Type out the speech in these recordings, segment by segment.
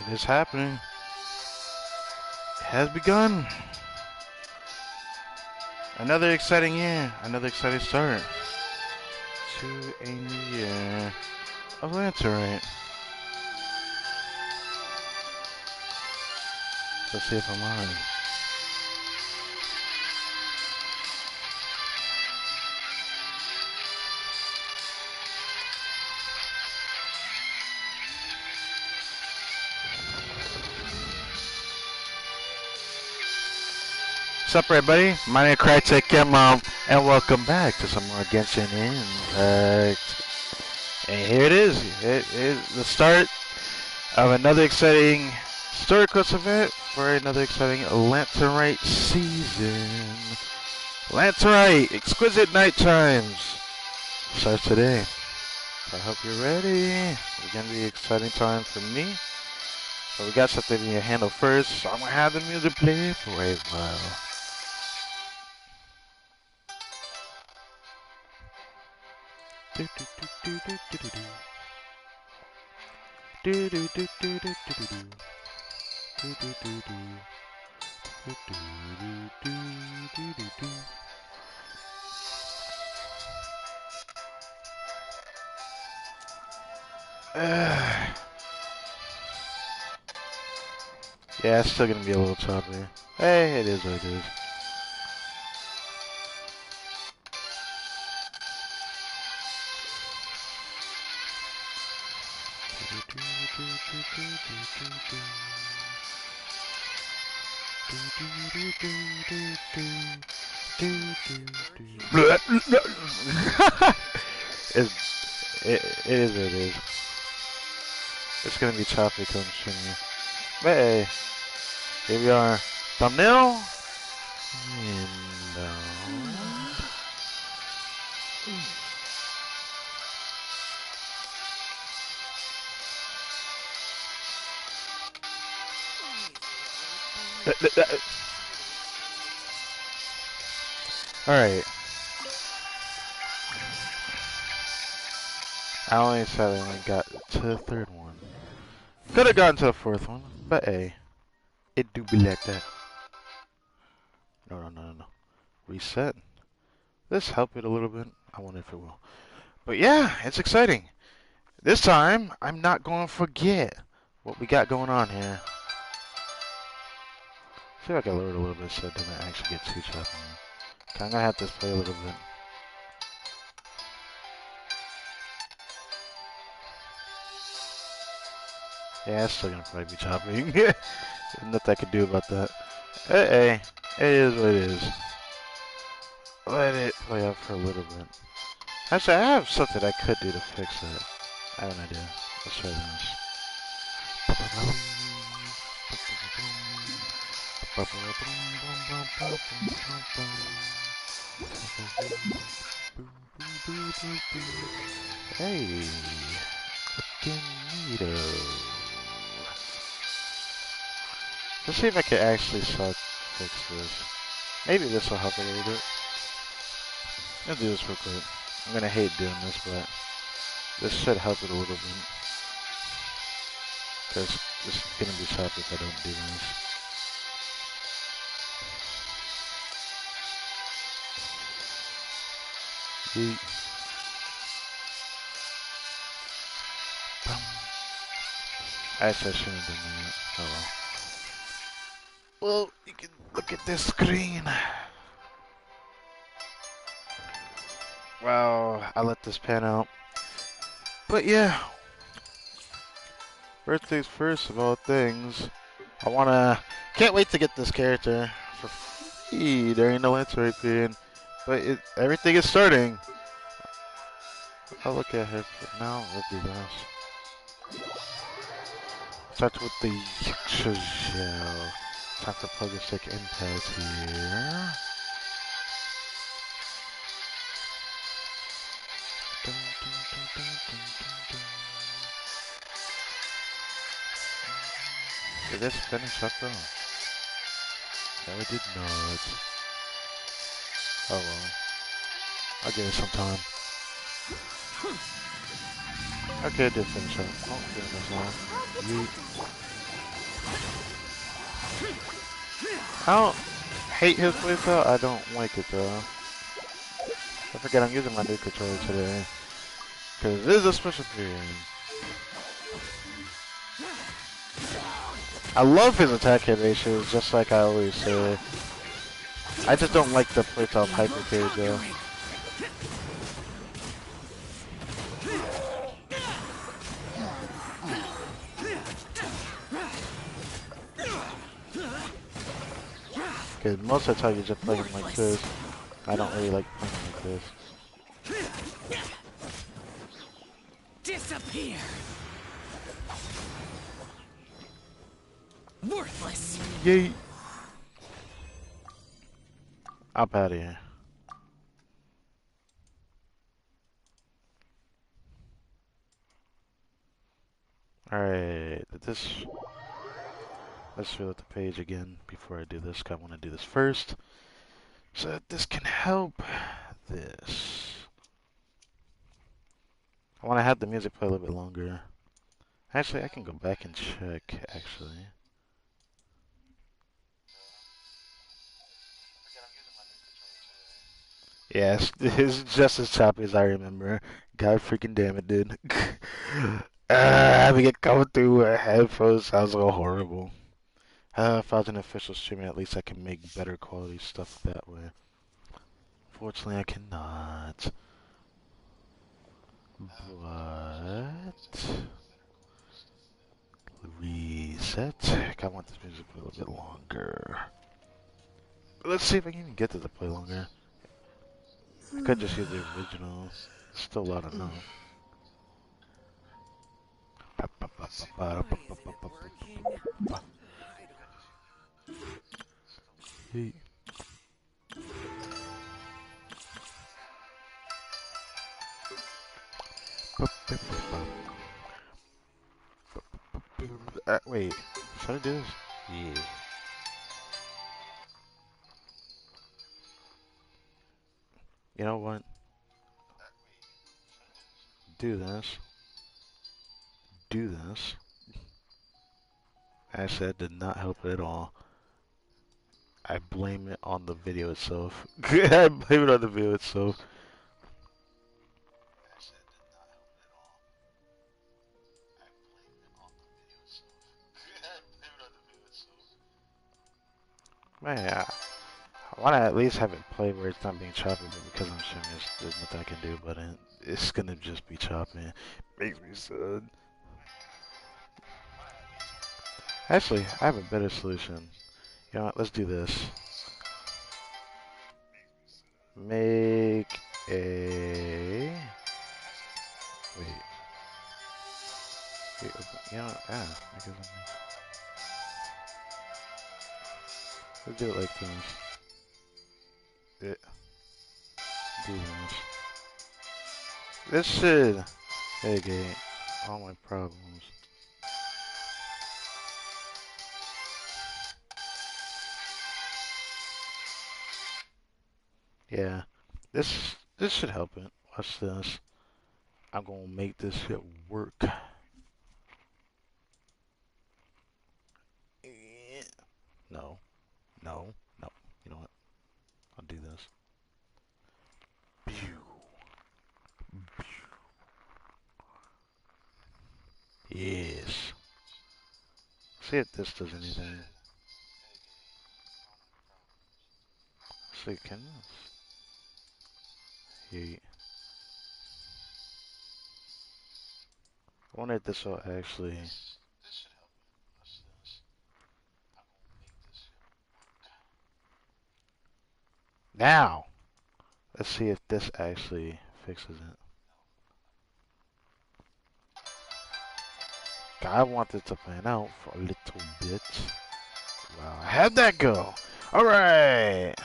It is happening. It has begun. Another exciting year. Another exciting start to a new year of Lancerite. Let's see if I'm on. What's up, everybody? My name is Crytek and welcome back to some more Genshin Impact. And here it is. It is the start of another exciting story quest event for another exciting Lancerite season. Lancerite, Exquisite Night Chimes starts today. So I hope you're ready. It's gonna be an exciting time for me. But we got something to handle first, so I'm gonna have the music play for a while. Yeah, it's still gonna be a little choppy. Hey, it is what it is. It is what it is. It's gonna be choppy come shimmy. But hey, here we are. Thumbnail. Alright. I only sadly only got to the third one. Could have gotten to the fourth one, but hey, it do be like that. No. Reset. This help it a little bit. I wonder if it will. But yeah, it's exciting. This time, I'm not going to forget what we got going on here. See if I can lower it a little bit so it doesn't actually get too choppy. I'm gonna have this play a little bit. Yeah, it's still gonna probably be choppy. There's nothing I can do about that. Hey, it is what it is. Let it play out for a little bit. Actually, I have something I could do to fix it. I have an idea. Let's try this. Hey, looking neato. Let's see if I can actually fix this. Maybe this will help a little bit. I'll do this real quick. I'm gonna hate doing this, but this should help it a little bit. Because this is gonna be choppy if I don't do this. Yeet. Actually, I shouldn't have done that. Oh well. Well, you can look at this screen. Wow, I let this pan out. But yeah. First things first of all things. Can't wait to get this character for free during the Lancerite period. But everything is starting. I'll look at her for now. Let's do this. Starts with the Shell. Time for Pugasic Impact here. Did this finish up though? No, it did not. Oh well. I'll give it some time. Okay, it did finish up. Oh, goodness, long. Yeet. I don't hate his playstyle, I don't like it though. I forget I'm using my new controller today. Because this is a special period. I love his attack hit ratios, just like I always say. I just don't like the playstyle of Hyper Cage though. Because most of the time you just play him like this. I don't really like playing like this. Disappear. Worthless. Yeet. Up out of here. Alright, let's reload the page again before I do this. I want to do this first so that this can help this. I want to have the music play a little bit longer. Actually, I can go back and check, actually. Yes, it's just as choppy as I remember. God freaking damn it, dude. Having it come through headphones sounds so horrible. If I was an official streamer, at least I can make better quality stuff that way. Fortunately, I cannot. But... reset. I want this music to play a little bit longer. Let's see if I can even get this to play longer. I could just use the original. Still a lot of no. Hey. Wait, should I do this? Yeah. You know what? Do this. Do this. Actually, that did not help at all. I blame it on the video itself. I blame it on the video itself. Man, I want to at least have it play where it's not being choppy, but because I'm streaming, there's nothing I can do about it. It's gonna just be choppy. Makes me sad. Actually, I have a better solution. You know what? Let's do this. Make a... Wait. You know what? Let's do it like this. Do this. This should mitigate all my problems. Yeah, this should help it. Watch this. I'm gonna make this shit work. No, no, no. You know what? I'll do this. Pew. Yes. See if this does anything. See, can this? Yeah. I wonder if this will actually. Now, let's see if this actually fixes it. I want it to pan out for a little bit. Wow, how'd that go? Alright!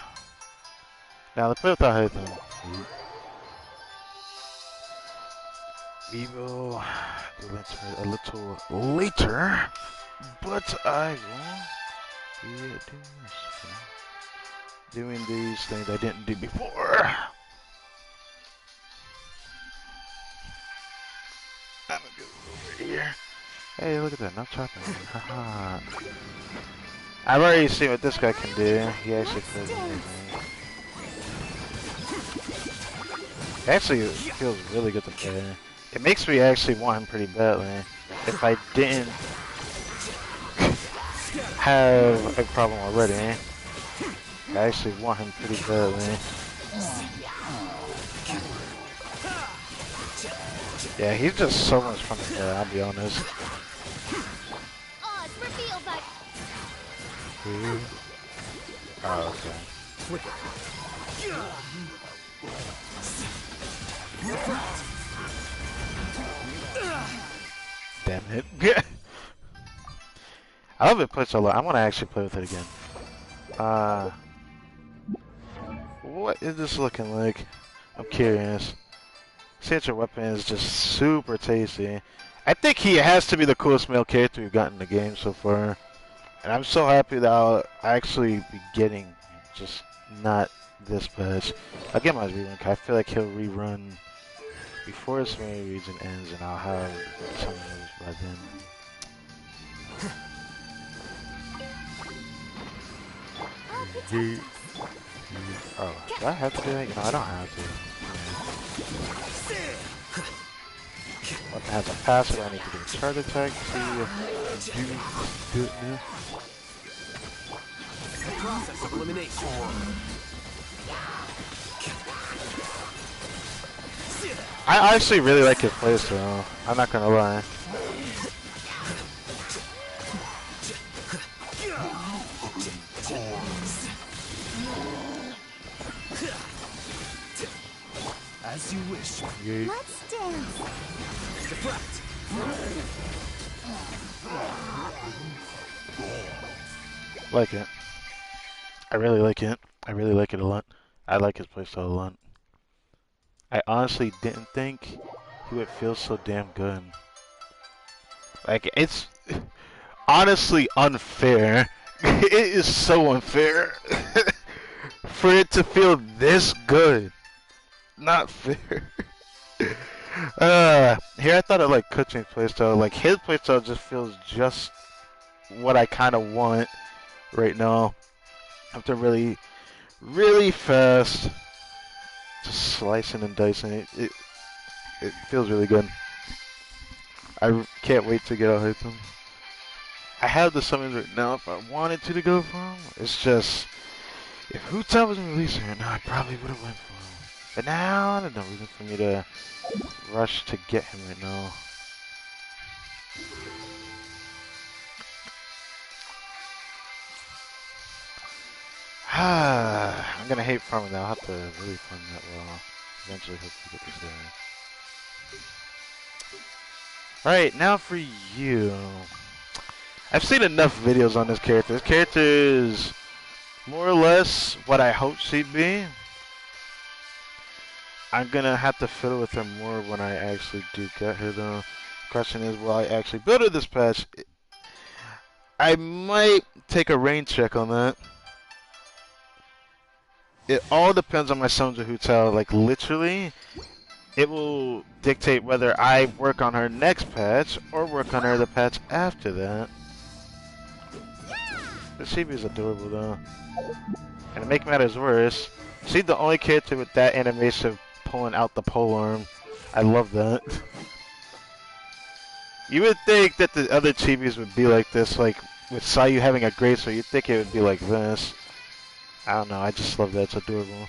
Now, let's put without anything. We will do it a little later, but I will be doing these things I didn't do before. I'm gonna go over here. Hey, look at that, no chopping. Haha. I've already seen what this guy can do. He actually feels amazing. It actually feels really good to play. It makes me actually want him pretty badly. If I didn't have a problem already, I actually want him pretty badly. Yeah, he's just so much fun to play, I'll be honest. Oh, okay. Damn it. I love it played so long. I want to actually play with it again. What is this looking like? I'm curious. Signature weapon is just super tasty. I think he has to be the coolest male character we've gotten in the game so far. And I'm so happy that I'll actually be getting just not this patch. I'll get my rerun. I feel like he'll rerun before his main region ends, and I'll have some of those by then. Oh, do I have to do that? No, I don't have to. Weapon has a passive. I need to do a charge attack to do it now. Process of elimination. I actually really like his playstyle. I'm not gonna lie. As you wish. Let's dance. Deflect. Like it. I really like it. I really like it a lot. I like his playstyle a lot. I honestly didn't think he would feel so damn good. Like, it's honestly unfair. It is so unfair for it to feel this good. Not fair. Here I thought of like Kuchin's playstyle. Like his playstyle just feels just what I kind of want right now. After really fast, just slicing and dicing it. It feels really good. I can't wait to get out him. I have the summons right now if I wanted to go for him. It's just, if Hu Tao wasn't releasing right now, I probably would have went for him. But now, there's no reason for me to rush to get him right now. I'm gonna hate farming that. I'll have to really farm that well. Eventually, hopefully get this guy. Alright, now for you. I've seen enough videos on this character. This character is more or less what I hoped she'd be. I'm gonna have to fiddle with her more when I actually do get her though. Question is, will I actually build her this patch? I might take a rain check on that. It all depends on my Sons of Hu Tao. Like literally, it will dictate whether I work on her next patch or work on her the patch after that. The Chibi is adorable though. And to make matters worse, she's the only character with that animation of pulling out the polearm. I love that. You would think that the other Chibis would be like this, like with Sayu having a great sword, you'd think it would be like this. I don't know, I just love that, it's adorable.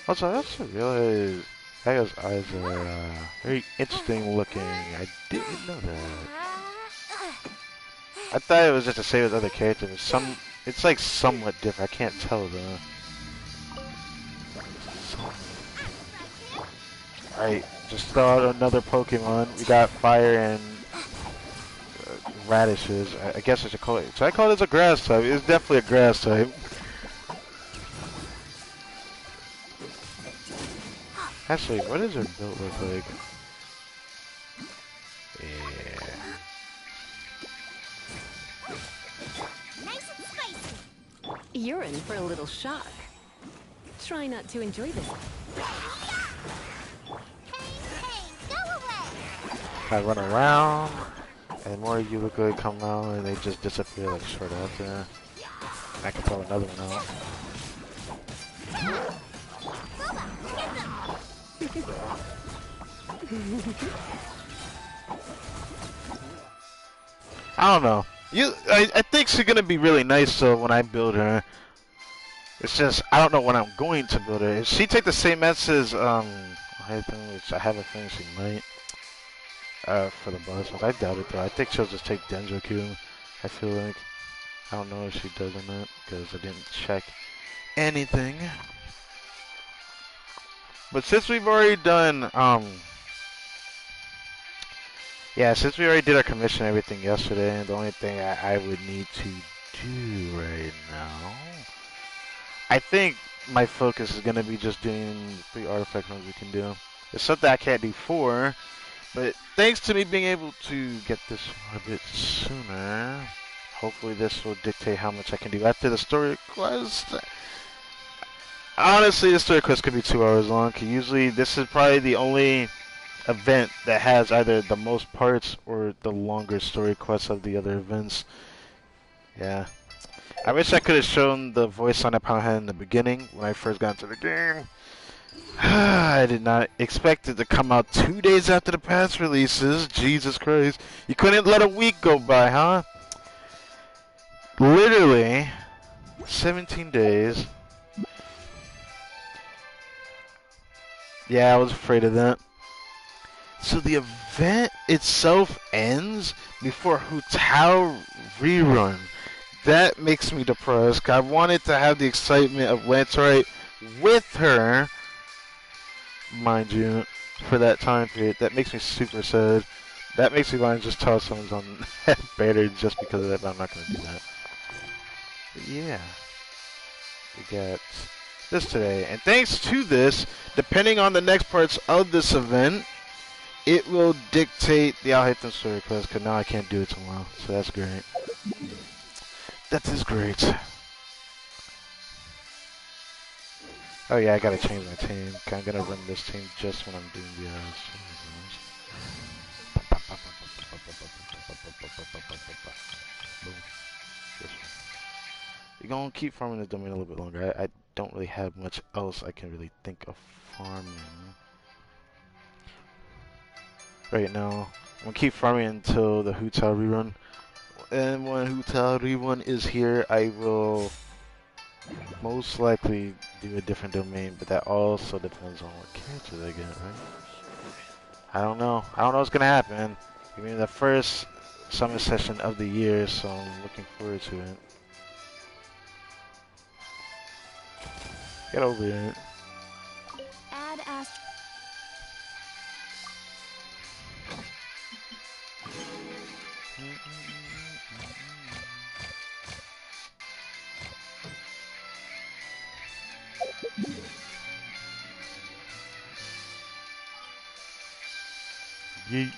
Also, I also realized Aya's eyes are very interesting looking. I didn't know that. I thought it was just the same as other characters. It's like somewhat different. I can't tell though. Alright, just throw out another Pokemon. We got fire and radishes. I guess I should call it. Should I call this a grass type? It's definitely a grass type. Actually, what does her build look like? Yeah. You're in for a little shock. Try not to enjoy this. I run around, and more Yulika come out, and they just disappear like short after. I can throw another one out. I don't know. I think she's gonna be really nice. So when I build her, it's just I don't know when I'm going to build her. If she take the same mess as which I have a feeling she might. For the boss ones, I doubt it though. I think she'll just take Denjoku. I feel like I don't know if she does or not because I didn't check anything. But since we've already done yeah, since we already did our commission and everything yesterday, the only thing I would need to do right now, I think my focus is going to be just doing 3 artifact runs we can do. It's something I can't do 4, but thanks to me being able to get this one a bit sooner, hopefully this will dictate how much I can do after the story quest. Honestly, the story quest could be 2 hours long, because usually this is probably the only event that has either the most parts or the longer story quests of the other events. Yeah. I wish I could have shown the voice on Poundhead in the beginning when I first got into the game. I did not expect it to come out 2 days after the patch releases. Jesus Christ. You couldn't let a week go by, huh? Literally 17 days. Yeah, I was afraid of that. So the event itself ends before Hutao rerun. That makes me depressed. I wanted to have the excitement of Lancerite with her, mind you, for that time period. That makes me super sad. That makes me want to just toss someone's on better just because of that, but I'm not going to do that. But yeah, we got this today. And thanks to this, depending on the next parts of this event, it will dictate the Alhaitham story quest, because now I can't do it tomorrow. So that's great. That is great. Oh yeah, I gotta change my team. I'm gonna run this team just when I'm doing the You're gonna keep farming this domain a little bit longer. I don't really have much else I can really think of farming right now. I'm gonna keep farming until the Hutao rerun. And when Hutao rerun is here, I will most likely do a different domain, but that also depends on what characters I get, right? I don't know. I don't know what's gonna happen. I mean, the first summon session of the year, so I'm looking forward to it. Get over it. Add ast. Yeet.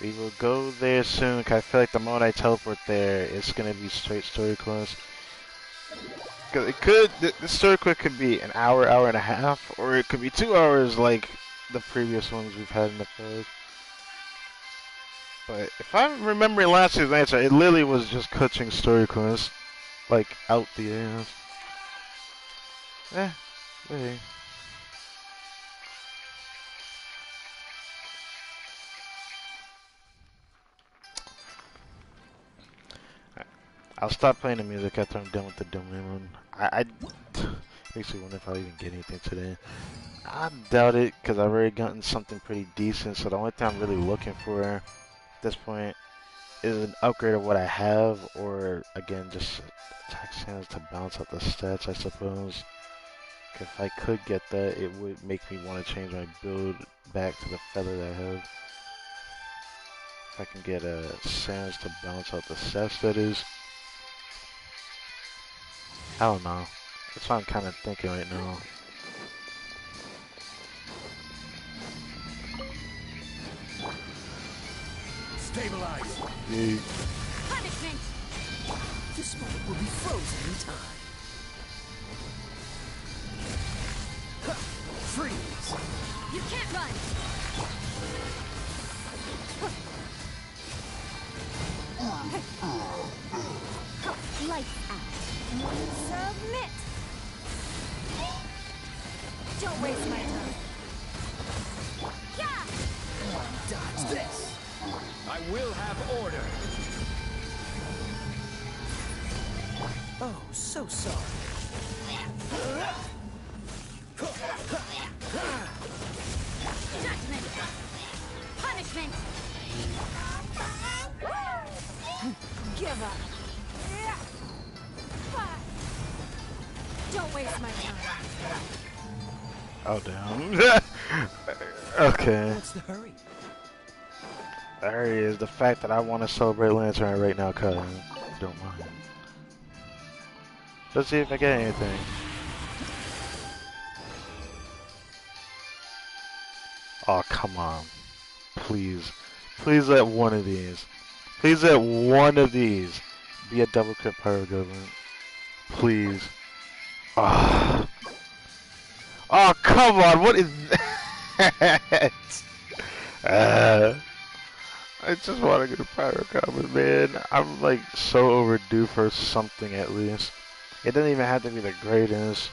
We will go there soon, because I feel like the moment I teleport there, it's gonna be straight story quest. Because it could, the story quest could be an hour, hour and a half, or it could be 2 hours like the previous ones we've had in the past. But if I'm remembering last year's answer, it literally was just catching story quests, like out the ass. Hey. I'll stop playing the music after I'm done with the domain run. I makes me wonder if I'll even get anything today. I doubt it, because I've already gotten something pretty decent, so the only thing I'm really looking for at this point is an upgrade of what I have, or again, just attack sands to balance out the stats, I suppose. If I could get that, it would make me want to change my build back to the feather that I have. If I can get sands to balance out the stats, that is. I don't know. That's what I'm kind of thinking right now. Stabilize. Yeah. Punishment. This moment will be frozen in time. Freeze. You can't run. Lights out. Submit. Don't waste my time. Yeah. Dodge this. I will have order. Oh, so sorry. Judgment. Punishment. Give up. Don't waste my time. Oh damn. Okay. What's the hurry? There he is. The fact that I want to celebrate Lantern right now, cuz don't mind. Let's see if I get anything. Oh come on. Please. Please let one of these. Please let one of these be a double crit power government. Please. Ah. Oh, come on. What is that? I just want to get a power comment, man. I'm like so overdue for something at least. It doesn't even have to be the greatest.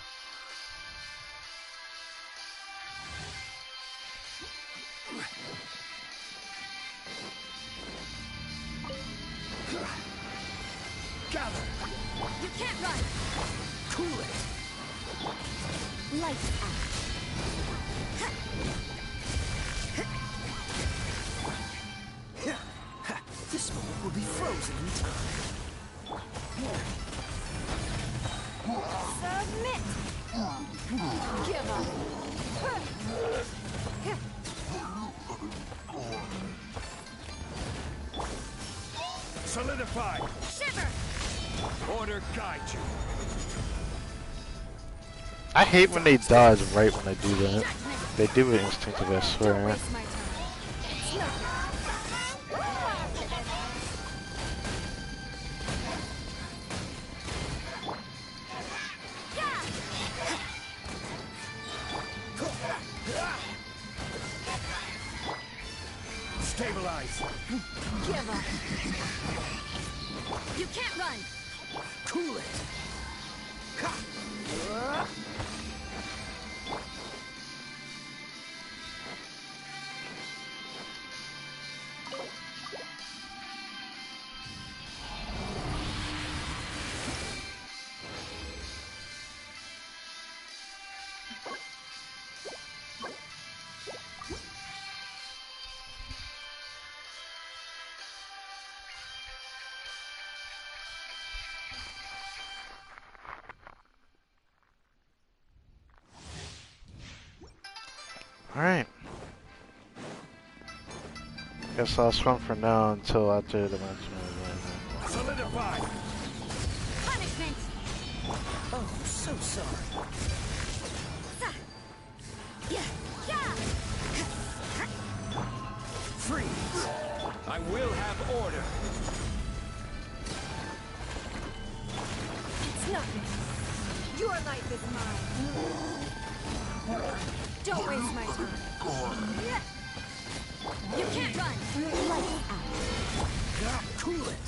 Gather. You can't run. Cool it. Lights out. This moment will be frozen in time. Submit. Give up. Solidify. Shiver. Order guide you. I hate when they dodge right when I do that. They do it instinctively, I Don't swear. waste my time. It's nothing. Stabilize. Give up. You can't run. Cool it. Alright. Guess I'll swim for now until after the match. Solidify. Punishment. Oh, so sorry. Yeah. Freeze. I will have order. It's nothing. Your life is mine. Don't waste my time. You can't run. Lights out. Cool it.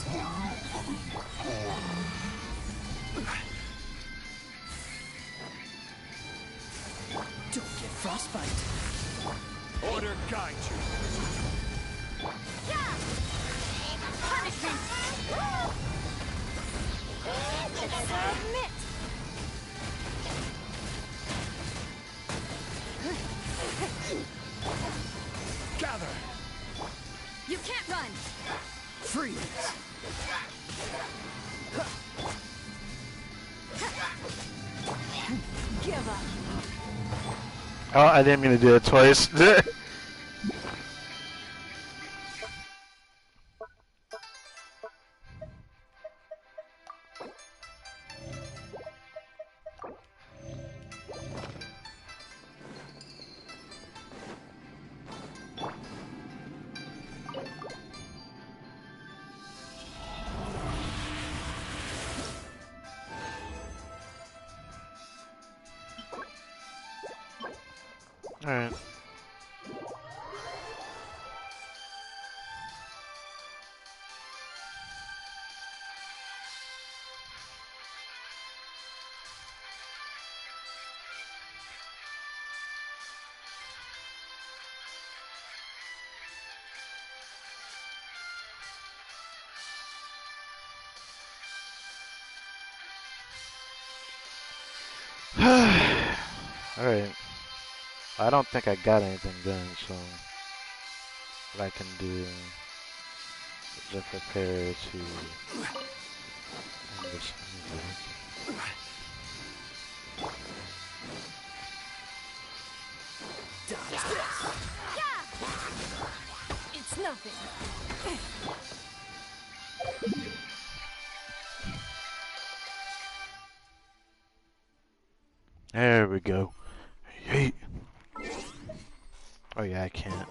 Don't get frostbite. Order guide you. Yeah. Punishment. Submit. Gather. You can't run. Freeze. Give up. Oh, I didn't mean to do it twice. Alright. Alright. I don't think I got anything done, so what I can do is just prepare to end this music. It's nothing. There we go. Yeet. Oh yeah, I can't.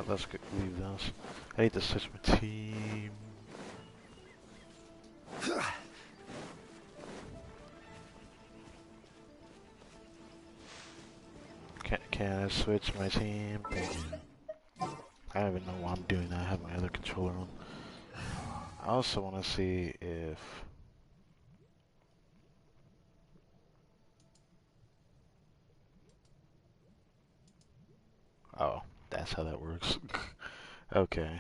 Let's leave this. I need to switch my team. Can I switch my team? Thank you. I don't even know why I'm doing that. I have my other controller on. I also want to see if... Oh, that's how that works. Okay.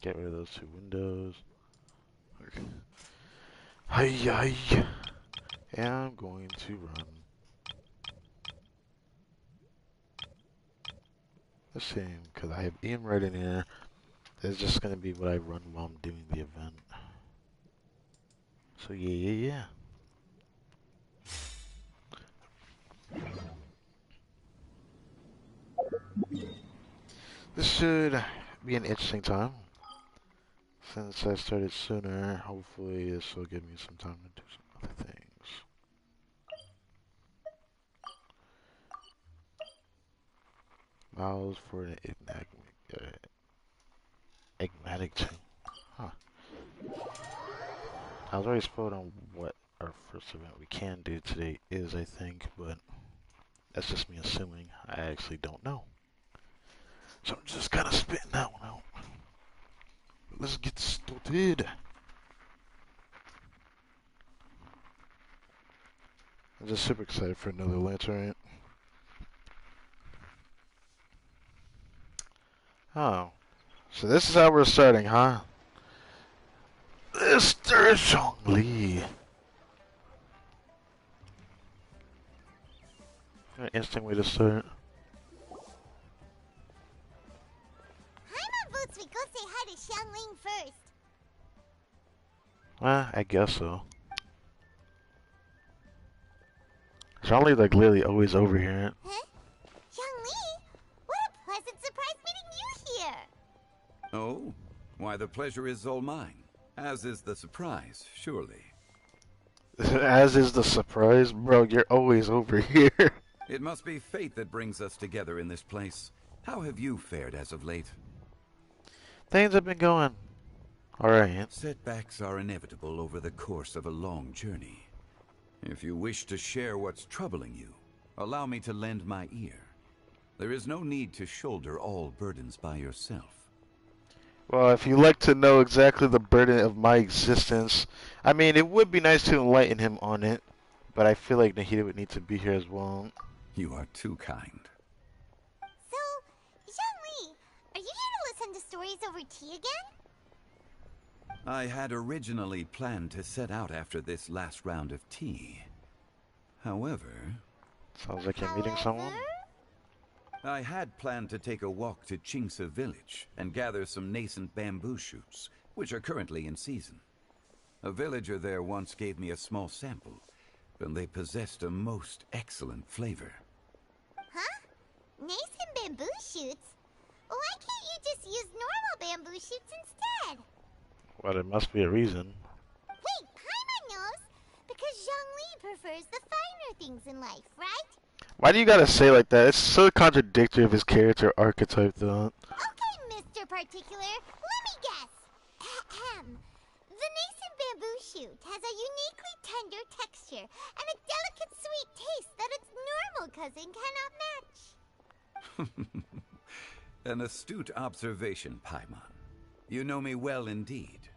Get rid of those two windows. Okay. Hi. And I'm going to run. The same, because I have Ian right in here. It's just going to be what I run while I'm doing the event. So yeah. This should be an interesting time. Since I started sooner, hopefully this will give me some time to do some other things. Miles for an enigmatic chain. Huh. I was already spoiled on what our first event we can do today is, I think, but that's just me assuming. I actually don't know. So I'm just kind of spitting that one out. But let's get started. I'm just super excited for another lantern. Oh. So this is how we're starting, huh? Mr. Zhongli. An interesting way to start. Paimon votes we go say hi to Xiangling first. I guess so. Zhongli like literally always over here. Huh? Xiangling? What a pleasant surprise meeting you here. Oh, why the pleasure is all mine. As is the surprise, surely. As is the surprise, bro. You're always over here. It must be fate that brings us together in this place. How have you fared as of late? Things have been going alright. Setbacks are inevitable over the course of a long journey. If you wish to share what's troubling you, allow me to lend my ear. There is no need to shoulder all burdens by yourself. Well, if you'd like to know exactly the burden of my existence, I mean, it would be nice to enlighten him on it, but I feel like Nahida would need to be here as well. You are too kind. So, Xiangling, are you here to listen to stories over tea again? I had originally planned to set out after this last round of tea. However... Sounds like you're meeting someone. I had planned to take a walk to CHIMES village and gather some nascent bamboo shoots, which are currently in season. A villager there once gave me a small sample, and they possessed a most excellent flavor. Huh? Nascent bamboo shoots? Why can't you just use normal bamboo shoots instead? Well, there must be a reason. Wait, Paimon knows! Because Zhongli prefers the finer things in life, right? Why do you gotta say like that? It's so contradictory of his character archetype, though. Okay, Mr. Particular, let me guess. Ahem. The nascent bamboo shoot has a uniquely tender texture and a delicate sweet taste that its normal cousin cannot match. An astute observation, Paimon. You know me well indeed.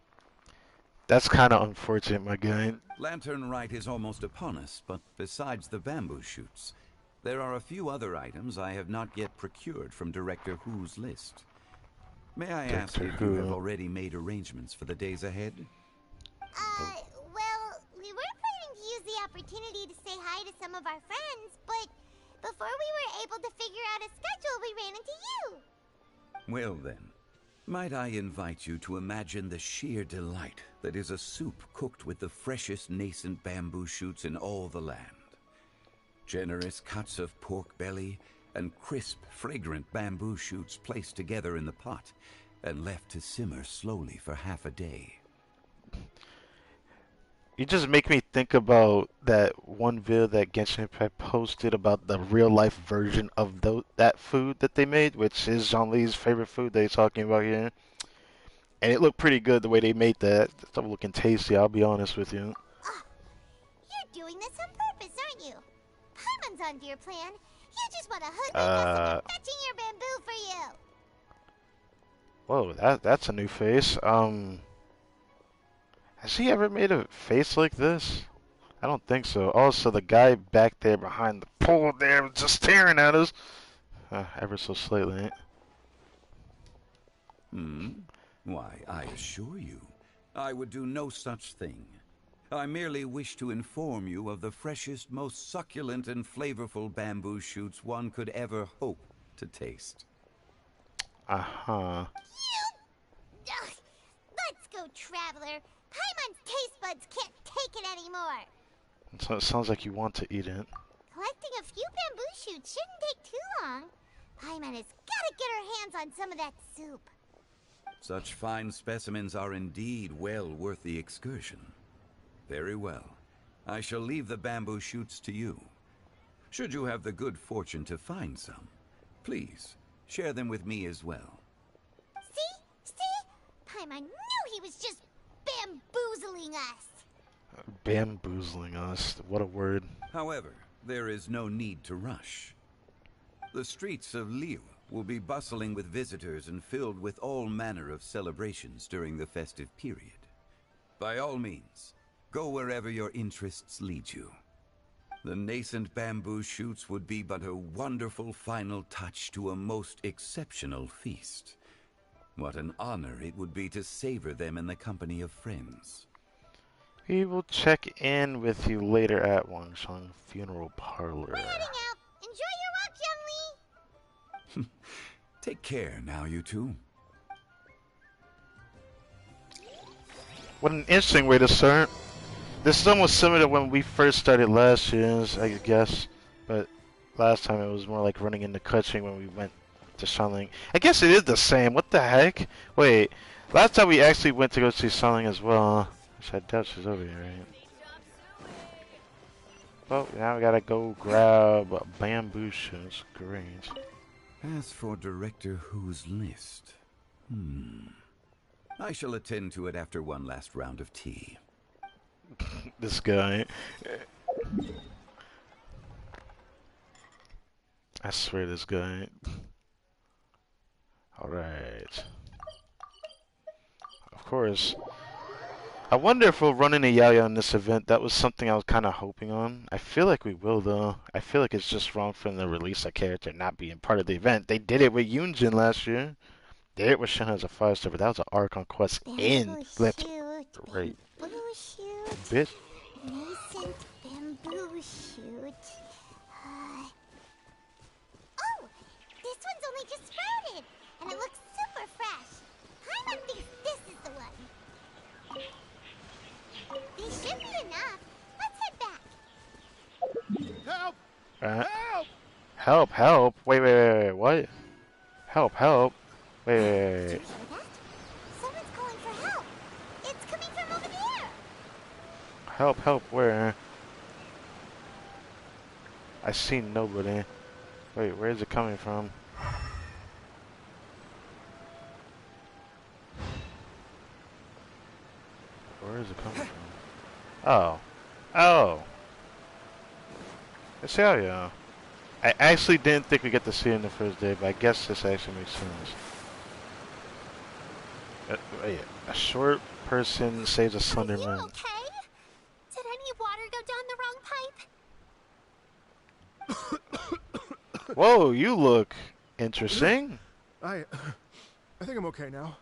That's kind of unfortunate, my guy. Lantern Rite is almost upon us, but besides the bamboo shoots, There are a few other items I have not yet procured from Director Who's list. May I ask Doctor if you have Who. already made arrangements for the days ahead? Well, we were planning to use the opportunity to say hi to some of our friends, but before we were able to figure out a schedule, we ran into you. Well then, might I invite you to imagine the sheer delight that is a soup cooked with the freshest nascent bamboo shoots in all the land. Generous cuts of pork belly and crisp, fragrant bamboo shoots placed together in the pot and left to simmer slowly for half a day. You just make me think about that one video that Genshin Impact posted about the real life version of that food that they made, which is Jean-Li's favorite food that he's talking about here. And it looked pretty good the way they made that. It's looking tasty, I'll be honest with you. You're doing this on purpose, aren't you? Paimon's onto your plan. You just want to hoodwink us into fetching your bamboo for you. Whoa, that's a new face. Has he ever made a face like this? I don't think so. Also, the guy back there behind the pole there was just staring at us. Ever so slightly. Why, I assure you, I would do no such thing. I merely wish to inform you of the freshest, most succulent and flavorful bamboo shoots one could ever hope to taste. Uh-huh. Let's go, Traveler. Paimon's taste buds can't take it anymore. So it sounds like you want to eat it. Collecting a few bamboo shoots shouldn't take too long. Paimon has got to get her hands on some of that soup. Such fine specimens are indeed well worth the excursion. Very well. I shall leave the bamboo shoots to you. Should you have the good fortune to find some, please share them with me as well. See? Paimon knew he was just bamboozling us. Bamboozling us. What a word. However, there is no need to rush. The streets of Liyue will be bustling with visitors and filled with all manner of celebrations during the festive period. By all means, go wherever your interests lead you. The nascent bamboo shoots would be but a wonderful final touch to a most exceptional feast. What an honor it would be to savor them in the company of friends. We will check in with you later at Wangshan Funeral Parlor. We're heading out. Enjoy your walk, Young Lee. Take care now, you two. What an interesting way to start. This is almost similar to when we first started last year, I guess. But last time it was more like running into Kuching when we went to Shanling. I guess it is the same. What the heck? Wait, last time we actually went to go see Shanling as well. Which I doubt she's over here, right? Well, now we gotta go grab bamboo shoots. Great. As for Director Who's list, I shall attend to it after one last round of tea. This guy. I swear this guy. Alright. Of course. I wonder if we'll run into Yaya in this event. That was something I was kind of hoping on. I feel like we will, though. I feel like it's just wrong for them to release a character not being part of the event. They did it with Yunjin last year. They did it with Shinra as a 5-star, but that was an Archon quest in Flipped. Right. Bamboo shoot. Bitch. Nascent bamboo shoot. Oh, this one's only just sprouted, and it looks super fresh. Paimon thinks this is the one. These should be enough. Let's head back. Help! Help! Help! Help! Wait, what? Help! Wait. Did you hear that? Someone's calling for help. It's coming from over there. Help, where? I see nobody. Wait, where is it coming from? Where is it coming from? Oh. It's Xiaoya. I actually didn't think we get to see it in the first day, but I guess this actually makes sense. Wait, a short person saves a slender Are you man. okay? Did any water go down the wrong pipe? Whoa, you look interesting. I think I'm okay now.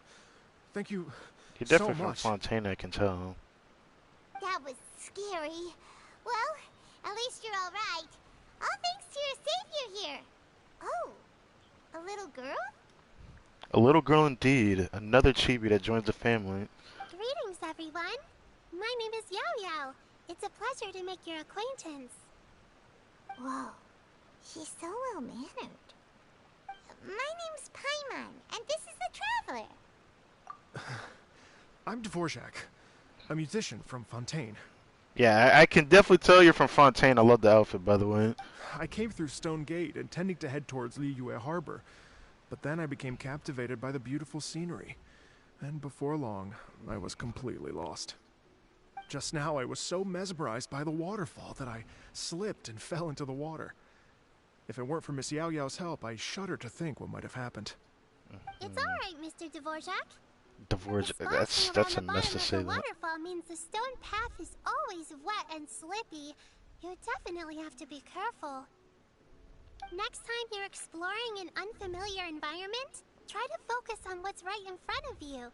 Thank you You're so definitely from much. Fontaine, I can tell. That was scary. Well, at least you're alright. All thanks to your savior here. Oh, a little girl? A little girl indeed. Another chibi that joins the family. Greetings, everyone. My name is Yao Yao. It's a pleasure to make your acquaintance. Whoa, she's so well-mannered. My name's Paimon, and this is the Traveler. I'm Dvorak, a musician from Fontaine. Yeah, I can definitely tell you're from Fontaine. I love the outfit, by the way. I came through Stone Gate, intending to head towards Liyue Harbor, but then I became captivated by the beautiful scenery. And before long, I was completely lost. Just now, I was so mesmerized by the waterfall that I slipped and fell into the water. If it weren't for Miss Yao Yao's help, I shudder to think what might have happened. It's alright, Mr. Dvorak. Dvorak, Splashing that's a around the mess to bottom say of the that. waterfall means the stone path is always wet and slippy. You definitely have to be careful. Next time you're exploring an unfamiliar environment, try to focus on what's right in front of you.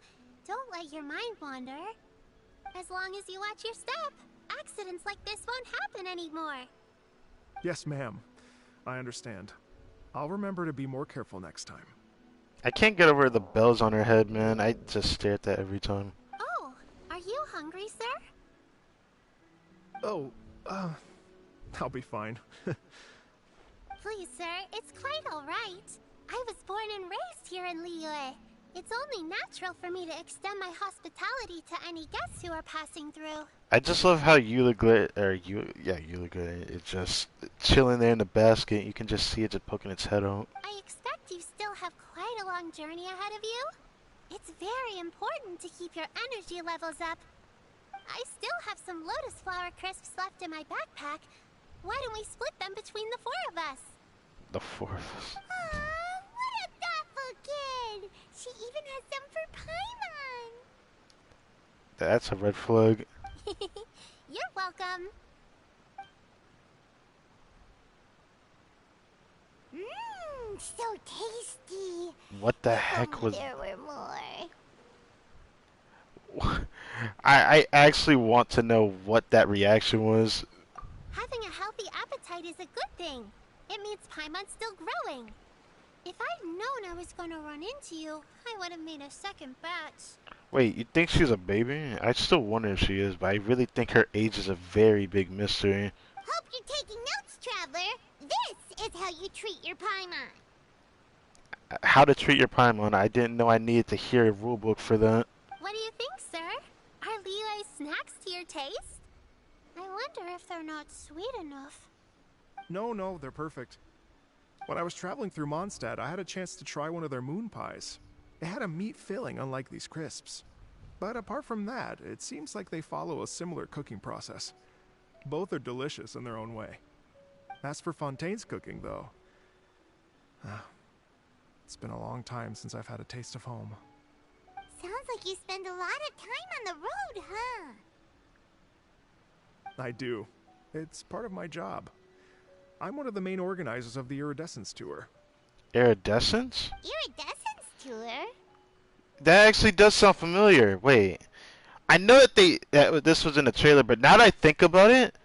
Don't let your mind wander. As long as you watch your step, accidents like this won't happen anymore. Yes, ma'am. I understand. I'll remember to be more careful next time. I can't get over the bells on her head, man. I just stare at that every time. Oh, are you hungry, sir? Oh, I'll be fine. Please, sir, it's quite alright. I was born and raised here in Liyue. It's only natural for me to extend my hospitality to any guests who are passing through. I just love how Euliglet, it's just chilling there in the basket. You can just see it just poking its head out. I expect you still have quite a long journey ahead of you. It's very important to keep your energy levels up. I still have some lotus flower crisps left in my backpack. Why don't we split them between the four of us? The four of us. Aw, what a thoughtful kid! She even has some for Paimon! That's a red flag. You're welcome. Mmm, so tasty. What the If heck only was... there were more. I actually want to know what that reaction was. Having a healthy appetite is a good thing. It means Paimon's still growing. If I'd known I was gonna run into you, I would have made a second batch. Wait, you think she's a baby? I still wonder if she is, but I really think her age is a very big mystery. Hope you're taking notes, Traveler. This is how you treat your Paimon. How to treat your Paimon. I didn't know I needed to hear a rulebook for that. What do you think, sir? Are Liyue snacks to your taste? I wonder if they're not sweet enough. No, they're perfect. When I was traveling through Mondstadt, I had a chance to try one of their moon pies. It had a meat filling, unlike these crisps. But apart from that, it seems like they follow a similar cooking process. Both are delicious in their own way. As for Fontaine's cooking, though, it's been a long time since I've had a taste of home. Sounds like you spend a lot of time on the road, huh? I do. It's part of my job. I'm one of the main organizers of the Iridescence Tour. Iridescence? Iridescence tour? That actually does sound familiar. Wait. I know that this was in the trailer, but now that I think about it,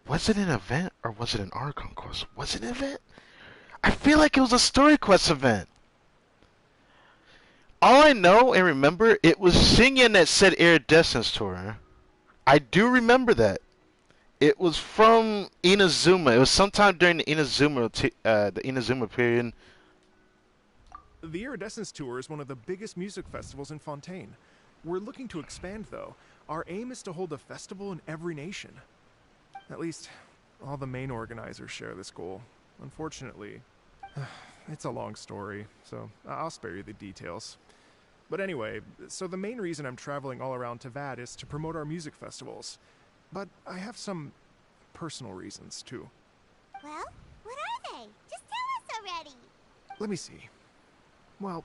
was it an event or was it an Archon quest? Was it an event? I feel like it was a story quest event. All I know and remember, it was Xingyan that said Iridescence Tour. I do remember that. It was from Inazuma. It was sometime during the Inazuma period. The Iridescence Tour is one of the biggest music festivals in Fontaine. We're looking to expand, though. Our aim is to hold a festival in every nation. At least, all the main organizers share this goal. Unfortunately, it's a long story, so I'll spare you the details. But anyway, so the main reason I'm traveling all around Tavad is to promote our music festivals. But I have some personal reasons, too. Well, what are they? Just tell us already. Let me see. Well,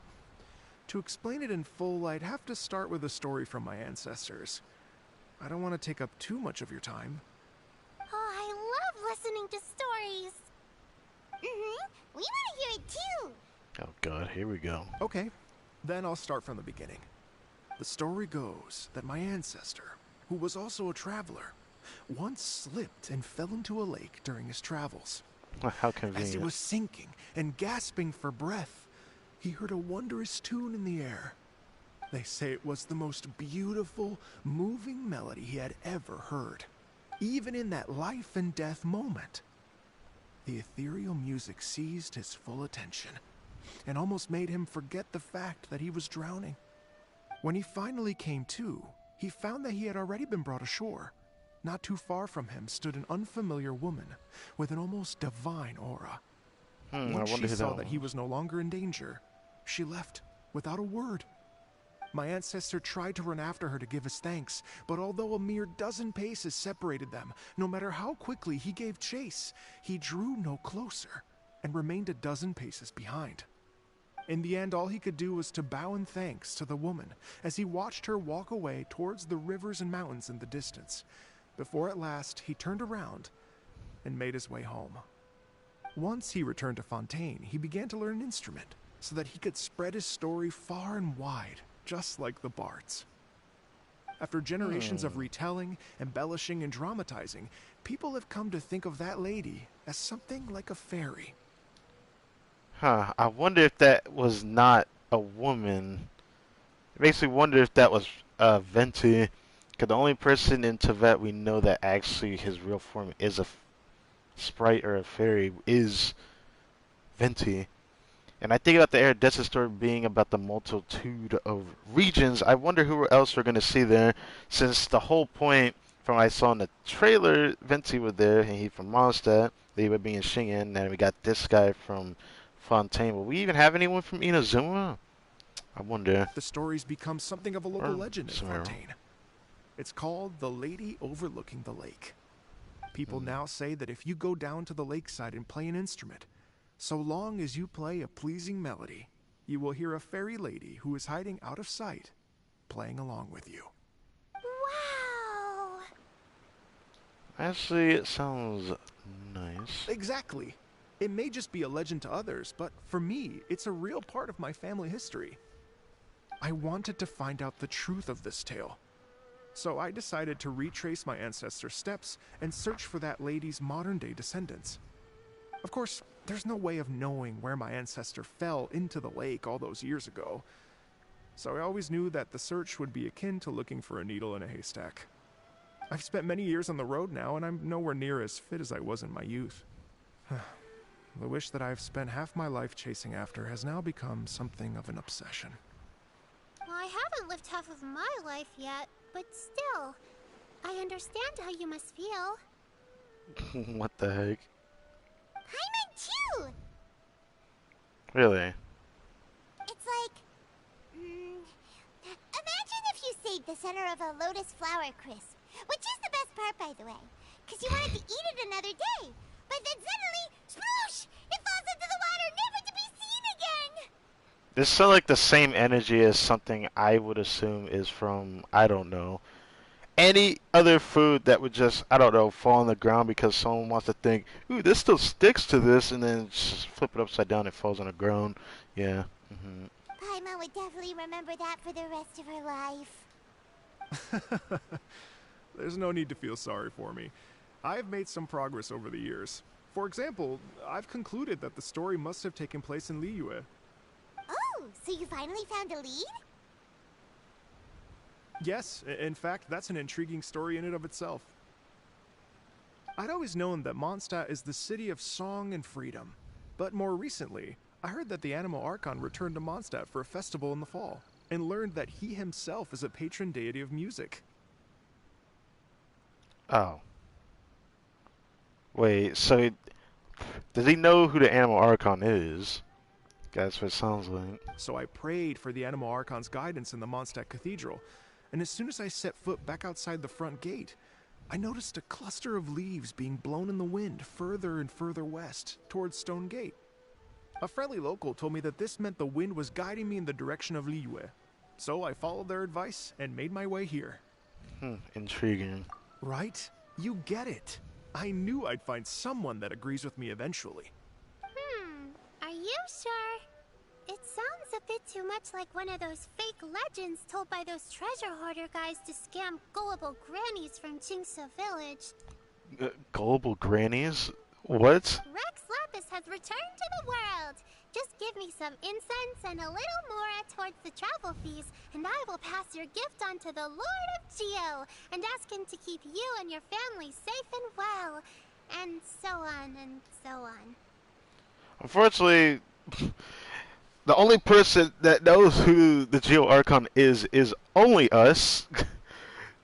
to explain it in full, I'd have to start with a story from my ancestors. I don't want to take up too much of your time. Oh, I love listening to stories. We want to hear it too. Oh god, here we go. Okay, then I'll start from the beginning. The story goes that my ancestor, who was also a traveler, once slipped and fell into a lake during his travels. How As he convenient. was sinking and gasping for breath, he heard a wondrous tune in the air. They say it was the most beautiful, moving melody he had ever heard, even in that life and death moment. The ethereal music seized his full attention and almost made him forget the fact that he was drowning. When he finally came to, he found that he had already been brought ashore. Not too far from him stood an unfamiliar woman with an almost divine aura. I Once wonder she who saw that that he was no longer in danger, she left without a word. My ancestor tried to run after her to give his thanks, but although a mere dozen paces separated them, no matter how quickly he gave chase, he drew no closer and remained a dozen paces behind. In the end, all he could do was to bow in thanks to the woman as he watched her walk away towards the rivers and mountains in the distance, before at last he turned around and made his way home. Once he returned to Fontaine, he began to learn an instrument so that he could spread his story far and wide, just like the bards. After generations of retelling, embellishing, and dramatizing, people have come to think of that lady as something like a fairy. Huh, I wonder if that was not a woman. It makes me wonder if that was Venti. Because the only person in Tibet we know that actually his real form is a sprite or a fairy is Venti. And I think about the iridescent story being about the multitude of regions. I wonder who else we're going to see there, since the whole point from what I saw in the trailer, Venti was there, and he from Mondstadt, they were being Shingen, and we got this guy from Fontaine. Will we even have anyone from Inazuma? I wonder. The story's become something of a local Or legend in somewhere. Fontaine. It's called The Lady Overlooking the Lake. People now say that if you go down to the lakeside and play an instrument, so long as you play a pleasing melody, you will hear a fairy lady who is hiding out of sight, playing along with you. Wow. Actually, it sounds nice. Exactly. It may just be a legend to others, but for me, it's a real part of my family history. I wanted to find out the truth of this tale, so I decided to retrace my ancestors' steps and search for that lady's modern-day descendants. Of course, there's no way of knowing where my ancestor fell into the lake all those years ago, so I always knew that the search would be akin to looking for a needle in a haystack. I've spent many years on the road now, and I'm nowhere near as fit as I was in my youth. The wish that I've spent half my life chasing after has now become something of an obsession. Well, I haven't lived half of my life yet, but still, I understand how you must feel. What the heck? Paimon too! Really? It's like, imagine if you saved the center of a lotus flower crisp, which is the best part, by the way, because you wanted to eat it another day, but then suddenly, sploosh! It falls into the water, never to be seen again! This sounds like the same energy as something I would assume is from, I don't know, any other food that would just, I don't know, fall on the ground because someone wants to think, ooh, this still sticks to this, and then just flip it upside down and it falls on the ground. Yeah. Paimon would definitely remember that for the rest of her life. There's no need to feel sorry for me. I've made some progress over the years. For example, I've concluded that the story must have taken place in Liyue. Oh, so you finally found a lead? Yes, in fact, that's an intriguing story in and of itself. I'd always known that Mondstadt is the city of song and freedom, but more recently, I heard that the Animal Archon returned to Mondstadt for a festival in the fall, and learned that he himself is a patron deity of music. Oh. Wait, so does he know who the Animal Archon is? That's what it sounds like. So I prayed for the Animal Archon's guidance in the Mondstadt Cathedral, and as soon as I set foot back outside the front gate, I noticed a cluster of leaves being blown in the wind further and further west, towards Stone Gate. A friendly local told me that this meant the wind was guiding me in the direction of Liyue, so I followed their advice and made my way here. Intriguing. Right? You get it. I knew I'd find someone that agrees with me eventually. you sure? It sounds a bit too much like one of those fake legends told by those treasure hoarder guys to scam gullible grannies from Jinxa Village. Gullible grannies? What? Rex Lapis has returned to the world. Just give me some incense and a little more towards the travel fees, and I will pass your gift on to the Lord of Geo and ask him to keep you and your family safe and well, and so on and so on. Unfortunately, the only person that knows who the Geo Archon is only us.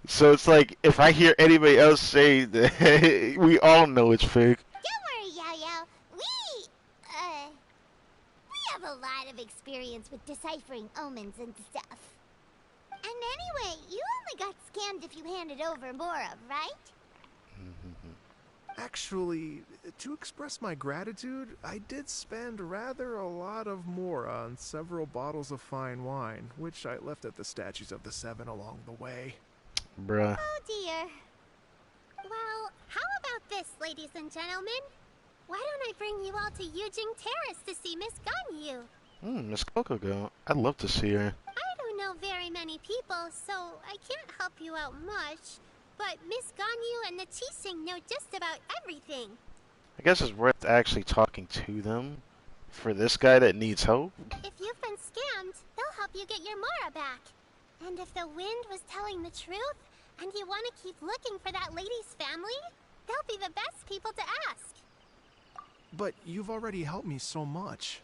So it's like, if I hear anybody else say that, we all know it's fake. Don't worry, Yao-Yao. We have a lot of experience with deciphering omens and stuff. And anyway, you only got scammed if you handed over Mora, right? Actually, to express my gratitude, I did spend rather a lot of more on several bottles of fine wine, which I left at the Statues of the Seven along the way. Bruh. Oh dear. Well, how about this, ladies and gentlemen? Why don't I bring you all to Yujing Terrace to see Miss Ganyu? Miss Kokogo. I'd love to see her. I don't know very many people, so I can't help you out much. But Miss Ganyu and the Qixing know just about everything. I guess it's worth actually talking to them for this guy that needs help. If you've been scammed, they'll help you get your Mora back. And if the wind was telling the truth, and you want to keep looking for that lady's family, they'll be the best people to ask. But you've already helped me so much.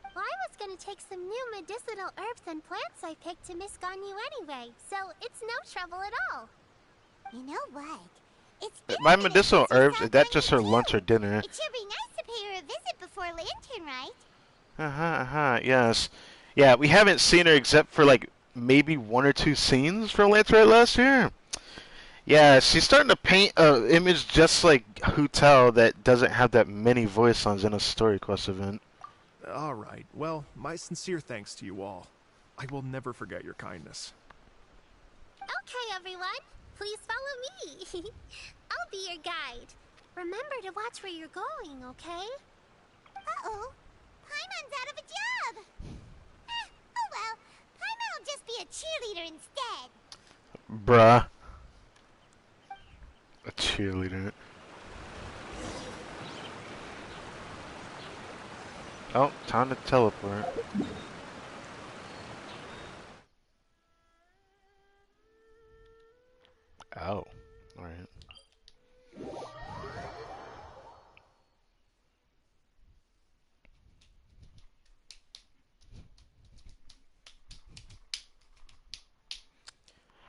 Well, I was going to take some new medicinal herbs and plants I picked to Miss Ganyu anyway, so it's no trouble at all. You know what? It's My medicinal herbs, is that just her lunch or dinner? It should be nice to pay her a visit before Lantern, right? Yes. Yeah, we haven't seen her except for like maybe 1 or 2 scenes for Lantern last year. Yeah, she's starting to paint an image just like Hutel that doesn't have that many voice lines in a story quest event. Alright, well, my sincere thanks to you all. I will never forget your kindness. Okay, everyone. Please follow me. I'll be your guide. Remember to watch where you're going, okay? Uh-oh. Paimon's out of a job. Oh well. Paimon will just be a cheerleader instead. Bruh. A cheerleader. Oh, time to teleport. Oh, alright.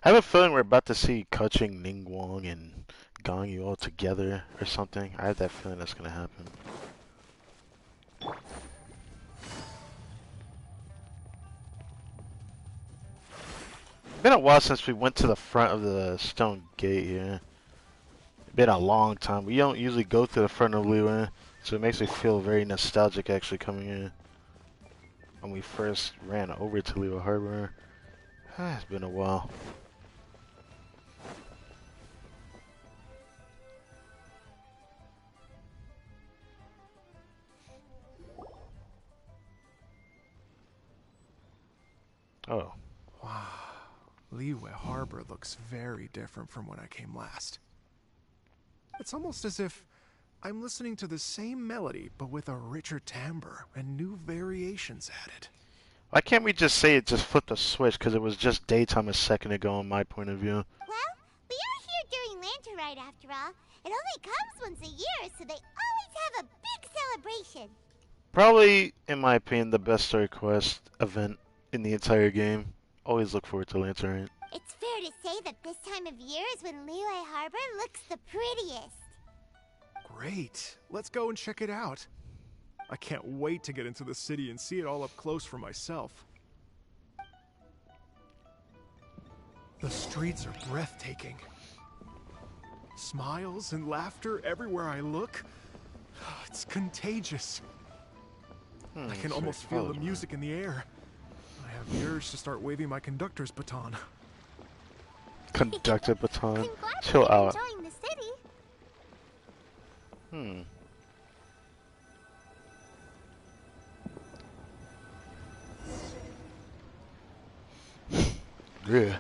I have a feeling we're about to see Keqing, Ningguang, and Ganyu all together or something. I have that feeling that's gonna happen. Been a while since we went to the front of the stone gate here. Been a long time. We don't usually go to the front of Liyue, so it makes me feel very nostalgic actually coming in. When we first ran over to Liyue Harbor. It's been a while. Oh. Wow. Liyue Harbor looks very different from when I came last. It's almost as if I'm listening to the same melody, but with a richer timbre and new variations added. Why can't we just say it just flipped a switch because it was just daytime a second ago in my point of view? Well, we are here during Lantern Rite after all. It only comes once a year, so they always have a big celebration. Probably, in my opinion, the best story quest event in the entire game. Always look forward to Lantern Rite. It's fair to say that this time of year is when Liyue Harbor looks the prettiest. Great. Let's go and check it out. I can't wait to get into the city and see it all up close for myself. The streets are breathtaking. Smiles and laughter everywhere I look. It's contagious. I can almost feel the music in the air. I have the urge to start waving my conductor's baton. Conductor baton. I'm glad Chill you're out. enjoying the city. Bruh.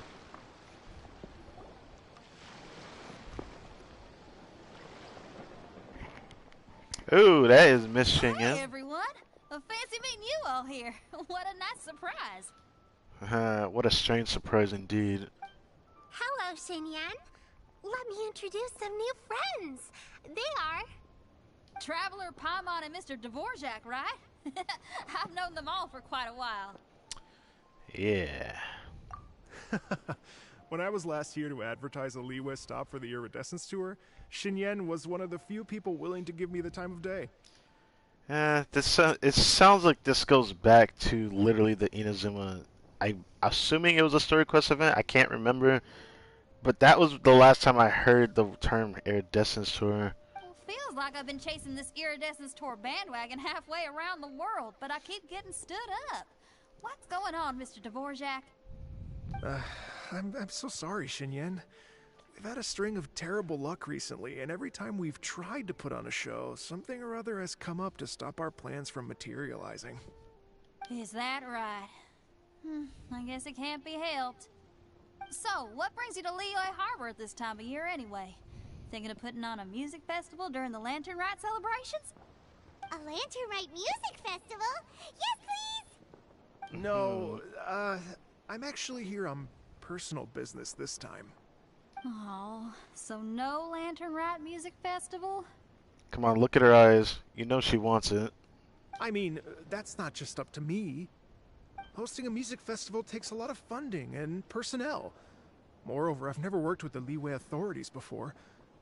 Ooh, that is Miss Hey Shingen. everyone! Fancy meeting you all here. What a nice surprise. What a strange surprise indeed. Hello, Xinyan. Let me introduce some new friends. They are... Traveler, Paimon, and Mr. Dvorak, right? I've known them all for quite a while. Yeah. When I was last here to advertise a Liyue stop for the Iridescence Tour, Xinyan was one of the few people willing to give me the time of day. It sounds like this goes back to literally the Inazuma. I'm assuming it was a story quest event. I can't remember, but that was the last time I heard the term Iridescence Tour. Well, feels like I've been chasing this Iridescence Tour bandwagon halfway around the world, but I keep getting stood up. What's going on, Mr. Dvorak? I'm so sorry, Xinyan. We've had a string of terrible luck recently, and every time we've tried to put on a show, something or other has come up to stop our plans from materializing. Is that right? I guess it can't be helped. So, what brings you to Liyue Harbor at this time of year anyway? Thinking of putting on a music festival during the Lantern Rite celebrations? A Lantern Rite music festival? Yes, please! No, I'm actually here on personal business this time. Oh, so no Lantern Rite music festival? Come on, look at her eyes. You know she wants it. I mean, that's not just up to me. Hosting a music festival takes a lot of funding and personnel. Moreover, I've never worked with the Liyue authorities before.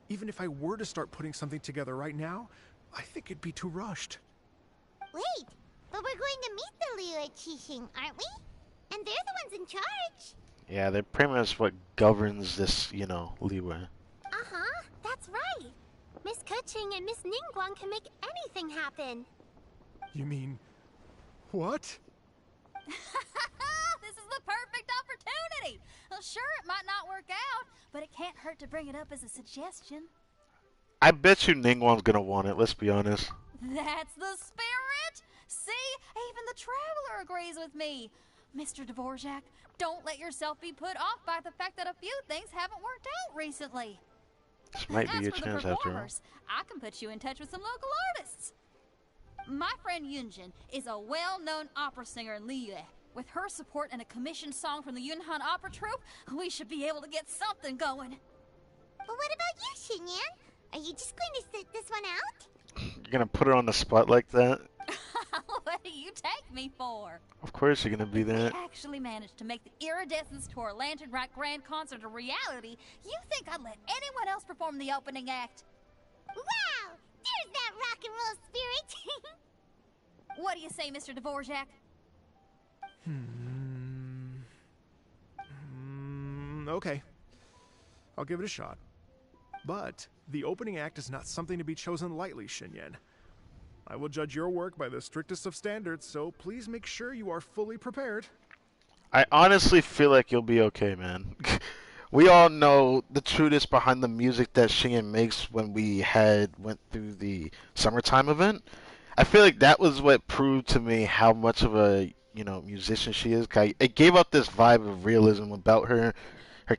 Even if I were to start putting something together right now, I think it'd be too rushed. Wait, but we're going to meet the Liyue Qixing, aren't we? And they're the ones in charge. Yeah, they're pretty much what governs this, Liyue. Uh-huh, that's right. Miss Keqing and Miss Ningguang can make anything happen. You mean... what? This is the perfect opportunity! Well, sure, it might not work out, but it can't hurt to bring it up as a suggestion. I bet you Ningguang's gonna want it, let's be honest. That's the spirit! See? Even the Traveler agrees with me. Mr. Dvorak, don't let yourself be put off by the fact that a few things haven't worked out recently. This might be As your for the chance after all. performers, I can put you in touch with some local artists. My friend Yunjin is a well-known opera singer in Liyue. With her support and a commissioned song from the Yunhan Opera Troupe, we should be able to get something going. But what about you, Xinyan? Are you just going to sit this one out? You're gonna put her on the spot like that? What do you take me for? Of course you're gonna be If we there. actually managed to make the Iridescence Tour Lantern Rite Grand Concert a reality, you think I'd let anyone else perform the opening act? Wow! There's that rock and roll spirit! What do you say, Mr. Dvorak? Okay. I'll give it a shot. But the opening act is not something to be chosen lightly, Xinyan. I will judge your work by the strictest of standards, so please make sure you are fully prepared. I honestly feel like you'll be okay, man. We all know the trueness behind the music that Shingen makes when we went through the summertime event. I feel like that was what proved to me how much of a musician she is. It gave up this vibe of realism about her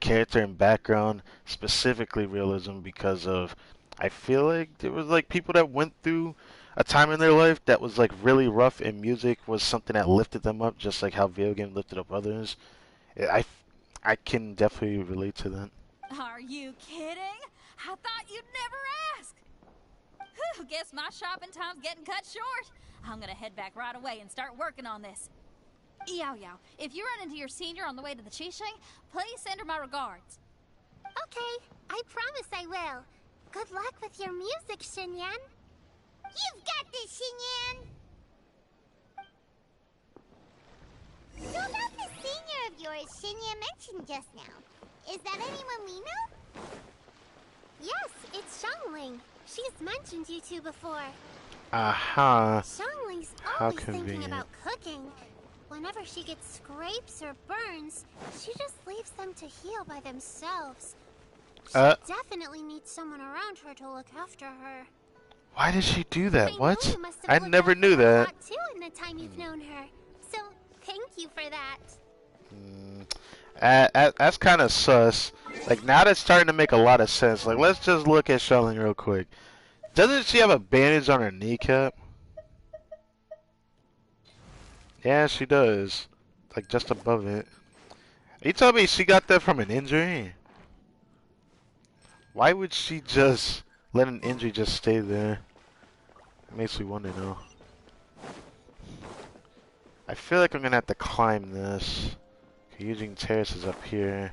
character and background, specifically realism because of, I feel like there was like people that went through a time in their life that was like really rough, and music was something that lifted them up, just like how video game lifted up others. I can definitely relate to that. Are you kidding? I thought you'd never ask. Whew, guess my shopping time's getting cut short. I'm gonna head back right away and start working on this. Yao Yao, if you run into your senior on the way to the Qixing, please send her my regards. Okay, I promise I will. Good luck with your music, Xinyan. You've got this, Xinyan! So about the senior of yours Xinyan mentioned just now, is that anyone we know? Yes, it's Xiangling. She's mentioned you two before. Aha. Xiangling's How always thinking convenient. about cooking. Whenever she gets scrapes or burns, she just leaves them to heal by themselves. She definitely needs someone around her to look after her. Why did she do that? I know What? you must have I looked never after knew her a that. lot too in the time you've known her. So thank you for that. That's kind of sus. Like, now that's starting to make a lot of sense. Like, let's just look at Charlene real quick. Doesn't she have a bandage on her kneecap? Yeah, she does. Like, just above it. You tell me she got that from an injury? Why would she just let an injury just stay there? It makes me wonder now. I feel like I'm gonna have to climb this. Eugene Terrace is up here.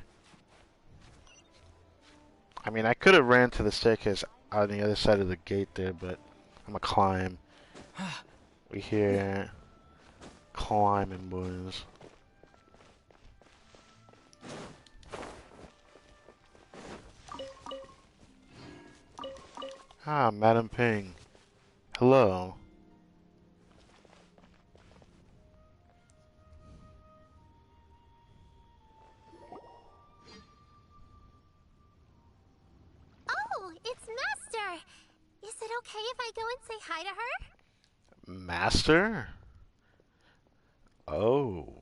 I mean, I could have ran to the staircase on the other side of the gate there, but I'm gonna climb. We here climbing, boys. Ah, Madam Ping. Hello. Oh, it's Master! Is it okay if I go and say hi to her? Master? Oh.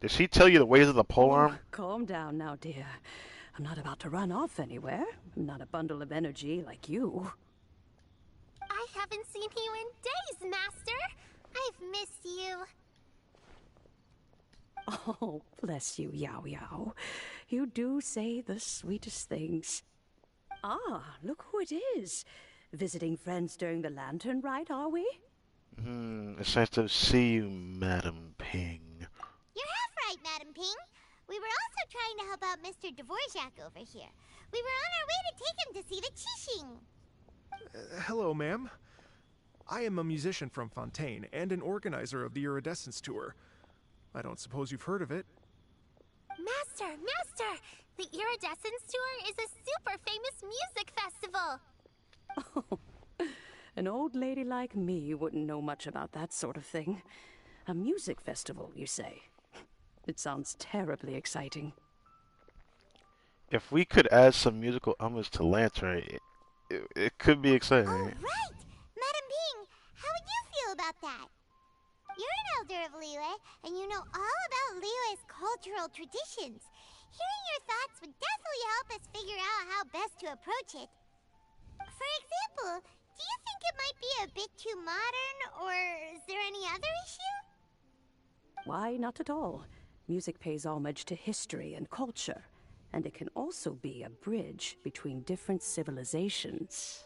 Did she tell you the ways of the polearm? Calm down now, dear. I'm not about to run off anywhere. I'm not a bundle of energy like you. I haven't seen you in days, Master! I've missed you. Oh, bless you, Yao Yao. You do say the sweetest things. Ah, look who it is. Visiting friends during the lantern rite, are we? It's nice to see you, Madam Ping. You're half right, Madam Ping. We were also trying to help out Mr. Dvorak over here. We were on our way to take him to see the Qixing. Hello, ma'am. I am a musician from Fontaine and an organizer of the Iridescence Tour. I don't suppose you've heard of it. Master! The Iridescence Tour is a super famous music festival! Oh, an old lady like me wouldn't know much about that sort of thing. A music festival, you say? It sounds terribly exciting. If we could add some musical elements to Lantern, it could be exciting. Oh, right! Madam Ping, how would you feel about that? You're an elder of Liyue, and you know all about Liyue's cultural traditions. Hearing your thoughts would definitely help us figure out how best to approach it. For example, do you think it might be a bit too modern, or is there any other issue? Why, not at all. Music pays homage to history and culture, and it can also be a bridge between different civilizations.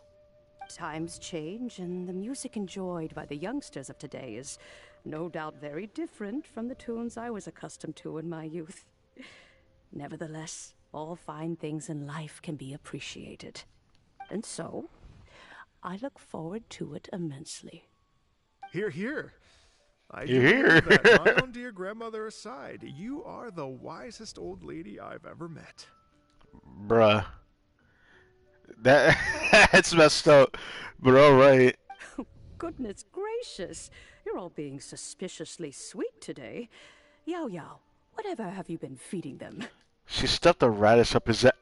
Times change, and the music enjoyed by the youngsters of today is no doubt very different from the tunes I was accustomed to in my youth. Nevertheless, all fine things in life can be appreciated. And so, I look forward to it immensely. Hear, hear. I You do hear? believe that, my own dear grandmother aside, you are the wisest old lady I've ever met. Bruh. That's messed up. But alright. Goodness gracious, you're all being suspiciously sweet today. Yao Yao, whatever have you been feeding them? She stuffed a radish up his Master,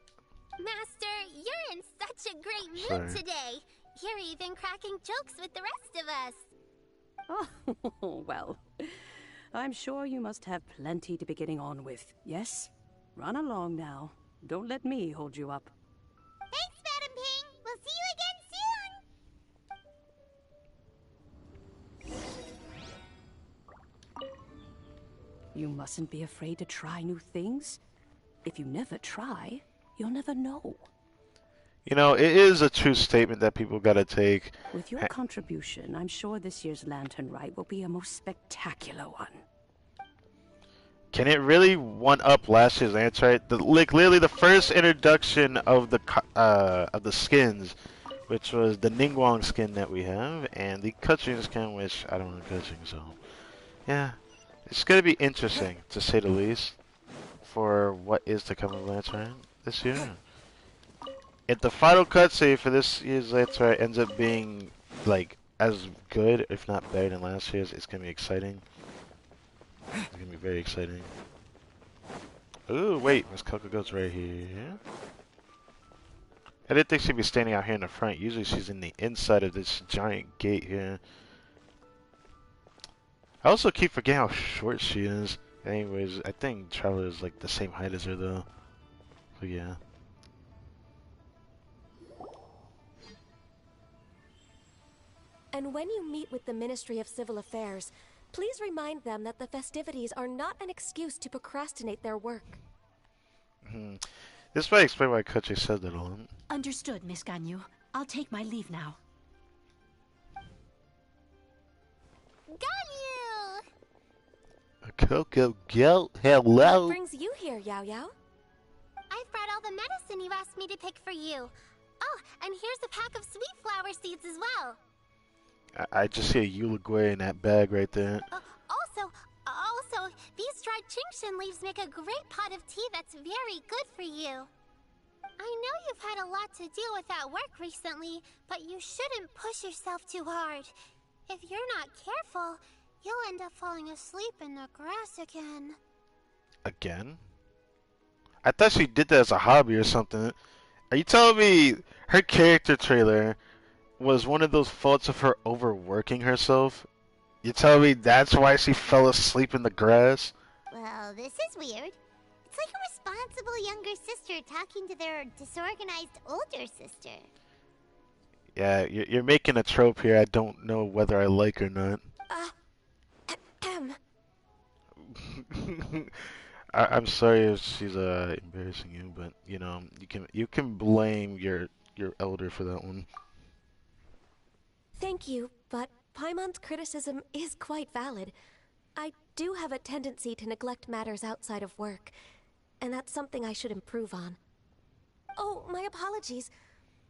you're in such a great mood Sorry. today. You're even cracking jokes with the rest of us. Oh, well, I'm sure you must have plenty to be getting on with, yes? Run along now. Don't let me hold you up. Thanks, Madam Ping. We'll see you again soon. You mustn't be afraid to try new things. If you never try, you'll never know. You know, it is a true statement that people gotta take. With your contribution, I'm sure this year's Lantern Rite will be a most spectacular one. Can it really one-up last year's Lantern? Like literally the first introduction of the skins, which was the Ningguang skin that we have, and the Kuching skin, which I don't know Kuching, so yeah, it's gonna be interesting to say the least for what is to come of Lantern this year. If the final cutscene for this year's Lantern ends up being like as good, if not better than last year's, it's gonna be exciting. It's gonna be very exciting. Ooh, wait, Miss Coco goes right here. I didn't think she'd be standing out here in the front. Usually she's in the inside of this giant gate here. I also keep forgetting how short she is. Anyways, I think Traveler is like the same height as her though. So yeah. And when you meet with the Ministry of Civil Affairs, please remind them that the festivities are not an excuse to procrastinate their work. This might explain why Koche said that a lot. Understood, Miss Ganyu. I'll take my leave now. Ganyu! Coco, go. Hello. What brings you here, Yao Yao? I've brought all the medicine you asked me to pick for you. Oh, and here's a pack of sweet flower seeds as well. I just see a Uruguay in that bag right there. Also, these dried Genshin leaves make a great pot of tea that's very good for you. I know you've had a lot to deal with at work recently, but you shouldn't push yourself too hard. If you're not careful, you'll end up falling asleep in the grass again. Again? I thought she did that as a hobby or something. Are you telling me her character trailer was one of those faults of her overworking herself? You telling me that's why she fell asleep in the grass? Well, this is weird. It's like a responsible younger sister talking to their disorganized older sister. Yeah, you're making a trope here I don't know whether I like or not. I'm sorry if she's embarrassing you, but you know you can blame your elder for that one. Thank you, but Paimon's criticism is quite valid. I do have a tendency to neglect matters outside of work, and that's something I should improve on. Oh, my apologies.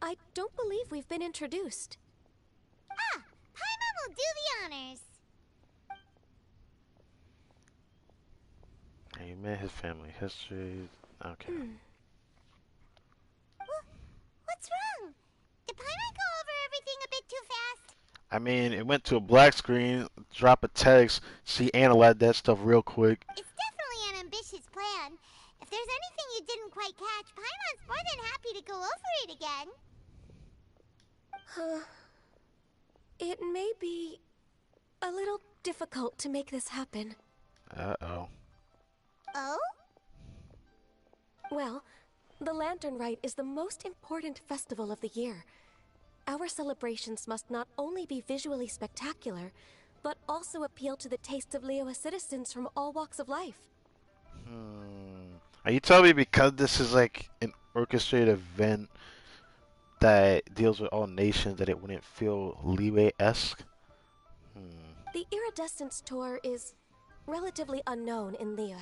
I don't believe we've been introduced. Ah, Paimon will do the honors. You met his family history. Okay. What's wrong? Did Paimon go over everything a bit too fast? I mean, it went to a black screen, drop a text, she analyzed that stuff real quick. It's definitely an ambitious plan. If there's anything you didn't quite catch, Paimon's more than happy to go over it again. It may be a little difficult to make this happen. Uh-oh. Oh? Well, the Lantern Rite is the most important festival of the year. Our celebrations must not only be visually spectacular, but also appeal to the tastes of Liyue citizens from all walks of life. Are you telling me because this is like an orchestrated event that deals with all nations that it wouldn't feel Liyue-esque? The Iridescence Tour is relatively unknown in Liyue.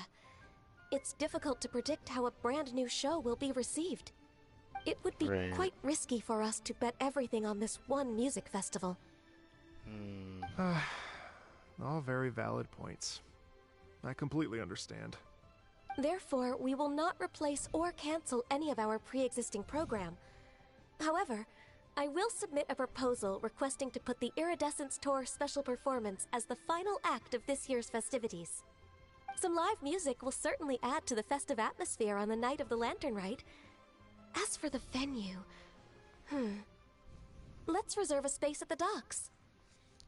It's difficult to predict how a brand new show will be received. It would be quite risky for us to bet everything on this one music festival. All very valid points. I completely understand. Therefore, we will not replace or cancel any of our pre-existing program. However, I will submit a proposal requesting to put the Iridescence Tour special performance as the final act of this year's festivities. Some live music will certainly add to the festive atmosphere on the night of the Lantern Rite. As for the venue, let's reserve a space at the docks.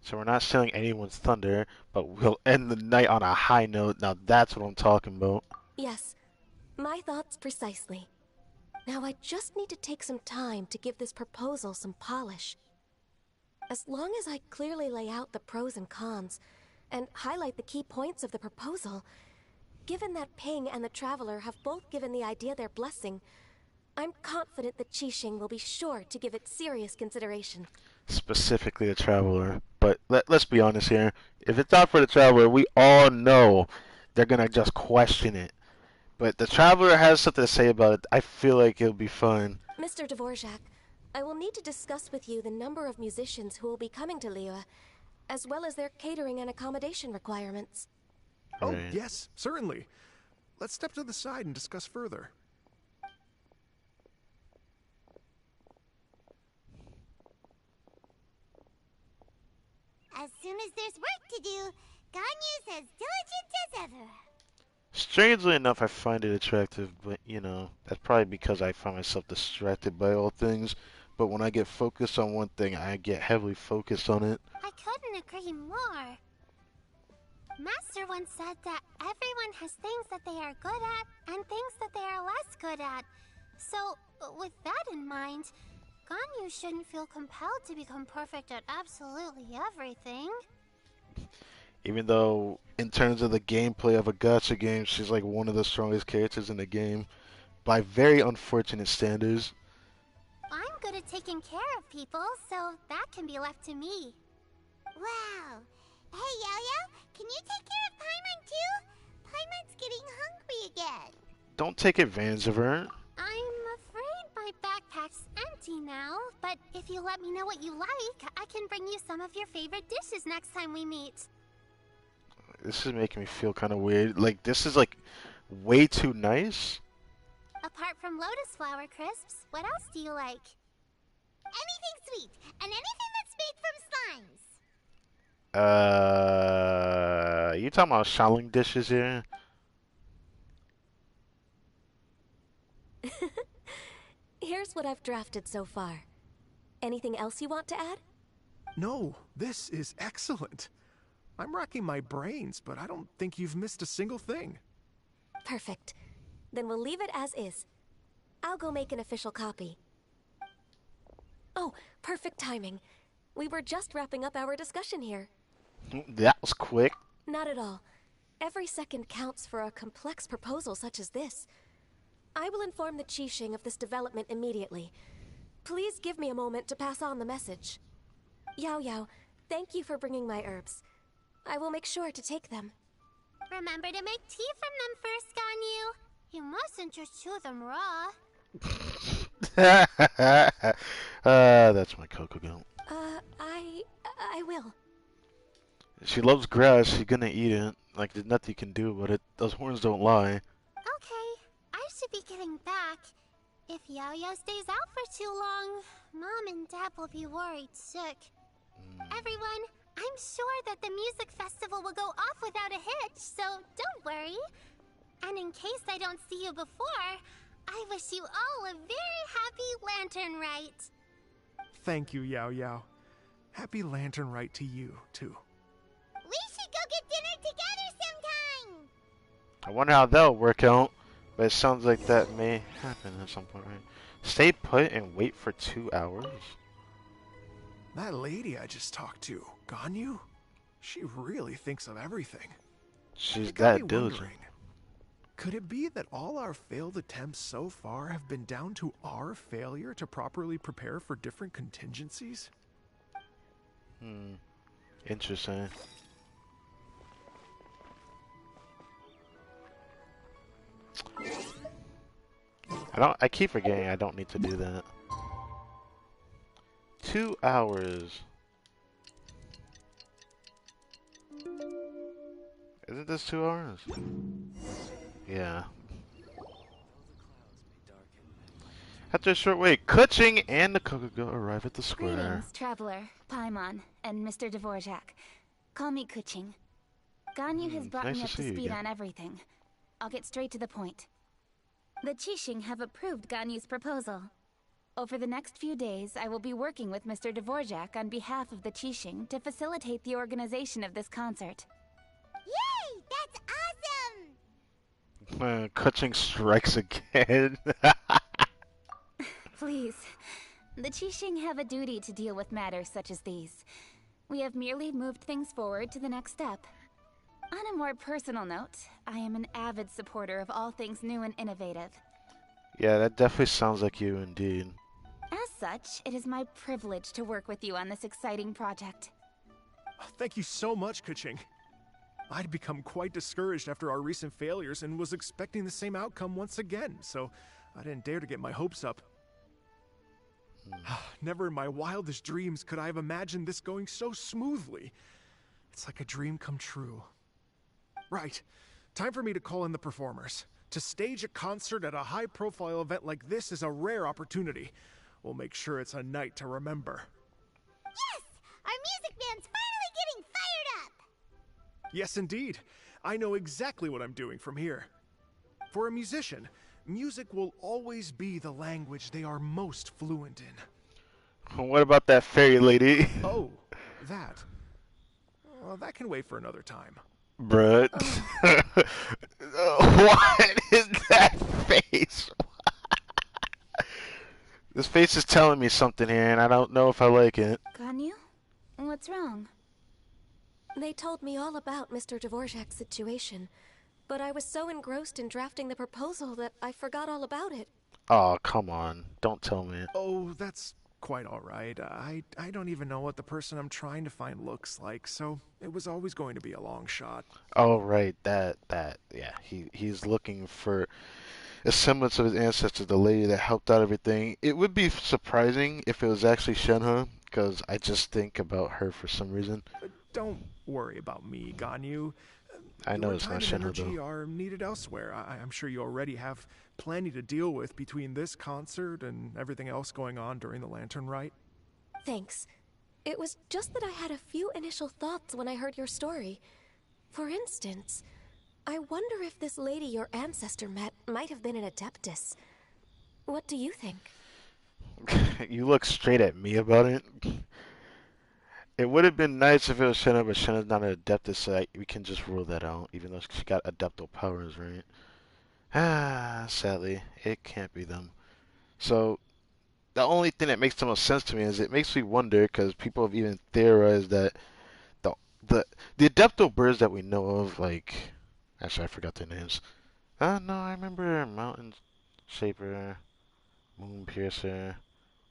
So we're not stealing anyone's thunder, but we'll end the night on a high note. Now that's what I'm talking about. Yes, my thoughts precisely. Now I just need to take some time to give this proposal some polish. As long as I clearly lay out the pros and cons, and highlight the key points of the proposal, given that Ping and the Traveler have both given the idea their blessing, I'm confident that Qixing will be sure to give it serious consideration. Specifically the Traveler. But let's be honest here. If it's not for the Traveler, we all know they're gonna just question it. But the Traveler has something to say about it. I feel like it'll be fun. Mr. Dvorak, I will need to discuss with you the number of musicians who will be coming to Liyue, as well as their catering and accommodation requirements. Oh, yes, certainly. Let's step to the side and discuss further. As soon as there's work to do, Ganyu's as diligent as ever. Strangely enough, I find it attractive, but you know, that's probably because I find myself distracted by all things. But when I get focused on one thing, I get heavily focused on it. I couldn't agree more. Master once said that everyone has things that they are good at and things that they are less good at. So, with that in mind, Ganyu shouldn't feel compelled to become perfect at absolutely everything. Even though, in terms of the gameplay of a gacha game, she's like one of the strongest characters in the game by very unfortunate standards. I'm good at taking care of people, so that can be left to me. Wow. Hey, Yo-Yo, can you take care of Paimon too? Paimon's getting hungry again. Don't take advantage of her. I'm afraid my backpack's empty now, but if you let me know what you like, I can bring you some of your favorite dishes next time we meet. This is making me feel kind of weird. Like, this is like way too nice. Apart from lotus flower crisps, what else do you like? Anything sweet, and anything that's made from slimes. You talking about Shaolin dishes here? Here's what I've drafted so far. Anything else you want to add? No, this is excellent. I'm racking my brains, but I don't think you've missed a single thing. Perfect. Then we'll leave it as is. I'll go make an official copy. Oh, perfect timing. We were just wrapping up our discussion here. That was quick. Not at all. Every second counts for a complex proposal such as this. I will inform the Qixing of this development immediately. Please give me a moment to pass on the message. Yao Yao, thank you for bringing my herbs. I will make sure to take them. Remember to make tea from them first, Ganyu. You mustn't just chew them raw. That's my Coco goat. I will. She loves grass. She's gonna eat it. Like, there's nothing you can do about it. Those horns don't lie. Okay, I should be getting back. If Yao-Yao stays out for too long, Mom and Dad will be worried sick. Everyone, I'm sure that the music festival will go off without a hitch, so don't worry. And in case I don't see you before, I wish you all a very happy Lantern Rite. Thank you, Yao Yao. Happy Lantern Rite to you, too. We should go get dinner together sometime! I wonder how that'll work out. But it sounds like that may happen at some point, right? Stay put and wait for 2 hours? That lady I just talked to, Ganyu, she really thinks of everything. She's It got me that diligent. wondering, could it be that all our failed attempts so far have been down to our failure to properly prepare for different contingencies? Interesting. I keep forgetting I don't need to do that. 2 hours. Isn't this 2 hours? Yeah. After a short wait, Kuching and the Kokugo arrive at the square. Greetings, Traveler, Paimon, and Mr. Dvorak. Call me Kuching. Ganyu has brought nice me to up to see you speed again. on everything. I'll get straight to the point. The Qixing have approved Ganyu's proposal. Over the next few days, I will be working with Mr. Dvorak on behalf of the Qixing to facilitate the organization of this concert. Yay! That's awesome! Kuching strikes again. Please. The Qixing have a duty to deal with matters such as these. We have merely moved things forward to the next step. On a more personal note, I am an avid supporter of all things new and innovative. Yeah, that definitely sounds like you indeed. As such, it is my privilege to work with you on this exciting project. Thank you so much, Kuching. I'd become quite discouraged after our recent failures and was expecting the same outcome once again, so I didn't dare to get my hopes up. Never in my wildest dreams could I have imagined this going so smoothly. It's like a dream come true. Right. Time for me to call in the performers. To stage a concert at a high-profile event like this is a rare opportunity. We'll make sure it's a night to remember. Yes! Our music band's finally getting fired up! Yes, indeed. I know exactly what I'm doing from here. For a musician, music will always be the language they are most fluent in. What about that fairy lady? Oh, that. Well, that can wait for another time. Bruh. What is that face? This face is telling me something here, and I don't know if I like it. Ganyu? What's wrong? They told me all about Mr. Dvorak's situation, but I was so engrossed in drafting the proposal that I forgot all about it. Oh, come on. Don't tell me. Oh, that's quite all right. I don't even know what the person I'm trying to find looks like, so it was always going to be a long shot. Oh, right. Yeah. He's looking for a semblance of his ancestor, the lady that helped out everything. It would be surprising if it was actually Shenhe, because I just think about her for some reason. Don't worry about me, Ganyu. I know Your it's time not and Shenhe, energy though. are needed elsewhere. I'm sure you already have plenty to deal with between this concert and everything else going on during the Lantern Rite. Thanks. It was just that I had a few initial thoughts when I heard your story. For instance, I wonder if this lady your ancestor met might have been an Adeptus. What do you think? You look straight at me about it. It would have been nice if it was Shenhe, but Shenhe's not an Adeptus, so we can just rule that out, even though she got Adeptal powers, right? Ah, sadly, it can't be them. So, the only thing that makes the most sense to me is it makes me wonder, because people have even theorized that the the the Adeptal birds that we know of, like, actually I forgot their names. No, I remember Mountain Shaper, Moon Piercer,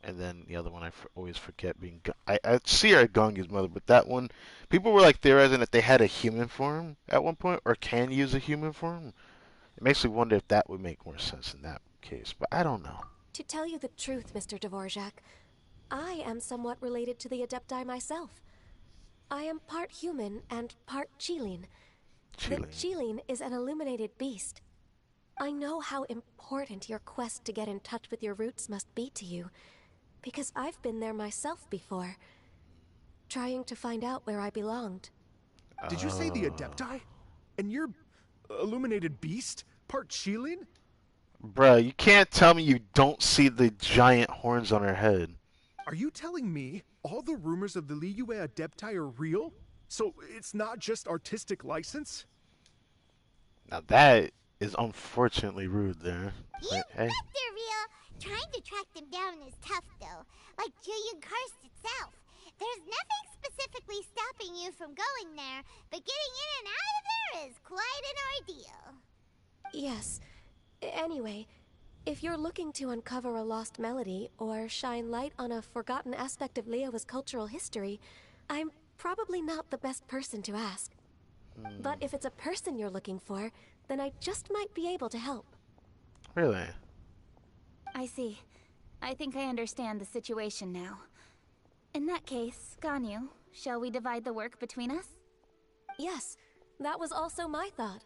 and then the other one always forget being. I see her at Gongi's mother, but that one, people were like theorizing that they had a human form at one point, or can use a human form. It makes me wonder if that would make more sense in that case, but I don't know. To tell you the truth, Mr. Dvorak, I am somewhat related to the Adepti myself. I am part human and part Qilin. The Qilin is an illuminated beast. I know how important your quest to get in touch with your roots must be to you, because I've been there myself before, trying to find out where I belonged. Did you say the Adepti? And you're illuminated beast? Part Qilin? Bruh, you can't tell me you don't see the giant horns on her head. Are you telling me all the rumors of the Liyue Adepti are real? So it's not just artistic license? Now that is unfortunately rude there. You But, bet hey. they're real. Trying to track them down is tough, though. Like Julian Karst itself. There's nothing specifically stopping you from going there, but getting in and out of there is quite an ordeal. Yes. Anyway, if you're looking to uncover a lost melody or shine light on a forgotten aspect of Liyue's cultural history, I'm probably not the best person to ask. But if it's a person you're looking for, then I just might be able to help. Really? I see. I think I understand the situation now. In that case, Ganyu, shall we divide the work between us? Yes, that was also my thought.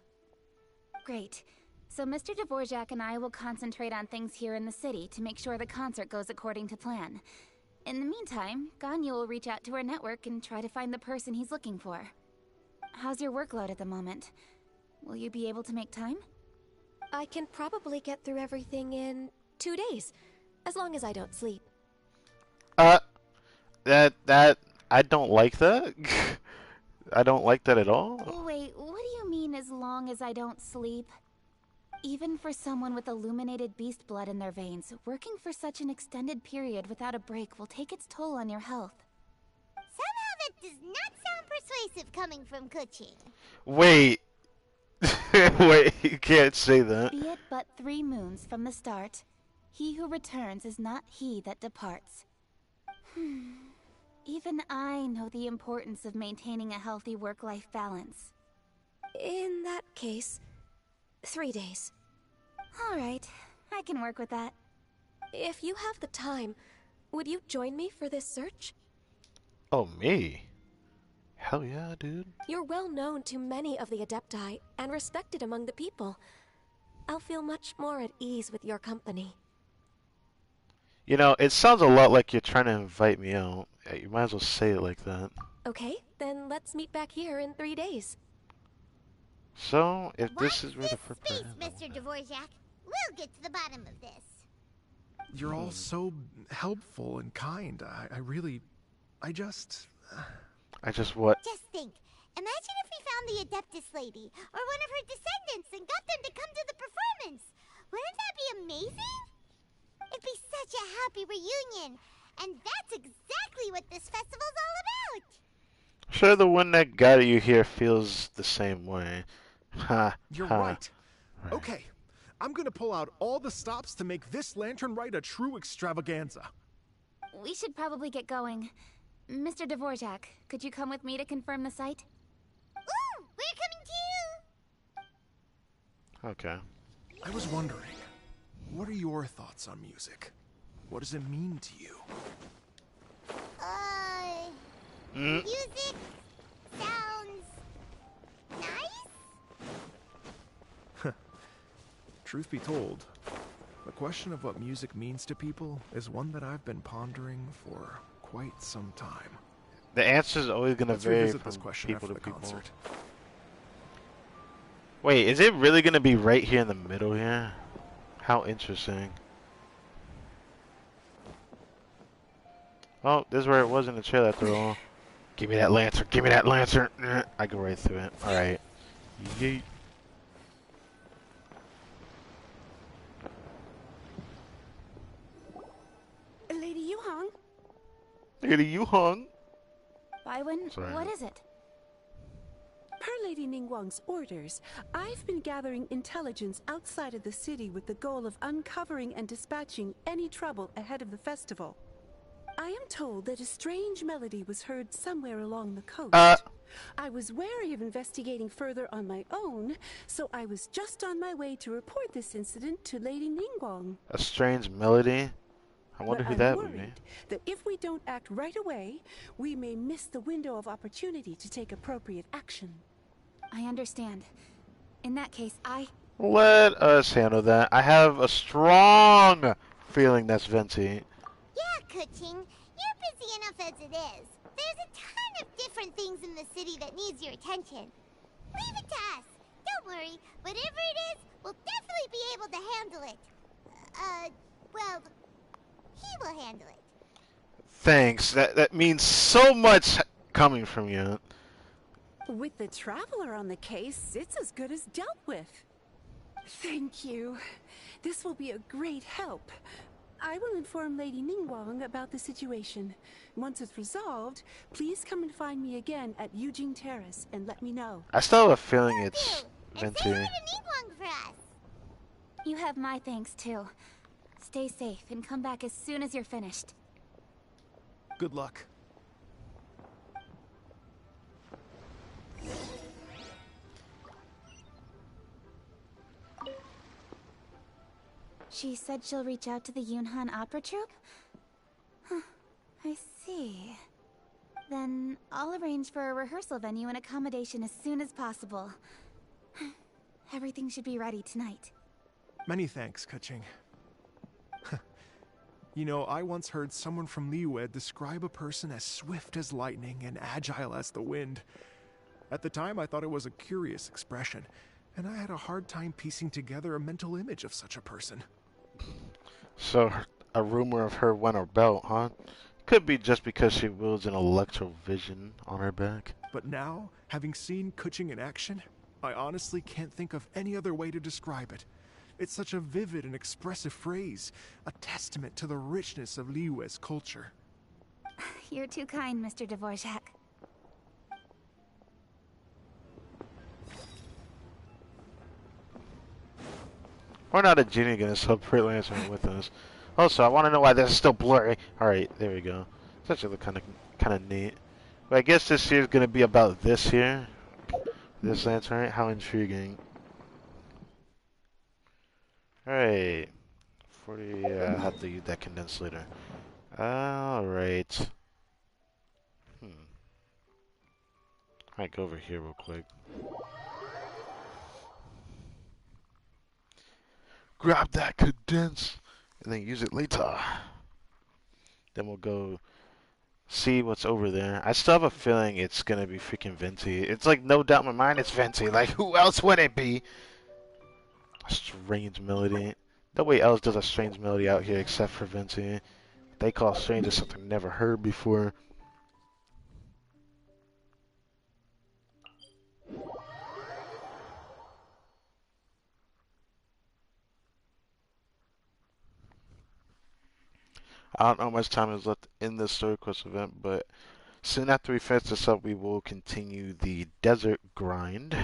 Great. So Mr. Dvorak and I will concentrate on things here in the city to make sure the concert goes according to plan. In the meantime, Ganyu will reach out to her network and try to find the person he's looking for. How's your workload at the moment? Will you be able to make time? I can probably get through everything in 2 days, as long as I don't sleep. I don't like that. I don't like that at all. Wait, what do you mean as long as I don't sleep? Even for someone with illuminated beast blood in their veins, working for such an extended period without a break will take its toll on your health. Somehow that does not sound persuasive coming from Kuching. Wait. Wait, you can't say that. Be it but 3 moons from the start, he who returns is not he that departs. Even I know the importance of maintaining a healthy work-life balance. In that case, 3 days. Alright, I can work with that. If you have the time, would you join me for this search? Oh, me? Hell yeah, dude. You're well known to many of the Adepti and respected among the people. I'll feel much more at ease with your company. You know, it sounds a lot like you're trying to invite me out. You might as well say it like that. Okay, then let's meet back here in 3 days. So, if Watch this is where this the space, Mr. Dvorak. We'll get to the bottom of this. You're all so helpful and kind. I just... I just what? Just think, Imagine if we found the Adeptus lady, or one of her descendants, and got them to come to the performance. Wouldn't that be amazing? It'd be such a happy reunion. And that's exactly what this festival's all about. Sure, the one that got you here feels the same way. Ha. You're ha. right. Okay, I'm gonna pull out all the stops to make this lantern rite a true extravaganza. We should probably get going. Mr. Dvorak, could you come with me to confirm the site? Ooh, we're coming too. Okay. I was wondering, what are your thoughts on music? What does it mean to you? Music sounds nice? Truth be told, the question of what music means to people is one that I've been pondering for quite some time. The answer is always going to vary revisit from this question people after to the people. concert. Wait, is it really going to be right here in the middle here? How interesting. Oh, this is where it was in the trailer after all. Give me that lantern. Give me that lantern. I go right through it. Alright. Yeet. Lady Yuhong? Lady Yuhong? Bywin, Sorry. what is it? Per Lady Ningguang's orders, I've been gathering intelligence outside of the city with the goal of uncovering and dispatching any trouble ahead of the festival. I am told that a strange melody was heard somewhere along the coast. I was wary of investigating further on my own, so I was just on my way to report this incident to Lady Ningguang. A strange melody? I wonder who that would be. worried that if we don't act right away, we may miss the window of opportunity to take appropriate action. I understand. In that case, Let us handle that. I have a strong feeling that's Venti. Yeah, Kuching, you're busy enough as it is. There's a ton of different things in the city that needs your attention. Leave it to us. Don't worry. Whatever it is, we'll definitely be able to handle it. Well, he will handle it. Thanks. That means so much coming from you. With the Traveler on the case, it's as good as dealt with. Thank you. This will be a great help. I will inform Lady Ningguang about the situation. Once it's resolved, please come and find me again at Eugene Terrace and let me know. I still have a feeling it's And Venti. say hello to Ningguang for us. you have my thanks too. Stay safe and come back as soon as you're finished. Good luck. She said she'll reach out to the Yunhan Opera Troupe? Huh, I see. Then I'll arrange for a rehearsal venue and accommodation as soon as possible. Everything should be ready tonight. Many thanks, Kuching. You know, I once heard someone from Liyue describe a person as swift as lightning and agile as the wind. At the time, I thought it was a curious expression, and I had a hard time piecing together a mental image of such a person. So, a rumor of her went her belt, huh? Could be just because she wields an electro-vision on her back. But now, having seen Kuching in action, I honestly can't think of any other way to describe it. It's such a vivid and expressive phrase, a testament to the richness of Liyue's culture. You're too kind, Mr. Dvorak. We're not a genie gonna sub freelancing with us. Also, I want to know why this is still blurry. Alright, there we go. It's actually kind of neat. But I guess this year is gonna be about this here. This lantern. How intriguing. Alright. 40, I have to use that condensed later. Alright. Alright, go over here real quick. Grab that condense and then use it later. Then we'll go see what's over there. I still have a feeling it's gonna be freaking Venti. It's like no doubt in my mind it's Venti. Like who else would it be? A strange melody. Nobody else does a strange melody out here except for Venti. They call strange as something never heard before. I don't know how much time is left in this story quest event, but soon after we finish this up, we will continue the desert grind.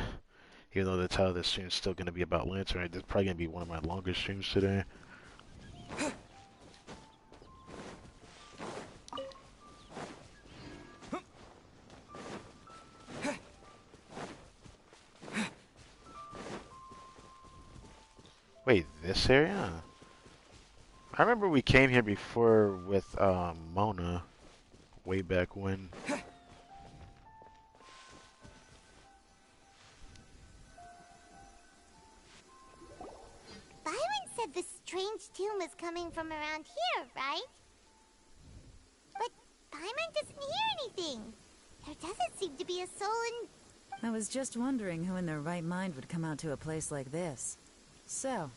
Even though the title of this stream is still going to be about Lantern, right? This is probably going to be one of my longer streams today. Wait, this area? I remember we came here before with Mona, way back when. Byron said the strange tomb is coming from around here, right? But Paimon doesn't hear anything. There doesn't seem to be a soul in... I was just wondering who in their right mind would come out to a place like this. So,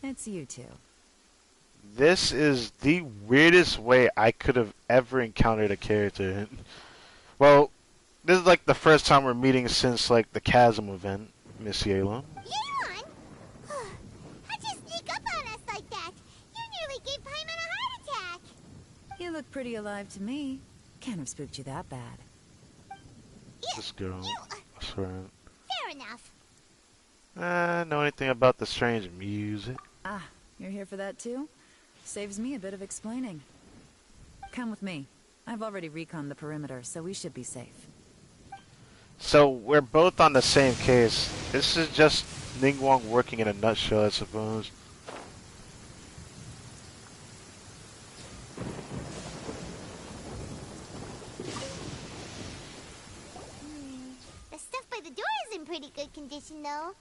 it's you two. This is the weirdest way I could have ever encountered a character. Well, this is like the first time we're meeting since like the Chasm event, Miss Yayla. Yeon? How'd you sneak up on us like that? You nearly gave Paimon a heart attack. You look pretty alive to me. Can't have spooked you that bad. This girl. That's right. Fair enough. Know anything about the strange music? Ah, you're here for that too? Saves me a bit of explaining. Come with me. I've already reconned the perimeter, so we should be safe. So, we're both on the same case. This is just Ningguang working in a nutshell, I suppose. The stuff by the door is in pretty good condition, though.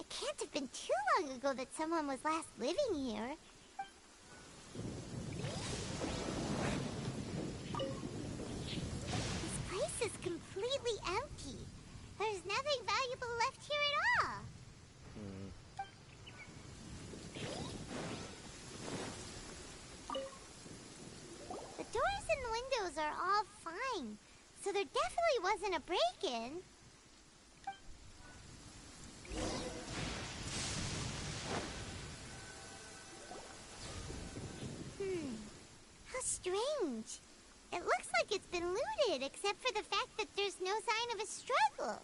It can't have been too long ago that someone was last living here. This place is completely empty. There's nothing valuable left here at all. The doors and windows are all fine, so there definitely wasn't a break-in. How strange. It looks like it's been looted, except for the fact that there's no sign of a struggle.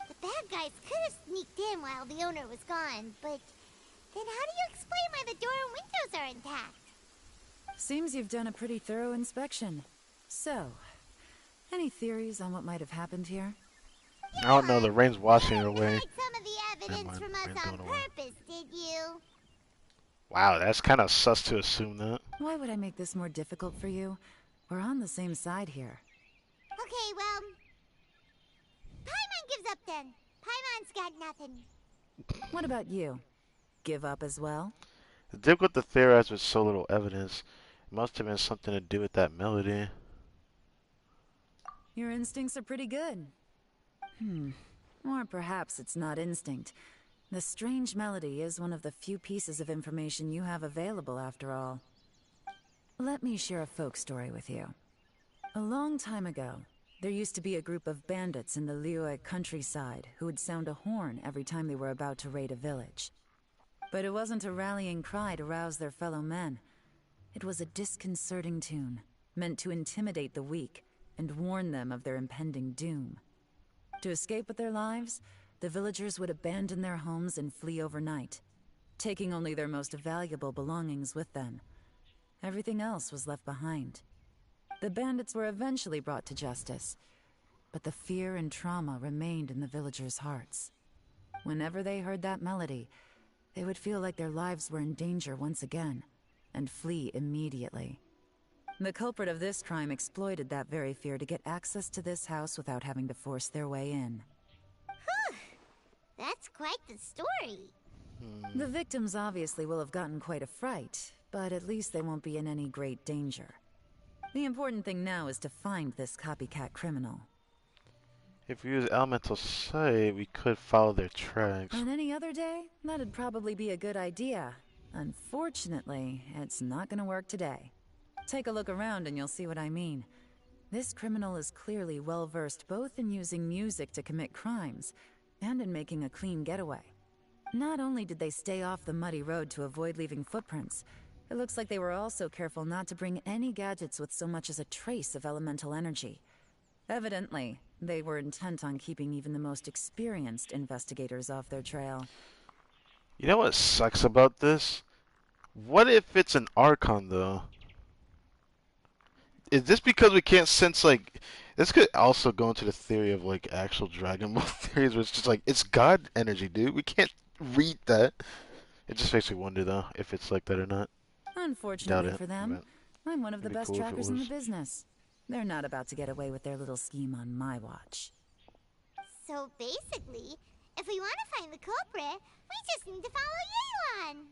The bad guys could have sneaked in while the owner was gone, but then how do you explain why the door and windows are intact? Seems you've done a pretty thorough inspection. So, any theories on what might have happened here? I don't know, the rain's washing it away. Hide some of the evidence from us on purpose, did you? Wow, that's kind of sus to assume that. Why would I make this more difficult for you? We're on the same side here. Okay, well... Paimon gives up then. Paimon's got nothing. What about you? Give up as well? It's difficult to theorize with so little evidence. It must have been something to do with that melody. Your instincts are pretty good. Or perhaps it's not instinct. The strange melody is one of the few pieces of information you have available, after all. Let me share a folk story with you. A long time ago, there used to be a group of bandits in the Liyue countryside who would sound a horn every time they were about to raid a village. But it wasn't a rallying cry to rouse their fellow men. It was a disconcerting tune, meant to intimidate the weak and warn them of their impending doom. To escape with their lives, the villagers would abandon their homes and flee overnight, taking only their most valuable belongings with them. Everything else was left behind. The bandits were eventually brought to justice, but the fear and trauma remained in the villagers' hearts. Whenever they heard that melody, they would feel like their lives were in danger once again, and flee immediately. The culprit of this crime exploited that very fear to get access to this house without having to force their way in. That's quite the story. The victims obviously will have gotten quite a fright, but at least they won't be in any great danger. The important thing now is to find this copycat criminal. If we use elemental sight, we could follow their tracks. On any other day, that'd probably be a good idea. Unfortunately, it's not gonna work today. Take a look around and you'll see what I mean. This criminal is clearly well-versed both in using music to commit crimes and in making a clean getaway. Not only did they stay off the muddy road to avoid leaving footprints, It looks like they were also careful not to bring any gadgets with so much as a trace of elemental energy. Evidently, they were intent on keeping even the most experienced investigators off their trail. You know what sucks about this? What if it's an Archon, though? Is this because we can't sense, like... This could also go into the theory of, like, actual Dragon Ball theories, where it's just like, it's God energy, dude. We can't read that. It just makes me wonder, though, if it's like that or not. Unfortunately for them, I'm one of the best cool trackers in the business. They're not about to get away with their little scheme on my watch. So basically, if we want to find the culprit, we just need to follow Yelan.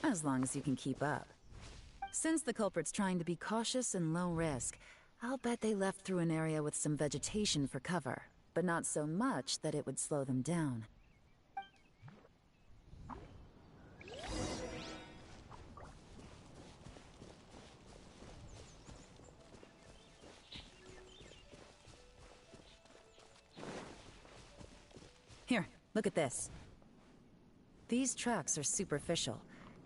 As long as you can keep up. Since the culprit's trying to be cautious and low risk, I'll bet they left through an area with some vegetation for cover, but not so much that it would slow them down. Here, look at this. These tracks are superficial,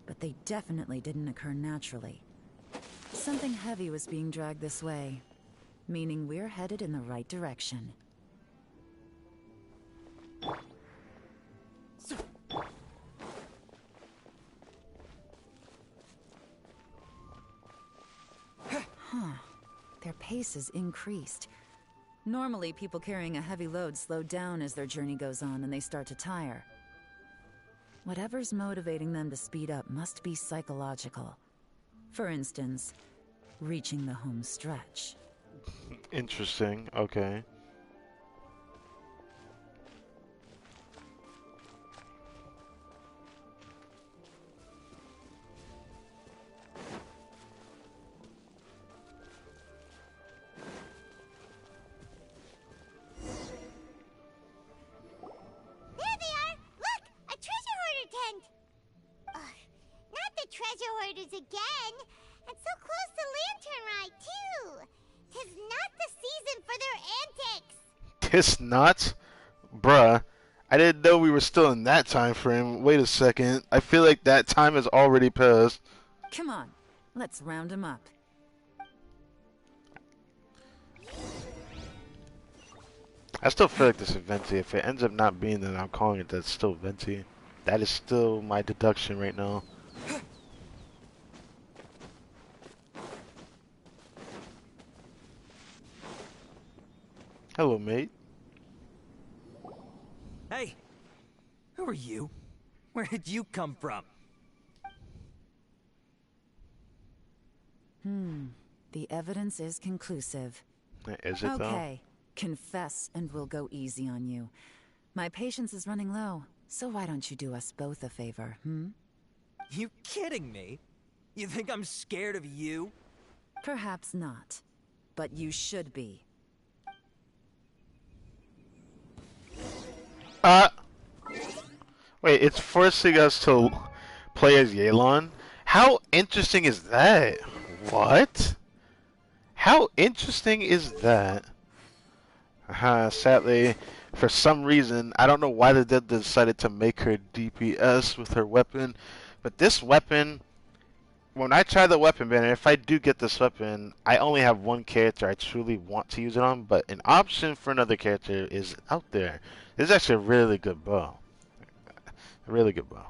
but they definitely didn't occur naturally. Something heavy was being dragged this way, meaning we're headed in the right direction. Huh. Their pace has increased. Normally, people carrying a heavy load slow down as their journey goes on and they start to tire. Whatever's motivating them to speed up must be psychological. For instance, reaching the home stretch. Interesting. Okay. There they are! Look! A treasure hoarder tent! Ugh, not the treasure hoarders again! And so close to Lantern Ride, too! 'Tis not the season for their antics! Tis not? Bruh. I didn't know we were still in that time frame. Wait a second. I feel like that time has already passed. Come on, let's round them up. I still feel like this is Venti. If it ends up not being that I'm calling it, that's still Venti. That is still my deduction right now. Hello, mate. Hey! Who are you? Where did you come from? The evidence is conclusive. Is it, though? Okay, confess and we'll go easy on you. My patience is running low, so why don't you do us both a favor, You kidding me? You think I'm scared of you? Perhaps not, but you should be. Wait, it's forcing us to play as Yelan? How interesting is that? What? How interesting is that? Sadly, for some reason, I don't know why they decided to make her DPS with her weapon, but this weapon, when I try the weapon banner, if I do get this weapon, I only have one character I truly want to use it on, but an option for another character is out there. This is actually a really good bow. A really good bow.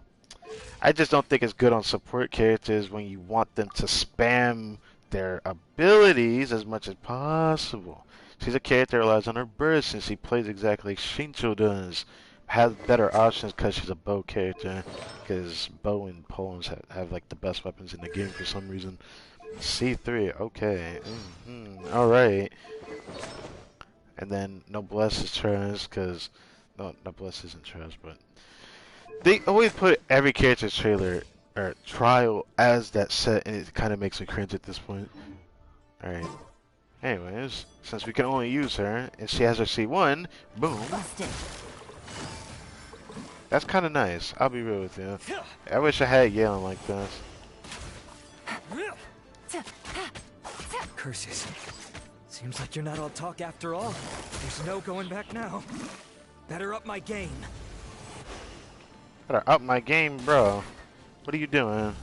I just don't think it's good on support characters when you want them to spam their abilities as much as possible. She's a character that relies on her burst, and she plays exactly like Shincho does. Has better options because she's a bow character. Because bow and polearms have like the best weapons in the game for some reason. C3, okay. Alright. And then Noblesse is trash because... No, Noblesse isn't trash, but... They always put every character's trailer or trial as that set, and it kind of makes me cringe at this point. Alright. Anyways, since we can only use her, and she has her C1, boom. That's kind of nice. I'll be real with you. I wish I had Yelan like this. Curses. Seems like you're not all talk after all. There's no going back now. Better up my game. Better up my game, bro. What are you doing?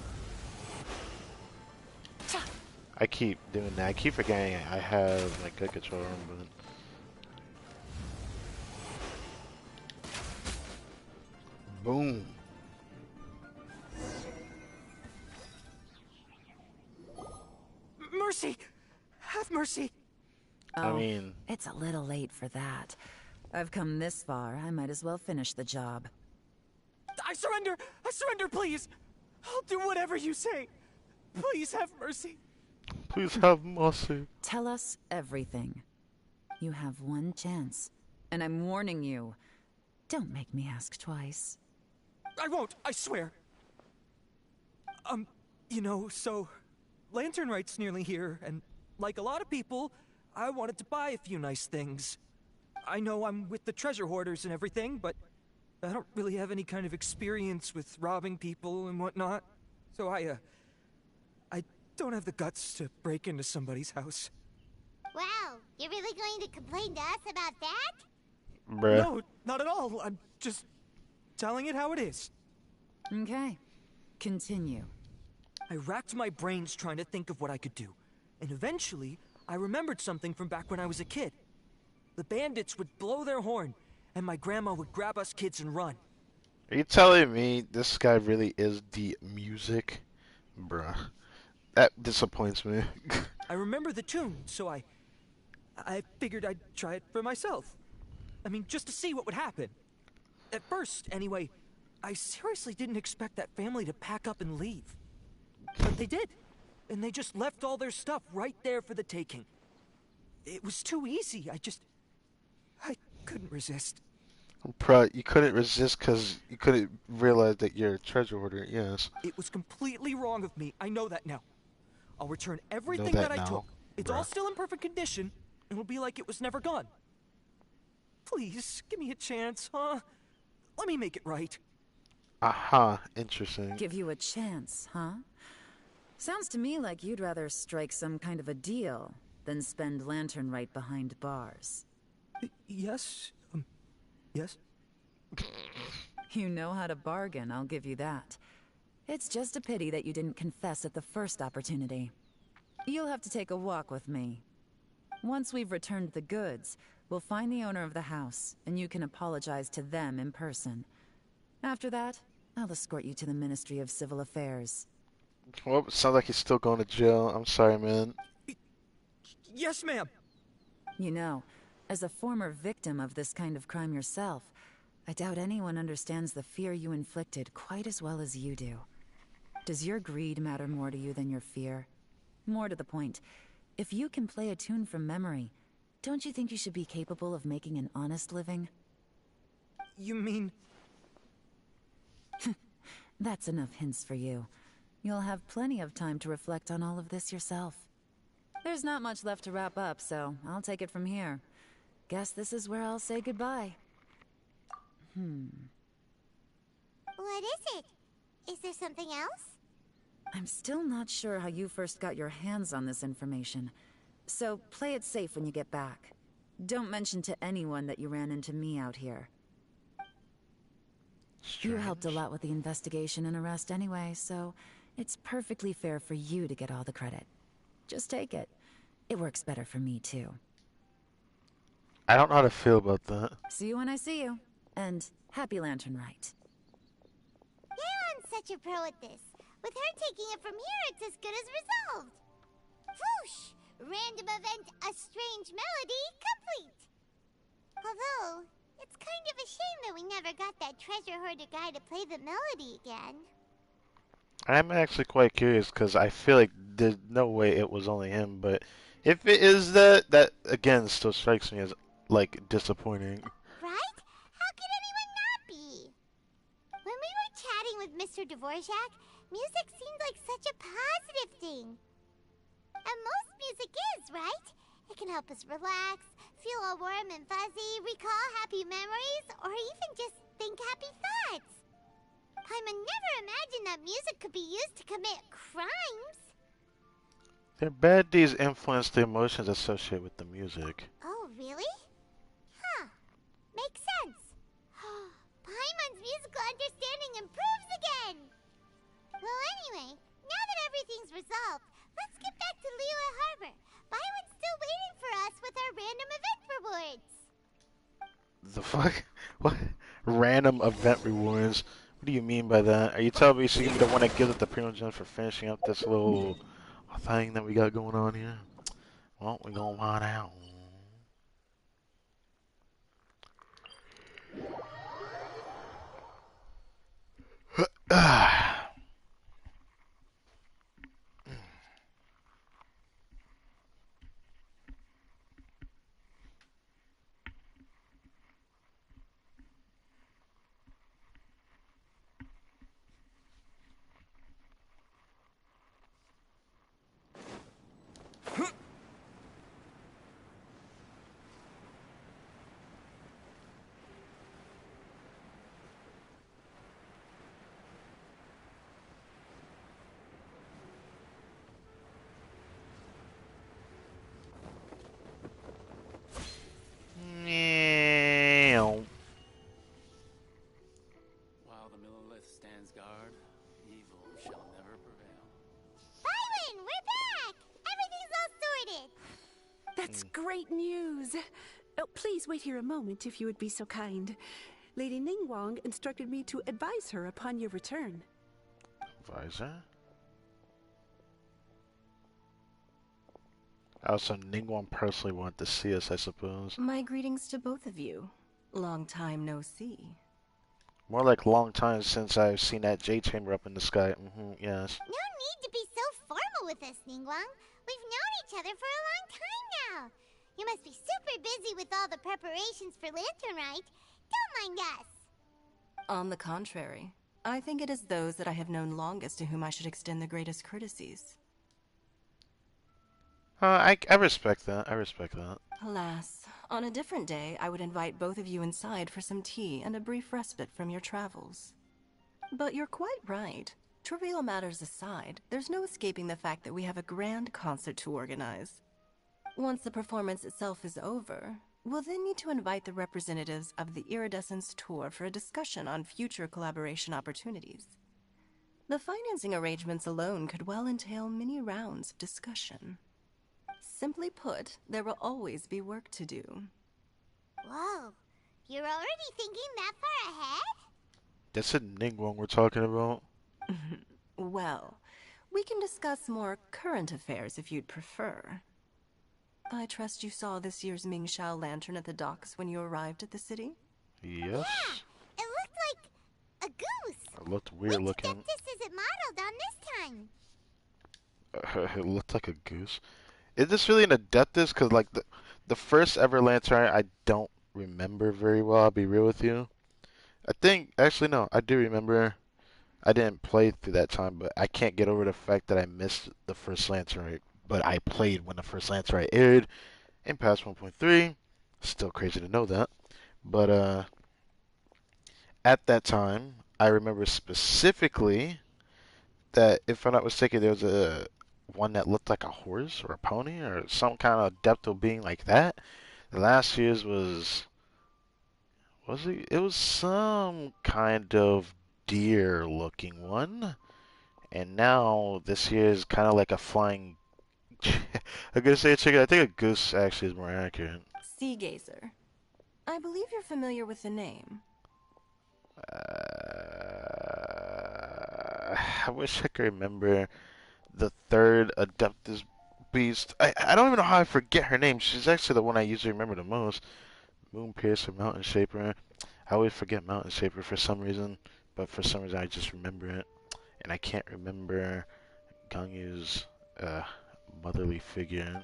I keep doing that. I keep forgetting I have like good control, but boom. Mercy! Have mercy! I mean, it's a little late for that. I've come this far, I might as well finish the job. I surrender! I surrender, please! I'll do whatever you say. Please have mercy. please have mercy. Tell us everything. You have one chance, and I'm warning you. Don't make me ask twice. I won't, I swear. You know, so Lantern Rite's nearly here, and like a lot of people, I wanted to buy a few nice things. I know I'm with the treasure hoarders and everything, but I don't really have any kind of experience with robbing people and whatnot. So I don't have the guts to break into somebody's house. Wow, you're really going to complain to us about that? Bruh. No, not at all. I'm just telling it how it is. Okay, continue. I racked my brains trying to think of what I could do, and eventually, I remembered something from back when I was a kid. The bandits would blow their horn, and my grandma would grab us kids and run. Are you telling me this guy really is the music? Bruh. That disappoints me. I remember the tune, so I figured I'd try it for myself. I mean, just to see what would happen. At first, anyway, I seriously didn't expect that family to pack up and leave. But they did. And they just left all their stuff right there for the taking. It was too easy. I couldn't resist. You couldn't resist because you couldn't realize that you're a treasure hoarder, yes. It was completely wrong of me. I know that now. I'll return everything that I took. It's all still in perfect condition, and it'll be like it was never gone. Please, give me a chance, huh? Let me make it right. Aha, interesting. Give you a chance, huh? Sounds to me like you'd rather strike some kind of a deal than spend Lantern Rite behind bars. Yes? Yes? You know how to bargain, I'll give you that. It's just a pity that you didn't confess at the first opportunity. You'll have to take a walk with me. Once we've returned the goods, we'll find the owner of the house, and you can apologize to them in person. After that, I'll escort you to the Ministry of Civil Affairs. Well, it sounds like he's still going to jail. I'm sorry, man. Yes, ma'am. You know, as a former victim of this kind of crime yourself, I doubt anyone understands the fear you inflicted quite as well as you do. Does your greed matter more to you than your fear? More to the point, if you can play a tune from memory, don't you think you should be capable of making an honest living? You mean... That's enough hints for you. You'll have plenty of time to reflect on all of this yourself. There's not much left to wrap up, so I'll take it from here. Guess this is where I'll say goodbye. What is it? Is there something else? I'm still not sure how you first got your hands on this information, so play it safe when you get back. Don't mention to anyone that you ran into me out here. You helped a lot with the investigation and arrest anyway, so it's perfectly fair for you to get all the credit. Just take it. It works better for me, too. I don't know how to feel about that. See you when I see you. And happy Lantern Rite. Yaron's such a pro at this. With her taking it from here, it's as good as resolved. Whoosh! Random event, a strange melody, complete! Although, it's kind of a shame that we never got that treasure hoarder guy to play the melody again. I'm actually quite curious because I feel like there's no way it was only him, but if it is that again still strikes me as like disappointing. Right? How could anyone not be? When we were chatting with Mr. Dvorak, music seemed like such a positive thing. And most music is, right? It can help us relax, feel all warm and fuzzy, recall happy memories, or even just think happy thoughts. Paimon never imagined that music could be used to commit crimes. Their bad deeds influence the emotions associated with the music. Oh, really? Huh. Makes sense. Paimon's musical understanding improves again! Well, anyway, now that everything's resolved, let's get back to Liyue Harbor. Byron's still waiting for us with our random event rewards. The fuck? What? Random event rewards? What do you mean by that? Are you telling me she's gonna be the one that gives us the premium gems for finishing up this little thing that we got going on here? Well, we're gonna find out. While the Millelith stands guard, evil shall never prevail. Byron, we're back! Everything's all sorted! That's great news. Oh, please wait here a moment if you would be so kind. Lady Ningguang instructed me to advise her upon your return. Advisor? Also, Ningguang personally wanted to see us, I suppose. My greetings to both of you. Long time no see. More like long time since I've seen that Jade Chamber up in the sky. Yes. No need to be so formal with us, Ningguang. We've known each other for a long time now. You must be super busy with all the preparations for Lantern Rite. Don't mind us. On the contrary, I think it is those that I have known longest to whom I should extend the greatest courtesies. I respect that. I respect that. Alas, on a different day, I would invite both of you inside for some tea and a brief respite from your travels. But you're quite right. Trivial matters aside, there's no escaping the fact that we have a grand concert to organize. Once the performance itself is over, we'll then need to invite the representatives of the Iridescence Tour for a discussion on future collaboration opportunities. The financing arrangements alone could well entail many rounds of discussion. Simply put, there will always be work to do. Whoa, you're already thinking that far ahead? That's a Ningguang we're talking about. Well, we can discuss more current affairs if you'd prefer. I trust you saw this year's Mingxiao lantern at the docks when you arrived at the city? Yes. Yeah, it looked like a goose. It looked weird looking. Which Adeptus is it modeled on this time? It looked like a goose. Is this really an Adeptus? Because, like, the first ever lantern, I don't remember very well, I'll be real with you. I think, actually, no, I do remember. I didn't play through that time, but I can't get over the fact that I missed the first lantern. But I played when the first lantern aired in Pass 1.3. Still crazy to know that. But, at that time, I remember specifically that, if I'm not mistaken, there was one that looked like a horse or a pony or some kind of adeptal being like that. The last year's was it? It was some kind of deer looking one. And now this year is kind of like a flying I'm gonna say a chicken. I think a goose actually is more accurate. Sea Gazer. I believe you're familiar with the name. I wish I could remember the third Adeptus Beast. I don't even know how I forget her name. She's actually the one I usually remember the most. Moon Piercer, Mountain Shaper. I always forget Mountain Shaper for some reason, but for some reason I just remember it. And I can't remember Gangyu's motherly figure.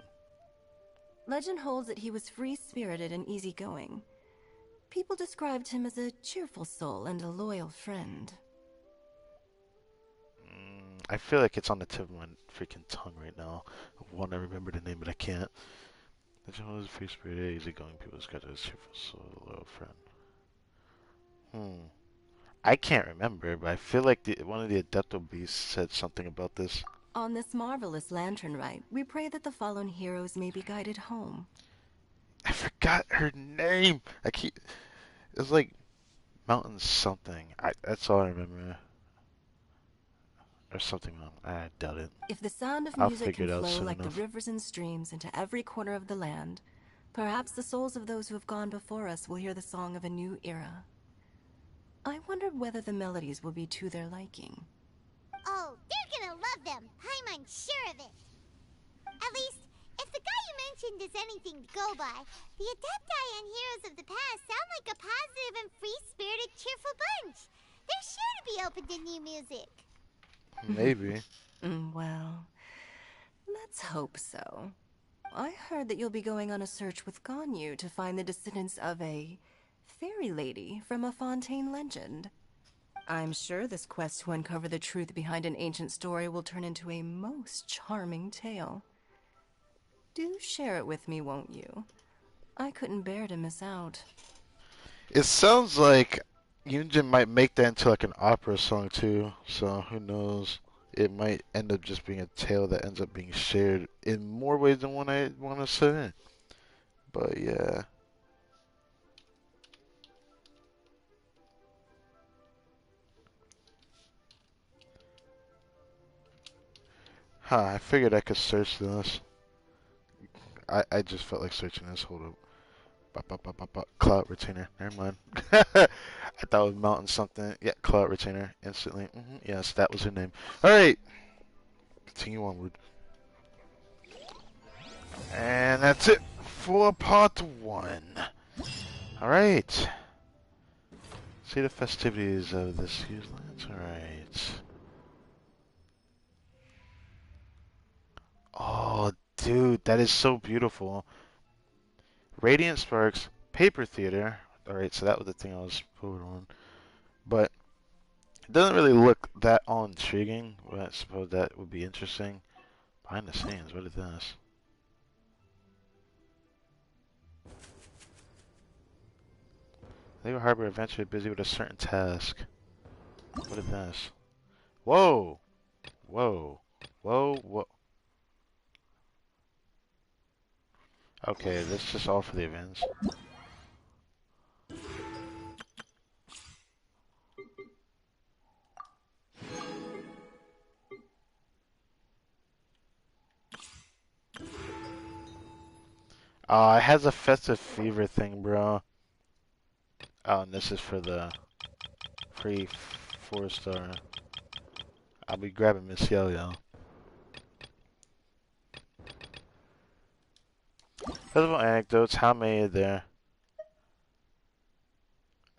Legend holds that he was free-spirited and easygoing. People described him as a cheerful soul and a loyal friend. I feel like it's on the tip of my freaking tongue right now. I want to remember the name, but I can't. Legend holds free-spirited, easygoing. People described him as a cheerful soul, a loyal friend. I can't remember, but I feel like one of the Adepto Beasts said something about this. On this marvelous lantern rite, we pray that the fallen heroes may be guided home. I forgot her name. It's like Mountain something. That's all I remember. Or something wrong. I doubt it. If the sound of I'll music figure can it out flow soon like enough. the rivers and streams into every corner of the land, perhaps the souls of those who have gone before us will hear the song of a new era. I wonder whether the melodies will be to their liking. Oh, they're gonna love them. I'm unsure of it. At least, if the guy you mentioned is anything to go by, the Adepti and Heroes of the Past sound like a positive and free-spirited, cheerful bunch. They're sure to be open to new music. Maybe. Well, let's hope so. I heard that you'll be going on a search with Ganyu to find the descendants of a fairy lady from a Fontaine legend. I'm sure this quest to uncover the truth behind an ancient story will turn into a most charming tale. Do share it with me, won't you? I couldn't bear to miss out. It sounds like Yunjin might make that into like an opera song too, so who knows? It might end up just being a tale that ends up being shared in more ways than one I want to say. But yeah. I figured I could search this. I just felt like searching this. Hold up. Cloud retainer. Never mind. I thought it was Mountain something. Yeah, cloud retainer. Instantly. Yes, that was her name. Alright. Continue onward. And that's it for part 1. Alright. See the festivities of this year's lands. Alright. Oh, dude, that is so beautiful. Radiant Sparks, Paper Theater. Alright, so that was the thing I was put on. But it doesn't really look that all intriguing, but I suppose that would be interesting. Behind the scenes, what is this? Lego Harbor Adventure busy with a certain task. What is this? Whoa! Whoa. Whoa, whoa. Okay, that's just all for the events. It has a festive fever thing, bro. Oh, and this is for the free 4-star. I'll be grabbing Miss Yo-Yo. Festival anecdotes, how many are there?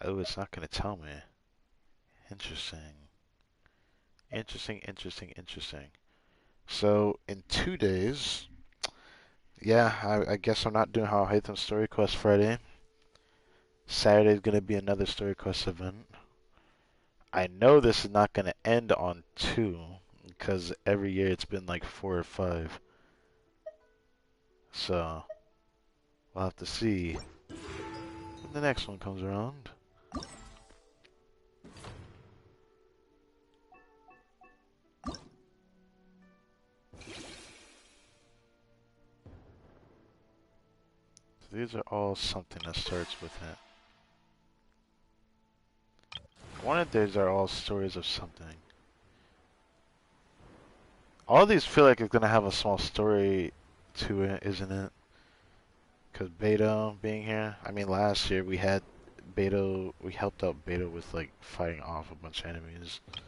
Oh, it's not going to tell me. Interesting. Interesting. So, in 2 days, yeah, I guess I'm not doing How I Hate Them Story Quest Friday. Saturday's going to be another Story Quest event. I know this is not going to end on 2, because every year it's been like 4 or 5. So, we'll have to see when the next one comes around. So these are all something that starts with it. One of these are all stories of something. All these feel like it's gonna have a small story to it, isn't it? Because Beto being here. I mean, last year we had Beto. We helped out Beto with like fighting off a bunch of enemies. I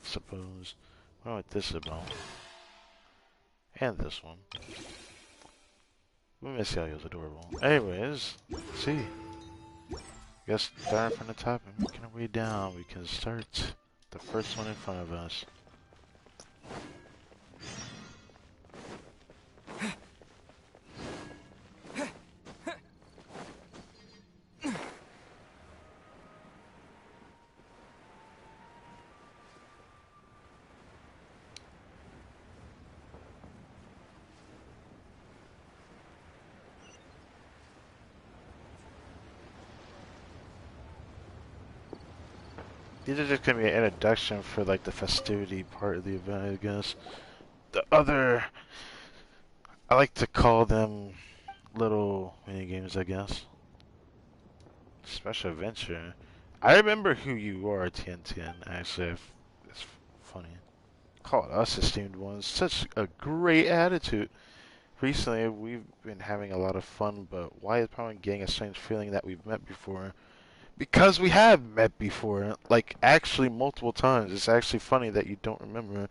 suppose. I don't know what this is about. And this one. Miss Yo-Yo's adorable. Anyways, let's see. Guess starting from the top and working our way down, we can start the first one in front of us. These are just gonna be an introduction for like the festivity part of the event, I guess. the other, I like to call them little mini games, I guess. Special adventure. I remember who you are, TNTN. Actually, it's funny. Call us esteemed ones. Such a great attitude. Recently, we've been having a lot of fun, but why is Power getting a strange feeling that we've met before? Because we have met before, like actually multiple times. It's actually funny that you don't remember.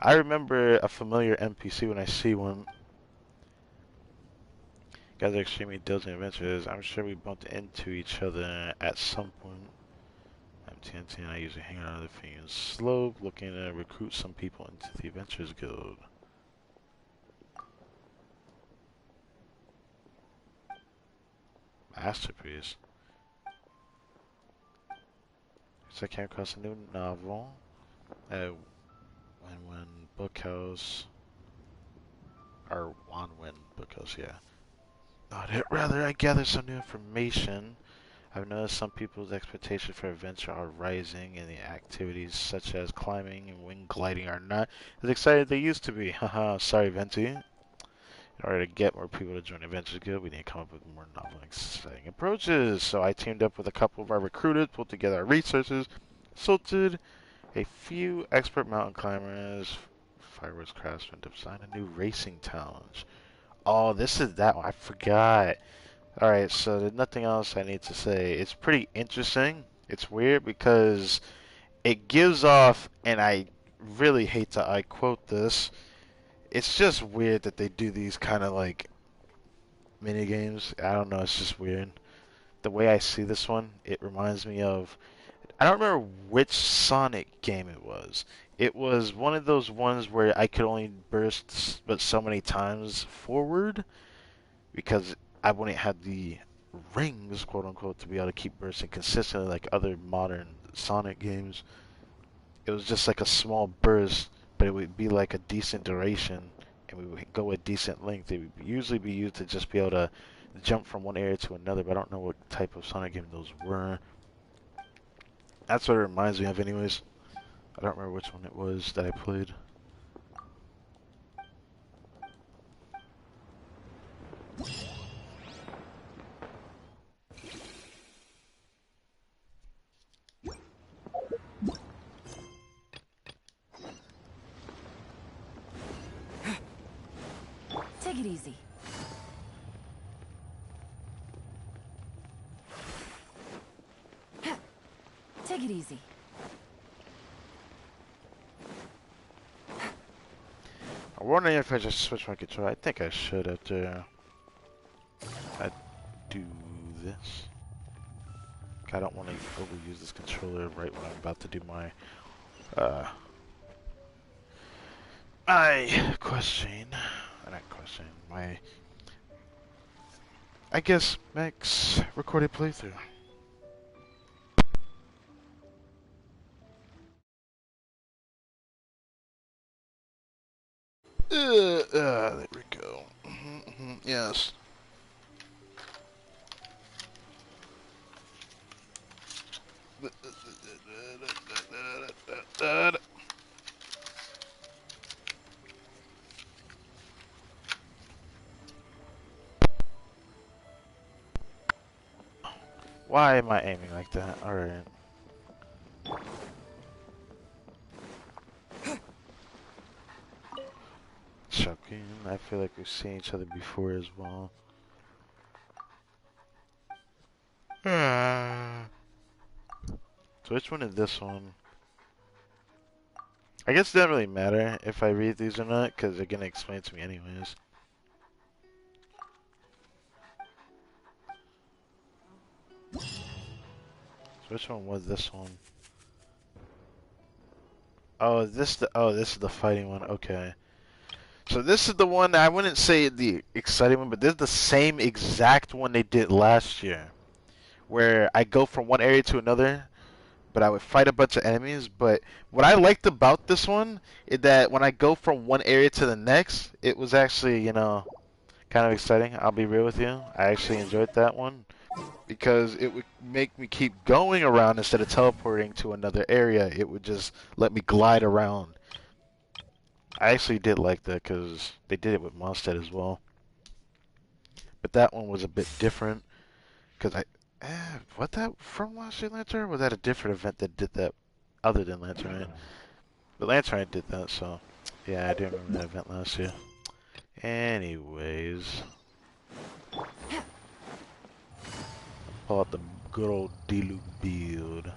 I remember a familiar NPC when I see one. Guys are extremely diligent adventures. I'm sure we bumped into each other at some point. I'm TNT and I usually hang out on the Phoenix Slope looking to recruit some people into the Adventures Guild. Masterpiece. So I came across a new novel at Wanwen Bookhouse. Or Wanwen Bookhouse, yeah. Rather, I gathered some new information. I've noticed some people's expectations for adventure are rising, and the activities such as climbing and wing gliding are not as exciting as they used to be. Haha, sorry, Venti. In order to get more people to join Adventures Guild, we need to come up with more novel and exciting approaches. So I teamed up with a couple of our recruiters, pulled together our resources, consulted a few expert mountain climbers, fireworks craftsmen to design a new racing challenge. Oh, this is that one. I forgot. Alright, so there's nothing else I need to say. It's pretty interesting. It's weird because it gives off, and I really hate to I quote this, it's just weird that they do these kind of like mini games. I don't know, it's just weird. The way I see this one, it reminds me of, I don't remember which Sonic game it was. It was one of those ones where I could only burst but so many times forward because I wouldn't have the rings, quote unquote, to be able to keep bursting consistently like other modern Sonic games. It was just like a small burst, but it would be like a decent duration, and we would go a decent length. It would usually be used to just be able to jump from one area to another, but I don't know what type of Sonic game those were. That's what it reminds me of anyways. I don't remember which one it was that I played. Take it easy. Take it easy. I'm wondering if I just switch my controller. I think I should after I do this. I don't want to overuse this controller right when I'm about to do my my I guess Max recorded playthrough. There we go. Yes. Why am I aiming like that? Alright. Shocking. I feel like we've seen each other before as well. So which one is this one? I guess it doesn't really matter if I read these or not, because they're going to explain it to me anyways. So which one was this one? Oh, this is the fighting one. Okay. So this is the one, I wouldn't say the exciting one, but this is the same exact one they did last year. Where I go from one area to another, but I would fight a bunch of enemies. But what I liked about this one is that when I go from one area to the next, it was actually, you know, kind of exciting. I'll be real with you. I actually enjoyed that one because it would make me keep going around instead of teleporting to another area. It would just let me glide around. I actually did like that because they did it with Mondstadt as well. But that one was a bit different because was that from last year Lantern? Or was that a different event that did that other than Lantern? But Lantern did that, so yeah, I do remember that event last year. Anyways, pull out the good old Dilu build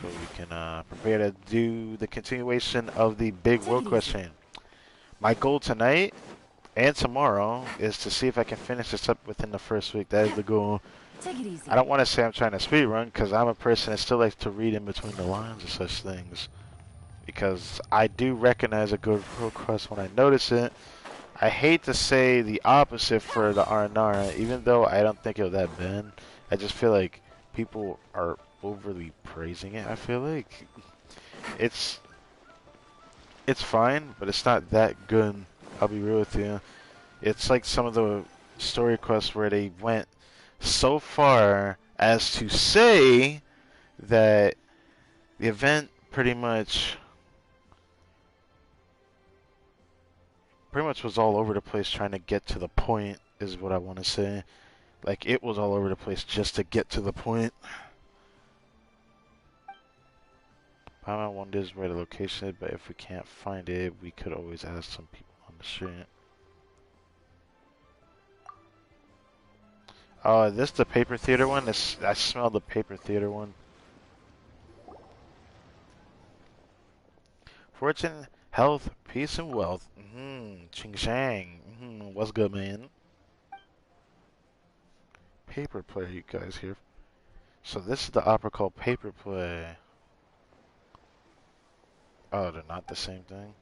so we can prepare to do the continuation of the big world question. My goal tonight and tomorrow is to see if I can finish this up within the first week. That is the goal. Take it easy. I don't want to say I'm trying to speed run because I'm a person that still likes to read in between the lines of such things. Because I do recognize a good world quest when I notice it. I hate to say the opposite for the R&R, even though I don't think it was that bad. I just feel like people are overly praising it. I feel like it's fine, but it's not that good. I'll be real with you. It's like some of the story quests where they went so far as to say that the event pretty much was all over the place trying to get to the point, is what I want to say. Like, it was all over the place just to get to the point. Paramount wonders where the location is, but if we can't find it, we could always ask some people on the street. Oh, is this the paper theater one? I smell the paper theater one. Fortune, health, peace, and wealth. Ching Shang. What's good, man? Paper play, you guys here. So this is the opera called Paper Play. Oh, they're not the same thing?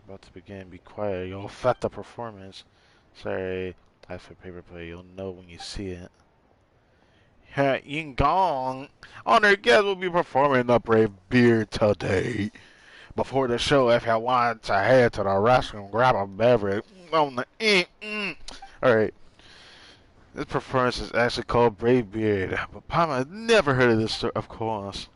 About to begin. Be quiet. You'll affect the performance. Sorry. As for Paper Play, you'll know when you see it. Ying Gong! Honored guests will be performing the Brave Beard today. Before the show, if you want to head to the restroom, grab a beverage. Alright. This performance is actually called Brave Beard, but Pama has never heard of this story, of course.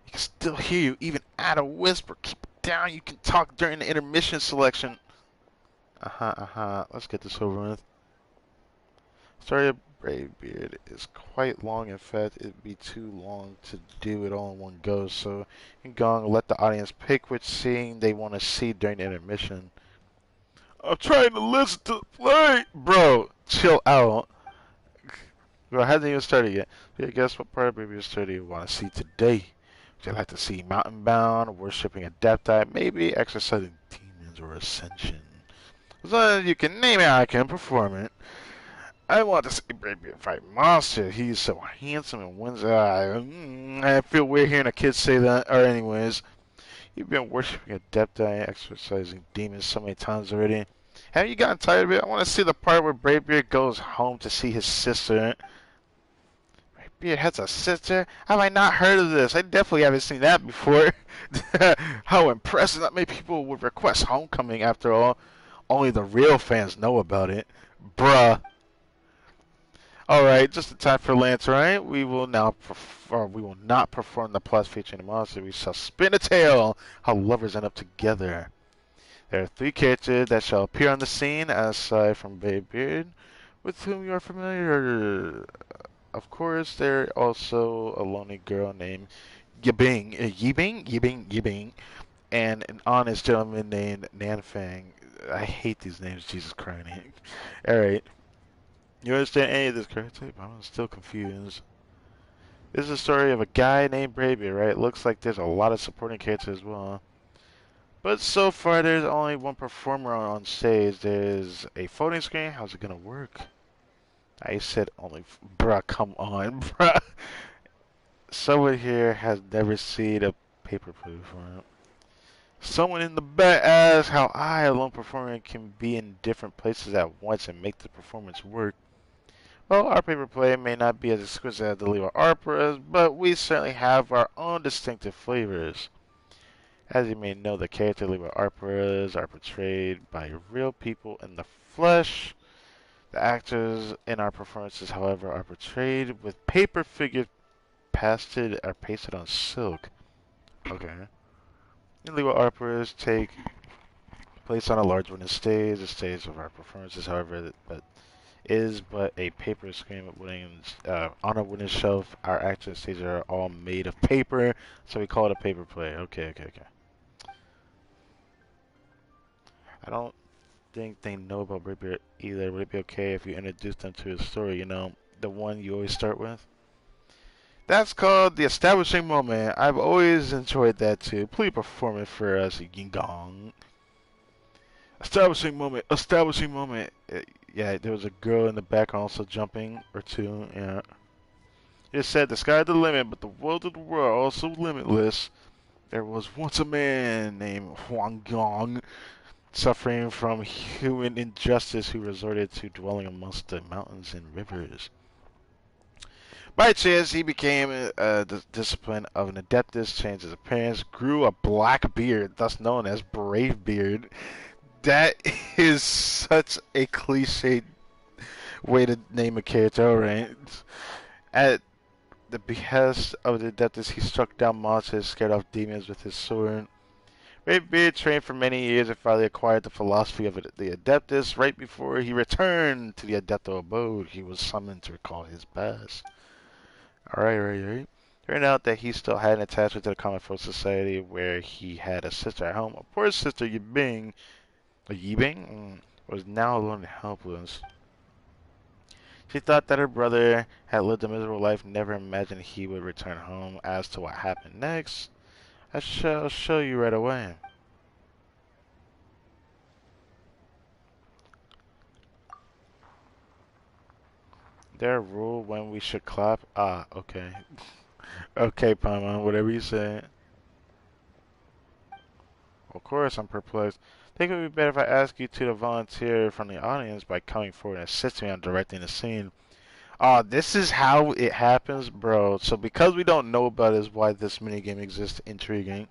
I can still hear you, even at a whisper. Keep it down, you can talk during the intermission selection. Let's get this over with. Story of Bravebeard is quite long. In fact, it'd be too long to do it all in one go. So, Gong let the audience pick which scene they want to see during the intermission. I'm trying to listen to the play, bro. Chill out. Bro, I hasn't even started yet. Yeah, guess what part of Bravebeard's story do you want to see today? Would you like to see Mountain Bound, worshipping a Adepti, maybe exercising demons or ascension? As long as you can name it, I can perform it. I want to see Bravebeard fight monster. He's so handsome and wins. I feel weird hearing a kid say that. Or anyways, you've been worshipping a Adepti, exercising demons so many times already. Have you gotten tired of it? I want to see the part where Bravebeard goes home to see his sister. Bravebeard has a sister? Have I not heard of this? I definitely haven't seen that before. How impressive that many people would request Homecoming after all. Only the real fans know about it. Bruh. Alright, just in time for Lance, right? We will not perform the plus featuring the monster. We shall spin a tale how lovers end up together. There are 3 characters that shall appear on the scene, aside from Bravebeard, with whom you are familiar. Of course, there are also a lonely girl named Yibing, and an honest gentleman named Nanfang. I hate these names, Jesus Christ. Alright. You understand any of this, correct? I'm still confused. This is a story of a guy named Bravebeard, right? Looks like there's a lot of supporting characters as well. But so far, there's only one performer on stage. There's a floating screen. How's it gonna work? I said only... Bruh, come on, bruh. Someone here has never seen a paper play before. Someone in the back asks how I, a lone performer, can be in different places at once and make the performance work. Well, our paper play may not be as exquisite as the Lewa operas, but we certainly have our own distinctive flavors. As you may know, the character Lewa operas are portrayed by real people in the flesh. The actors in our performances, however, are portrayed with paper figures pasted on silk. Okay. Illegal operas take place on a large wooden stage. The stage of our performances, however, is but a paper screen on a wooden shelf. Our action stages are all made of paper, so we call it a paper play. Okay. I don't think they know about Rapier either. Would it be okay if you introduce them to his story? You know, the one you always start with? That's called the establishing moment. I've always enjoyed that too. Please perform it for us, Ying Gong. Establishing moment. Establishing moment. Yeah, there was a girl in the background also jumping or two. Yeah. It said the sky is the limit, but the world of the world are also limitless. There was once a man named Huang Gong, suffering from human injustice, who resorted to dwelling amongst the mountains and rivers. By chance, he became the discipline of an adeptus, changed his appearance, grew a black beard, thus known as Brave Beard. That is such a cliche way to name a character, alright? At the behest of the adeptus, he struck down monsters, scared off demons with his sword. Brave Beard trained for many years and finally acquired the philosophy of the adeptus. Right before he returned to the adepto abode, he was summoned to recall his past. Alright. Turned out that he still had an attachment to the common folk society where he had a sister at home. A poor sister, Yibing, was now alone and helpless. She thought that her brother had lived a miserable life, never imagined he would return home. As to what happened next, I shall show you right away. There a rule when we should clap? Ah, okay. Okay, Paimon, whatever you say. Of course, I'm perplexed. I think it would be better if I ask you to volunteer from the audience by coming forward and assisting me on directing the scene. This is how it happens, bro. So because we don't know about it is why this minigame exists. Intriguing.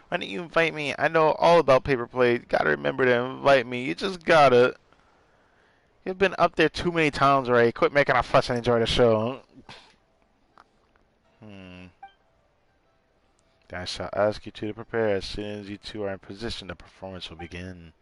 Why don't you invite me? I know all about paper play. Gotta remember to invite me. You just gotta. You've been up there too many times already. Quit making a fuss and enjoy the show. I shall ask you two to prepare. As soon as you two are in position, the performance will begin.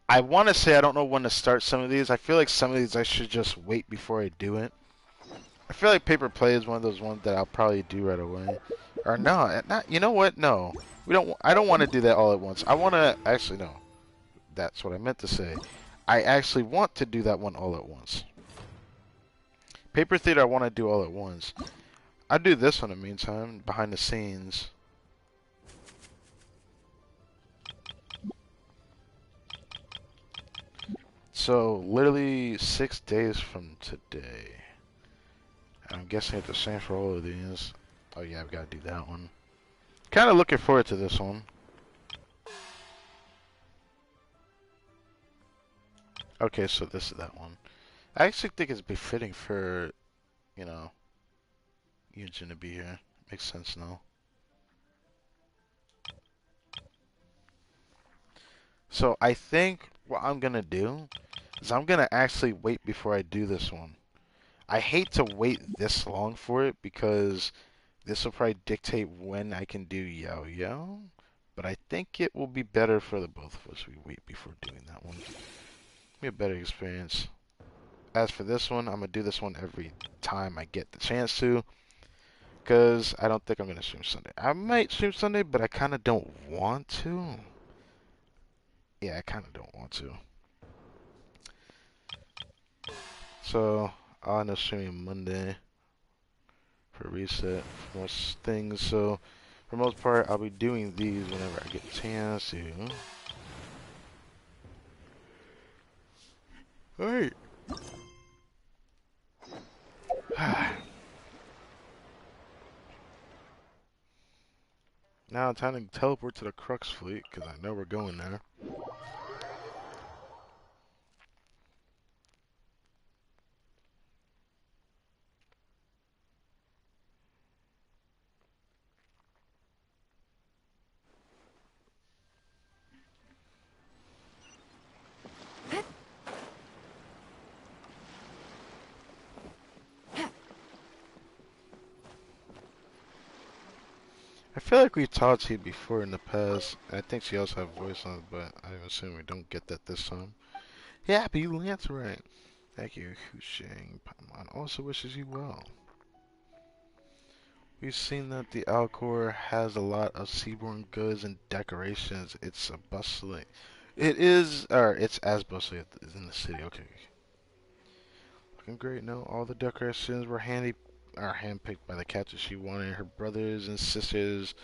I want to say I don't know when to start some of these. I feel like some of these I should just wait before I do it. I feel like paper play is one of those ones that I'll probably do right away. Or no, not. You know what? No, we don't. I don't want to do that all at once. I want to actually no. That's what I meant to say. I actually want to do that one all at once. Paper theater I want to do all at once. I'll do this one in the meantime, behind the scenes. So, literally 6 days from today. I'm guessing it's the same for all of these. Oh yeah, I've got to do that one. Kind of looking forward to this one. Okay, so this is that one. I actually think it's befitting for, you know, Yunjin to be here. Makes sense now. So I think what I'm gonna do is I'm gonna actually wait before I do this one. I hate to wait this long for it because this will probably dictate when I can do Yao Yao. But I think it will be better for the both of us we wait before doing that one. Be a better experience. As for this one, I'm gonna do this one every time I get the chance to. Because I don't think I'm gonna stream Sunday. I might stream Sunday, but I kinda don't want to. Yeah, I kinda don't want to. So I'll end up streaming Monday for reset for most things. So for the most part, I'll be doing these whenever I get a chance to. Alright. Now time to teleport to the Crux fleet because I know we're going there. I feel like we've taught T before in the past. I think she also have voice on it, but I assume we don't get that this time. Happy Lancerite! Thank you, Husheng. Paimon also wishes you well. We've seen that the Alcor has a lot of seaborne goods and decorations. It's a bustling. It is, or it's as bustling as in the city. Okay. Looking great. No, all the decorations were handpicked by the captain. She wanted her brothers and sisters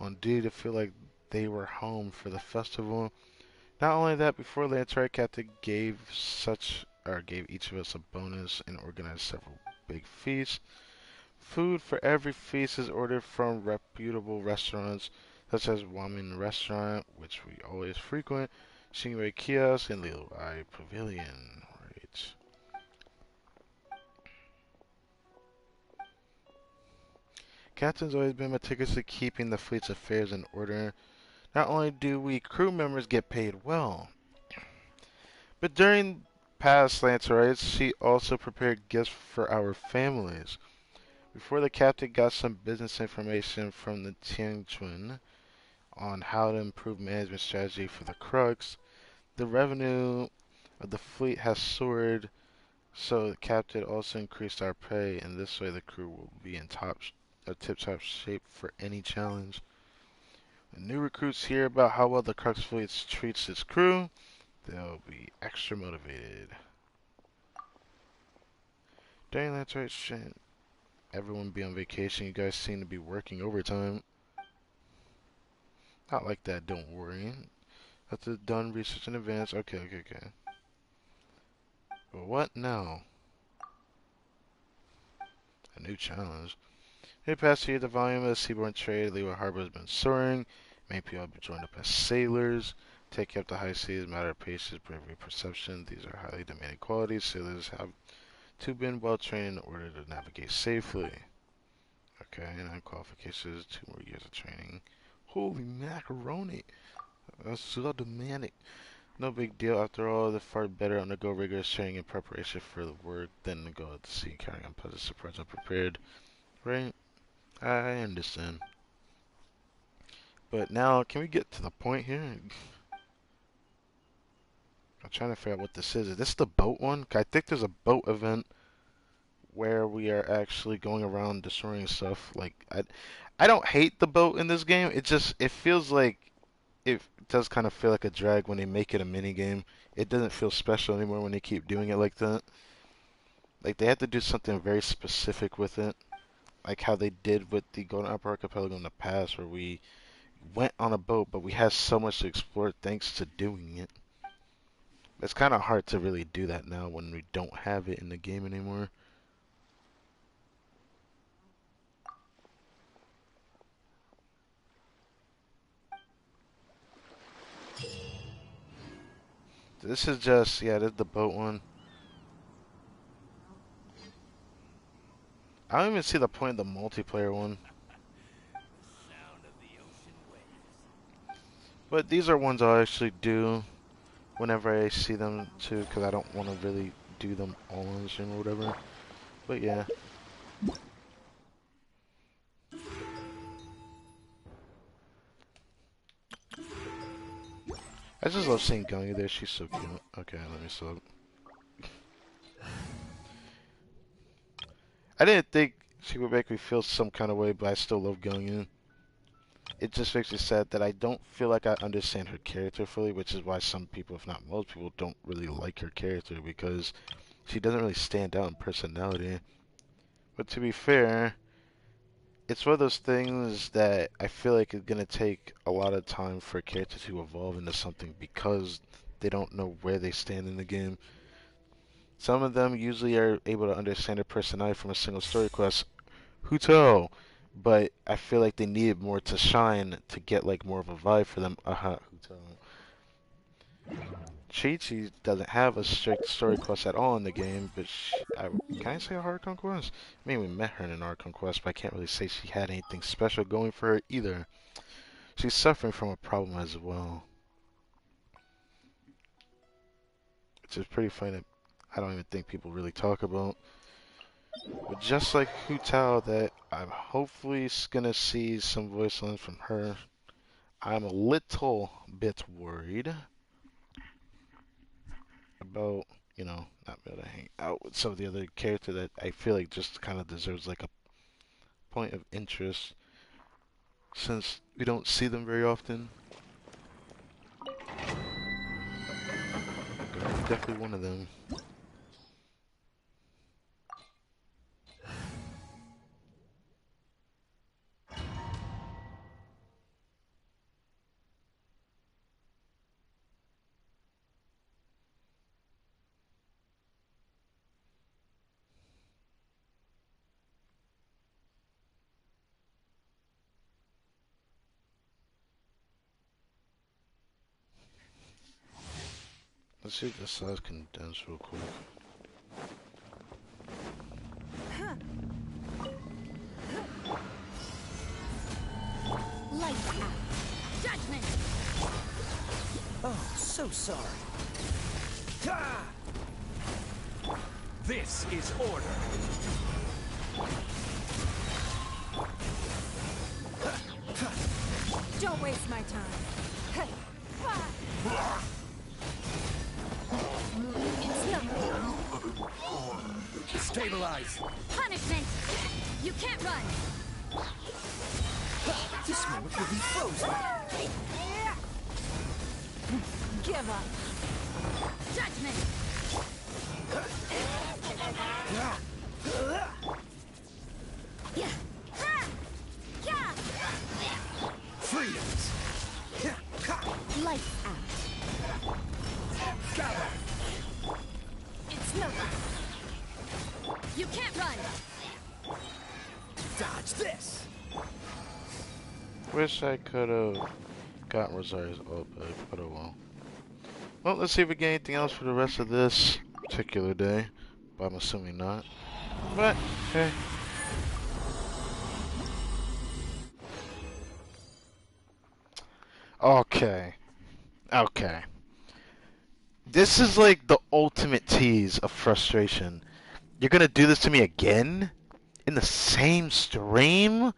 on duty to feel like they were home for the festival. Not only that, before the entire captain gave each of us a bonus and organized several big feasts. Food for every feast is ordered from reputable restaurants such as Wamin Restaurant, which we always frequent, Shinrei Kiosk, and Little Eye Pavilion. Right. Captain's always been meticulous at keeping the fleet's affairs in order. Not only do we crew members get paid well, but during past Lancerites, she also prepared gifts for our families. Before the captain got some business information from the Tianquan on how to improve management strategy for the Crux, the revenue of the fleet has soared, so the captain also increased our pay, and this way the crew will be in tip-top shape for any challenge. When new recruits hear about how well the Crux fleet treats its crew, they'll be extra motivated. Dang, that's right, shit. Everyone be on vacation. You guys seem to be working overtime. Not like that, don't worry. Have to done research in advance. Okay. But what now? A new challenge. In the past year, the volume of the seaborne trade at Leeward Harbor has been soaring. Many people have joined up as sailors. Taking up the high seas, matter of patience, bravery, perception. These are highly demanding qualities. Sailors have to be well trained in order to navigate safely. Okay, and qualifications, 2 more years of training. Holy macaroni! That's so demanding. No big deal. After all, the far better undergo rigorous training in preparation for the work than to go out to sea carrying unpleasant surprise unprepared. Right? I understand. But now, can we get to the point here? I'm trying to figure out what this is. Is this the boat one? I think there's a boat event where we are actually going around destroying stuff. Like, I don't hate the boat in this game. It feels like it does kind of feel like a drag when they make it a mini game. It doesn't feel special anymore when they keep doing it like that. Like, they have to do something very specific with it. Like how they did with the Golden Upper Archipelago in the past, where we went on a boat, but we had so much to explore thanks to doing it. It's kind of hard to really do that now when we don't have it in the game anymore. This is just, yeah, this is the boat one. I don't even see the point of the multiplayer one. But these are ones I'll actually do whenever I see them too, because I don't want to really do them all on the stream or whatever. But yeah. I just love seeing Gungy there. She's so cute. Okay, let me sub. I didn't think she would make me feel some kind of way, but I still love Gungy. It just makes me sad that I don't feel like I understand her character fully, which is why some people, if not most people, don't really like her character, because she doesn't really stand out in personality. But to be fair, it's one of those things that I feel like is going to take a lot of time for a character to evolve into something because they don't know where they stand in the game. Some of them usually are able to understand their personality from a single story quest. Huto! But I feel like they needed more to shine to get like more of a vibe for them. Huto. Chi-Chi doesn't have a strict story quest at all in the game, but can I say a hard conquest? I mean, we met her in an hard conquest, but I can't really say she had anything special going for her either. She's suffering from a problem as well. Which is pretty funny that I don't even think people really talk about. But just like Hu Tao, that I'm hopefully gonna see some voice lines from her. I'm a little bit worried about, you know, not being able to hang out with some of the other characters that I feel like just kind of deserves like a point of interest since we don't see them very often. Gar's definitely one of them. Let's see if the size condense real quick. Light out. Judgment. Oh, so sorry. Ah! This is order. Don't waste my time. It's nothing. Stabilize. Punishment. You can't run. This moment will be frozen. Give up. Judgment. Yeah. Freeze. Light out. Gather. It's nothing. You can't run. Dodge this. Wish I could have gotten Rosario's ult, but oh well. Well, let's see if we get anything else for the rest of this particular day. But I'm assuming not. But, hey. Okay. Okay. This is like the ultimate tease of frustration. You're gonna do this to me again? In the same stream?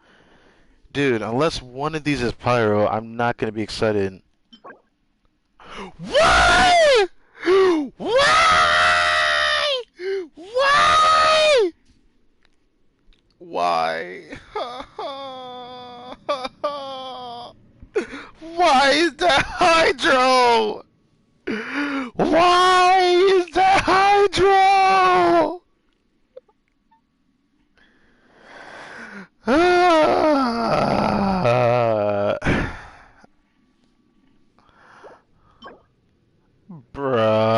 Dude, unless one of these is Pyro, I'm not gonna be excited. Why? Why? Why? Why? Why is that Hydro? Why is that Hydro? Bruh.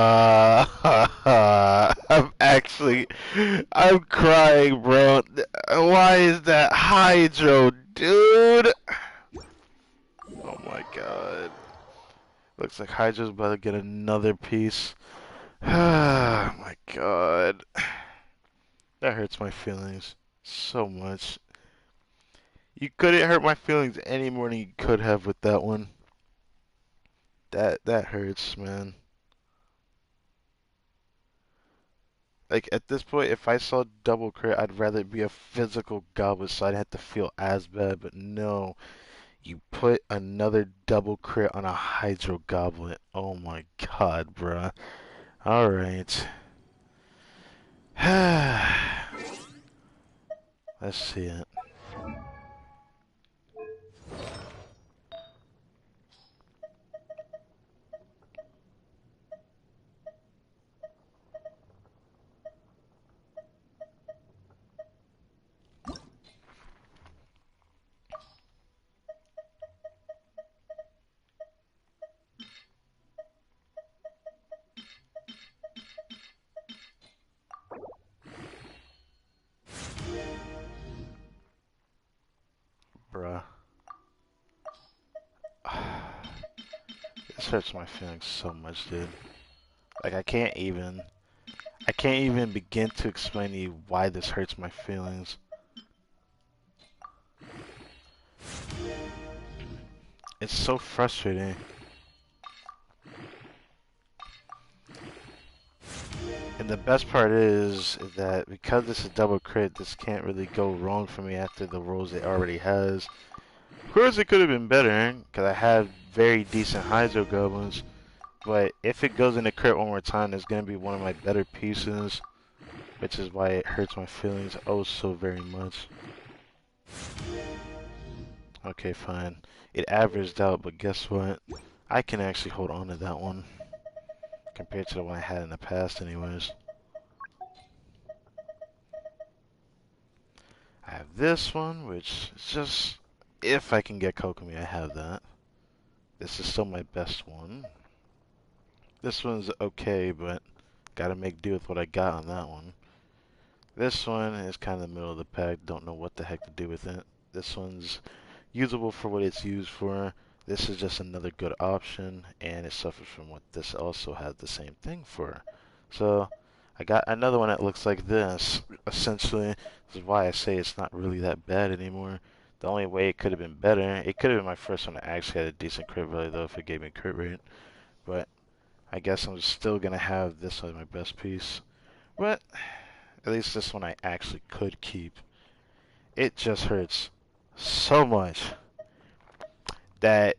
I'm crying, bro. Why is that Hydro, dude? Oh my god. Looks like Hydra's about to get another piece. Oh my god. That hurts my feelings so much. You couldn't hurt my feelings any more than you could have with that one. That hurts, man. Like, at this point, if I saw double crit, I'd rather it be a physical goblet so I'd have to feel as bad, but no. You put another double crit on a Hydro Goblet. Oh my god, bruh. Alright. Let's see it. Bruh. This hurts my feelings so much, dude. Like, I can't even begin to explain to you why this hurts my feelings. It's so frustrating. And the best part is that because this is double crit, this can't really go wrong for me after the rolls it already has. Of course, it could have been better because I have very decent Hydro Goblins. But if it goes into crit one more time, it's going to be one of my better pieces, which is why it hurts my feelings oh so very much. Okay, fine. It averaged out, but guess what? I can actually hold on to that one compared to the one I had in the past anyways. I have this one, which is just, if I can get Kokomi, I have that. This is still my best one. This one's okay, but gotta make do with what I got on that one. This one is kind of the middle of the pack, don't know what the heck to do with it. This one's usable for what it's used for. This is just another good option, and it suffers from what this also has the same thing for. So, I got another one that looks like this, essentially. This is why I say it's not really that bad anymore. The only way it could have been better, it could have been my first one that actually had a decent crit value, though, if it gave me crit rate. But, I guess I'm still going to have this as my best piece. But, at least this one I actually could keep. It just hurts so much that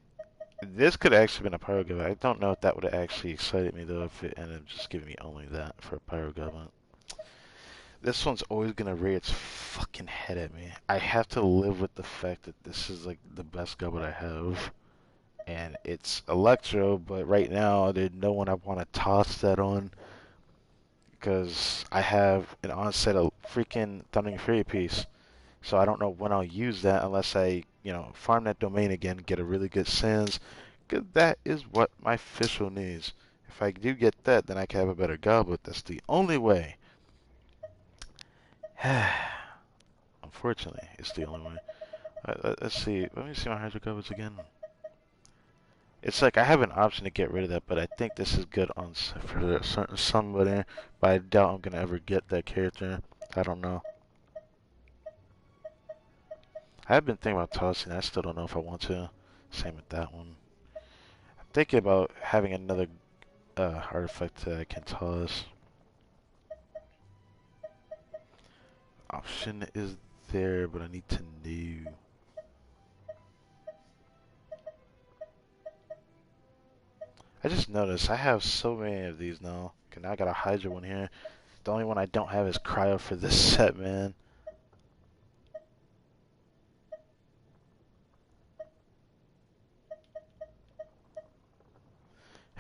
this could have actually been a Pyro Goblin. I don't know if that would have actually excited me, though, if it ended up just giving me only that for a Pyro Goblin. This one's always going to rear its fucking head at me. I have to live with the fact that this is, like, the best Goblin I have. And it's Electro, but right now, there's no one I want to toss that on. Because I have an onset of freaking Thundering Fury piece. So I don't know when I'll use that unless I, you know, farm that domain again, get a really good Sands. Because that is what my official needs. If I do get that, then I can have a better Goblet. That's the only way. Unfortunately, it's the only way. Let's see. Let me see my Hydro Goblets again. It's like I have an option to get rid of that, but I think this is good on for a certain somebody. But I doubt I'm going to ever get that character. I don't know. I have been thinking about tossing. I still don't know if I want to. Same with that one. I'm thinking about having another artifact that I can toss. Option is there, but I need to know. I just noticed I have so many of these now. Okay, now I got a Hydra one here. The only one I don't have is Cryo for this set, man.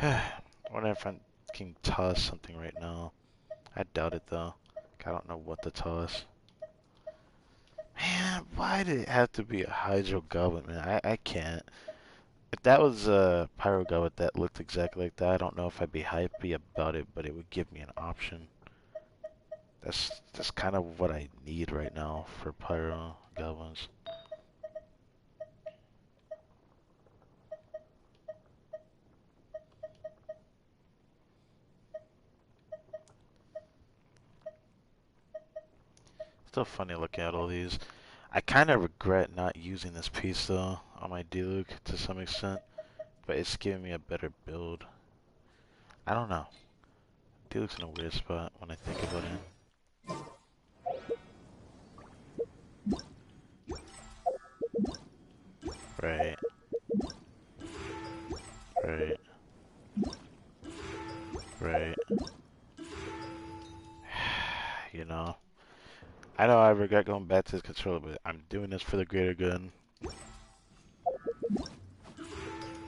I wonder if I can toss something right now. I doubt it though. I don't know what to toss. Man, why did it have to be a Hydro Goblin, man? I can't. If that was a Pyro Goblet that looked exactly like that, I don't know if I'd be hypey about it, but it would give me an option. That's kind of what I need right now for Pyro Goblins. Still funny looking at all these. I kind of regret not using this piece though on my Diluc to some extent, but it's giving me a better build. I don't know. Diluc's in a weird spot when I think about it. Right. Right. Right. You know. I know I regret going back to this controller, but I'm doing this for the greater good.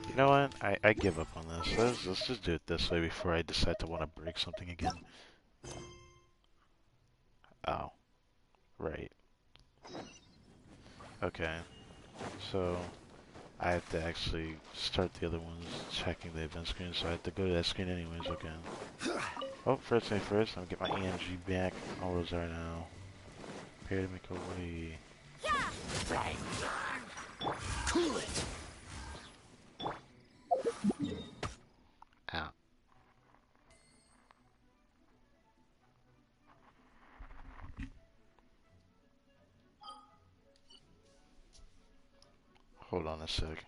You know what? I give up on this. Let's just do it this way before I decide to want to break something again. Oh. Right. Okay. So, I have to actually start the other ones checking the event screen, so I have to go to that screen anyways, okay. Oh, first thing first, I'm gonna get my ENG back. All those are now. Prepare to make a way. Right. Cool it. Ow. Hold on a sec.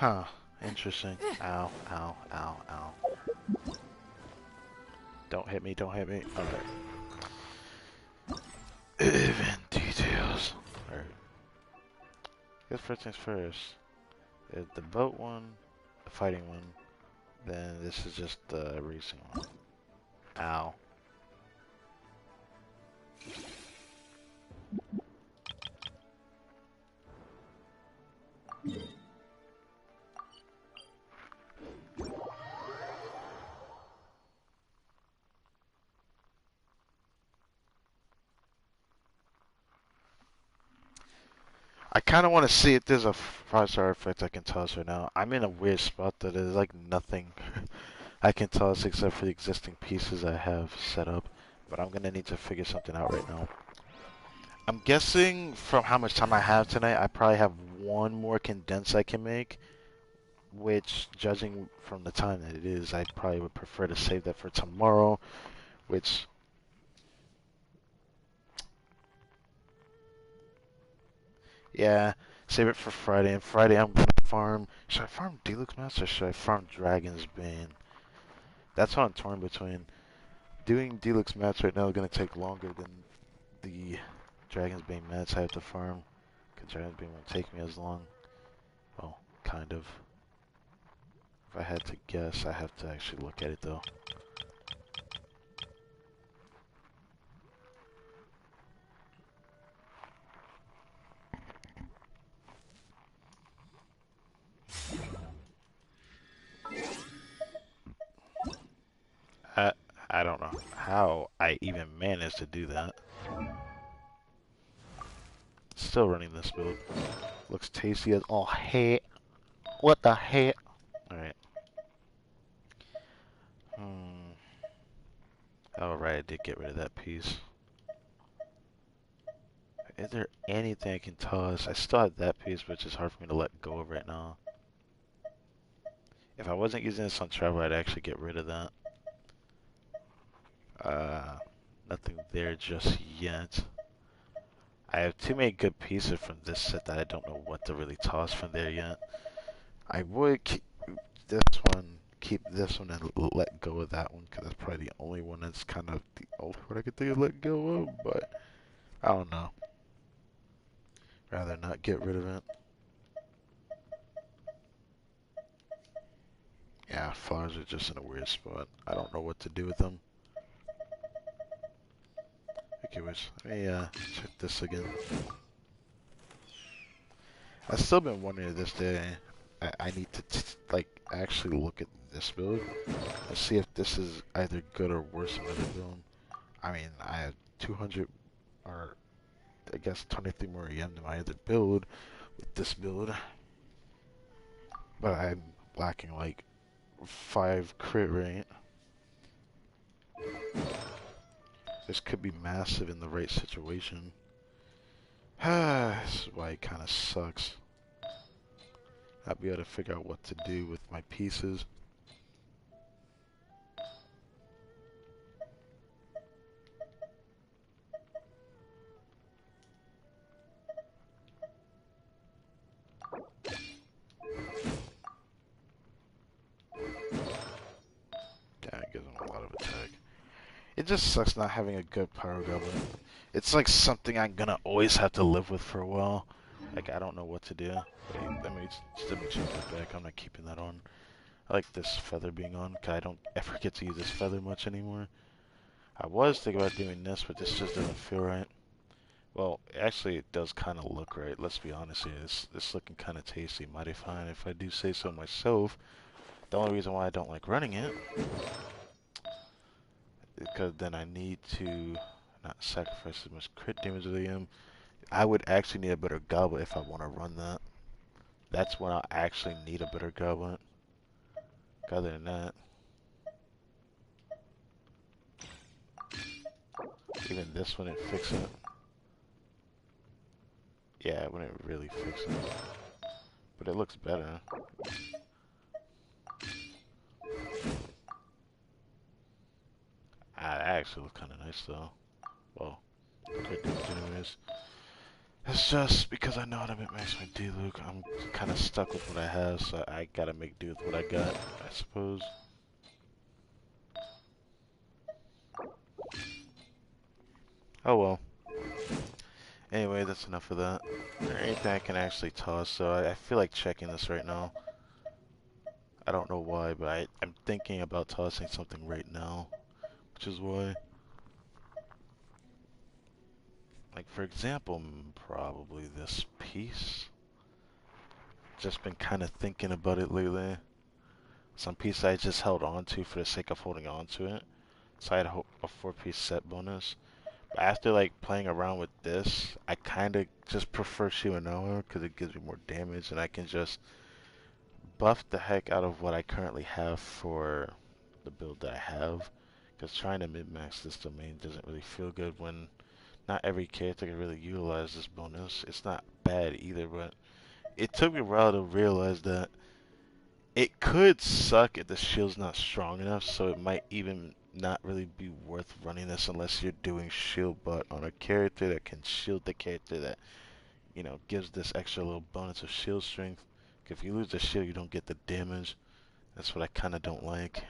Huh. Interesting. Ow, ow, ow, ow. Don't hit me, don't hit me. Alright. Event details. Alright. Guess first things first. There's the boat one, the fighting one, then this is just the racing one. Ow. I kind of want to see if there's a 5-star effect I can toss right now. I'm in a weird spot that there's like nothing I can toss except for the existing pieces I have set up. But I'm going to need to figure something out right now. I'm guessing from how much time I have tonight, I probably have one more condense I can make. Which, judging from the time that it is, I probably would prefer to save that for tomorrow. Which... yeah, save it for Friday. And Friday I'm going to farm... should I farm Deluxe Maps or should I farm Dragon's Bane? That's what I'm torn between. Doing Deluxe Mats right now is going to take longer than the Dragon's Bane mats I have to farm. Because Dragon's Bane won't take me as long. Well, kind of. If I had to guess, I have to actually look at it though. I don't know how I even managed to do that. Still running this build. Looks tasty as all heck. What the heck? Alright. Oh right, I did get rid of that piece. Is there anything I can toss? I still have that piece, which is hard for me to let go of right now. If I wasn't using this on travel, I'd actually get rid of that. Nothing there just yet. I have too many good pieces from this set that I don't know what to really toss from there yet. I would keep this one, keep this one, and let go of that one, because that's probably the only one that's kind of the only one I could think of let go of, but I don't know. Rather not get rid of it. Yeah, flowers are just in a weird spot. I don't know what to do with them. Okay, let me check this again. I've still been wondering to this day. I need to like actually look at this build and see if this is either good or worse than the other build. I mean, I have 200 or I guess 23 more EM than my other build with this build, but I'm lacking like 5 crit rate. This could be massive in the right situation. This is why it kind of sucks. I'll be able to figure out what to do with my pieces. Yeah, it gives them a lot of attack. It just sucks not having a good Pyro Goblin. It's like something I'm gonna always have to live with for a while. Like, I don't know what to do. Wait, let me change that back. I'm not keeping that on. I like this feather being on, because I don't ever get to use this feather much anymore. I was thinking about doing this, but this just doesn't feel right. Well, actually, it does kind of look right. Let's be honest here. It's looking kind of tasty, mighty fine, if I do say so myself. The only reason why I don't like running it is because then I need to not sacrifice as much crit damage as I am. I would actually need a better goblet if I want to run that. That's when I'll actually need a better goblet. Other than that, even this wouldn't fix it. Yeah, it wouldn't really fix it. But it looks better. That actually looks kind of nice though. Well, crit damage anyways. It's just because I know how to min-max my D-Luke, I'm kind of stuck with what I have, so I gotta make do with what I got, I suppose. Oh well. Anyway, that's enough of that. Is there anything I can actually toss? So I feel like checking this right now. I don't know why, but I'm thinking about tossing something right now, which is why. Like, for example, probably this piece. Just been kind of thinking about it lately. Some piece I just held on to for the sake of holding on to it. So I had a 4-piece set bonus. But after like playing around with this, I kind of just prefer Shimanoa because it gives me more damage and I can just buff the heck out of what I currently have for the build that I have. Because trying to min-max this domain doesn't really feel good when not every character can really utilize this bonus. It's not bad either, but it took me a while to realize that it could suck if the shield's not strong enough, so it might even not really be worth running this unless you're doing shield butt on a character that can shield the character that, you know, gives this extra little bonus of shield strength. If you lose the shield, you don't get the damage. That's what I kind of don't like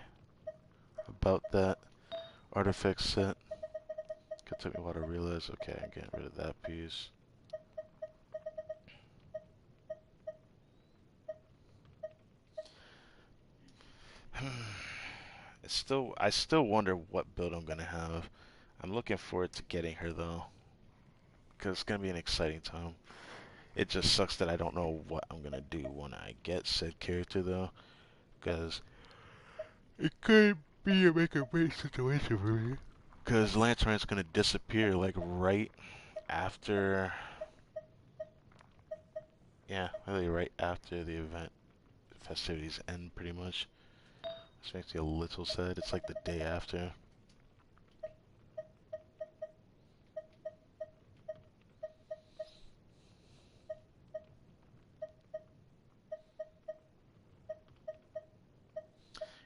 about that artifact set. It took me a while to realize, okay, I'm getting rid of that piece. I still wonder what build I'm gonna have. I'm looking forward to getting her though, because it's gonna be an exciting time. It just sucks that I don't know what I'm gonna do when I get said character though, because it could be a make or break situation for me. Because Lantern's gonna disappear like right after, yeah, really right after the event festivities end, pretty much. This makes me a little sad. It's like the day after.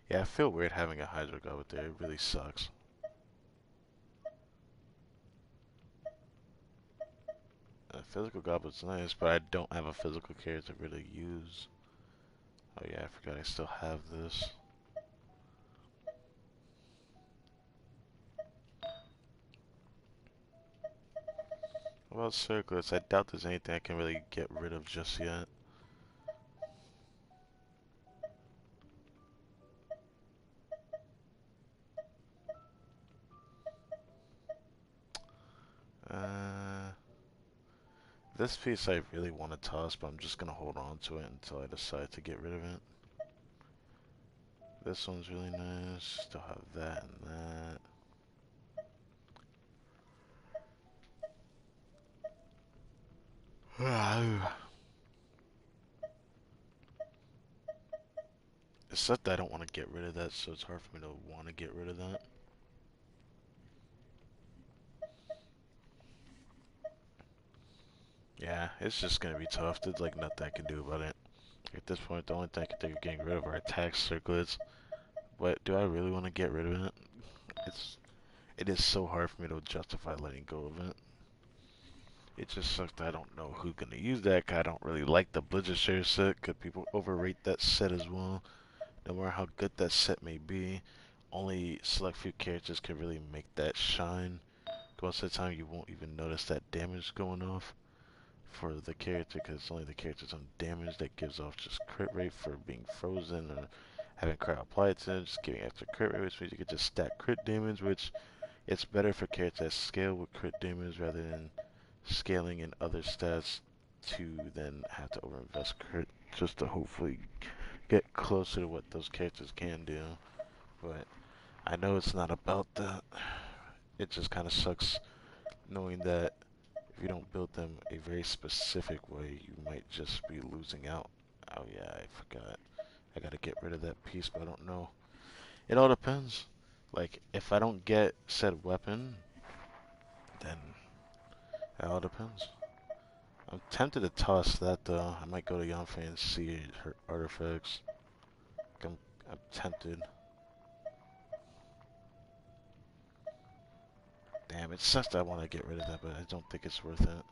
Yeah, I feel weird having a Hydro Goblet there. It really sucks. A physical Goblet's nice, but I don't have a physical character to really use. Oh yeah, I forgot I still have this. What about Circlets? I doubt there's anything I can really get rid of just yet. This piece I really want to toss, but I'm just going to hold on to it until I decide to get rid of it. This one's really nice. Still have that and that. Except that I don't want to get rid of that, so it's hard for me to want to get rid of that. Yeah, it's just gonna be tough. There's like nothing I can do about it. At this point, the only thing I can think of getting rid of are attack circlets. But do I really want to get rid of it? It is so hard for me to justify letting go of it. It just sucks that I don't know who's gonna use that. 'Cause I don't really like the Blizzard Share set. Cause people overrate that set as well. No matter how good that set may be, only select few characters can really make that shine. Most of the time, you won't even notice that damage going off for the character, because it's only the character's own damage that gives off just crit rate for being frozen or having crit applied to it, just giving extra crit rate, which means you can just stack crit damage, which it's better for characters that scale with crit damage rather than scaling in other stats to then have to overinvest crit just to hopefully get closer to what those characters can do. But I know it's not about that. It just kind of sucks knowing that if you don't build them a very specific way, you might just be losing out. Oh yeah, I forgot. I gotta get rid of that piece, but I don't know. It all depends. Like, if I don't get said weapon, then it all depends. I'm tempted to toss that though. I might go to Yanfei and see her artifacts. I'm tempted. Damn, it sucks that I want to get rid of that, but I don't think it's worth it.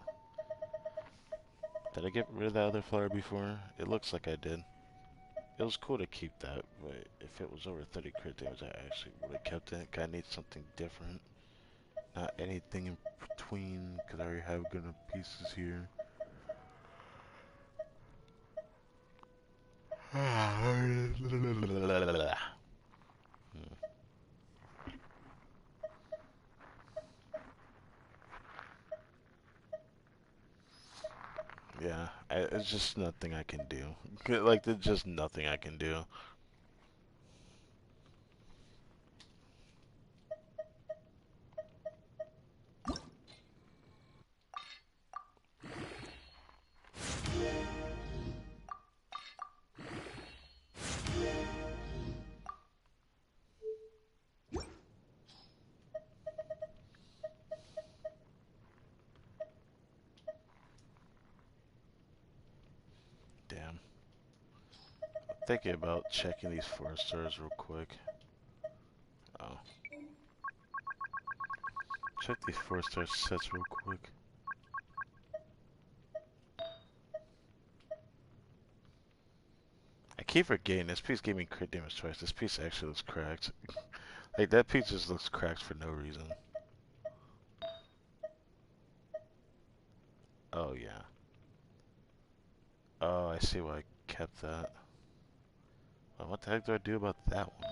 Did I get rid of that other flower before? It looks like I did. It was cool to keep that, but if it was over 30 crit damage, I actually would have kept it. I need something different. Not anything in between, because I already have good enough pieces here. Yeah, it's just nothing I can do. Like, there's just nothing I can do. Damn. I'm thinking about checking these 4 stars real quick. Oh. Check these 4-star sets real quick. I keep forgetting this piece gave me crit damage twice. This piece actually looks cracked. Like, that piece just looks cracked for no reason. Oh, yeah. Oh, I see why I kept that. Well, what the heck do I do about that one?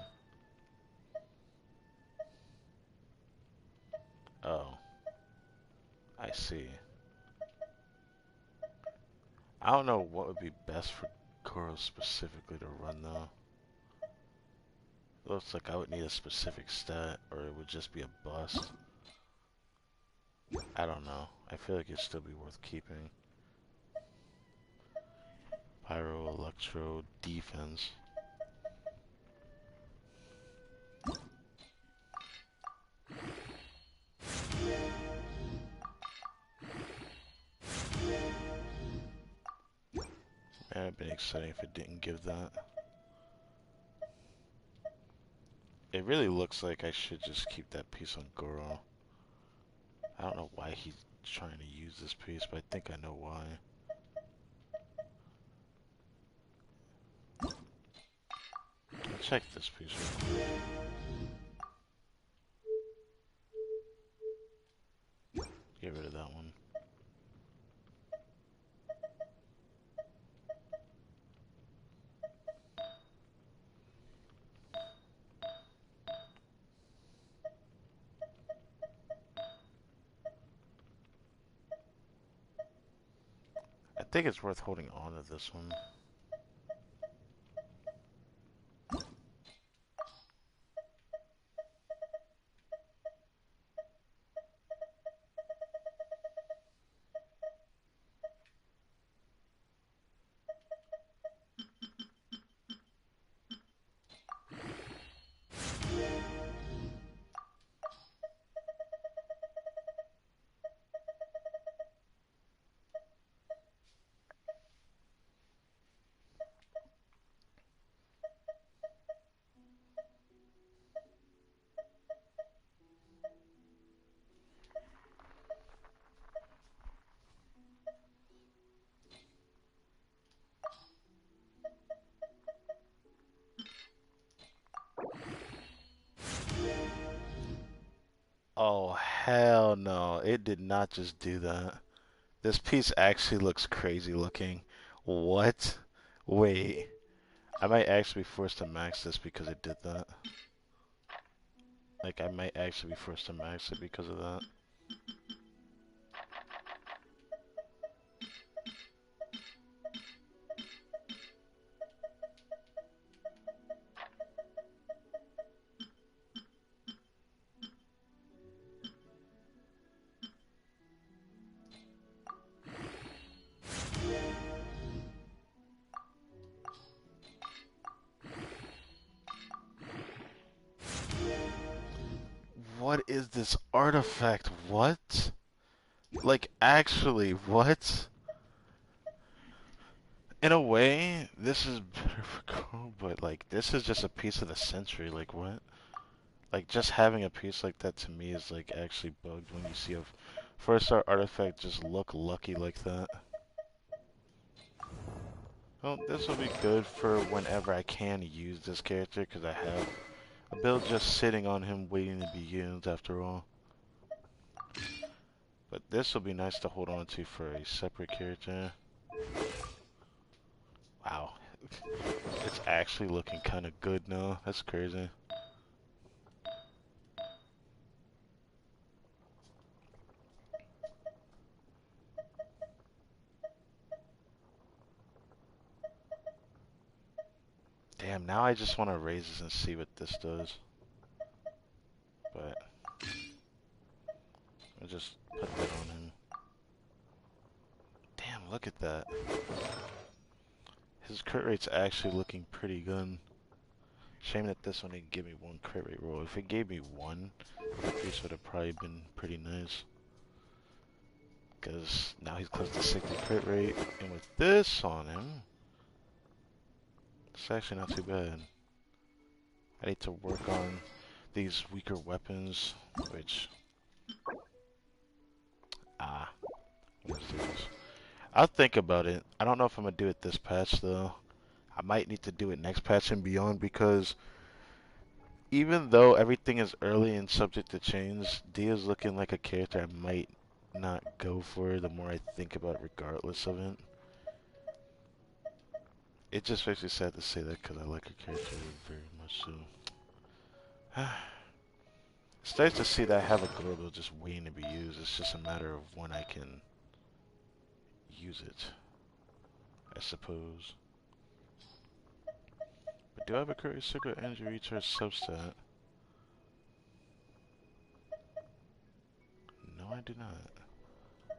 Oh. I see. I don't know what would be best for Goro specifically to run, though. Looks like I would need a specific stat, or it would just be a bust. I don't know. I feel like it'd still be worth keeping. Pyro, Electro, Defense. Man, it'd been exciting if it didn't give that. It really looks like I should just keep that piece on Goro. I don't know why he's trying to use this piece, but I think I know why. Let's check this piece real quick. Get rid of that one. I think it's worth holding on to this one. Oh, hell no. It did not just do that. This piece actually looks crazy looking. What? Wait. I might actually be forced to max this because it did that. Like, I might actually be forced to max it because of that. What is this artifact? What? Like, actually, what? In a way, this is better for Chrome, but, like, this is just a piece of the century. Like, what? Like, just having a piece like that to me is, like, actually bugged when you see a 4-star artifact just look lucky like that. Well, this will be good for whenever I can use this character, because I have a build just sitting on him waiting to be used after all. But this will be nice to hold on to for a separate character. Wow. It's actually looking kind of good now. That's crazy. Damn, now I just want to raise this and see what this does. But I'll just put that on him. Damn, look at that. His crit rate's actually looking pretty good. Shame that this one didn't give me one crit rate roll. If it gave me one, this would have probably been pretty nice. Because now he's close to 60 crit rate. And with this on him, it's actually not too bad. I need to work on these weaker weapons, which... let's do this. I'll think about it. I don't know if I'm going to do it this patch, though. I might need to do it next patch and beyond, because even though everything is early and subject to change, Dia's looking like a character I might not go for the more I think about it, regardless of it. It just makes me sad to say that because I like her character very much so. It's nice to see that I have a Gordo just waiting to be used. It's just a matter of when I can use it, I suppose. But do I have a current secret energy recharge substat? No, I do not.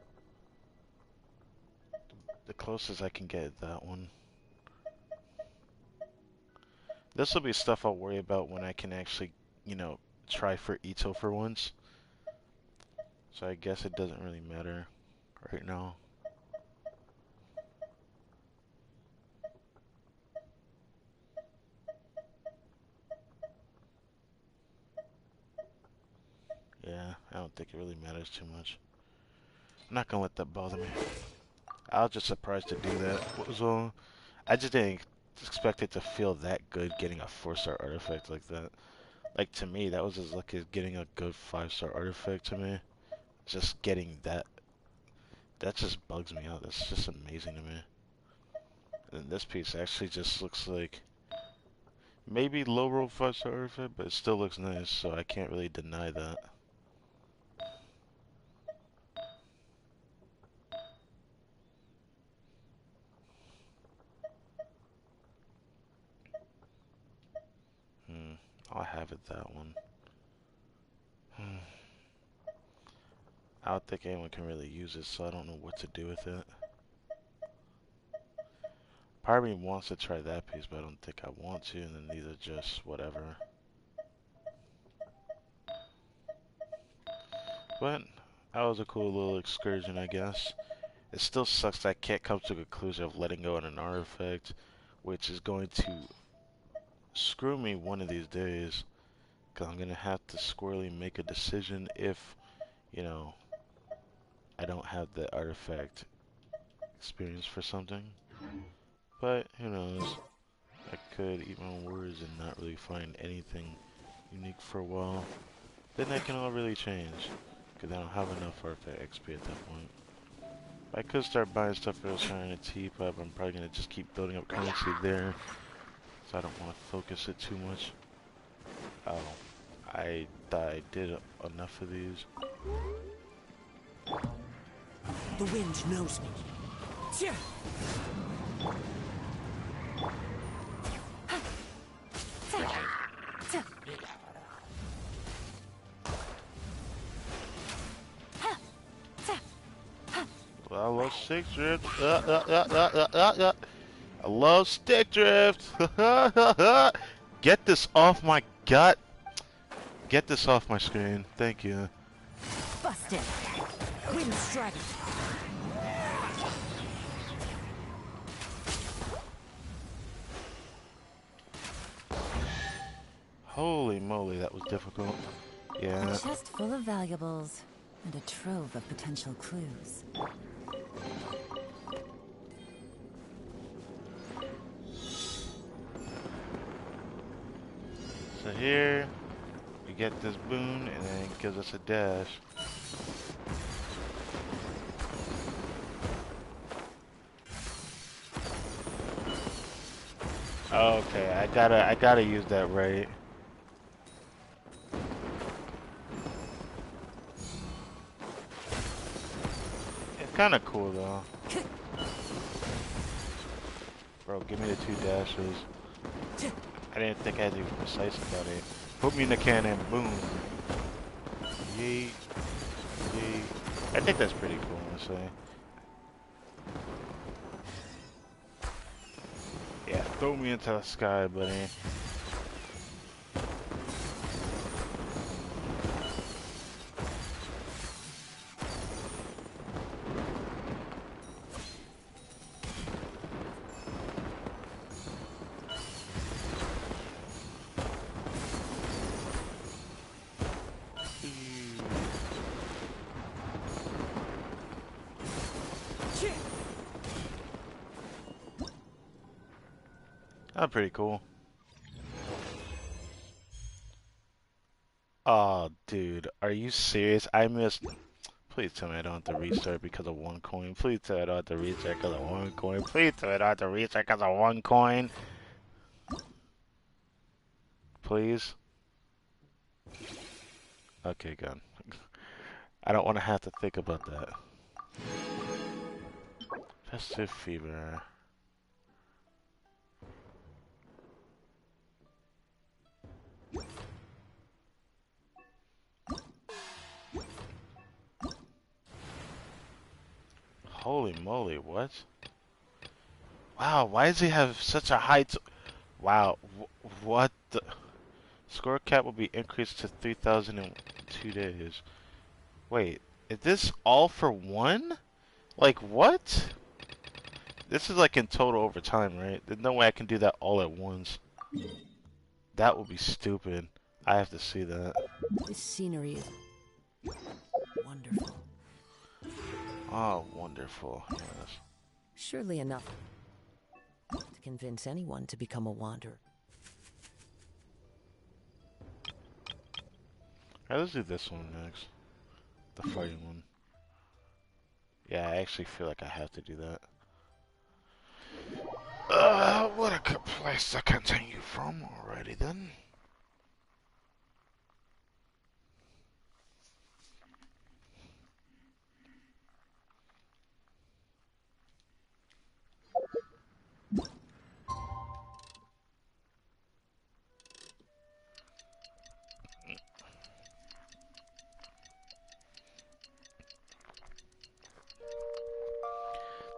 The closest I can get is that one. This will be stuff I'll worry about when I can actually, you know, try for Ito for once. So I guess it doesn't really matter right now. Yeah, I don't think it really matters too much. I'm not gonna let that bother me. I was just surprised to do that. What was all? I just didn't expect it to feel that good getting a 4-star artifact like that. Like, to me, that was as lucky as getting a good 5-star artifact to me. Just getting that. That just bugs me out. That's just amazing to me. And this piece actually just looks like maybe low roll 5-star artifact, but it still looks nice, so I can't really deny that. I'll have it that one. I don't think anyone can really use it, so I don't know what to do with it. Part of me wants to try that piece, but I don't think I want to, and then these are just whatever. But that was a cool little excursion, I guess. It still sucks that I can't come to the conclusion of letting go on an artifact, which is going to screw me one of these days, because I'm going to have to squarely make a decision if, you know, I don't have the artifact experience for something. But, who knows, I could eat my own words and not really find anything unique for a while. Then that can all really change, because I don't have enough artifact XP at that point. I could start buying stuff for the Shrine and Teapot, but I'm probably going to just keep building up currency there, so I don't want to focus it too much. Oh, I thought I did enough of these. The wind knows me. Yeah. I love stick drift. I love stick drift. Get this off my gut. Get this off my screen. Thank you. Busted. Wind Dragon. Holy moly, that was difficult. Yeah. A chest full of valuables and a trove of potential clues. So here, we get this boon, and then it gives us a dash. Okay, I gotta use that right. It's kind of cool though. Bro, give me the 2 dashes. I didn't think I had to be precise about it. Put me in the cannon, boom. Yeet. Yeet. I think that's pretty cool, honestly. Yeah, throw me into the sky, buddy. That's pretty cool. Oh, dude, are you serious? I missed. Please tell me I don't have to restart because of 1 coin. Please tell me I don't have to restart because of 1 coin. Please tell me I don't have to restart because of 1 coin. Please. Okay, good. I don't want to have to think about that. Festive fever. Holy moly, what? Wow, why does he have such a high wow, what the... Score cap will be increased to 3,000 in 2 days. Wait, is this all for 1? Like, what? This is like in total over time, right? There's no way I can do that all at once. That would be stupid. I have to see that. This scenery is wonderful. Oh, wonderful. Yes. Surely enough to convince anyone to become a wanderer. Alright, let's do this one next. The fighting one. Yeah, I actually feel like I have to do that. What a good place to continue from already then.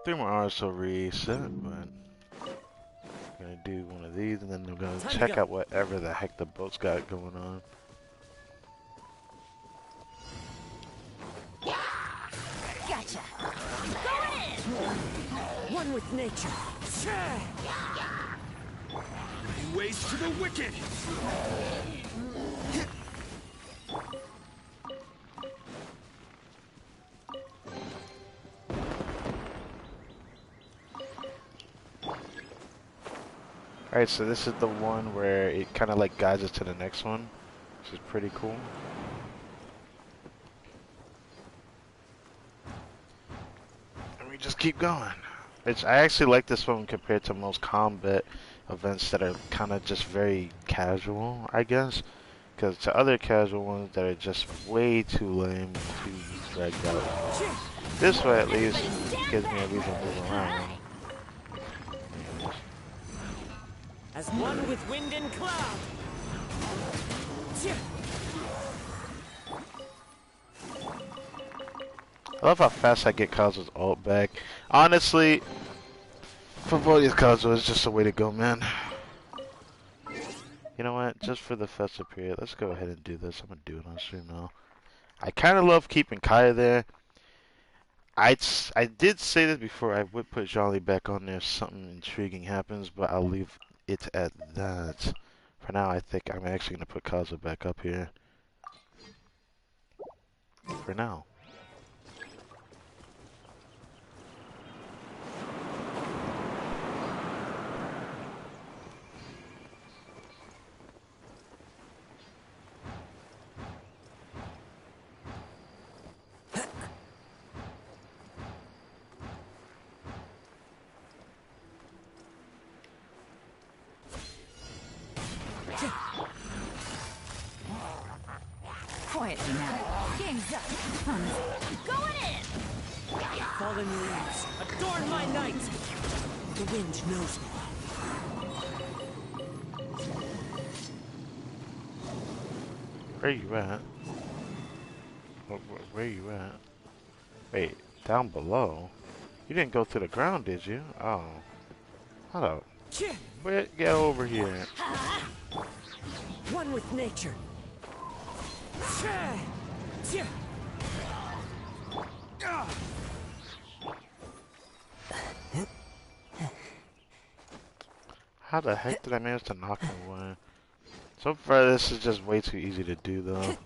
Three more hours till reset, but I'm gonna do one of these and then I'm gonna check out whatever the heck the boat's got going on. Gotcha. Going in. One with nature. Ways to the wicked. Alright, so this is the one where it kind of like guides us to the next one, which is pretty cool. And we just keep going. I actually like this one compared to most combat events that are kind of just very casual, I guess. Because to other casual ones that are just way too lame, too dragged out. This way at least gives me a reason to move around. As one with wind and cloud. I love how fast I get Kazu's ult back. Honestly, Favoria's Kazu is just the way to go, man. You know what? Just for the festive period, let's go ahead and do this. I'm gonna do it on stream now. I kind of love keeping Kaya there. I did say this before. I would put Jolly back on there if something intriguing happens, but I'll leave it at that. For now, I think I'm actually gonna put Kazu back up here. For now. quietly now. Game's up. Going in! Fallen leaves, adorn my night! The wind knows me. Where you at? Where you at? Wait, down below? You didn't go through the ground, did you? Oh. Hold up. Get over here. One with nature. How the heck did I manage to knock him away? So far, this is just way too easy to do, though.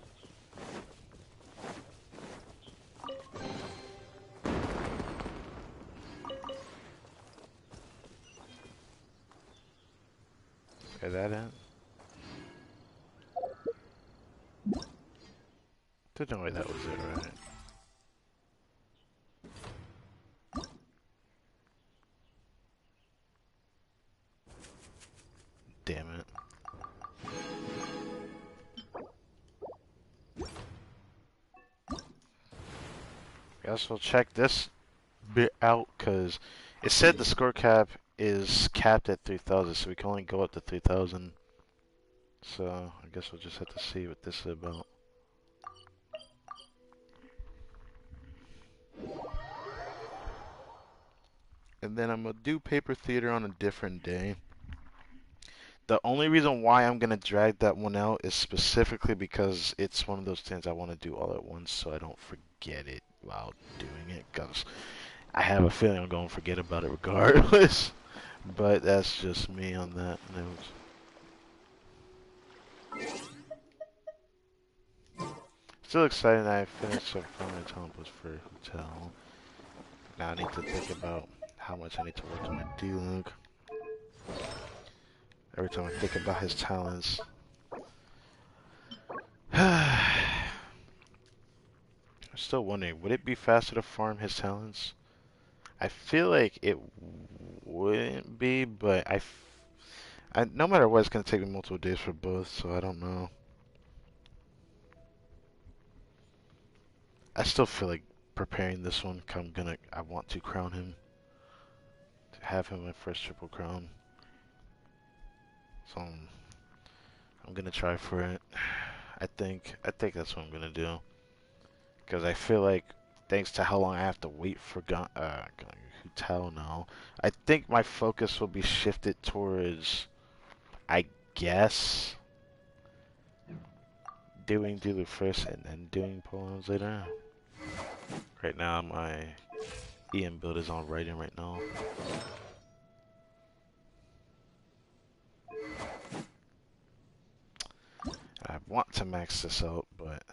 Is that it? There's no way that was it, right? Damn it. Guess we'll check this bit out, because it said the score cap is capped at 3,000, so we can only go up to 3,000. So I guess we'll just have to see what this is about. And then I'm going to do paper theater on a different day. The only reason why I'm going to drag that one out is specifically because it's one of those things I want to do all at once so I don't forget it while doing it. Because I have a feeling I'm going to forget about it regardless. But that's just me on that note. Still excited that I finished up from my templates for hotel. Now I need to think about how much I need to work on my D-Link. Every time I think about his talents. I'm still wondering, would it be faster to farm his talents? I feel like it wouldn't be, but no matter what, it's going to take me multiple days for both, so I don't know. I still feel like preparing this one, I want to crown him. To have him my first triple crown. So I'm gonna try for it. I think that's what I'm gonna do. Because I feel like, thanks to how long I have to wait for hotel now, I think my focus will be shifted towards, I guess, doing Dulu first and then doing poems later. Right now my EM build is on writing right now. I want to max this out, but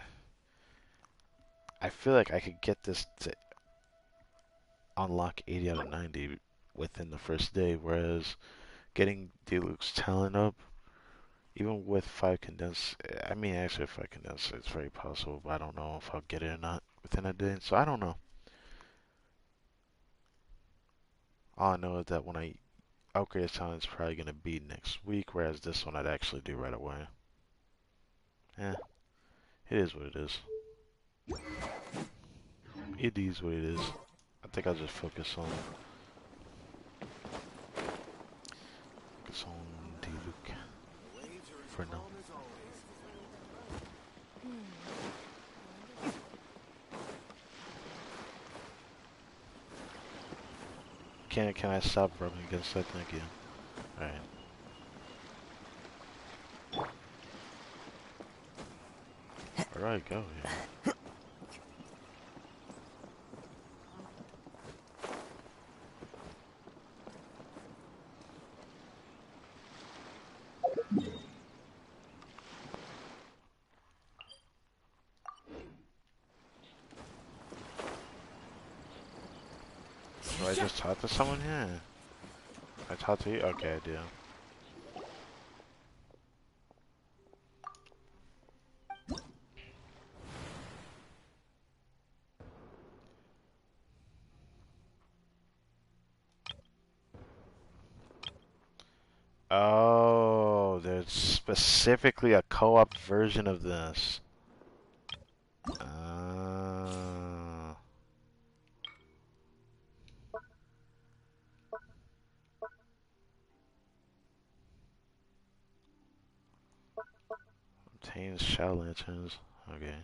I feel like I could get this to unlock 80 out of 90 within the first day, whereas getting Diluc's talent up, even with 5 condensed, I mean actually 5 condensed, it's very possible, but I don't know if I'll get it or not within a day, so I don't know. All I know is that when I upgrade his talent, it's probably going to be next week, whereas this one I'd actually do right away. Yeah, it is what it is. It is what it is. I think I'll just focus on Diluc for now. Can I stop rubbing against that thing again? Alright. Alright, go here. Do I just talk to someone here? I talk to you? Okay, I do. Oh, there's specifically a co-op version of this. Obtains shell lanterns. Okay.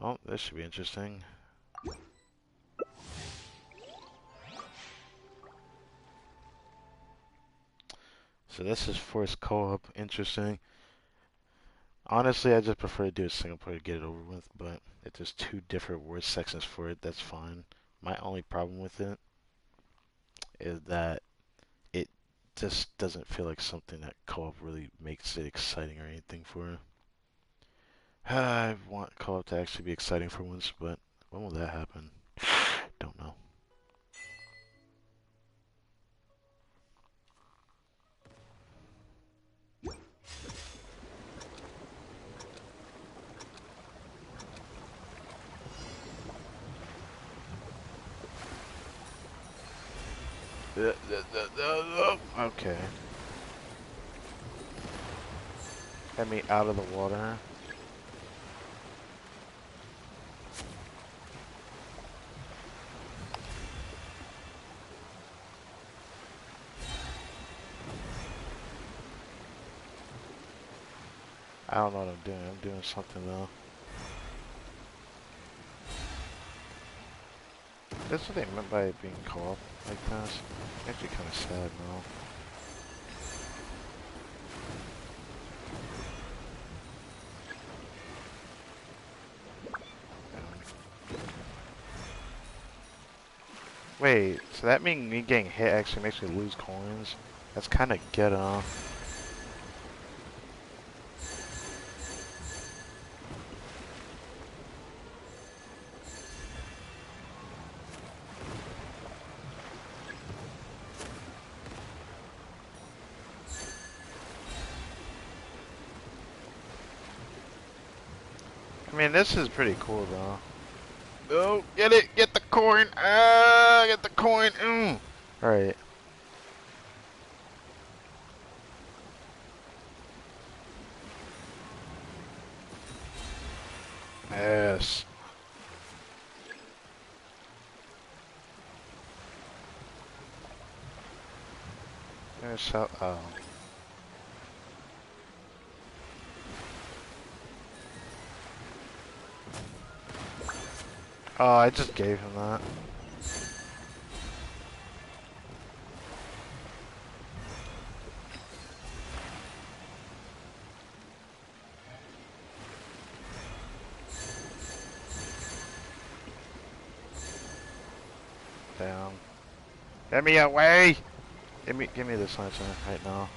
Oh, this should be interesting. So this is forced co-op. Interesting. Honestly, I just prefer to do a single player to get it over with, but if there's two different word sections for it, that's fine. My only problem with it is that it just doesn't feel like something that co-op really makes it exciting or anything for. I want co-op to actually be exciting for once, but when will that happen? Don't know. Okay. Get me out of the water. I don't know what I'm doing. I'm doing something though. That's what they meant by it being co-op like this. Actually kind of sad now. Wait, so that means me getting hit actually makes me lose coins? That's kind of ghetto. I mean, this is pretty cool though. Oh, get it! Get the coin! Ah, get the coin! Alright. Yes. There's oh. Oh, I just gave him that. Damn. Get me away! Give me this lantern right now.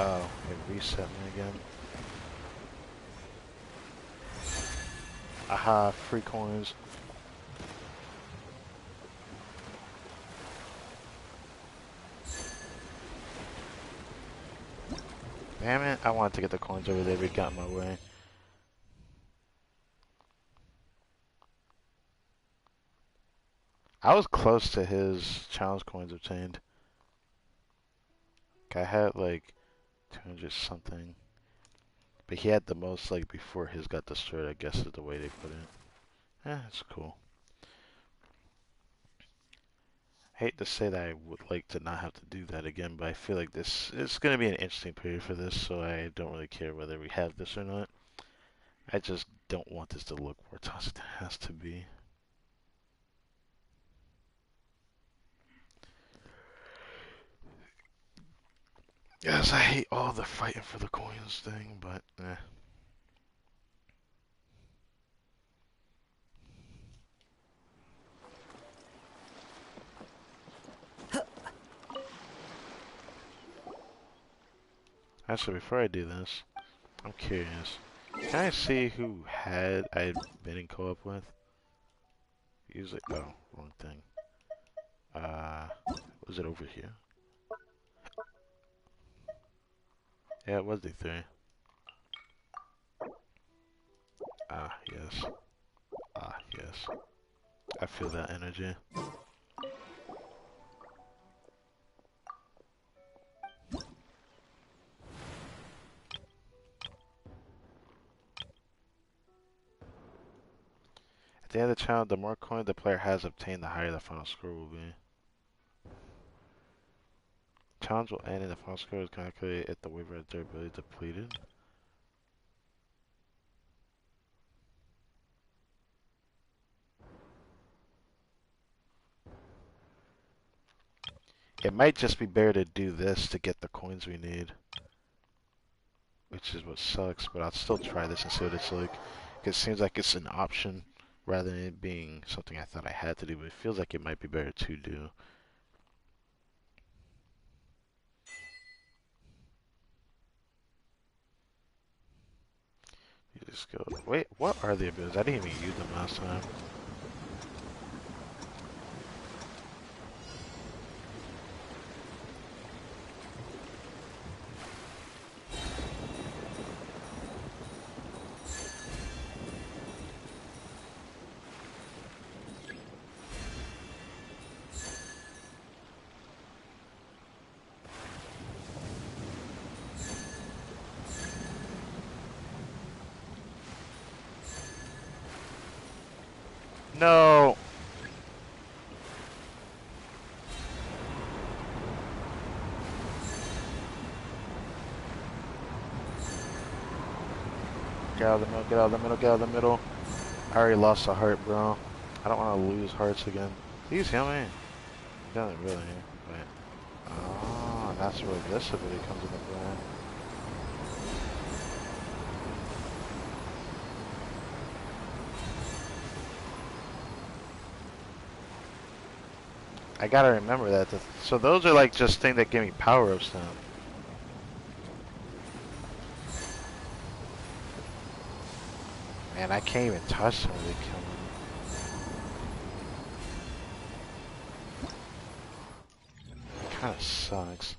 Oh, it reset me again. Aha, free coins. Damn it, I wanted to get the coins over there, but it got in my way. I was close to his challenge coins obtained. I had like 200 something. But he had the most like before his got destroyed, I guess is the way they put it. It's cool. I hate to say that I would like to not have to do that again, but I feel like it's going to be an interesting period for this, so I don't really care whether we have this or not. I just don't want this to look more toxic than it has to be. Yes, I hate all the fighting for the coins thing, but eh. Actually, before I do this, I'm curious. Can I see who I had been in co-op with? Usually, oh, wrong thing. Was it over here? Yeah, it was the three. Ah, yes. Ah, yes. I feel that energy. the end of the channel, the more coins the player has obtained, the higher the final score will be. Challenge will end and the final score is calculated if the waiver has durability depleted. It might just be better to do this to get the coins we need. Which is what sucks, but I'll still try this and see what it's like. It seems like it's an option rather than it being something I thought I had to do, but it feels like it might be better to do. You just go, wait, what are the abilities? I didn't even use them last time. No! Get out of the middle, get out of the middle, get out of the middle. I already lost a heart, bro. I don't want to lose hearts again. Please heal me. He doesn't really, but... Oh, that's where this ability comes into play. I gotta remember that. So those are like just things that give me power-ups now. Man, I can't even touch them when they kill me. It kinda sucks.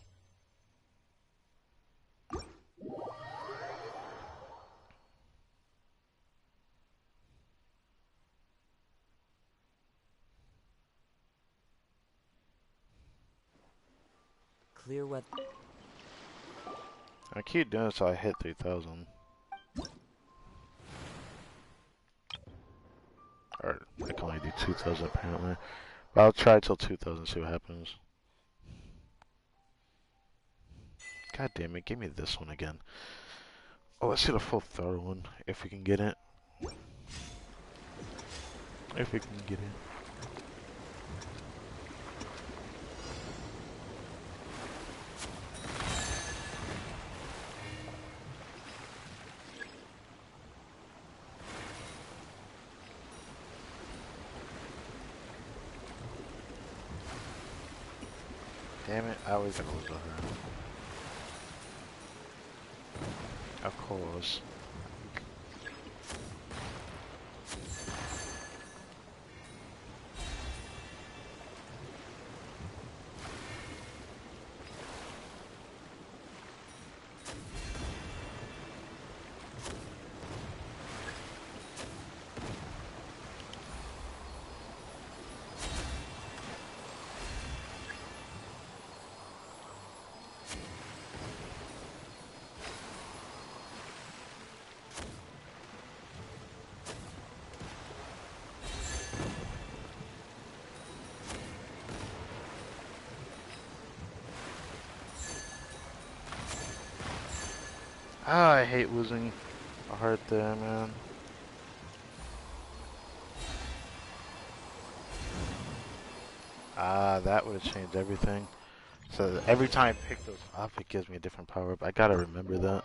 Clear weather. I keep doing this till I hit 3,000. Or I can only do 2,000 apparently. But I'll try till 2,000 see what happens. God damn it, give me this one again. Oh, let's see the full throttle one, if we can get it. If we can get it. Damn it, I always gotta lose to her. Of course. Ah, I hate losing a heart there, man. Ah, that would have changed everything. So every time I pick those up, it gives me a different power up. I gotta remember that.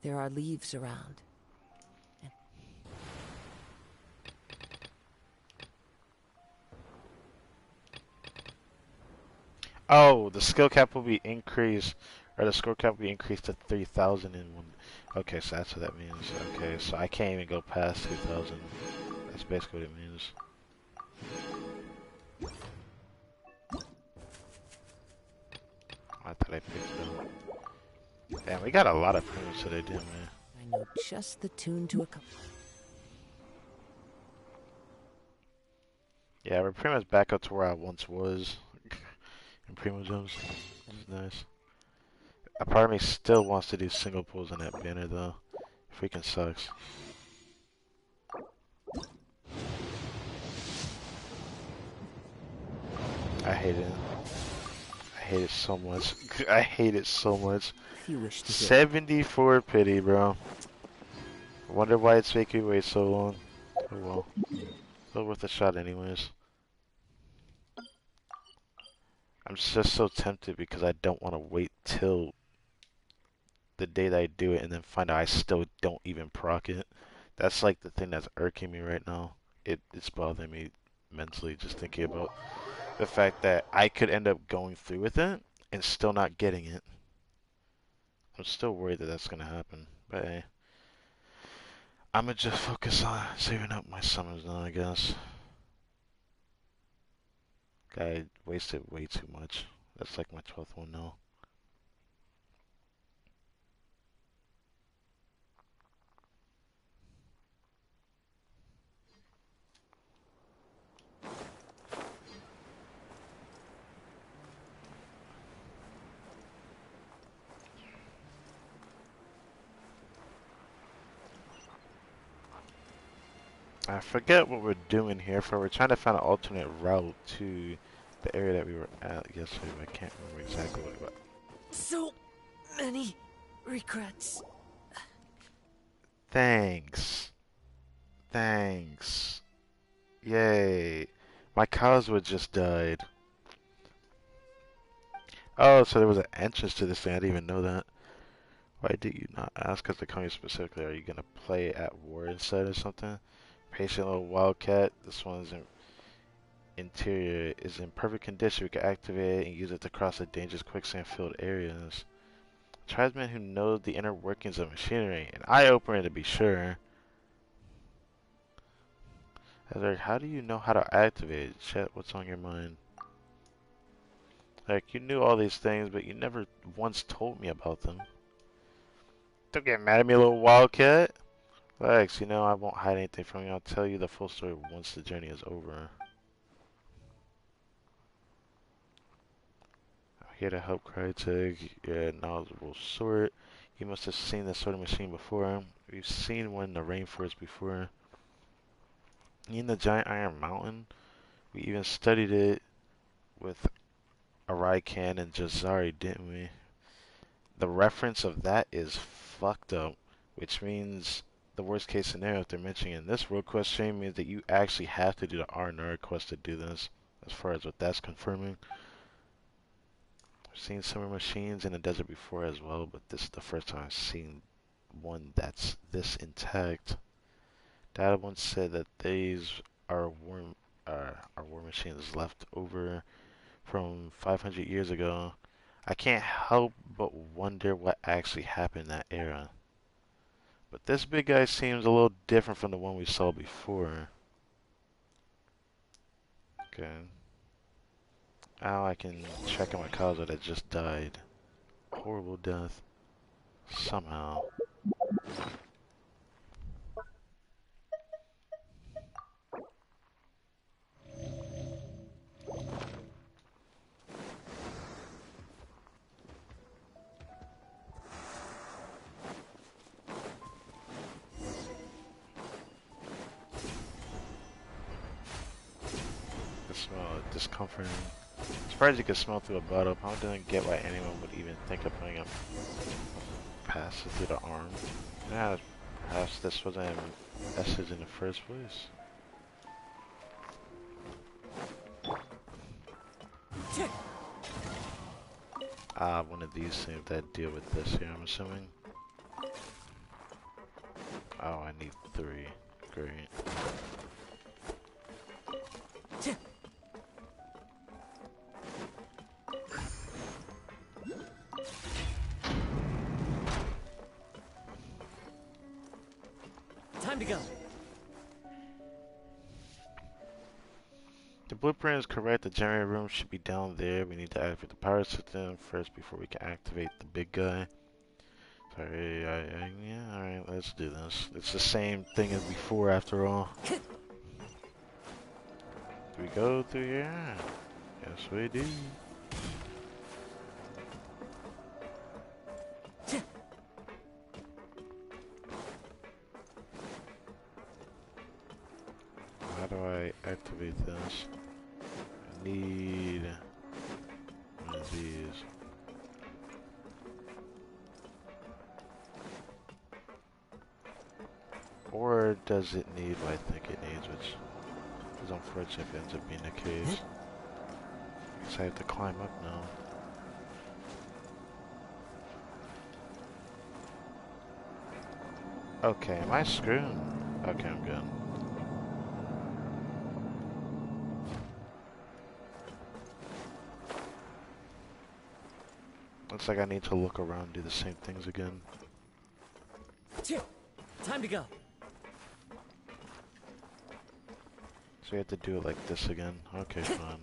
There are leaves around. Oh, the skill cap will be increased, or the score cap will be increased to 3,000 in one. Okay, so that's what that means. Okay, so I can't even go past 2,000. That's basically what it means. I thought I picked it up. Damn, we got a lot of Primus today, didn't we? I know just the tune to a couple. Yeah, we're pretty much back up to where I once was in Primo Gems. It's nice. A part of me still wants to do single pulls on that banner though. Freaking sucks. I hate it. I hate it so much. I hate it so much. 74 pity, bro. I wonder why it's making me wait so long. Oh well. Still worth a shot anyways. I'm just so tempted because I don't want to wait till the day that I do it and then find out I still don't even proc it. That's like the thing that's irking me right now. It's bothering me mentally just thinking about the fact that I could end up going through with it and still not getting it. I'm still worried that that's gonna happen. But hey, I'm gonna just focus on saving up my summons now, I guess. I wasted way too much. That's like my 12th one now. I forget what we're doing here, for we're trying to find an alternate route to the area that we were at yesterday, but I can't remember exactly what it was. So many regrets. Thanks. Thanks. Yay. My Coswood just died. Oh, so there was an entrance to this thing. I didn't even know that. Why did you not ask us to come here specifically? Are you going to play at war instead or something? Patient little wildcat. This one's interior is in perfect condition. We can activate it and use it to cross the dangerous quicksand-filled areas. Tribesmen who know the inner workings of machinery. An eye-opener to be sure. Like, how do you know how to activate it? Chat, what's on your mind? Like, you knew all these things, but you never once told me about them. Don't get mad at me, little wildcat. Lex, you know I won't hide anything from you. I'll tell you the full story once the journey is over. I'm here to help Crytek. You're a knowledgeable sort. You must have seen this sort of machine before. We've seen one in the rainforest before. In the giant iron mountain. We even studied it with Arikan and Jazari, didn't we? The reference of that is fucked up, which means the worst case scenario if they're mentioning in this world quest chain means that you actually have to do the Arnar quest to do this, as far as what that's confirming. I've seen similar machines in the desert before as well, but this is the first time I've seen one that's this intact. Dad once said that these are war machines left over from 500 years ago. I can't help but wonder what actually happened in that era. But this big guy seems a little different from the one we saw before. Okay. Now I can check on my Kaza that just died. Horrible death. Somehow. I smell discomforting. Surprised you could smell through a bottle. I didn't get why anyone would even think of putting a pass through the arm. Yeah, perhaps this wasn't a message in the first place. One of these things that deal with this here, I'm assuming. Oh, I need 3. Great. Time to go. The blueprint is correct. The generator room should be down there. We need to activate the power system first before we can activate the big guy. Sorry, yeah, alright, let's do this. It's the same thing as before after all. Do we go through here? Yes, we do. How do I activate this? I need one of these. Or does it need what I think it needs, which is unfortunate if it ends up being the case. Guess I have to climb up now. Okay, am I screwed? Okay, I'm good. Looks like I need to look around and do the same things again. Time to go. So you have to do it like this again. Okay, fine.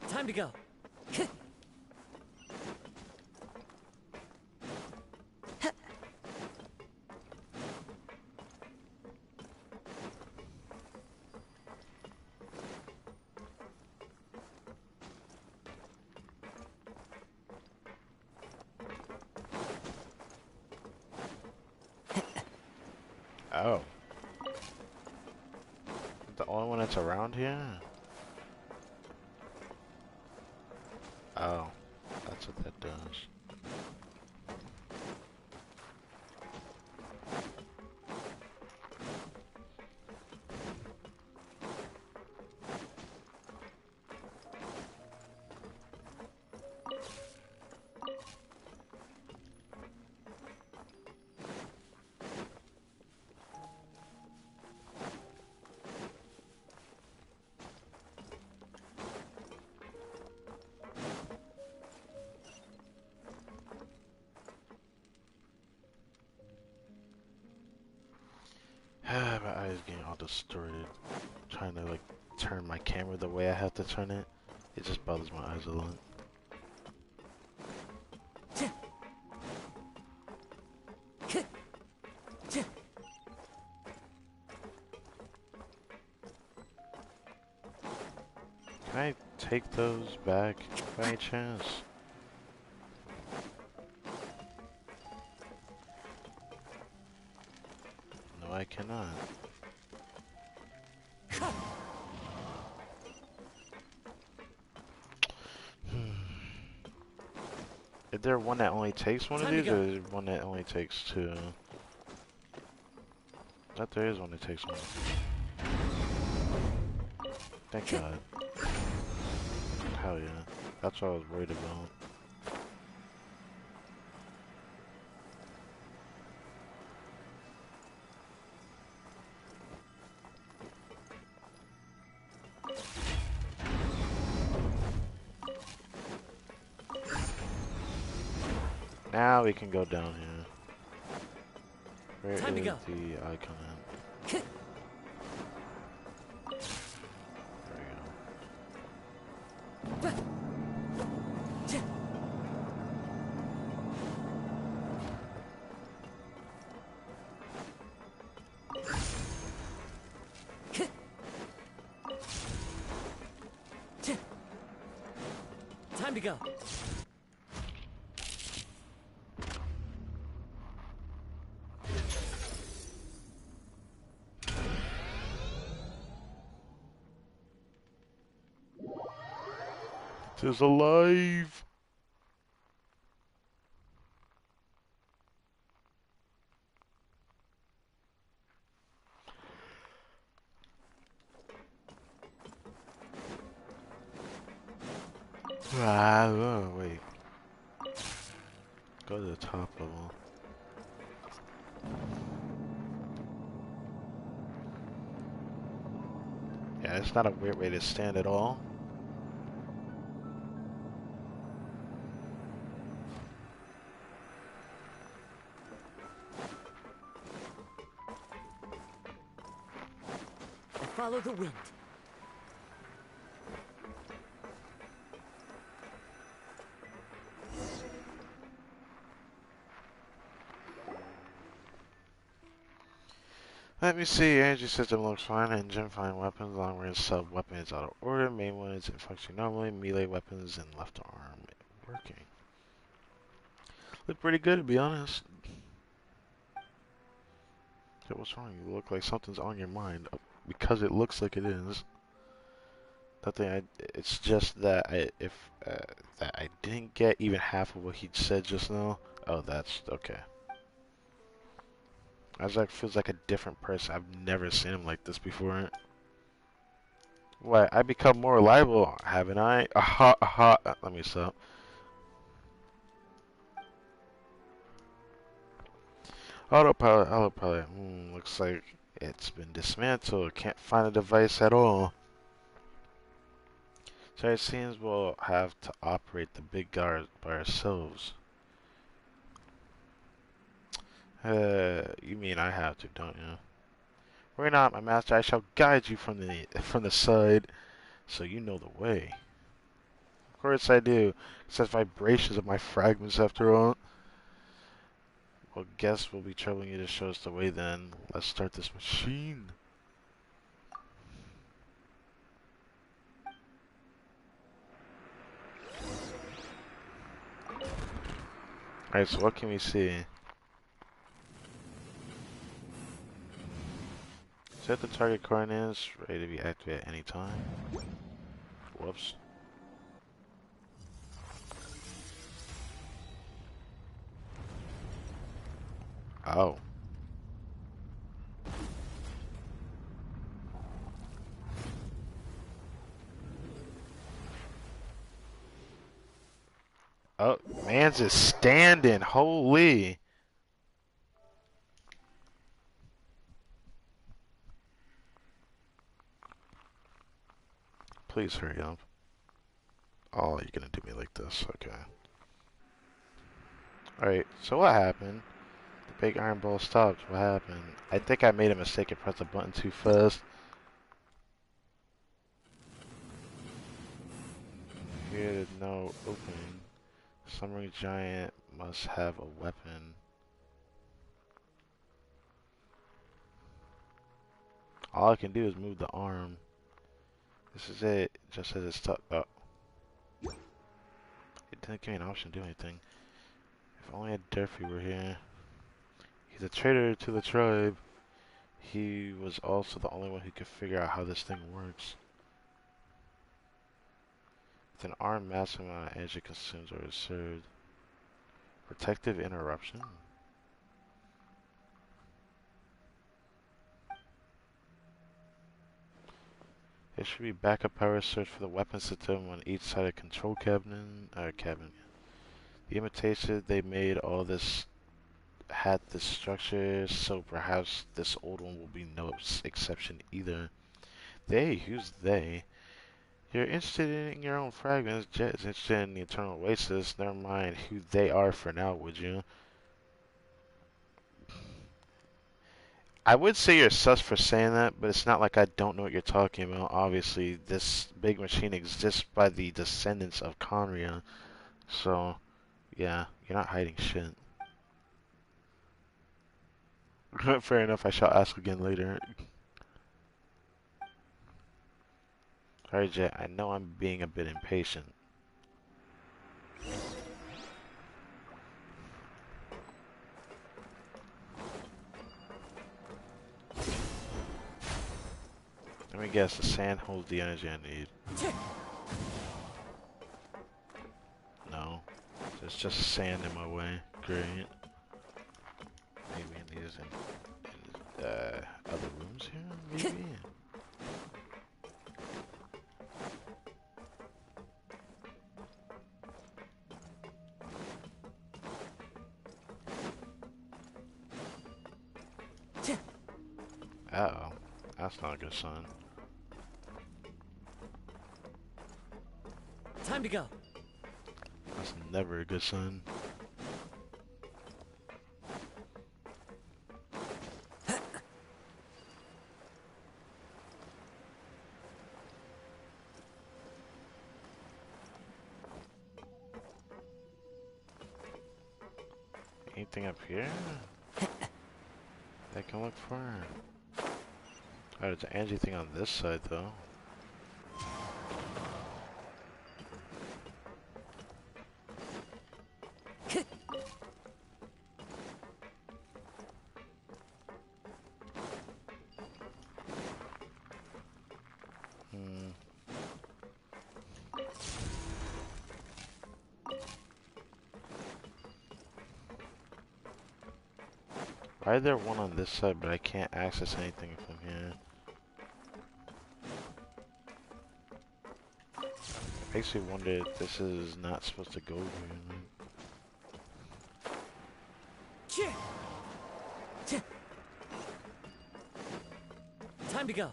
Time to go. Oh. The only one that's around here? Oh. That's what that does. My eyes getting all distorted. Trying to like turn my camera the way I have to turn it. It just bothers my eyes a lot. Can I take those back by any chance? No, I cannot. Is there one that only takes one of these, or is there one that only takes two? I thought there is one that takes one. Thank God. Hell yeah. That's what I was worried about. Now we can go down here. Where is the icon at? There we go. Time to go. It is alive! Ah, oh, wait. Go to the top level. Yeah, it's not a weird way to stand at all. Follow the wind. Let me see. Energy system looks fine. Engine fine. Weapons. Long range sub weapon is out of order. Main one is in function normally. Melee weapons and left arm working. Look pretty good, to be honest. Okay, what's wrong? You look like something's on your mind because it looks like it is. Nothing. It's just that that I didn't get even half of what he said just now. Oh, that's okay. Isaac feels like a different person. I've never seen him like this before. What? I become more reliable, haven't I? Aha, aha. Let me stop. Autopilot, autopilot. Looks like it's been dismantled. Can't find a device at all. So it seems we'll have to operate the big guard by ourselves. You mean I have to, don't you? Worry not, my master. I shall guide you from the side, so you know the way. Of course I do. Except vibrations of my fragments, after all. Well, guess we'll be troubling you to show us the way then. Let's start this machine. Alright, so what can we see? Set the target coordinates, ready to be activated at any time. Whoops. Oh. Oh, man's just standing. Holy. Please hurry up. Oh, you're gonna do me like this. Okay. Alright, so what happened? The big iron ball stopped. What happened? I think I made a mistake and pressed the button too fast. Here, no opening. Submarine giant must have a weapon. All I can do is move the arm. This is it. Just as it's stuck up. It didn't give me an option to do anything. If only a Durfee were here. He's a traitor to the tribe. He was also the only one who could figure out how this thing works. With an arm massive amount of energy consumes or is served. Protective interruption? There should be backup power surge for the weapon system on each side of control cabin. The imitation they made all this had this structure, so perhaps this old one will be no exception either. They? Who's they? You're interested in your own fragments. Jet is interested in the eternal oasis. Never mind who they are for now, would you? I would say you're sus for saying that, but it's not like I don't know what you're talking about. Obviously, this big machine exists by the descendants of Conria. So, yeah, you're not hiding shit. Fair enough, I shall ask again later. Alright, Jet, I know I'm being a bit impatient. Let me guess, the sand holds the energy I need. No. There's just sand in my way. Great. Maybe in these other rooms here? Maybe? Uh-oh. That's not a good sign. Time to go. That's never a good sign. Anything up here that I can look for? Oh, there's an Angie thing on this side though. Why is there one on this side, but I can't access anything from here? Makes me wonder if this is not supposed to go here. Time to go.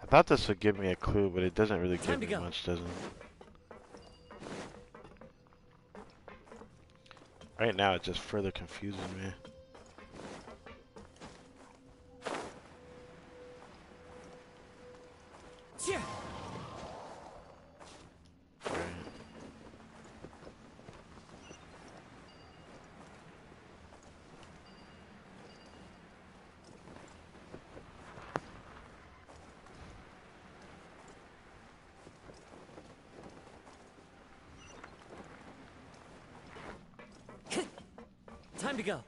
I thought this would give me a clue, but it doesn't really give me much, does it? Right now, it just further confuses me. Time to go.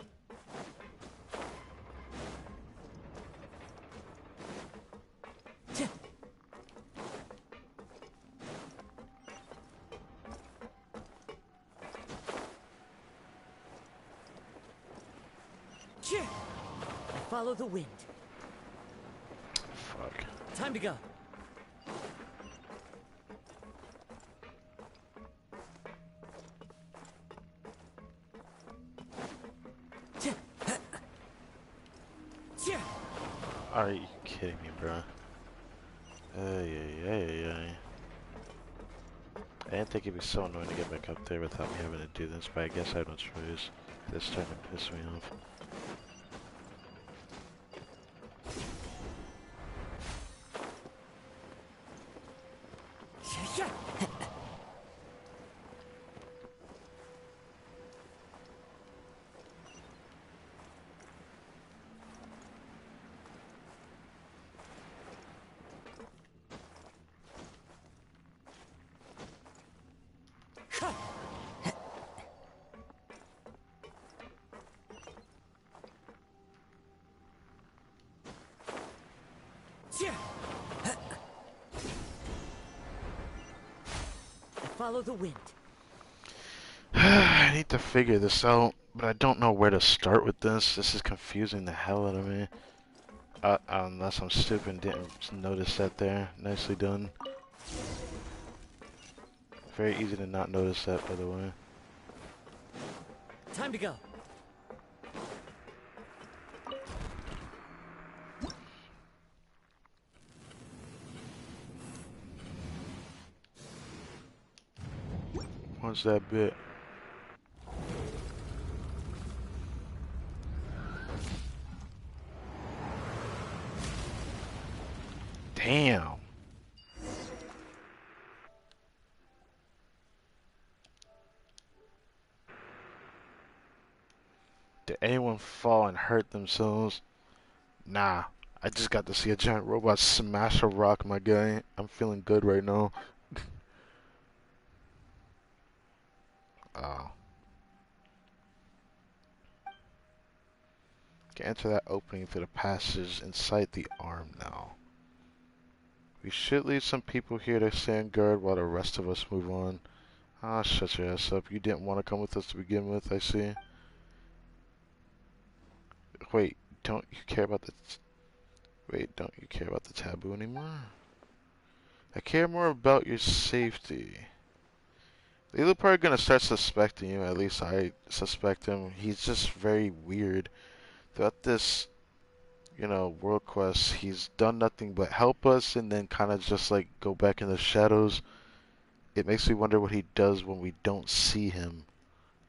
Follow the wind. Fuck. Time to go. Are you kidding me, bro? I didn't think it'd be so annoying to get back up there without me having to do this, but I guess I have no choice. This is starting to piss me off. Follow the wind. I need to figure this out, but I don't know where to start with this. This is confusing the hell out of me. Unless I'm stupid and didn't notice that there. Nicely done. Very easy to not notice that, by the way. Time to go. What's that bit? Damn. Did anyone fall and hurt themselves? Nah. I just got to see a giant robot smash a rock, my guy. I'm feeling good right now. Oh. Can enter that opening through the passage inside the arm now. We should leave some people here to stand guard while the rest of us move on. Ah, shut your ass up. You didn't want to come with us to begin with, I see. Wait, don't you care about the... Wait, don't you care about the taboo anymore? I care more about your safety. They're probably gonna start suspecting you, at least I suspect him. He's just very weird. Throughout this, you know, world quest, he's done nothing but help us and then kind of just like go back in the shadows. It makes me wonder what he does when we don't see him,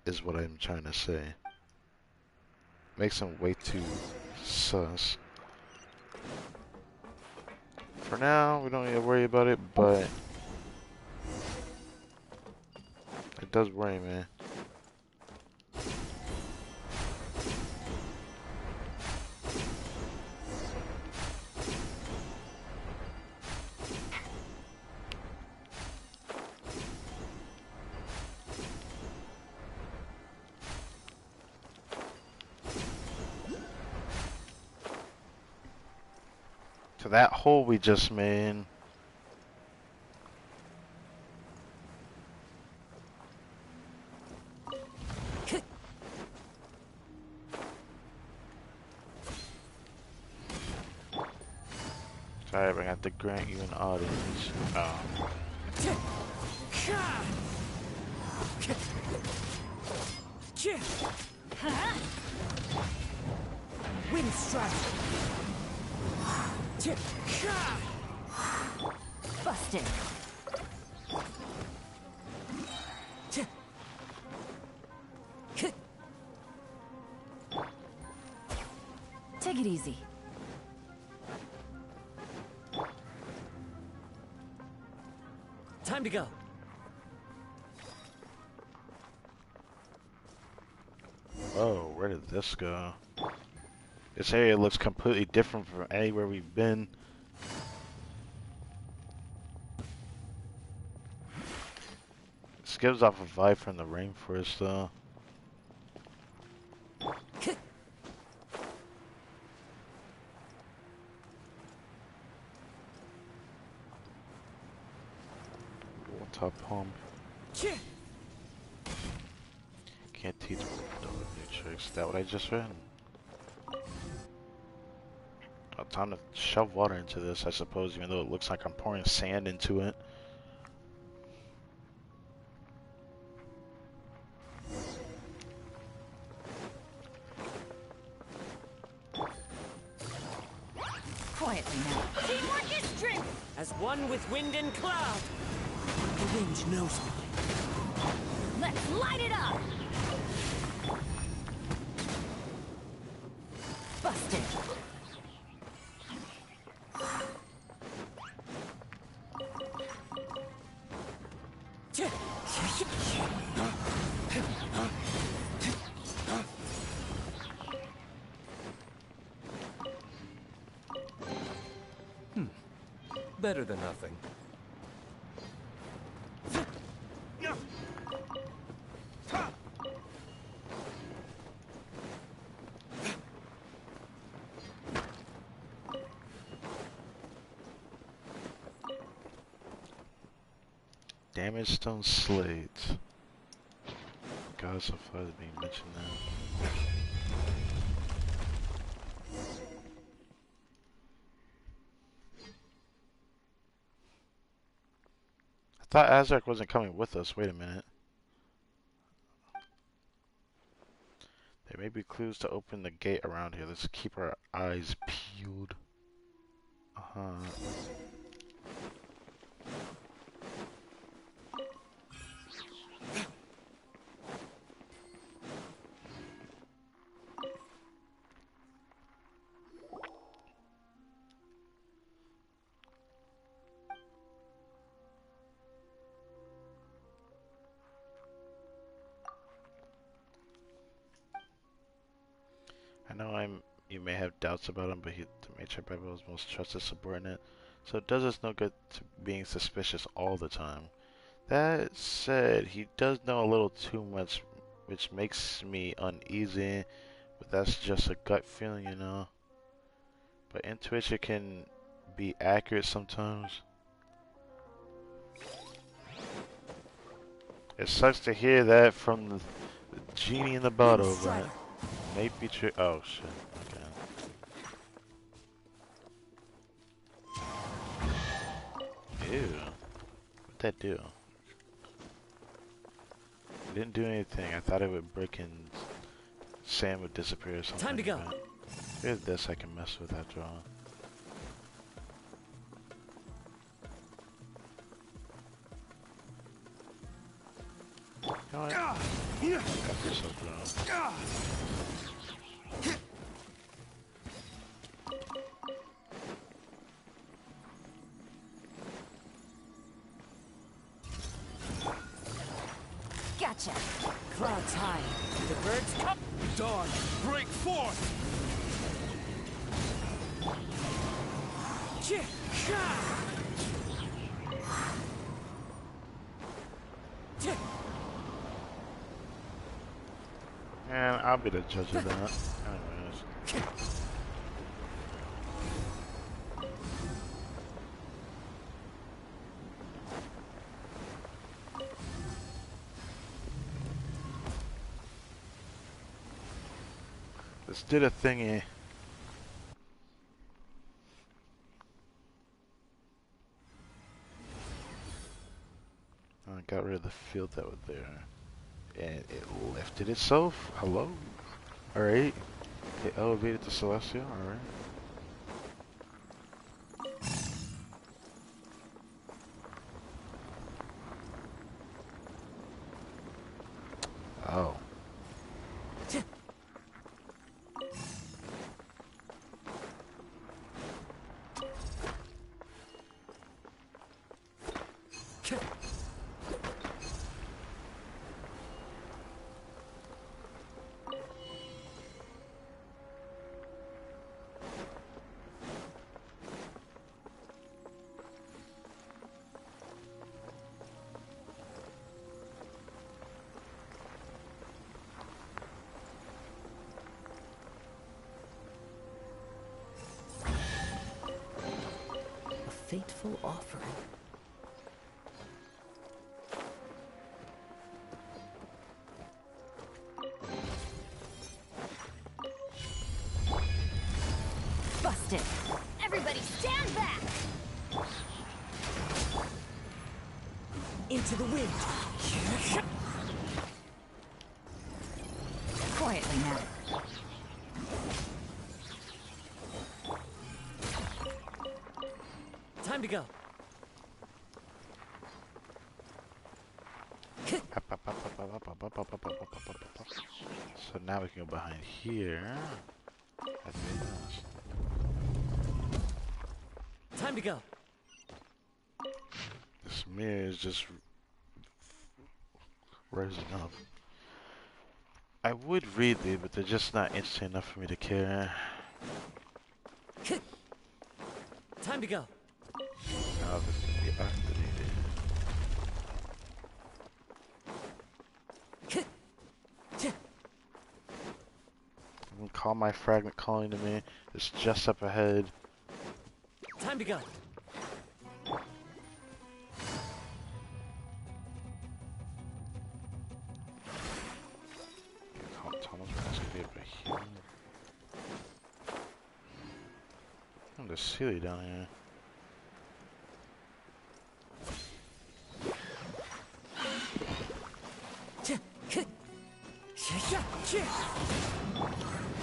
is what I'm trying to say. Makes him way too sus. For now, we don't need to worry about it, but it does worry me. To that hole we just made. Sorry, I have to grant you an audience. Wind strike. Busted. Take it easy. Time to go. Whoa, where did this go? This area looks completely different from anywhere we've been. This gives off a vibe from the rainforest though. Water pump. Can't teach new tricks. Is that what I just read? Oh, time to shove water into this, I suppose, even though it looks like I'm pouring sand into it. Quietly now. Teamwork is strength! As one with wind and cloud. The wind knows me. Let's light it up! Busted. Better than nothing. Damaged stone slate. God, so far as being mentioned now. I thought Azrak wasn't coming with us. Wait a minute. There may be clues to open the gate around here. Let's keep our eyes peeled. I know you may have doubts about him, but the Matriarch Bible is most trusted subordinate, so it does us no good to being suspicious all the time. That said, he does know a little too much, which makes me uneasy, but that's just a gut feeling, you know. But intuition can be accurate sometimes. It sucks to hear that from the genie in the bottle, but may be true. Oh shit. Okay. Ew. What'd that do? It didn't do anything. I thought it would break and sand would disappear or something. Time to go. Here's this I can mess with after all. You know what? Got yourself down. Gotcha. Clouds high. The birds come. Dawn, break forth! And I'll be the judge of that. Anyways. Let's do the thingy. I got rid of the field that was there. And it lifted itself. Hello? Alright. It elevated the Celestial. Alright. Oh. Fateful offering. Busted. Everybody stand back. Into the wind. Quietly now. Time to go. So now we can go behind here. That's really nice. Time to go. This mirror is just rising up. I would read these, but they're just not interesting enough for me to care. Time to go. Now this is the activated. I'm gonna call my fragment calling to me. It's just up ahead. Time to go. Thomas asking me over here. Oh, there's Celia down here.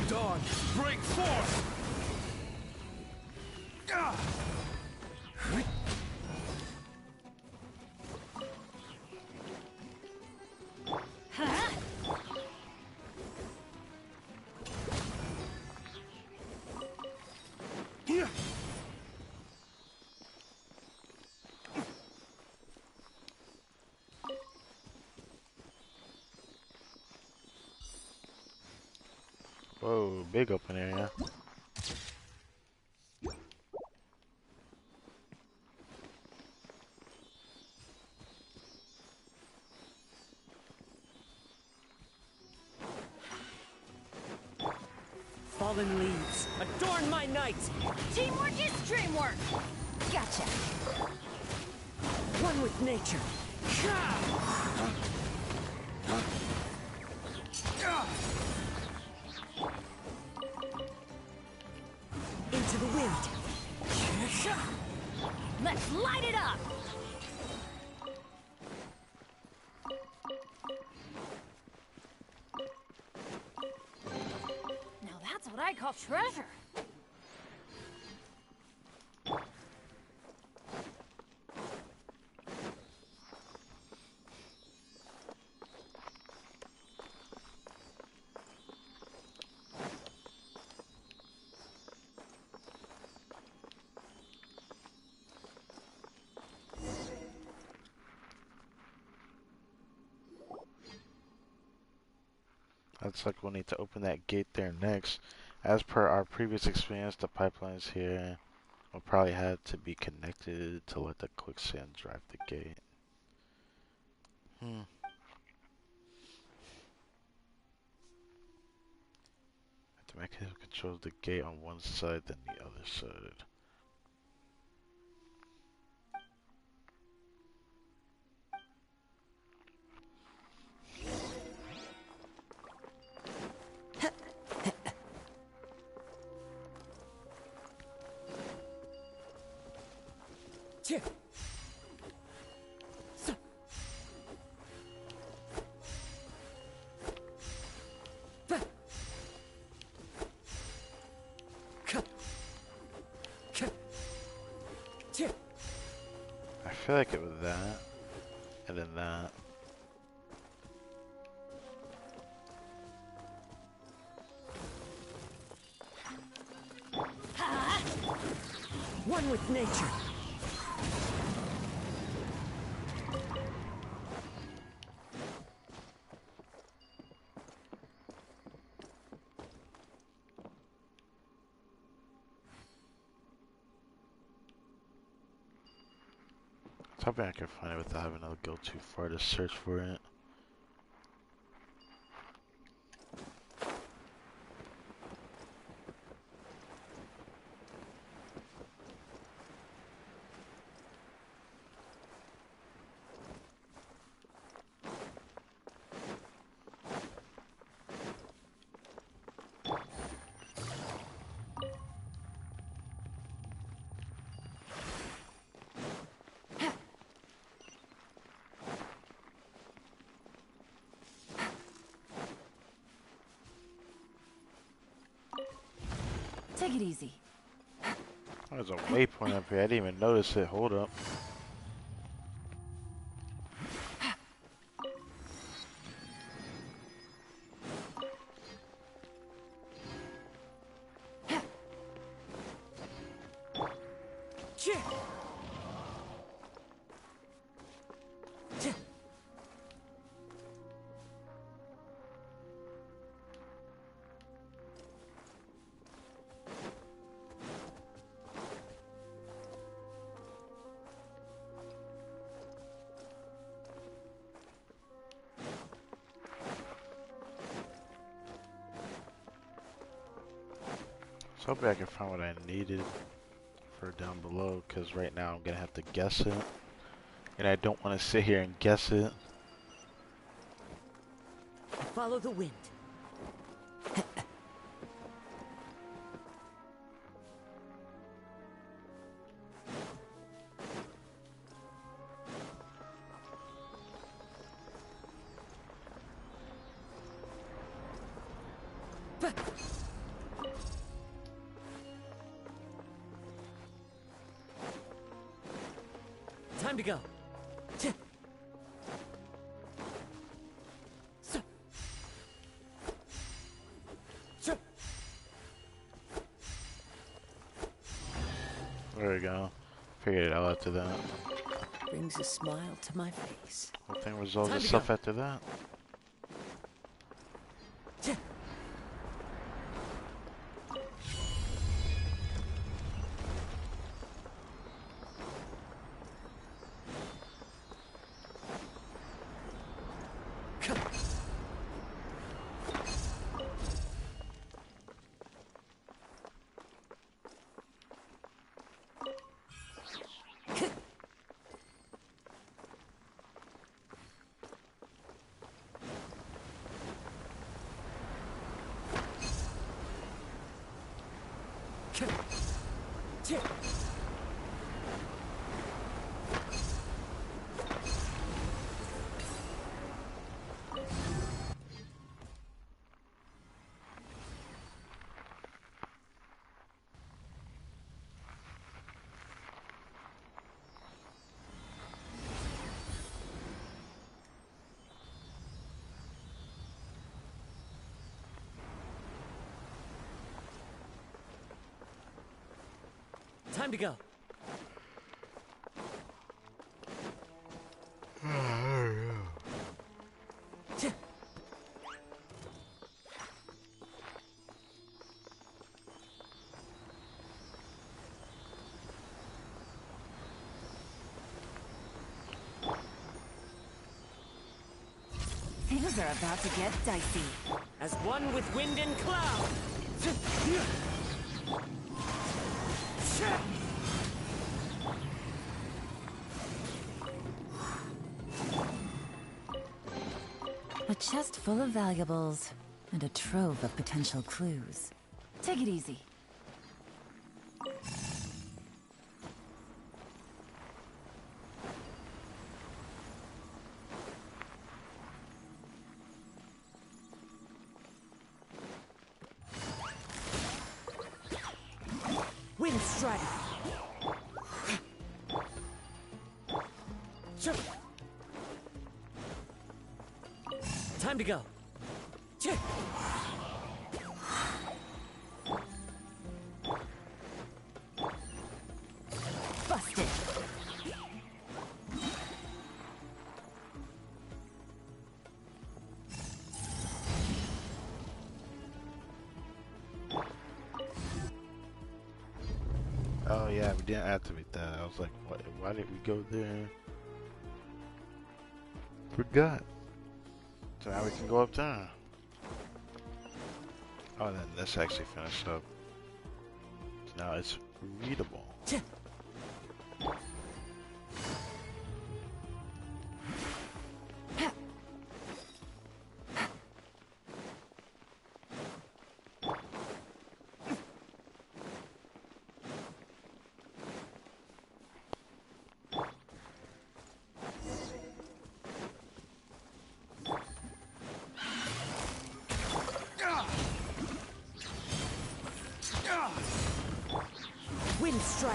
Dawn, break forth! Whoa, big open area. Fallen leaves, adorn my night! Teamwork is dreamwork. Gotcha. One with nature. Into the wind. Let's light it up. Now that's what I call treasure. Looks like we'll need to open that gate there next. As per our previous experience, the pipelines here will probably have to be connected to let the quicksand drive the gate. The mechanism controls the gate on one side, then the other side. I feel like it was that, and then that. One with nature. I was hoping I could find it without having to go too far to search for it. Take it easy. There's a waypoint up here. I didn't even notice it. Hold up. I was hoping I could find what I needed for down below, because right now I'm going to have to guess it. And I don't want to sit here and guess it. Follow the wind. Time to go. There we go. Figured it out after that. Brings a smile to my face. Whole thing resolves itself after that. Time to go. Things are about to get dicey. As one with wind and cloud. A chest full of valuables and a trove of potential clues. Take it easy. Wind strike. Time to go. Busted. Oh yeah, we didn't activate that. I was like, what? Why did we go there? Forgot. So now we can go up there. Oh, then this actually finished up. So now it's readable. Wind strike.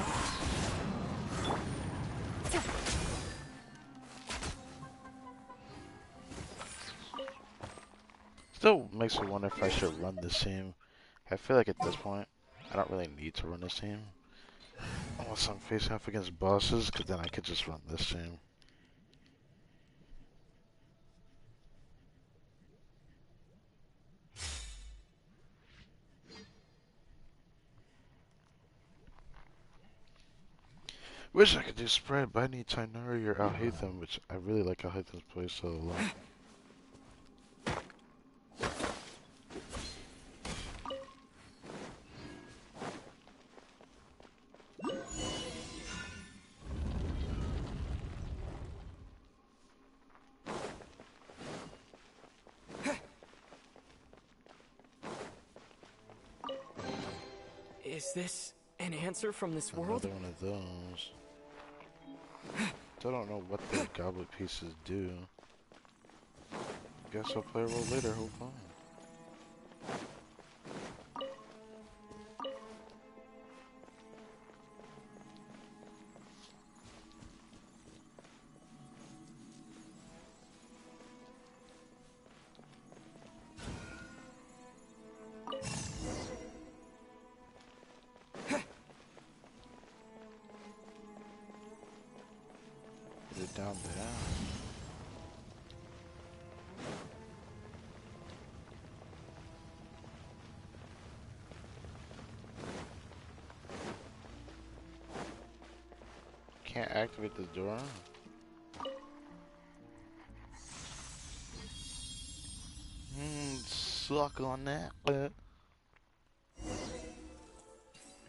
Still makes me wonder if I should run this team. I feel like at this point, I don't really need to run this team. Unless I'm facing off against bosses, because then I could just run this team. Wish I could do spread, but I need Tinari or Alhaitham, which I really like Alhaitham's playstyle a lot. Is this an answer from this world? Another one of those. Still don't know what the goblet pieces do. Guess I'll play a role later, hope fine. Down there. Can't activate the door. Suck on that. I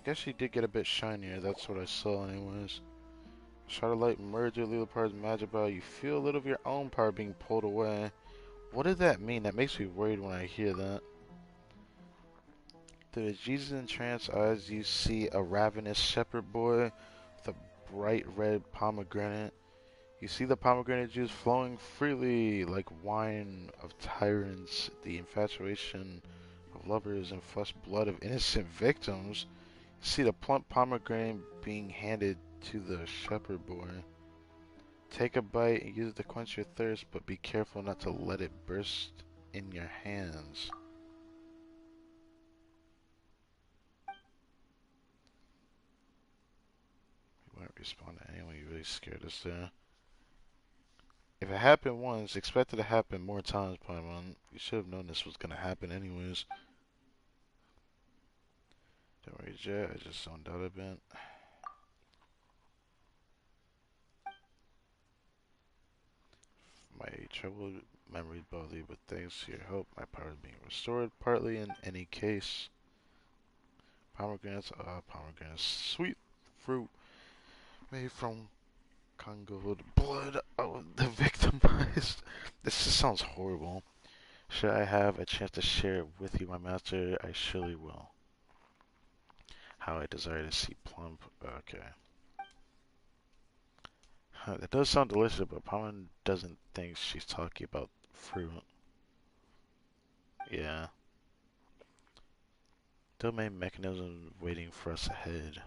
guess she did get a bit shinier. That's what I saw, anyways. Starlight merge with Leopard's magic ball. You feel a little of your own power being pulled away. What does that mean? That makes me worried when I hear that. Through the Jesus entranced eyes, you see a ravenous shepherd boy with a bright red pomegranate. You see the pomegranate juice flowing freely like wine of tyrants, the infatuation of lovers and flesh blood of innocent victims. You see the plump pomegranate being handed to the shepherd boy. Take a bite and use it to quench your thirst, but be careful not to let it burst in your hands. You won't respond to anyone. You really scared us there. If it happened once, expect it to happen more times, Paimon. You should have known this was gonna happen anyways. Don't worry, Jet. I just zoned out a bit. My troubled memories bother you, but thanks to your help, my power is being restored, partly in any case. Pomegranates, sweet fruit made from congealed blood of the victimized. This just sounds horrible. Should I have a chance to share it with you, my master, I surely will. How I desire to see plump. Okay. That does sound delicious, but Paimon doesn't think she's talking about fruit. Yeah. Domain mechanism waiting for us ahead.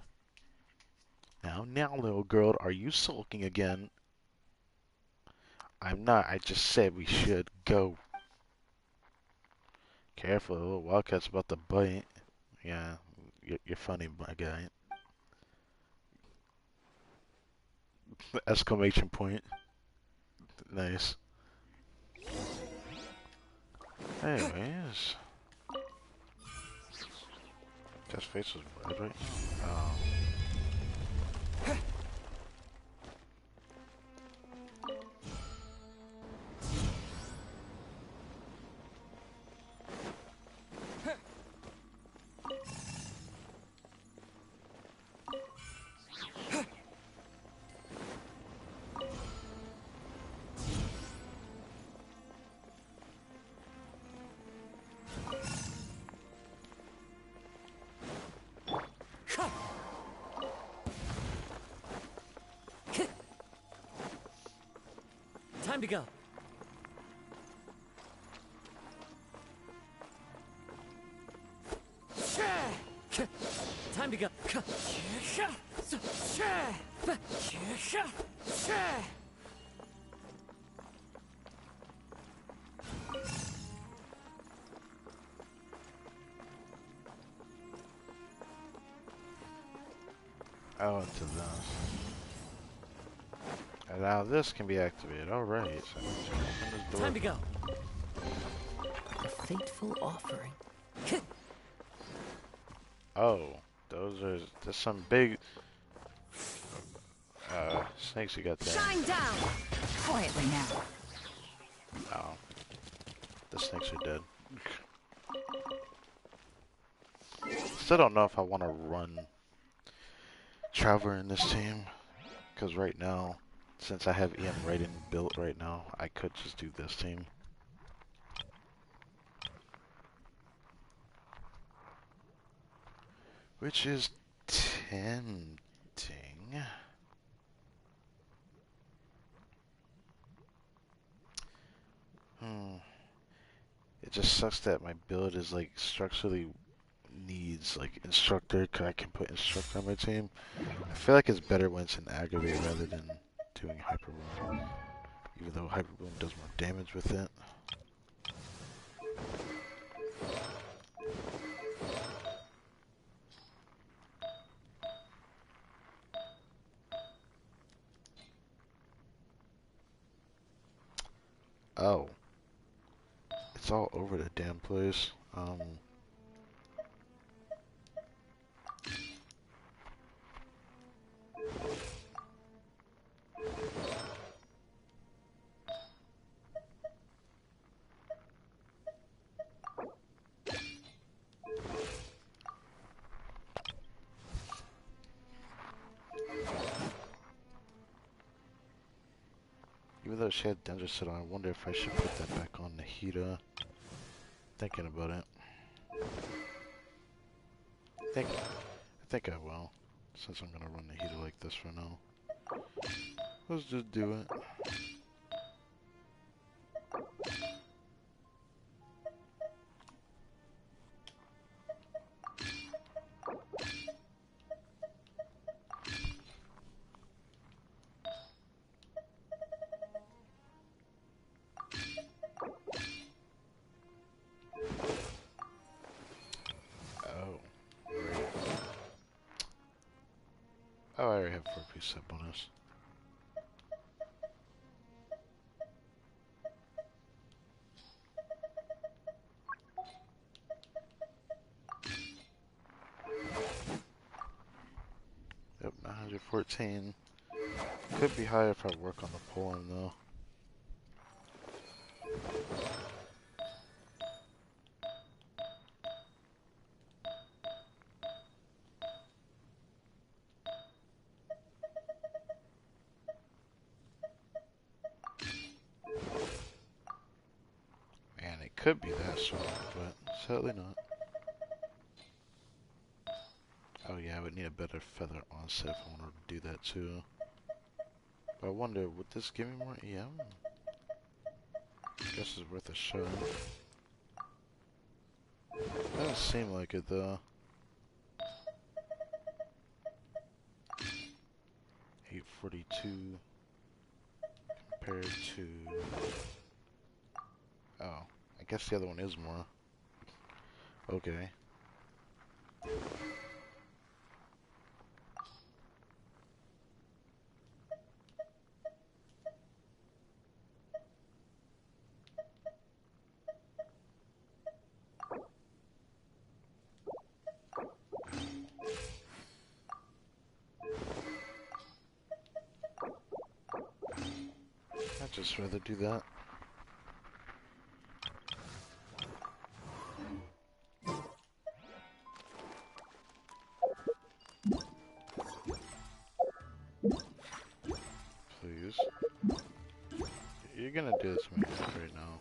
Now, little girl, are you sulking again? I'm not. I just said we should go. Careful, the little wildcat's about to bite. Yeah, you're funny, my guy. Exclamation point. Nice. Anyways. Guy's face was red right now. Time to go. Time to go. Oh, into this. And now this can be activated. Alright, so open this door. Time to go. A fateful offering. Oh, there's some big snakes you got there. Shine down! Quietly now. Oh. The snakes are dead. Still don't know if I want to run Traveler in this team. Because right now, since I have Ian Raiden built right now, I could just do this team. Which is tempting. It just sucks that my build is like structurally needs like instructor, cause I can put instructor on my team. I feel like it's better when it's an aggravate rather than doing hyper boom. Even though hyper boom does more damage with it. Oh. It's all over the damn place. Even though she had Dendricid on, I wonder if I should put that back on Nahida. Thinking about it. I think I will. Since I'm gonna run Nahida like this for now. Let's just do it. Oh, I already have 4-piece set bonus. Yep, 914. Could be higher if I work on the pulling though. could be that sort, but sadly not. Oh yeah, I would need a better feather onset if I wanted to do that too. But I wonder, would this give me more EM? Guess it's worth a shot. Doesn't seem like it though. 842 compared to... Oh, I guess the other one is more. Okay. I'd just rather do that. Please. You're gonna do this to me right now.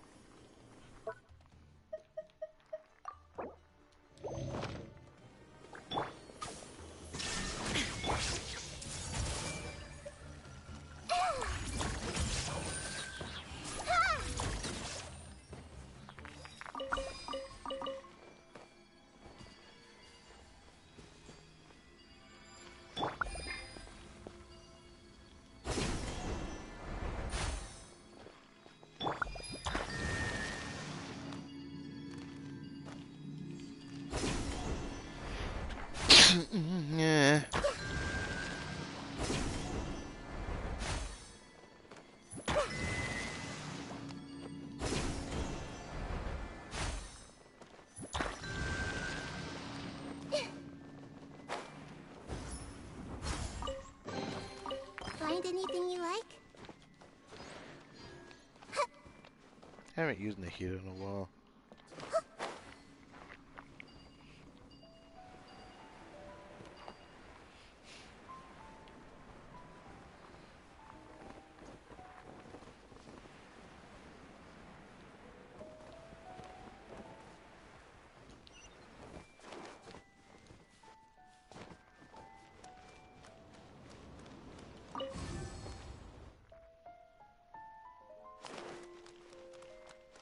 Yeah. Find anything you like? I haven't used the heater in a while.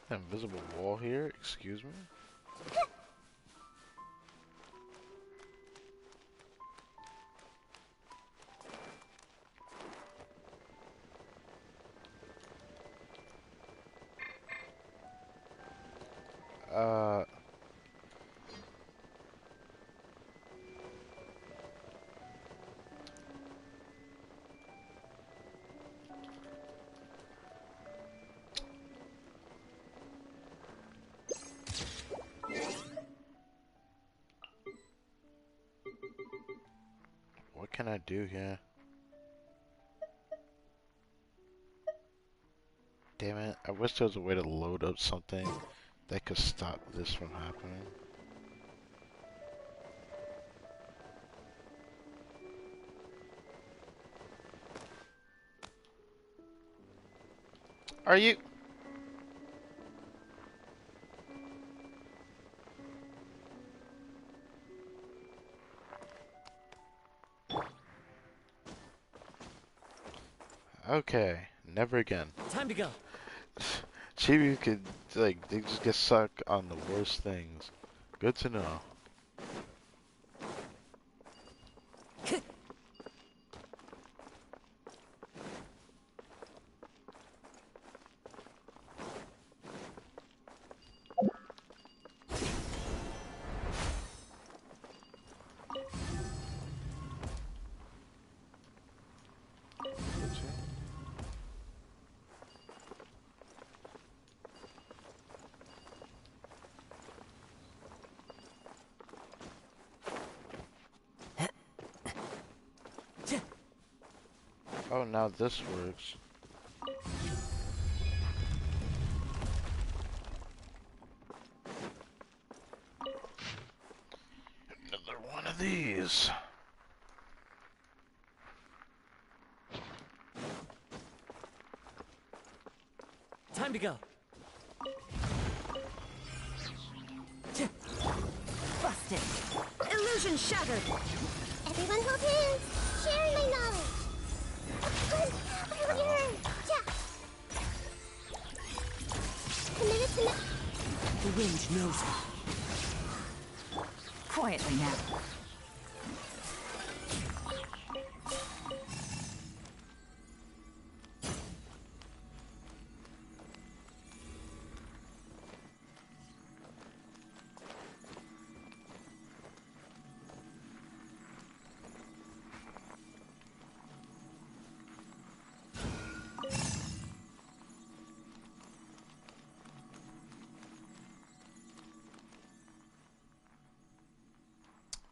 Invisible wall here? Excuse me? What can I do here? Damn it, I wish there was a way to load up something that could stop this from happening. Are you? Okay, never again. Time to go. Chibi could, like, they just get stuck on the worst things. Good to know. Oh, now this works. Another one of these. Time to go. blasted. Illusion shattered. Everyone hold hands. Sharing my knowledge. The wind knows it. Quietly now.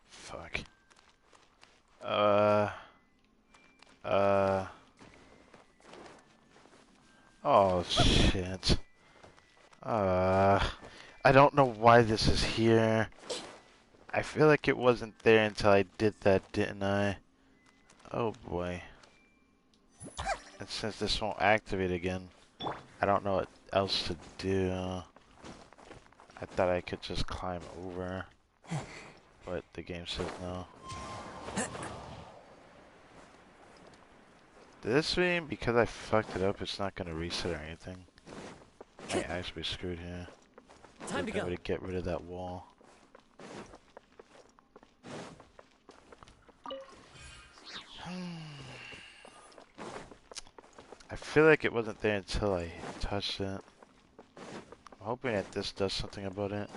Fuck. Oh shit. I don't know why this is here. I feel like it wasn't there until I did that, didn't I? Oh boy. And since this won't activate again, I don't know what else to do. I thought I could just climb over, but the game says no. Does this mean because I fucked it up, it's not gonna reset or anything? I actually screwed here. Time to go. To get rid of that wall. I feel like it wasn't there until I touched it. I'm hoping that this does something about it.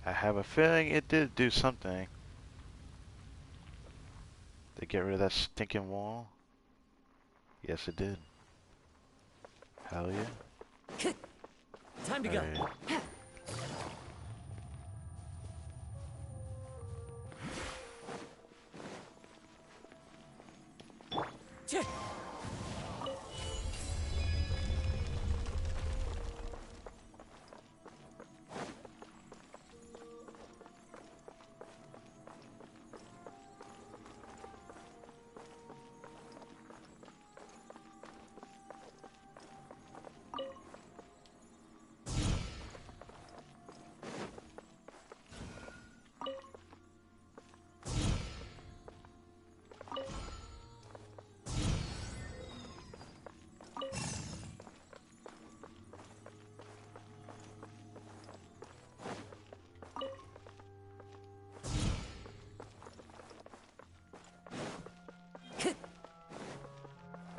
I have a feeling it did do something. To get rid of that stinking wall? Yes, it did. Hell yeah. Time to go. Right.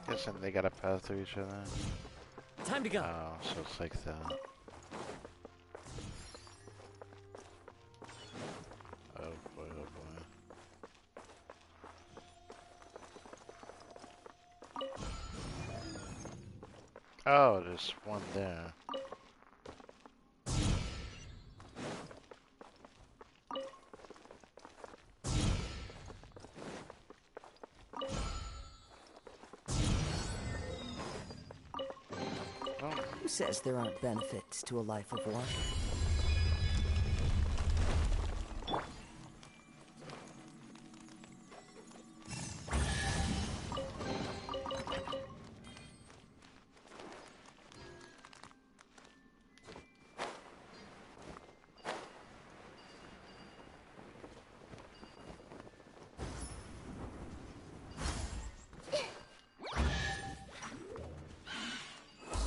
Guessing they got a path through each other. Time to go. Oh, so it's like that. Oh boy, oh boy. Oh, there's one there. Who says there aren't benefits to a life of war?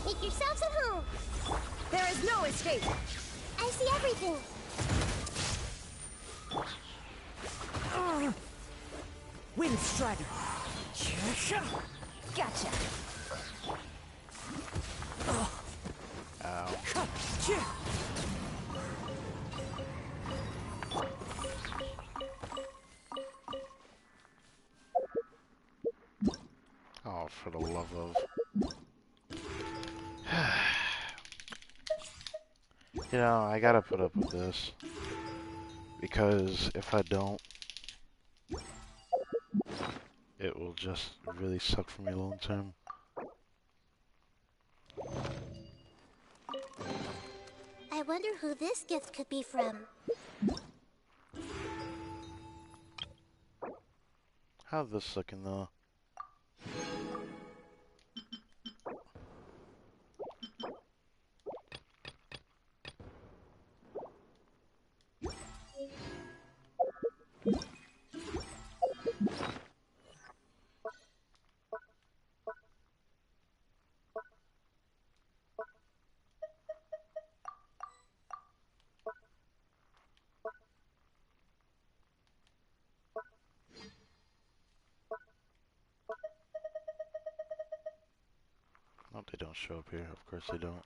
Make yourselves at home. There is no escape. I see everything. Wind strider. Gotcha. Oh, for the love of... You know, I gotta put up with this. Because if I don't, it will just really suck for me long term. I I wonder who this gift could be from. How's this looking though? Nope, they don't show up here. Of course they don't.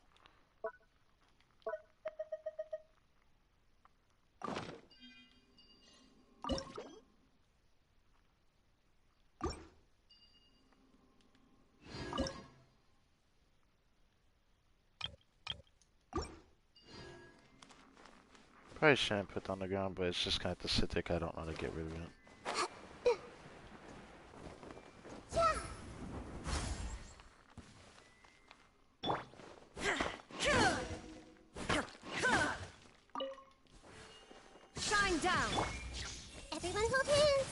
Probably shouldn't put it on the ground, but it's just gonna have to sit there 'cause I don't know how to get rid of it. Shine down! Everyone hold hands!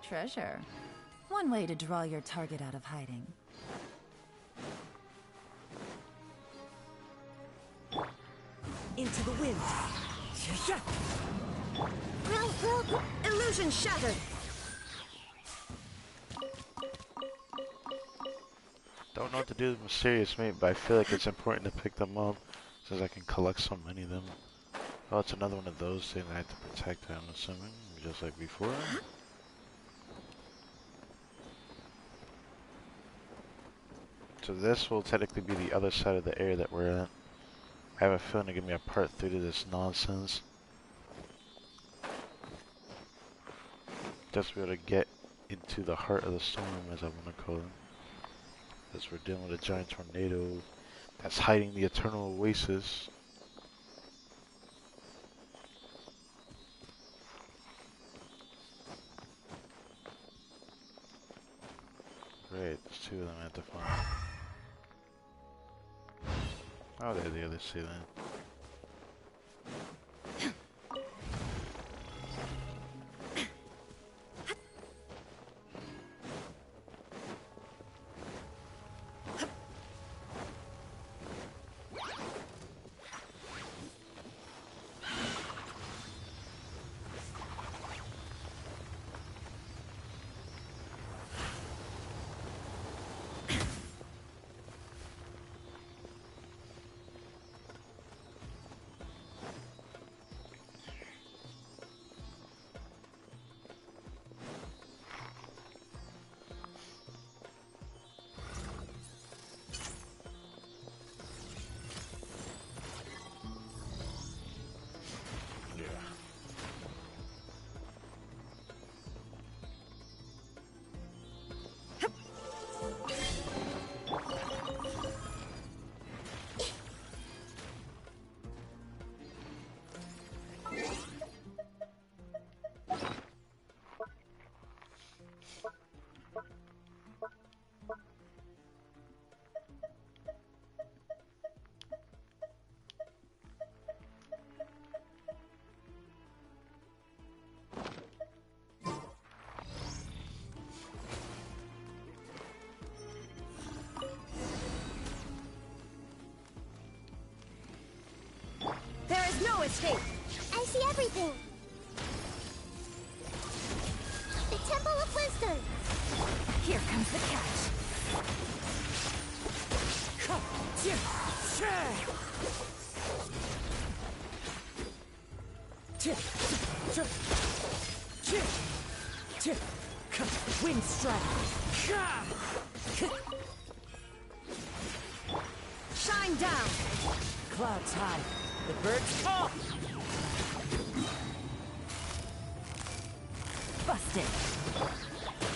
Treasure. One way to draw your target out of hiding. Into the wind. Illusion shattered. Don't know what to do with Mysterious Mate, but I feel like it's important to pick them up since I can collect so many of them. Oh, it's another one of those things I have to protect, I'm assuming, just like before. So this will technically be the other side of the area that we're at. I have a feeling to give me a part 3 to this nonsense. Just to be able to get into the heart of the storm, as I want to call it. As we're dealing with a giant tornado that's hiding the eternal oasis. Great, there's 2 of them I have to find. Oh, they're the other 2 then. escape. I see everything. The Temple of Wisdom. Here comes the catch. Wind strike. Shine down. Clouds high. The birds call. Busted.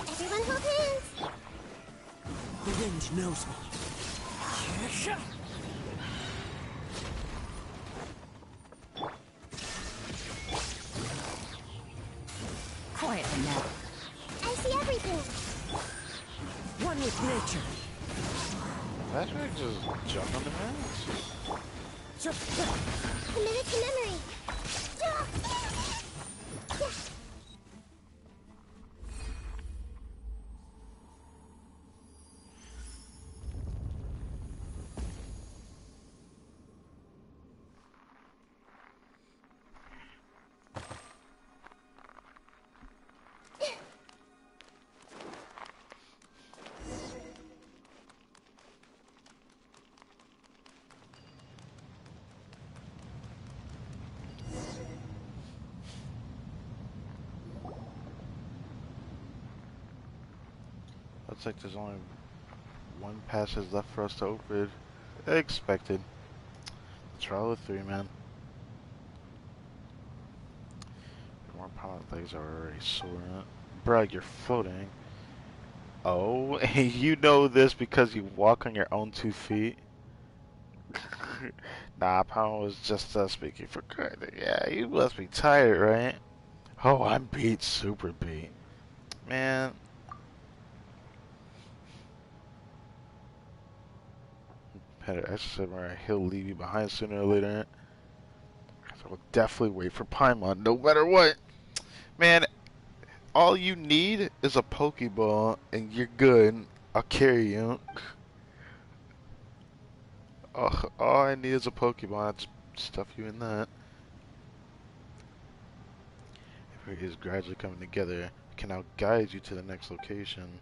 Everyone hold hands. The wind knows me. Quietly now. I see everything. One with nature. That guy just jumped on the mouse. Committed to memory. Looks like there's only one passage left for us to open. Expected. Trial of 3, man. More power legs are already soaring. Brag, you're floating. Oh, you know this because you walk on your own 2 feet? Nah, Power was just speaking for credit. Yeah, you must be tired, right? Oh, I'm beat, super beat. Man. Better exercise, or he'll leave you behind sooner or later. So we'll definitely wait for Paimon, no matter what. Man, all you need is a Pokeball, and you're good. I'll carry you. All I need is a Pokeball. I'll just stuff you in that. Everything is gradually coming together. I can now guide you to the next location.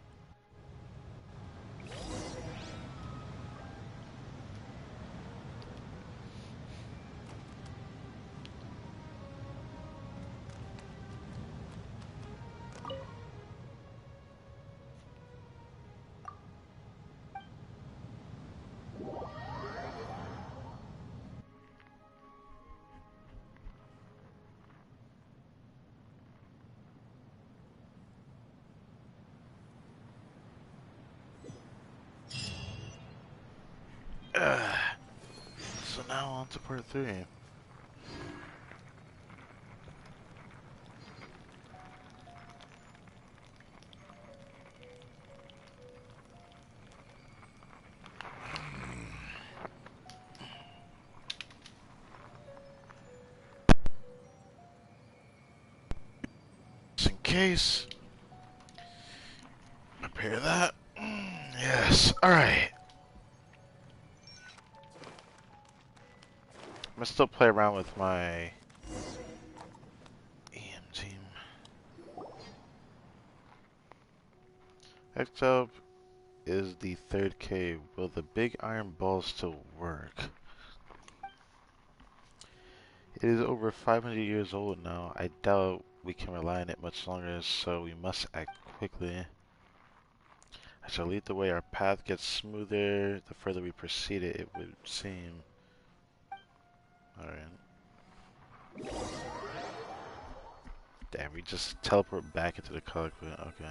So now on to part 3. Just in case. Prepare that. Yes. Alright. I'm gonna still play around with my EM team. Next up is the 3rd cave. Will the big iron ball still work? It is over 500 years old now. I doubt we can rely on it much longer, so we must act quickly. I shall lead the way. Our path gets smoother the further we proceed it would seem. Alright. Damn, we just teleport back into the cockpit. Okay.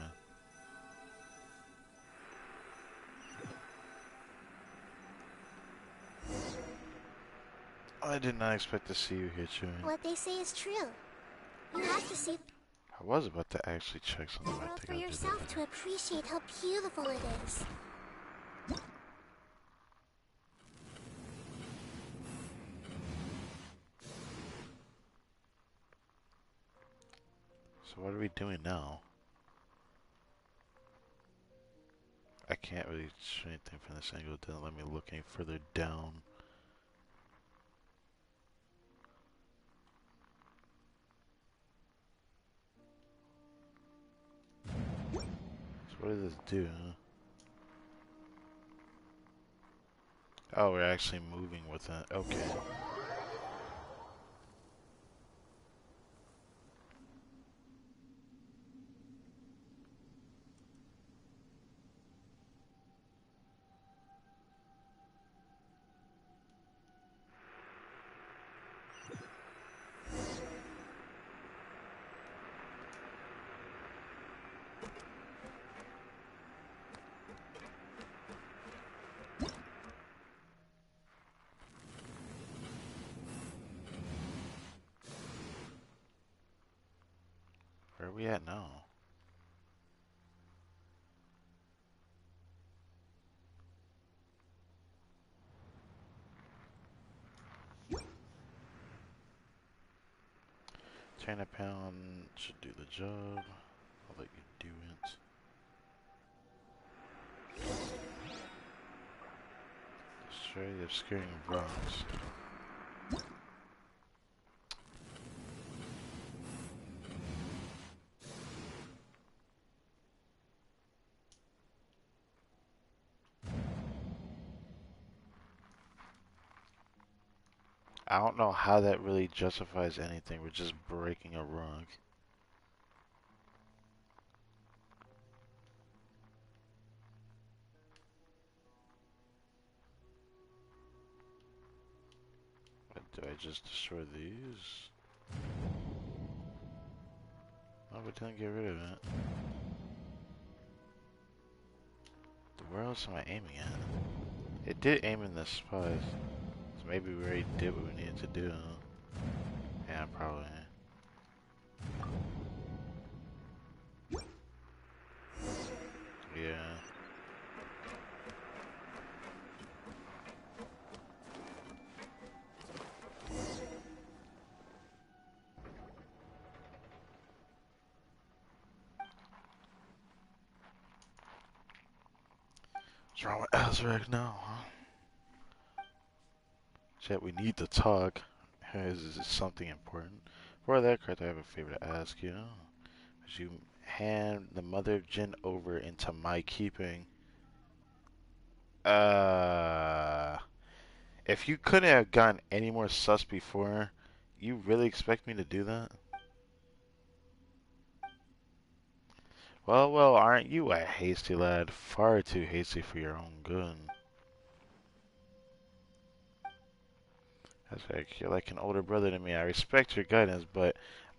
I did not expect to see you here, Chewie. What they say is true. You have to see I was about to actually check the something. world for yourself to appreciate how beautiful it is. So what are we doing now? I can't really show anything from this angle. It didn't let me look any further down. What does this do? Oh, we're actually moving with it. Okay. Where are we at now? Turn a pound should do the job. I'll let you do it. Destroy the obscuring rocks. I don't know how that really justifies anything. We're just breaking a rock. But do I just destroy these? Oh, we didn't get rid of it. Where else am I aiming at? It did aim in this spot. So maybe we already did what we needed to do. Yeah, probably. Yeah. What's wrong with Azrac now, huh? Chat, we need to talk. Is it something important? For that, Kurt, I have a favor to ask you. As you hand the mother of Jin over into my keeping. If you couldn't have gotten any more sus before, you really expect me to do that? Well, well, aren't you a hasty lad? Far too hasty for your own good. That's like, you're like an older brother to me. I respect your guidance, but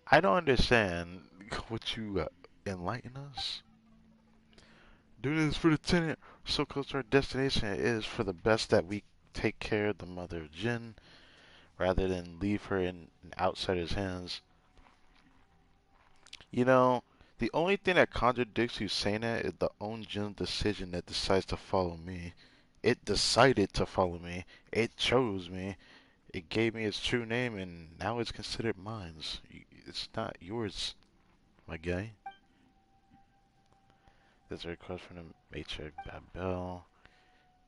I don't understand. Would you enlighten us? Doing this for the tenant. We're so close to our destination. It is for the best that we take care of the mother of Jin, rather than leave her in an outsider's hands. You know, the only thing that contradicts you saying that is the own Jin's decision that decides to follow me. It decided to follow me. It chose me. It gave me its true name, and now it's considered mine. It's not yours, my guy. There's a request from the matriarch Babel.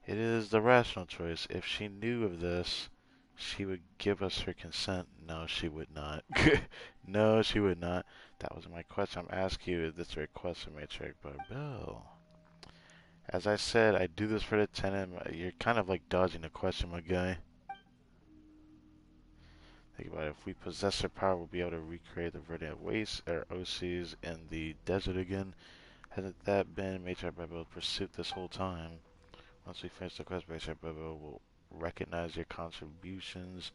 It is the rational choice. If she knew of this, she would give us her consent. No, she would not. No, she would not. That was my question. I'm asking you, is this a request from matriarch Babel? As I said, I do this for the tenant. You're kind of like dodging the question, my guy. Think about it. If we possess her power, we'll be able to recreate the verdant wastes or oases in the desert again. Hasn't that been Matriarch Babel's pursuit this whole time? Once we finish the quest, Matriarch Babel will recognize your contributions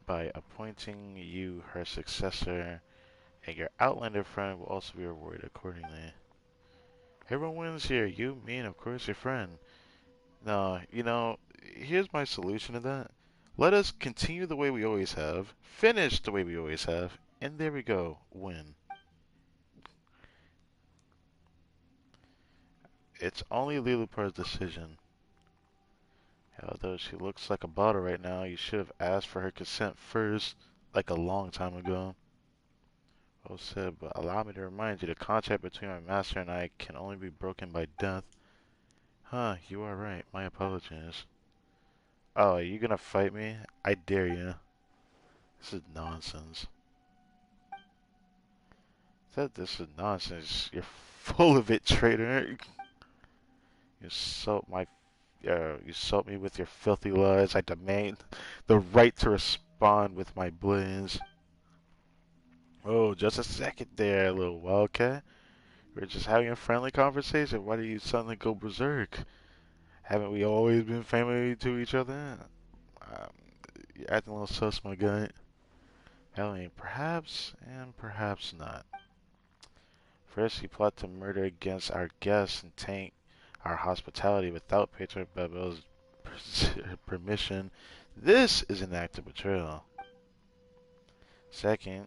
by appointing you her successor, and your Outlander friend will also be rewarded accordingly. Everyone wins here. You, me, and of course your friend. No, you know, here's my solution to that. Let us continue the way we always have, finish the way we always have, and there we go, win. It's only Lilupar's decision. Although she looks like a bottle right now, you should have asked for her consent first, like a long time ago. Well said, but allow me to remind you, the contract between my master and I can only be broken by death. Huh, you are right. My apologies. Oh, are you gonna fight me? I dare you. This is nonsense. Said this is nonsense. You're full of it, traitor. You insult me with your filthy lies. I demand the right to respond with my blaze. Oh, just a second there, little wildcat. We're just having a friendly conversation. Why do you suddenly go berserk? Haven't we always been family to each other? Um, you're acting a little sus, my guy. Helene, perhaps and perhaps not. First, you plot to murder against our guests and taint our hospitality without Patron Bebel's permission. This is an act of betrayal. Second,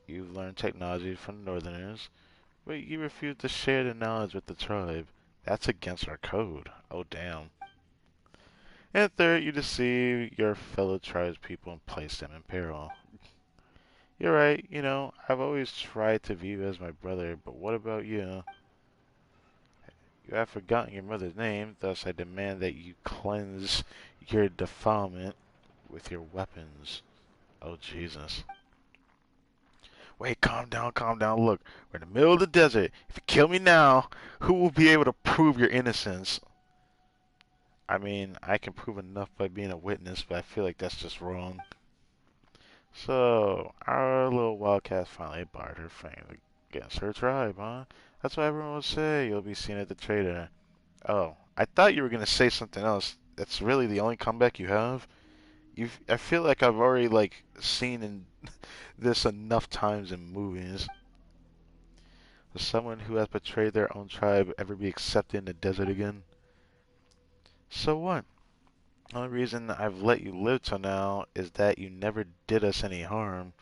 you've learned technology from the Northerners, but you refuse to share the knowledge with the tribe. That's against our code. Oh, damn. And third, you deceive your fellow tribespeople and place them in peril. You're right, you know, I've always tried to view you as my brother, but what about you? You have forgotten your mother's name, thus I demand that you cleanse your defilement with your weapons. Oh, Jesus. Wait, calm down, calm down. Look, we're in the middle of the desert. If you kill me now, who will be able to prove your innocence? I mean, I can prove enough by being a witness, but I feel like that's just wrong. So, our little wildcat finally barred her fame against her tribe, huh? That's what everyone will say. You'll be seen at the trader. Oh, I thought you were going to say something else. That's really the only comeback you have? I feel like I've already, like, seen this enough times in movies. Will someone who has betrayed their own tribe ever be accepted in the desert again? So what? The only reason I've let you live till now is that you never did us any harm.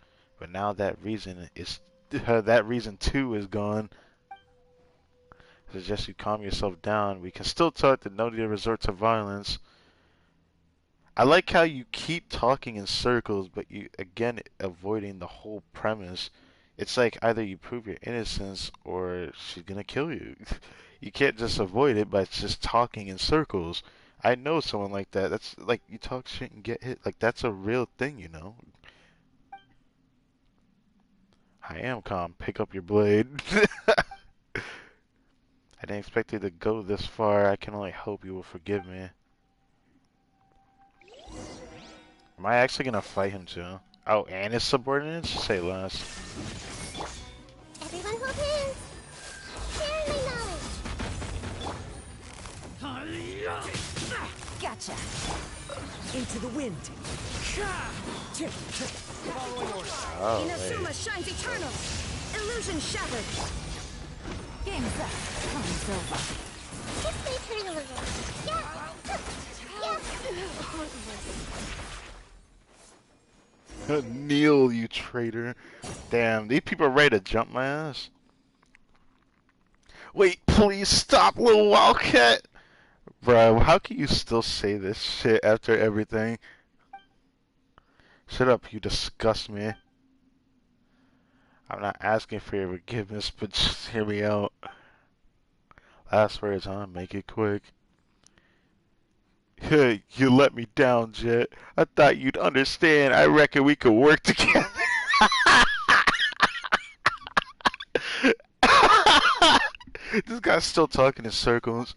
But now that reason too is gone. I suggest you calm yourself down. We can still talk, to no need to resort to violence. I like how you keep talking in circles, but you again avoiding the whole premise. It's like either you prove your innocence or she's gonna kill you. You can't just avoid it by just talking in circles. I know someone like that. That's like you talk shit and get hit. Like that's a real thing, you know. I am calm. Pick up your blade. I didn't expect you to go this far. I can only hope you will forgive me. Am I actually gonna fight him too? Oh, and his subordinates? Say less. Everyone hold hands. Share my knowledge. Gotcha. Into the wind. Following orders. Oh, Inazuma shines eternal. Illusion shattered. Game's up. Time's over. Just stay turn a little. Yeah. Kneel, you traitor. Damn, these people are ready to jump my ass. Wait, please stop, little wildcat. Bro, how can you still say this shit after everything? Shut up, you disgust me. I'm not asking for your forgiveness, but just hear me out. Last words, huh? Make it quick. Hey, you let me down, Jet. I thought you'd understand. I reckon we could work together. This guy's still talking in circles.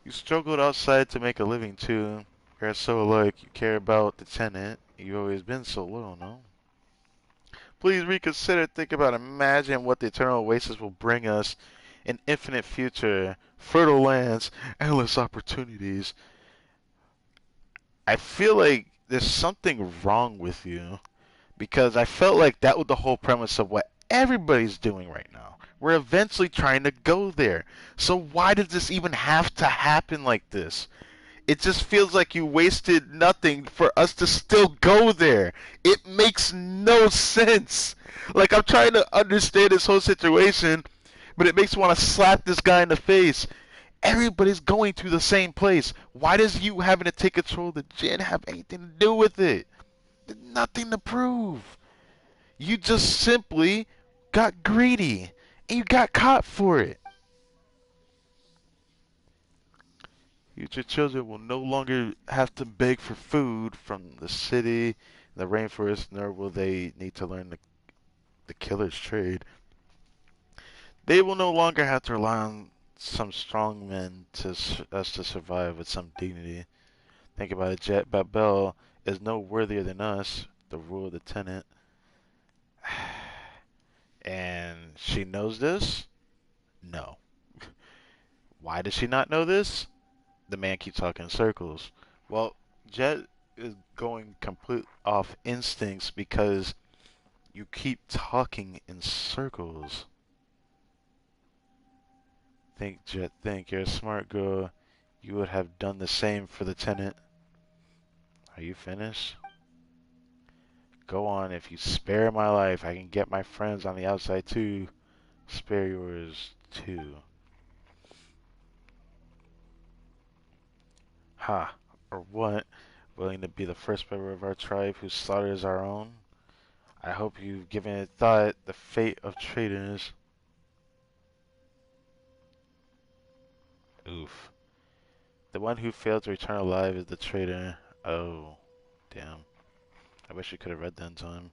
You struggled outside to make a living, too. You're so alike. You care about the tenant. You've always been so loyal, no? Please reconsider. Think about imagine what the eternal oasis will bring us. An infinite future, fertile lands, endless opportunities. I feel like there's something wrong with you. Because I felt like that was the whole premise of what everybody's doing right now. We're eventually trying to go there. So why does this even have to happen like this? It just feels like you wasted nothing for us to still go there. It makes no sense. Like, I'm trying to understand this whole situation, but it makes me want to slap this guy in the face. Everybody's going to the same place. Why does you having to take control of the gin have anything to do with it? There's nothing to prove. You just simply got greedy, and you got caught for it. Future children will no longer have to beg for food from the city, the rainforest, nor will they need to learn the killer's trade. They will no longer have to rely on some strong men us to survive with some dignity. Think about it, Jet. Babel is no worthier than us, the rule of the tenant. And she knows this? No. Why does she not know this? The man keeps talking in circles. Well, Jet is going complete off instincts because you keep talking in circles. Think, Jet, think. You're a smart girl. You would have done the same for the tenant. Are you finished? Go on. If you spare my life, I can get my friends on the outside too. Spare yours too. Ha. Or what? Willing to be the first member of our tribe whose slaughter is our own? I hope you've given it thought. The fate of traitors. Oof. The one who failed to return alive is the traitor. Oh, damn. I wish we could have read that in time.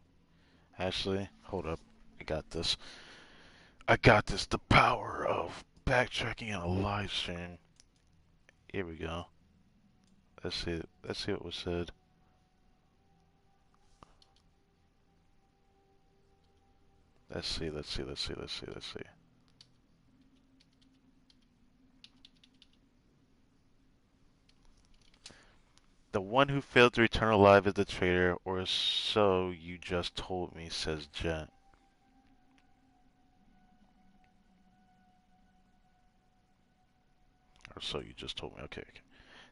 Ashley, hold up. I got this. I got this. The power of backtracking in a live stream. Here we go. Let's see. Let's see what was said. Let's see. Let's see. Let's see. Let's see. Let's see. The one who failed to return alive is the traitor, or so you just told me, says Jet. Or so you just told me. Okay, okay.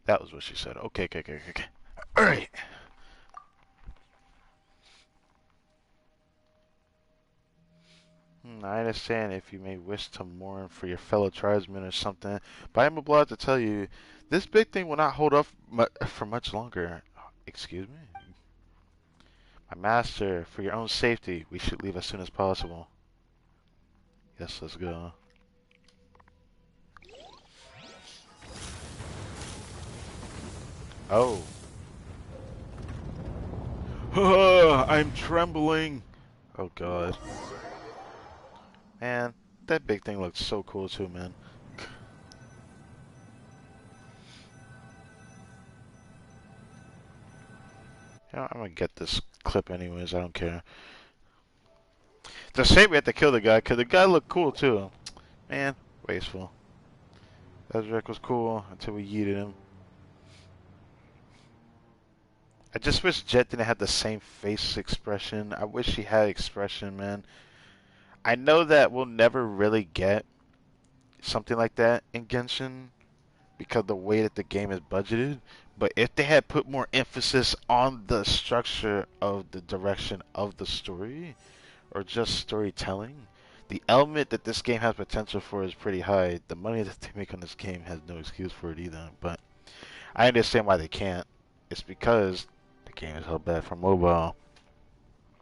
That was what she said. Okay, okay, okay, okay. Alright. I understand if you may wish to mourn for your fellow tribesmen or something, but I am obliged to tell you, this big thing will not hold up for much longer. Excuse me? My master, for your own safety, we should leave as soon as possible. Yes, let's go. Oh. I'm trembling. Oh god. Man, that big thing looks so cool too, man. You know, I'm gonna get this clip anyways, I don't care. It's a shame we had to kill the guy, because the guy looked cool too. Man, wasteful. Ezreal was cool until we yeeted him. I just wish Jet didn't have the same face expression. I wish she had expression, man. I know that we'll never really get something like that in Genshin because the way that the game is budgeted. But if they had put more emphasis on the structure of the direction of the story, or just storytelling, the element that this game has potential for is pretty high. The money that they make on this game has no excuse for it either. But I understand why they can't. It's because the game is held back from mobile.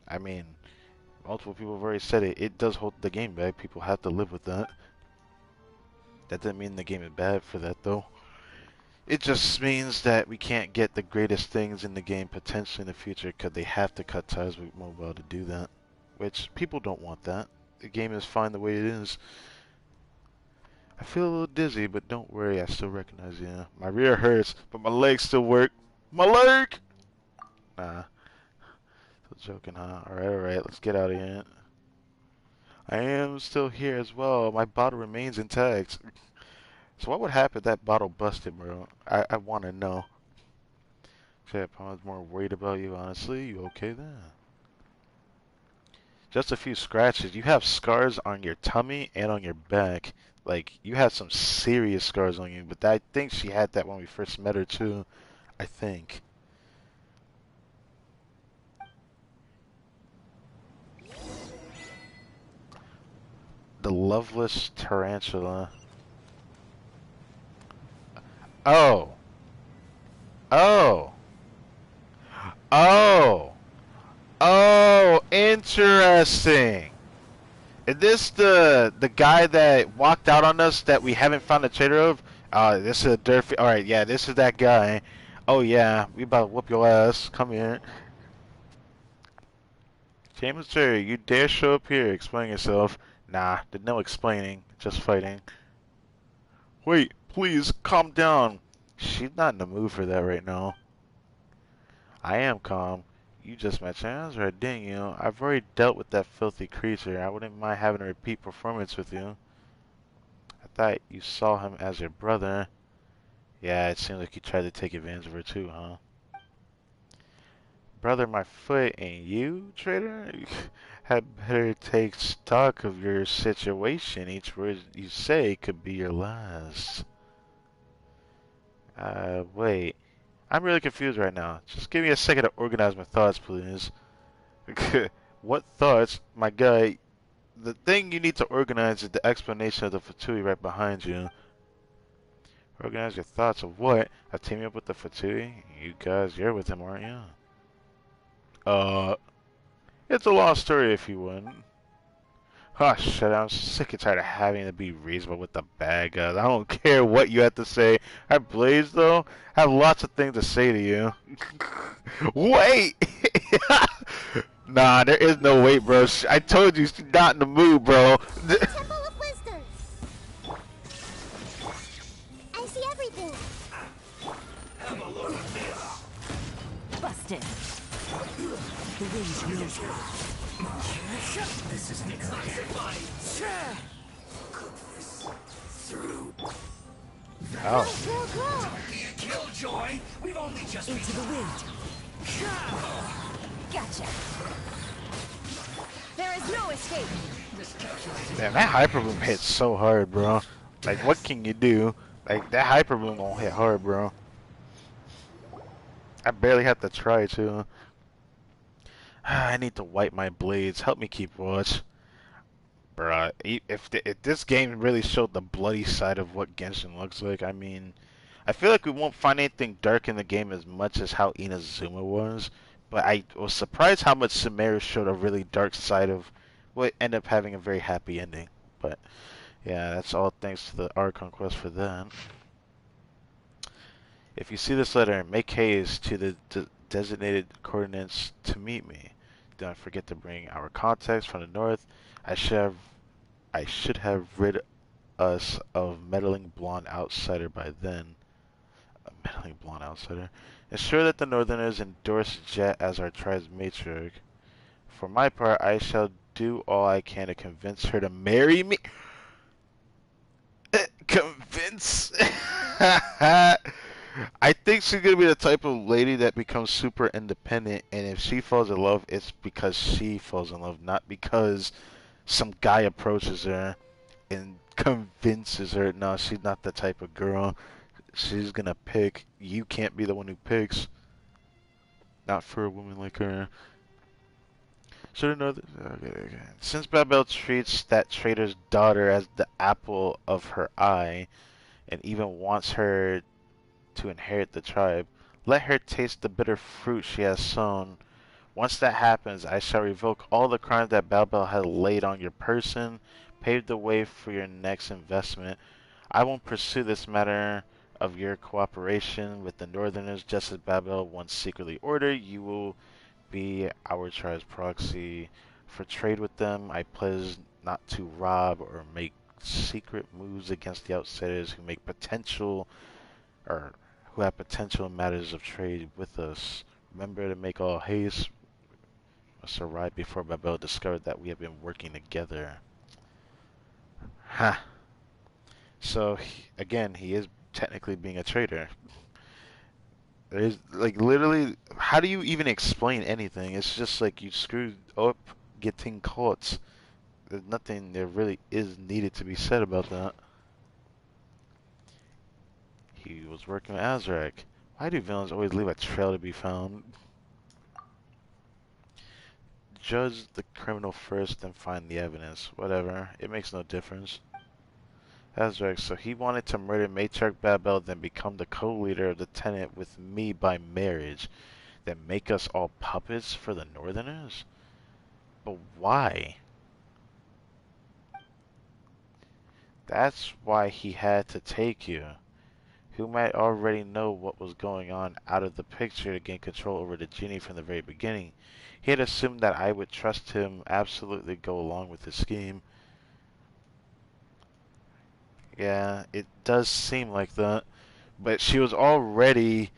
I mean, multiple people have already said it. It does hold the game back. People have to live with that. That doesn't mean the game is bad for that, though. It just means that we can't get the greatest things in the game potentially in the future because they have to cut ties with mobile to do that. Which, people don't want that. The game is fine the way it is. I feel a little dizzy, but don't worry, I still recognize you. My rear hurts, but my legs still work. My leg! Nah. Still joking, huh? Alright, let's get out of here. I am still here as well. My bottle remains intact. So what would happen if that bottle busted, bro? I want to know. Shit, I was more worried about you, honestly. You okay then? Just a few scratches. You have scars on your tummy and on your back. Like, you have some serious scars on you. But I think she had that when we first met her, too. I think. The loveless tarantula. Oh. Oh. Oh. Oh, interesting. Is this the guy that walked out on us that we haven't found a traitor of? This is a Durfee. Alright, yeah, this is that guy. Oh yeah, we about to whoop your ass. Come here. James Cherry, you dare show up here, explain yourself. Nah, did no explaining, just fighting. Wait, please, calm down. She's not in the mood for that right now. I am calm. You just met Ezra, didn't you? I've already dealt with that filthy creature. I wouldn't mind having a repeat performance with you. I thought you saw him as your brother. Yeah, it seems like you tried to take advantage of her too, huh? Brother, my foot, and you, traitor? Had better take stock of your situation. Each word you say could be your last. Wait. I'm really confused right now. Just give me a second to organize my thoughts, please. What thoughts? My guy, the thing you need to organize is the explanation of the Fatui right behind you. Organize your thoughts of what? Of teaming up with the Fatui? You guys, you're with him, aren't you? It's a long story if you wouldn't. Oh shit, I'm sick and tired of having to be reasonable with the bad guys. I don't care what you have to say. I Blaze though have lots of things to say to you. Wait! Nah, there is no wait, bro. I told you she's not in the mood, bro. Temple of Wisdom. I see everything. Have a look at this. Busted. The wind knows her. This isn't good. Cook this through. Oh. Be a killjoy. We've only just Into the wind. Gotcha. There is no escape. Damn, that hyper boom hits so hard, bro. Like, what can you do? Like, that hyper boom gonna hit hard, bro. I barely have to try to. I need to wipe my blades. Help me keep watch. Bruh, if this game really showed the bloody side of what Genshin looks like, I mean, I feel like we won't find anything dark in the game as much as how Inazuma was, but I was surprised how much Sumeru showed a really dark side of what ended up having a very happy ending. But yeah, that's all thanks to the Archon quest for that. If you see this letter, make haste to the designated coordinates to meet me. Don't forget to bring our contacts from the north. I should have rid us of meddling blonde outsider by then. A meddling blonde outsider. Ensure that the Northerners endorse Jet as our tribe's matriarch. For my part, I shall do all I can to convince her to marry me. Convince? I think she's gonna be the type of lady that becomes super independent, and if she falls in love, it's because she falls in love, not because some guy approaches her and convinces her. No, she's not the type of girl. She's gonna pick. You can't be the one who picks. Not for a woman like her. Should have known. Okay. Since Babel treats that traitor's daughter as the apple of her eye, and even wants her to inherit the tribe, let her taste the bitter fruit she has sown. Once that happens, I shall revoke all the crimes that Babel has laid on your person, pave the way for your next investment. I won't pursue this matter of your cooperation with the Northerners just as Babel once secretly ordered. You will be our tribe's proxy. For trade with them, I pledge not to rob or make secret moves against the outsiders who make potential or who have potential matters of trade with us. Remember to make all haste. Must arrive before Babel discovered that we have been working together. Ha! So, again, he is technically being a traitor. There's, like, literally, how do you even explain anything? It's just like you screwed up getting caught. There's nothing there really is needed to be said about that. He was working with Azrak. Why do villains always leave a trail to be found? Judge the criminal first, then find the evidence. Whatever. It makes no difference. Azrak, so he wanted to murder Matriarch Babel, then become the co-leader of the Tenant with me by marriage. Then make us all puppets for the Northerners? But why? That's why he had to take you. Who might already know what was going on out of the picture to gain control over the genie from the very beginning. He had assumed that I would trust him absolutely go along with his scheme. Yeah, it does seem like that. But she was already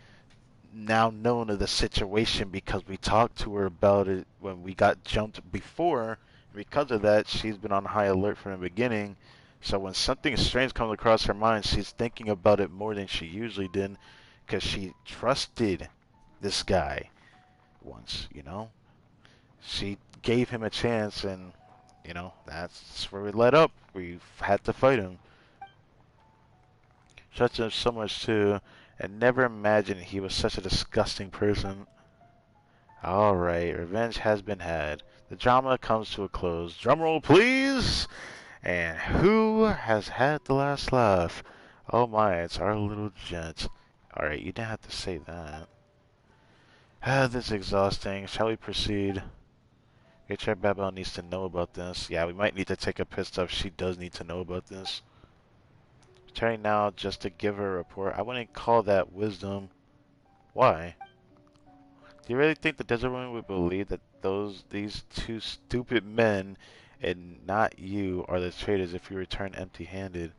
now known of the situation because we talked to her about it when we got jumped before. Because of that, she's been on high alert from the beginning. So when something strange comes across her mind, she's thinking about it more than she usually did because she trusted this guy once, you know? She gave him a chance, and, you know, that's where we let up. We had to fight him. Trusted him so much, too, and never imagined he was such a disgusting person. Alright, revenge has been had. The drama comes to a close. Drumroll, please! And who has had the last laugh? Oh my, it's our little gent. Alright, you didn't have to say that. This is exhausting. Shall we proceed? HR Babel needs to know about this. Yeah, we might need to take a piss off. She does need to know about this. Returning now just to give her a report. I wouldn't call that wisdom. Why? Do you really think the desert woman would believe that these two stupid men and not you are the traitors if you return empty-handed?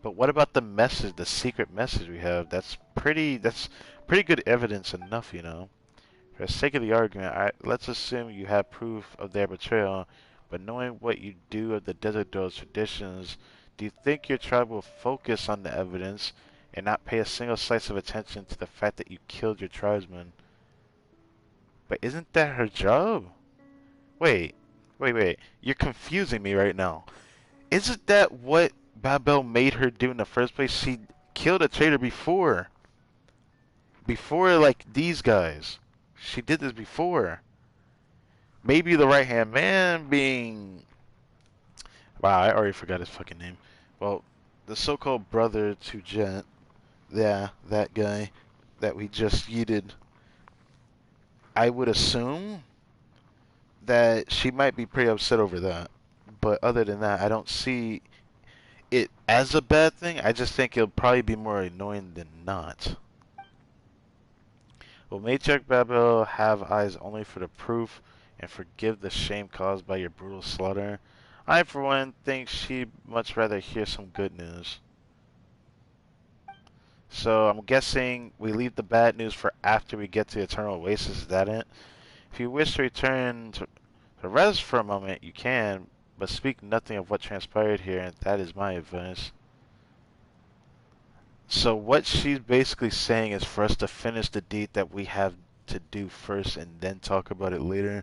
But what about the message, the secret message we have? That's pretty good evidence enough, you know. For the sake of the argument, let's assume you have proof of their betrayal, but knowing what you do of the Desert Dogs traditions, do you think your tribe will focus on the evidence and not pay a single slice of attention to the fact that you killed your tribesmen? But isn't that her job? Wait. You're confusing me right now. Isn't that what Babel made her do in the first place? She killed a traitor before. Before, like, these guys. She did this before. Maybe the right-hand man being... Wow, I already forgot his fucking name. Well, the so-called brother to Jet. Yeah, that guy that we just yeeted. I would assume that she might be pretty upset over that. But other than that, I don't see it as a bad thing. I just think it'll probably be more annoying than not. Will Matriarch Babel have eyes only for the proof and forgive the shame caused by your brutal slaughter? I, for one, think she'd much rather hear some good news. So I'm guessing we leave the bad news for after we get to Eternal Oasis. Is that it? If you wish to return to rest for a moment, you can, but speak nothing of what transpired here, and that is my advice. So what she's basically saying is for us to finish the deed that we have to do first and then talk about it later.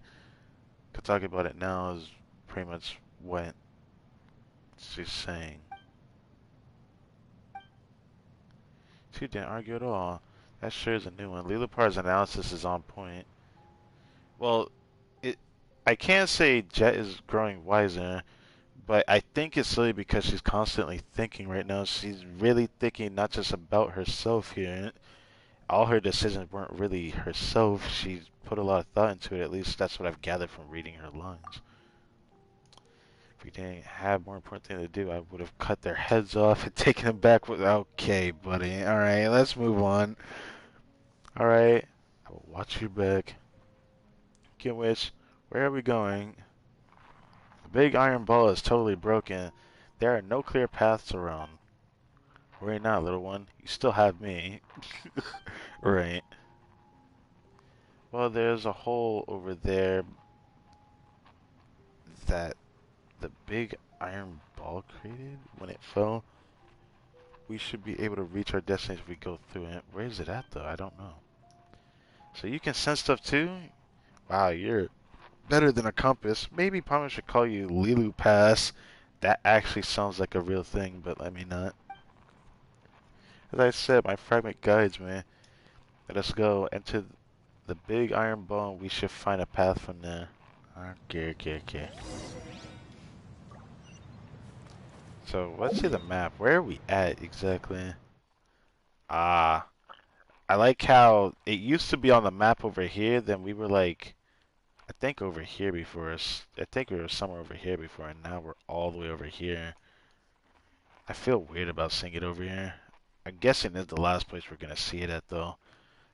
Because talking about it now is pretty much what she's saying. She didn't argue at all. That sure is a new one. Lilapar's analysis is on point. Well, I can't say Jet is growing wiser, but I think it's silly because she's constantly thinking right now. She's really thinking not just about herself here. All her decisions weren't really herself. She's put a lot of thought into it. At least that's what I've gathered from reading her lines. If we didn't have more important thing to do, I would have cut their heads off and taken them back with... Okay, buddy. Alright, let's move on. Alright. I will watch your back. Get which, where are we going? The big iron ball is totally broken. There are no clear paths around. Worry not, little one. You still have me. Right. Well, there's a hole over there that the big iron ball created when it fell. We should be able to reach our destination if we go through it. Where is it at, though? I don't know. So you can sense stuff, too? Wow, you're better than a compass. Maybe Palmer should call you Lilu Pass. That actually sounds like a real thing, but let me not. As I said, my fragment guides me. Let us go into the big iron ball. We should find a path from there. Okay. So, let's see the map. Where are we at exactly? I like how it used to be on the map over here, then we were like, I think over here before us. I think we were somewhere over here before, and now we're all the way over here. I feel weird about seeing it over here. I'm guessing this is the last place we're gonna see it at, though.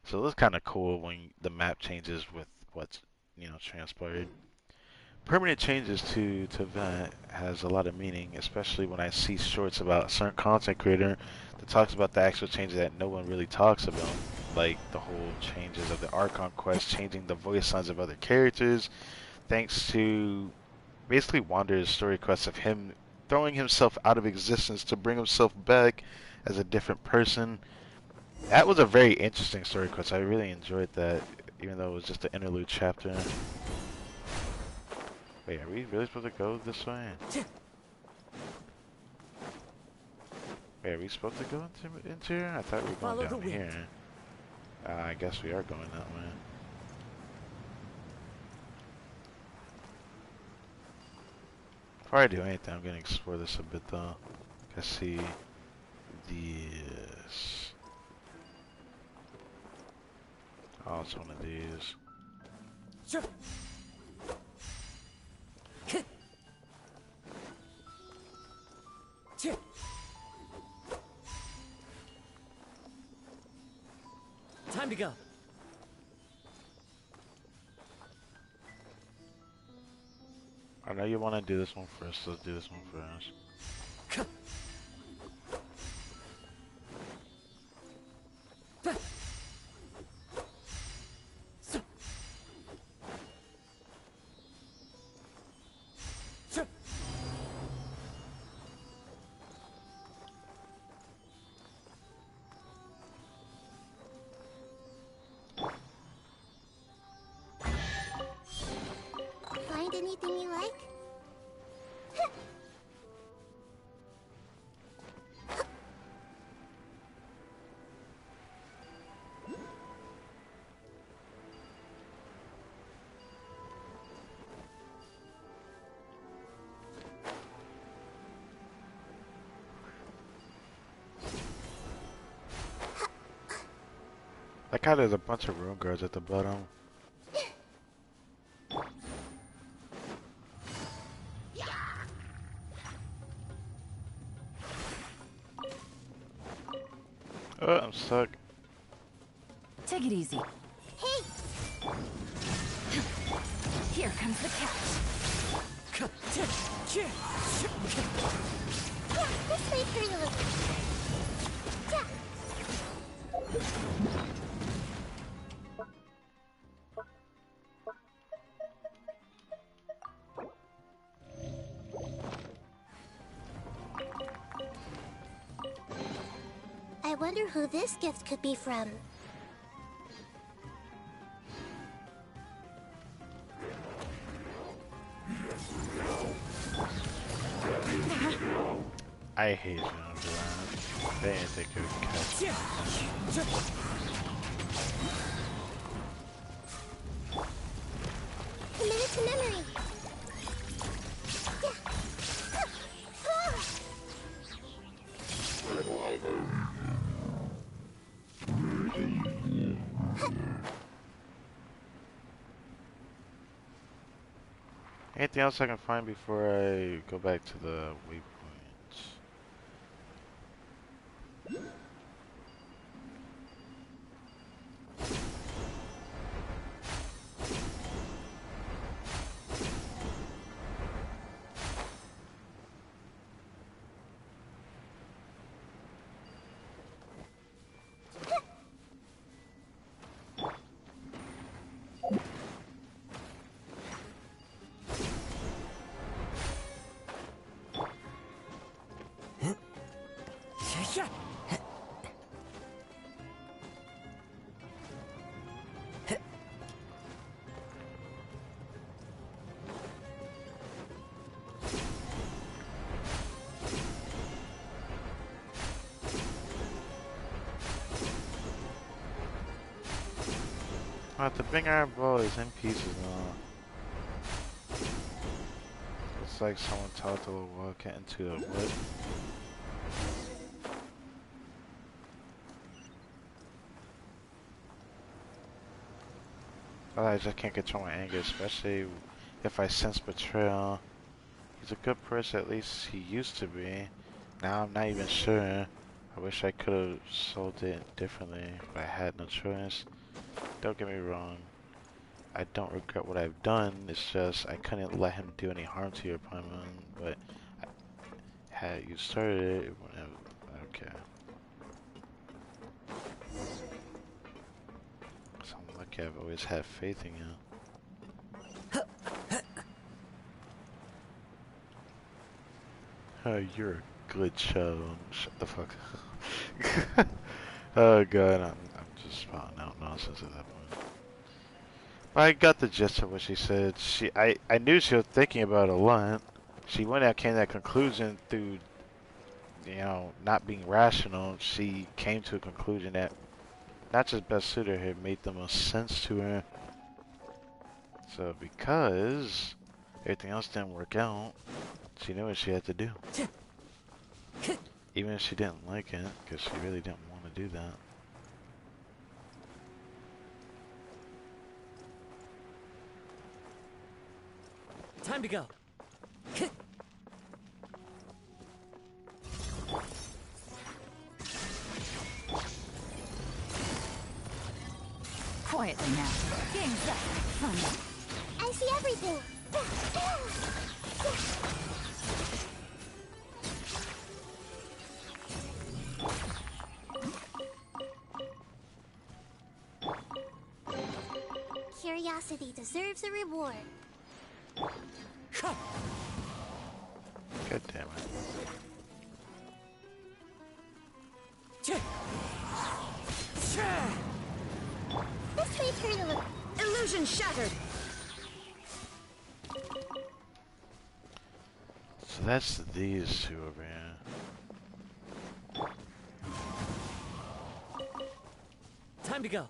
So this is kind of cool when the map changes with what's, transpired. permanent changes to event has a lot of meaning, especially when I see shorts about a certain content creator that talks about the actual changes that no one really talks about, like the whole changes of the Archon quest, changing the voice lines of other characters, thanks to basically Wander's story quest of him throwing himself out of existence to bring himself back as a different person. That was a very interesting story quest. I really enjoyed that, even though it was just an interlude chapter. Wait, are we really supposed to go this way? Wait, are we supposed to go into here? I thought we were going down here. I guess we are going that way. Before I do anything, I'm gonna explore this a bit though. I see this. Oh, it's one of these. Sure. Time to go. I know you want to do this one first. Let's do this one first. Find anything you like? Like how there's a bunch of room guards at the bottom. Oh, I'm stuck. Take it easy. Hey! Here comes the catch. Yeah, this way, Curly. I wonder who this gift could be from. I hate you for that. They ain't think could catch me. Commit to memory. Anything else I can find before I go back to the waypoints? The big iron ball is in pieces now. Looks like someone tossed a little wildcat into a wood. I just can't control my anger, especially if I sense betrayal. He's a good person, at least he used to be. Now I'm not even sure. I wish I could have sold it differently, but I had no choice. Don't get me wrong. I don't regret what I've done. It's just I couldn't let him do any harm to your Paimon, but had you started it, it wouldn't have. Okay. So I'm lucky I've always had faith in you. Oh, you're a good child. Shut the fuck up. Oh god, I'm just spouting out nonsense at that point. But I got the gist of what she said. I knew she was thinking about it a lot. She came to that conclusion through, you know, not being rational. She came to a conclusion that not just best suited her, made the most sense to her. So because everything else didn't work out, she knew what she had to do. Even if she didn't like it, because she really didn't want to do that. Time to go. Quietly now. Game's up. Fun. I see everything. Curiosity deserves a reward. God damn it. This may turn a look. Illusion shattered! So that's these two over here. Time to go.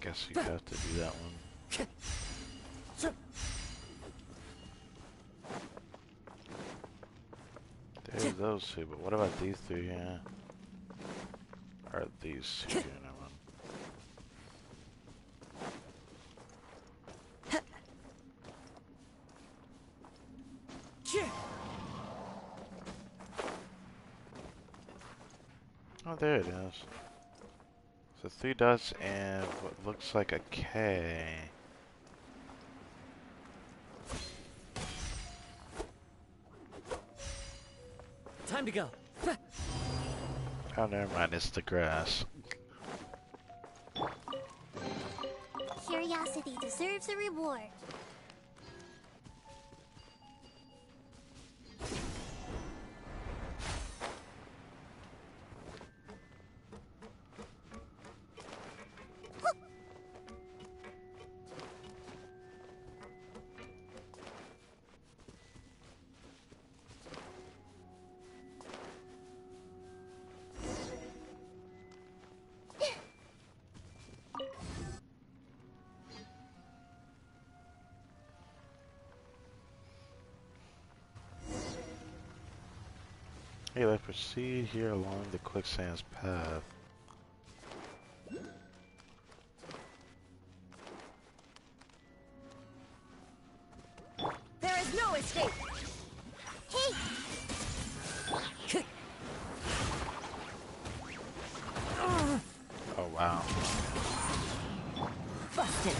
Guess you have to do that one. There's those two, but what about these three here? Or these two here, never mind. Oh, there it is. So 3 dots and what looks like a K. Time to go. Oh, never mind, it's the grass. Curiosity deserves a reward. Hey, let's proceed here along the quicksand's path. There is no escape! Hey! Oh, wow. Busted!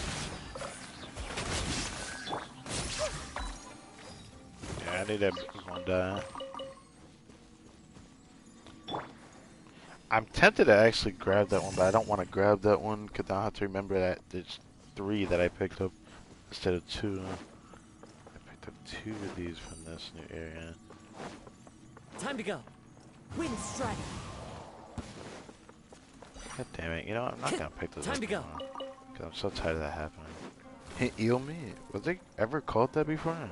Yeah, I knew that was gonna die. I'm tempted to actually grab that one, but I don't want to grab that one because I'll have to remember that there's 3 that I picked up instead of 2. I picked up 2 of these from this new area. Time to go. Wind strike. God damn it, you know what? I'm not gonna pick those Time up to go. because I'm so tired of that happening. Eel meat? Was they ever called that before? I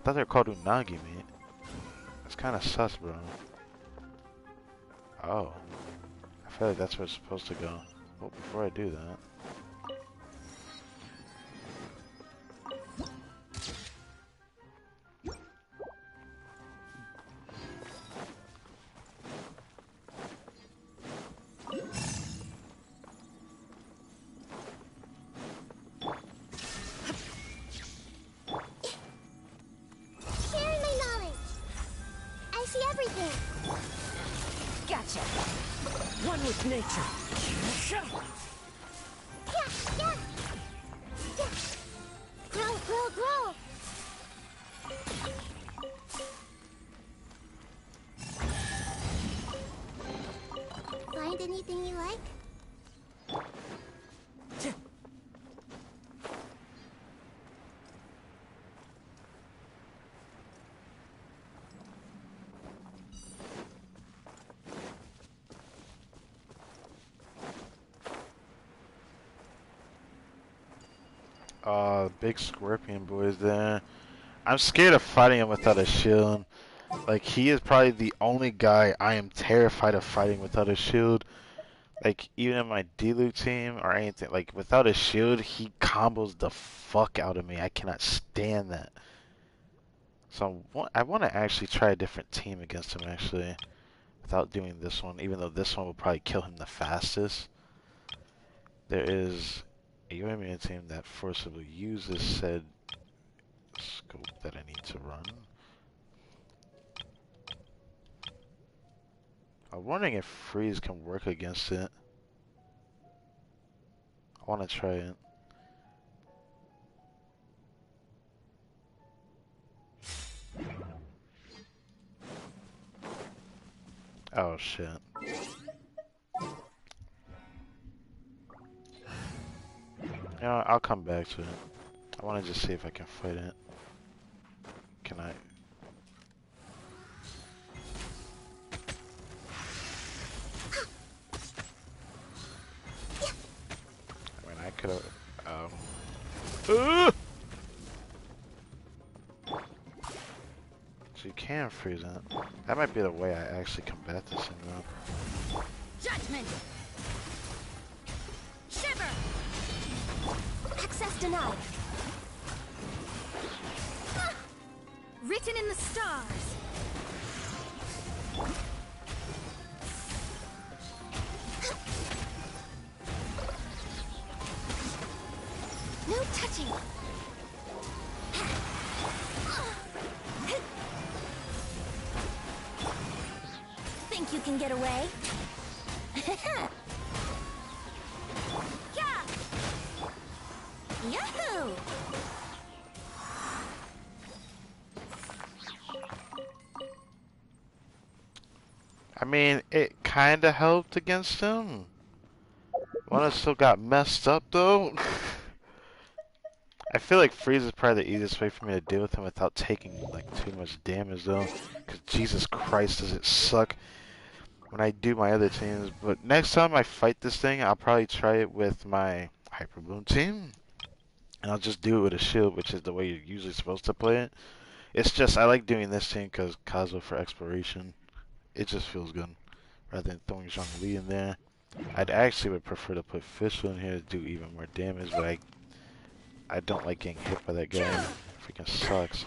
thought they were called unagi meat. That's kind of sus, bro. Oh. I feel like that's where it's supposed to go. But before I do that... squishy everything. Gotcha. One with nature. Yeah. Grow. Find anything you like? Big scorpion boys there. I'm scared of fighting him without a shield. Like, he is probably the only guy I am terrified of fighting without a shield. Like, even in my D-Loot team or anything, like, without a shield, he combos the fuck out of me. I cannot stand that. So, I want to actually try a different team against him, actually, without doing this one, even though this one will probably kill him the fastest. There is a UMA team that forcibly uses said scope that I need to run. I'm wondering if freeze can work against it. I want to try it. Oh shit. You know, I'll come back to it. I want to just see if I can fight it. Can I? I mean, I could have. So you can freeze it. That might be the way I actually combat this thing, though. Judgment. Shiver. Access denied. Written in the stars. No touching. Think you can get away? Yeah. Yahoo! I mean, it kind of helped against him. One still got messed up, though. I feel like freeze is probably the easiest way for me to deal with him without taking like too much damage, though. Because Jesus Christ, does it suck when I do my other teams. But next time I fight this thing, I'll probably try it with my Hyper Boom team. And I'll just do it with a shield, which is the way you're usually supposed to play it. It's just, I like doing this team because Kazuo for exploration. It just feels good. Rather than throwing Zhongli in there. I'd actually would prefer to put Fischl in here to do even more damage, but I don't like getting hit by that guy. It freaking sucks.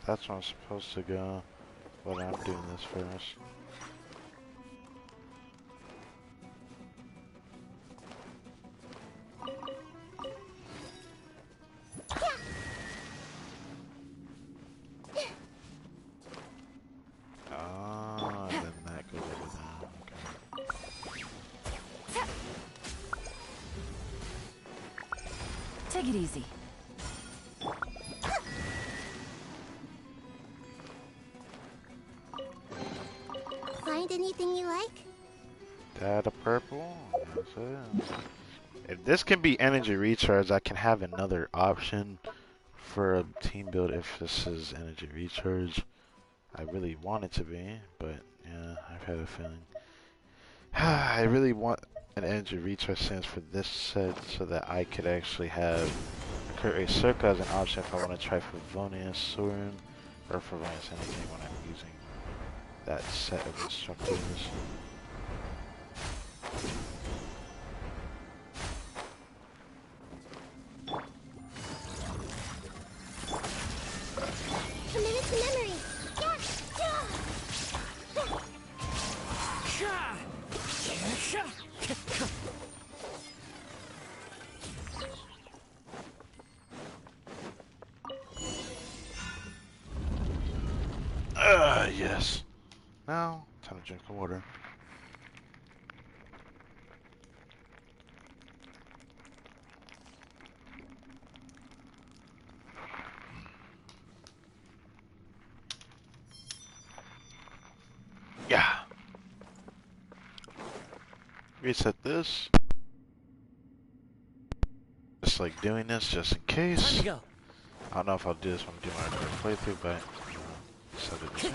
That's where I'm supposed to go, but I'm doing this first. Ah, then that goes over there. Okay. Take it easy. Find anything you like? Add a purple. That's it. If this can be energy recharge, I can have another option for a team build if this is energy recharge. I really want it to be, but yeah, I've had a feeling. I really want an energy recharge stance for this set so that I could actually have a circle as an option if I want to try Favonius Sorin or Favonius anything when I'm using that set of instructors. Committed to memory. Yes. Now, time to drink the water. Yeah. Reset this. Just like doing this just in case. Time to go. I don't know if I'll do this when I'm doing my first playthrough, but so did the things.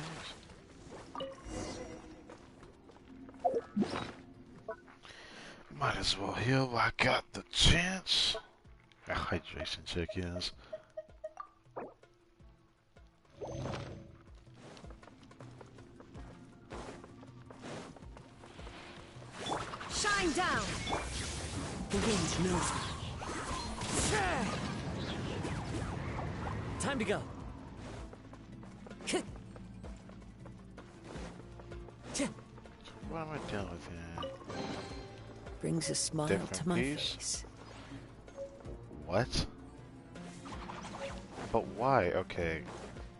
Might as well heal while I got the chance. A hydration check, yes. Shine down! The wind knows me. Time to go. What am I dealing with here? Brings a smile Different to my piece? face. What? But why? Okay.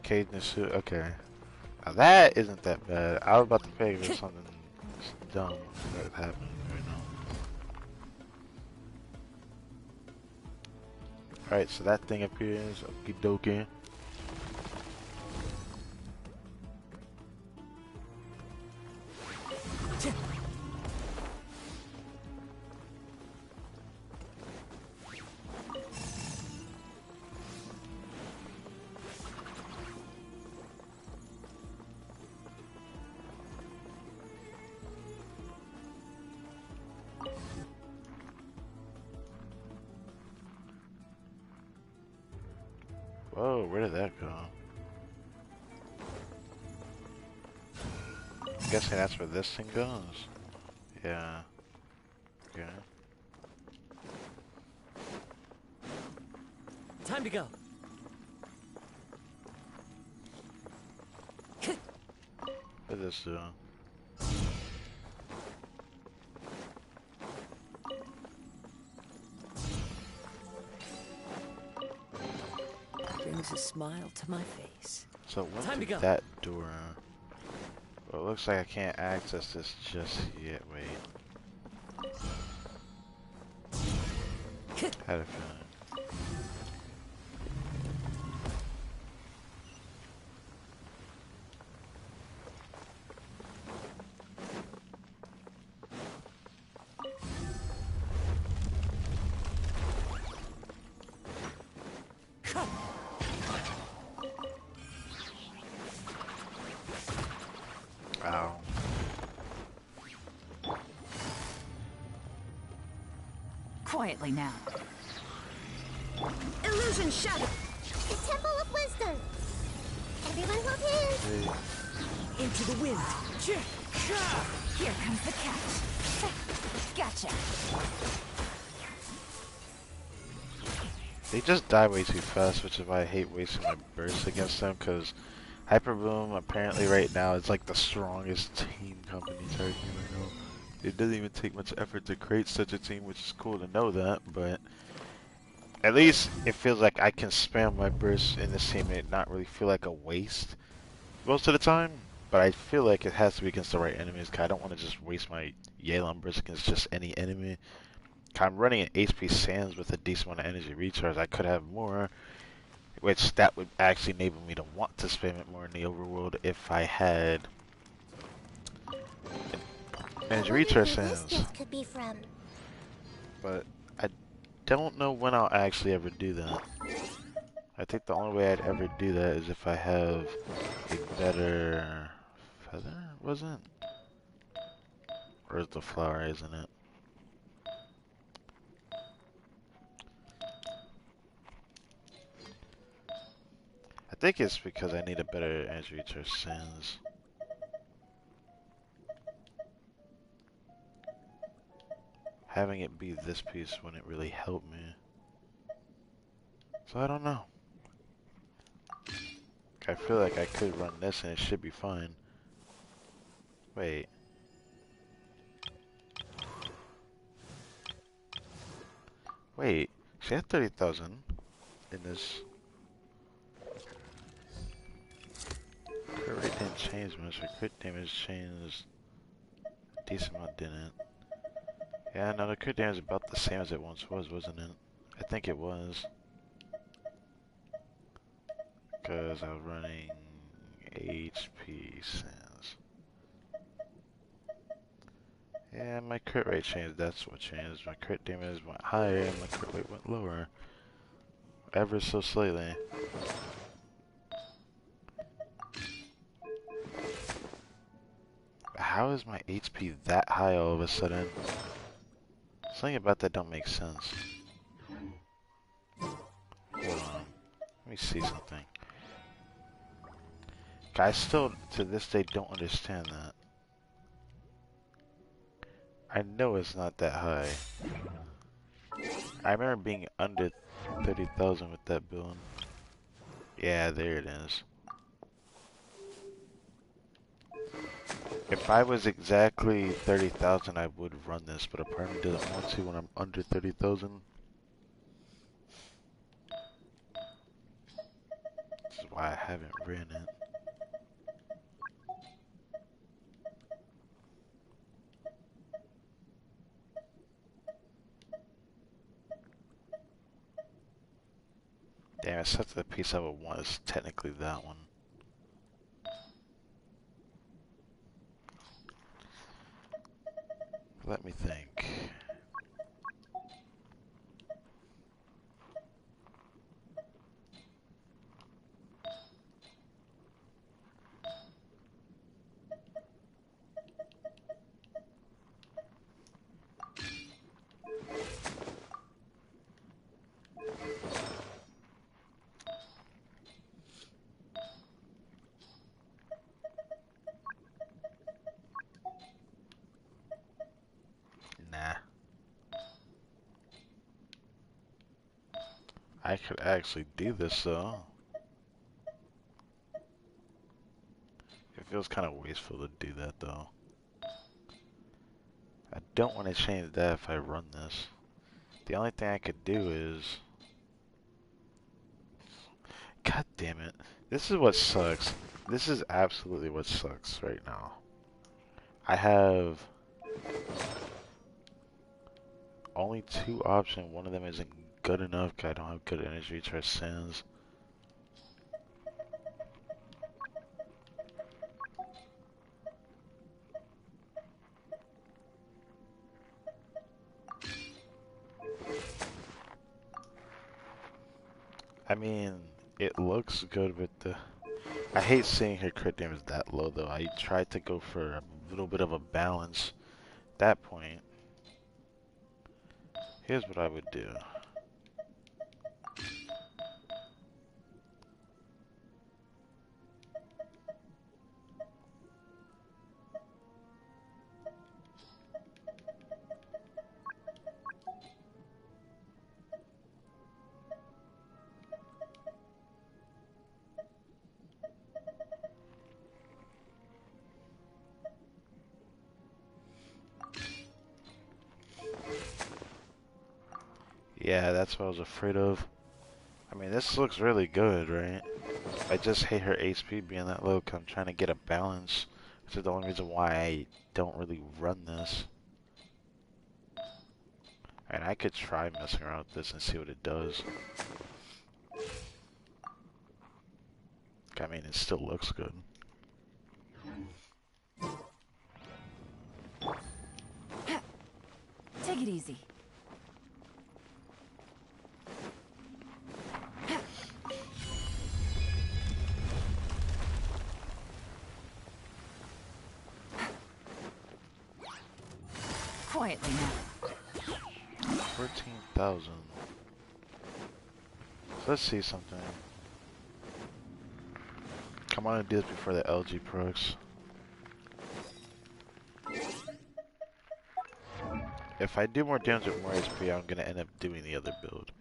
Cadence, okay. Now that isn't that bad. I was about to pay for something dumb that happened right now. Alright, so that thing appears. Okie dokie. Whoa, where did that go? I'm guessing that's where this thing goes. Yeah. Okay. Time to go. What does this do? Brings a smile to my face. So what Time to did go. that door? Well, it looks like I can't access this just yet. Wait. Had a feeling. Ow. Quietly now. Illusion shattered! The Temple of Wisdom. Everyone hold hands. Into the wind. Here comes the catch. Gotcha. They just die way too fast, which is why I hate wasting my bursts against them, because Hyper Boom apparently right now is like the strongest team company targeting right now. It doesn't even take much effort to create such a team, which is cool to know that, but at least it feels like I can spam my bursts in this team and it not really feel like a waste most of the time, but I feel like it has to be against the right enemies, because I don't want to just waste my Yelan burst against just any enemy. I'm running an HP Sands with a decent amount of energy recharge. I could have more, which that would actually enable me to want to spam it more in the overworld if I had and I reach wonder our who this sins. gift could be from. But I don't know when I'll actually ever do that. I think the only way I'd ever do that is if I have a better feather, wasn't it? Or is the flower, isn't it? I think it's because I need a better energy reach our sins. Having it be this piece wouldn't really help me. So I don't know. I feel like I could run this and it should be fine. Wait. Wait. She had 30,000 in this. Crit rate didn't change much. Her crit damage changed a decent amount, didn't. Yeah, no, the crit damage is about the same as it once was, wasn't it? I think it was. Because I was running HP sins. Yeah, my crit rate changed, that's what changed. My crit damage went higher and my crit rate went lower. Ever so slightly. How is my HP that high all of a sudden? Something about that don't make sense. Hold on. Let me see something. I still, to this day, don't understand that. I know it's not that high. I remember being under 30,000 with that build. Yeah, there it is. If I was exactly 30,000, I would run this, but a part of me doesn't want to when I'm under 30,000. This is why I haven't ran it. Damn, it's such the piece I would want is technically that one. Let me think. Nah. I could actually do this though. It feels kind of wasteful to do that though. I don't want to change that if I run this. The only thing I could do is... God damn it. This is what sucks. This is absolutely what sucks right now. I have only two options. One of them isn't good enough because I don't have good energy recharge sins. I mean, it looks good with the... I hate seeing her crit damage that low though. I tried to go for a little bit of a balance. At that point, here's what I would do. Yeah, that's what I was afraid of. I mean, this looks really good, right? I just hate her HP being that low because I'm trying to get a balance. Which is the only reason why I don't really run this. And I could try messing around with this and see what it does. I mean, it still looks good. Take it easy. Quietly now. 14,000. Let's see something. Come on and do this before the LG procs. If I do more damage with more HP, I'm gonna end up doing the other build.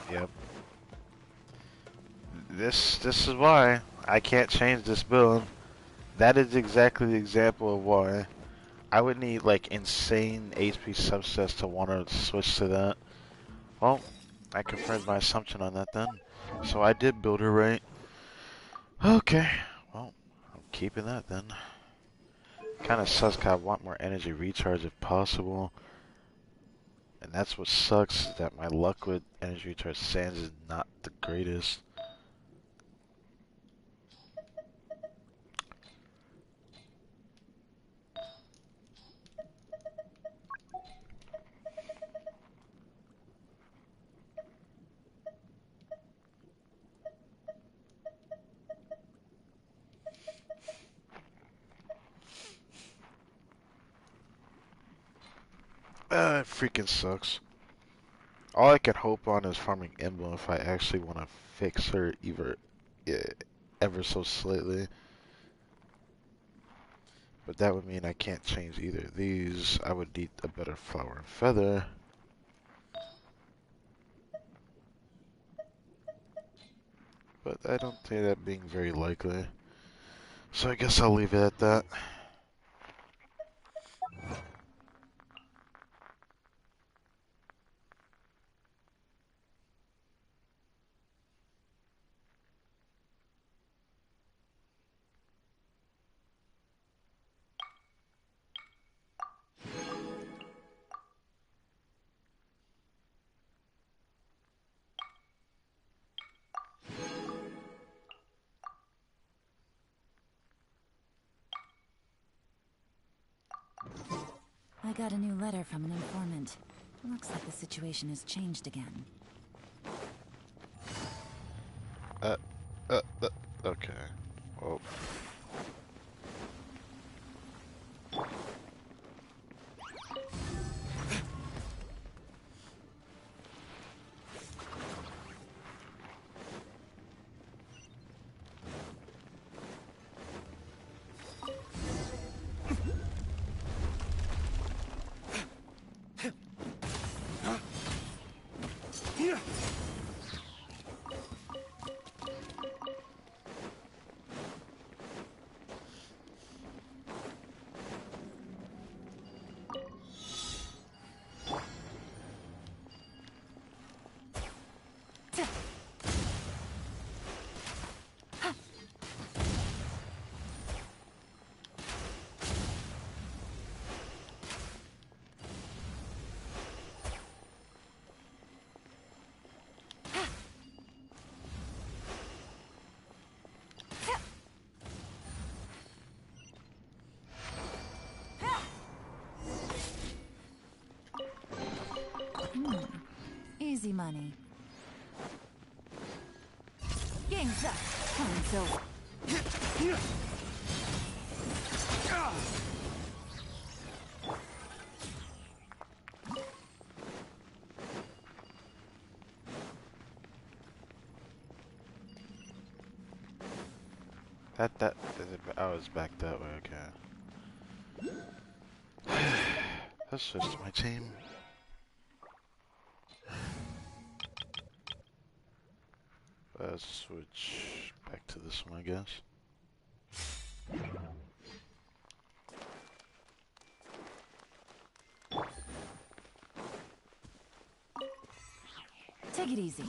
Yep. This is why I can't change this build. That is exactly the example of why I would need like insane HP subsets to want to switch to that. Well, I confirmed my assumption on that then. So I did build her right. Okay. Well, I'm keeping that then. Kind of sucks 'cause I want more energy recharge if possible. And that's what sucks, is that my luck with energy recharge sands is not the greatest. It freaking sucks. All I can hope on is farming Emblem if I actually want to fix her ever so slightly. But that would mean I can't change either of these. I would need a better flower and feather. But I don't see that being very likely. So I guess I'll leave it at that. I got a new letter from an informant. Looks like the situation has changed again. Okay. Well. Easy money. Game's up. Time's over. I was back that way, okay. Let's switch to my team. Let's switch back to this one, I guess. Take it easy.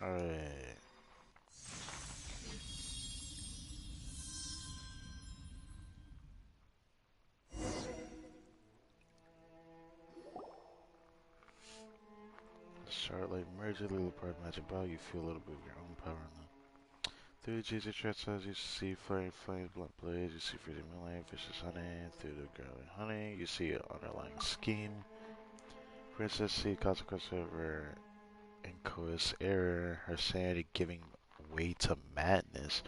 Alright. Charlotte merges a little part of magic ball, you feel a little bit of your own power in them. Through the cheesy trestles, you see flaring flames, blunt blades, you see freezing moonlight, vicious honey. Through the growling honey, you see an underlying scheme. Princess see consequence of her inchoate error, her sanity giving way to madness.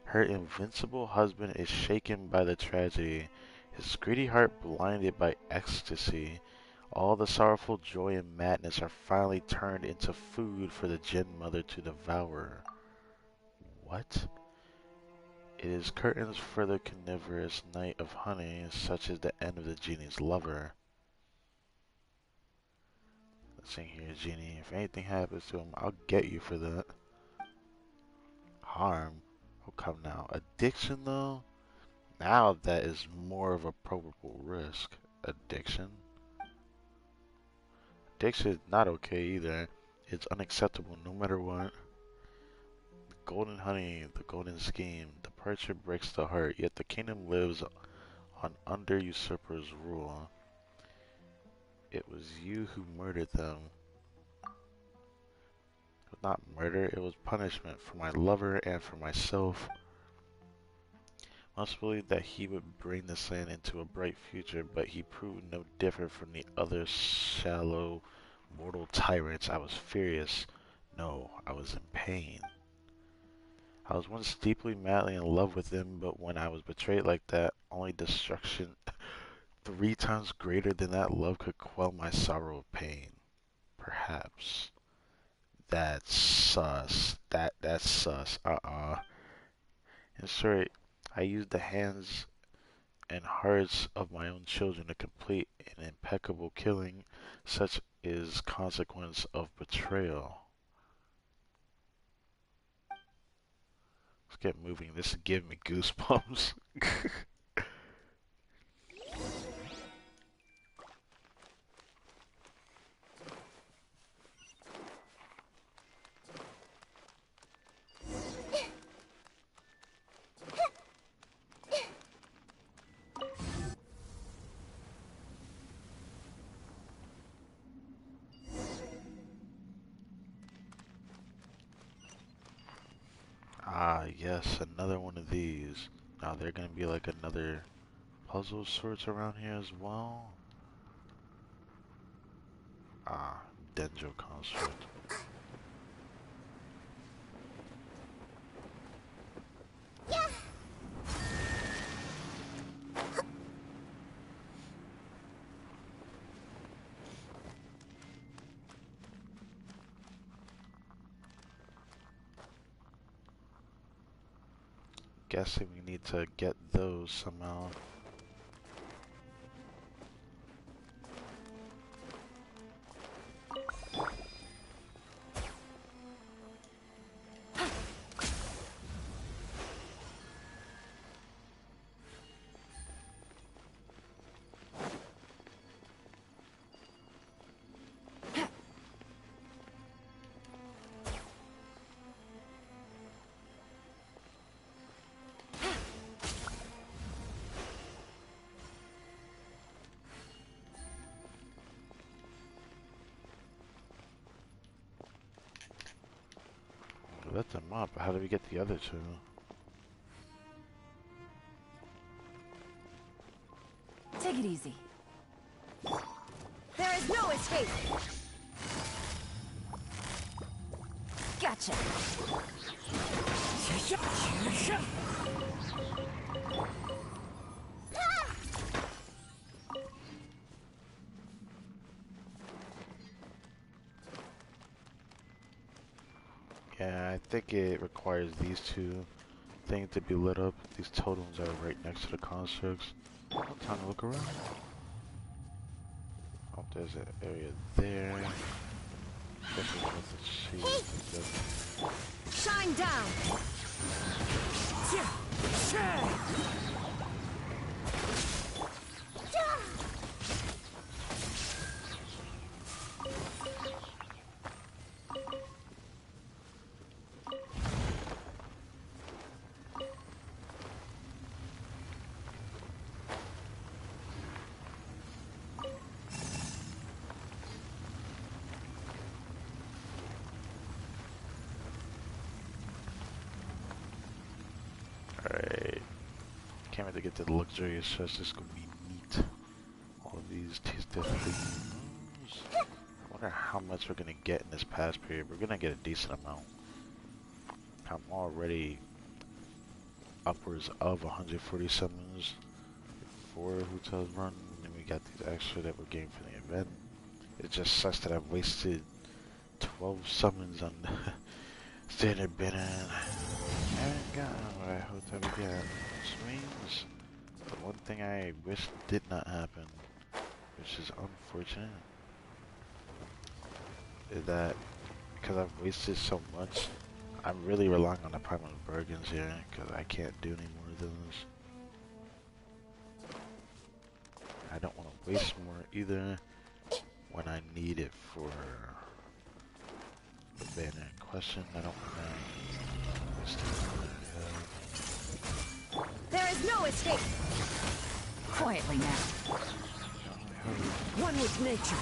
Her invincible husband is shaken by the tragedy, his greedy heart blinded by ecstasy. All the sorrowful joy and madness are finally turned into food for the Jinn Mother to devour. What? It is curtains for the carnivorous night of honey, such as the end of the genie's lover. Let's sing here, Genie. If anything happens to him, I'll get you for that. Harm? Oh, come now. Addiction, though? Now that is more of a probable risk. Addiction? Addiction is not okay either. It's unacceptable no matter what. The golden honey, the golden scheme. Departure breaks the heart, yet the kingdom lives on under usurper's rule. It was you who murdered them. It was not murder, it was punishment for my lover and for myself. Must believe that he would bring this land into a bright future, but he proved no different from the other shallow, mortal tyrants. I was furious. No, I was in pain. I was once deeply, madly in love with him, but when I was betrayed like that, only destruction 3 times greater than that love could quell my sorrow of pain. Perhaps. That's sus. That's sus. In short, I used the hands and hearts of my own children to complete an impeccable killing. Such is consequence of betrayal. Let's get moving. This is giving me goosebumps. Ah, yes, another one of these. Now, they're gonna be like another puzzle sorts around here as well. Ah, Denjo construct. Guessing we need to get those somehow. Let them up. How do we get the other two? Take it easy. There is no escape. Gotcha. Yeah, I think it requires these two things to be lit up. These totems are right next to the constructs. Time to look around. Oh, there's an area there. Shine down. Can't wait to get to the luxurious chest. This is gonna be neat. All of these taste definitely. I wonder how much we're gonna get in this past period. We're gonna get a decent amount. I'm already upwards of 140 summons for Hotel's run, and we got these extra that we're getting for the event. It just sucks that I've wasted 12 summons on standard banner. I haven't gotten what I hoped I would get. Swings. The one thing I wish did not happen, which is unfortunate, is that because I've wasted so much, I'm really relying on the primal bargains here because I can't do any more of those. I don't want to waste more either when I need it for the banner in question. I don't want to waste it. There is no escape! Quietly now. One with nature.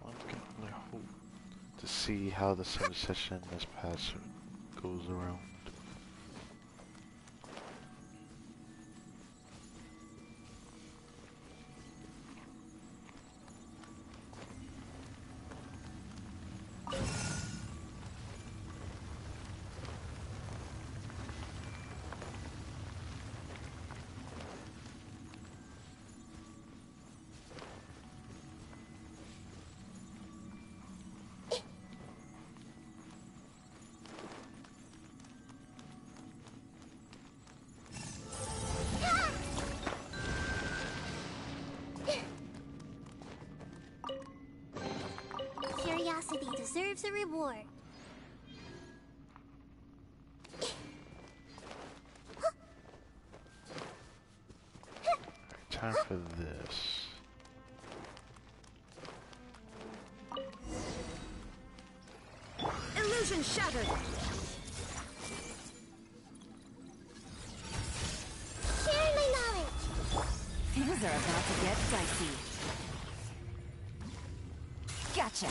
One can only hope to see how the summer session this past goes around. Curiosity deserves a reward. Time for this. Illusion shattered. Share my knowledge. Things are about to get dicey. Gotcha.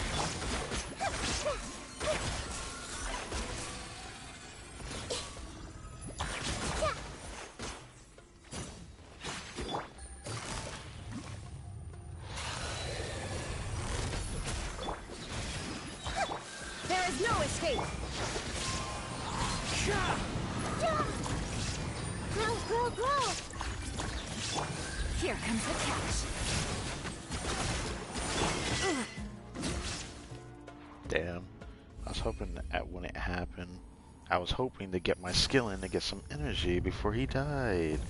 There is no escape. Grow, grow, grow. Here comes the catch. Damn. I was hoping that when it happened, I was hoping to get my skill in to get some energy before he died.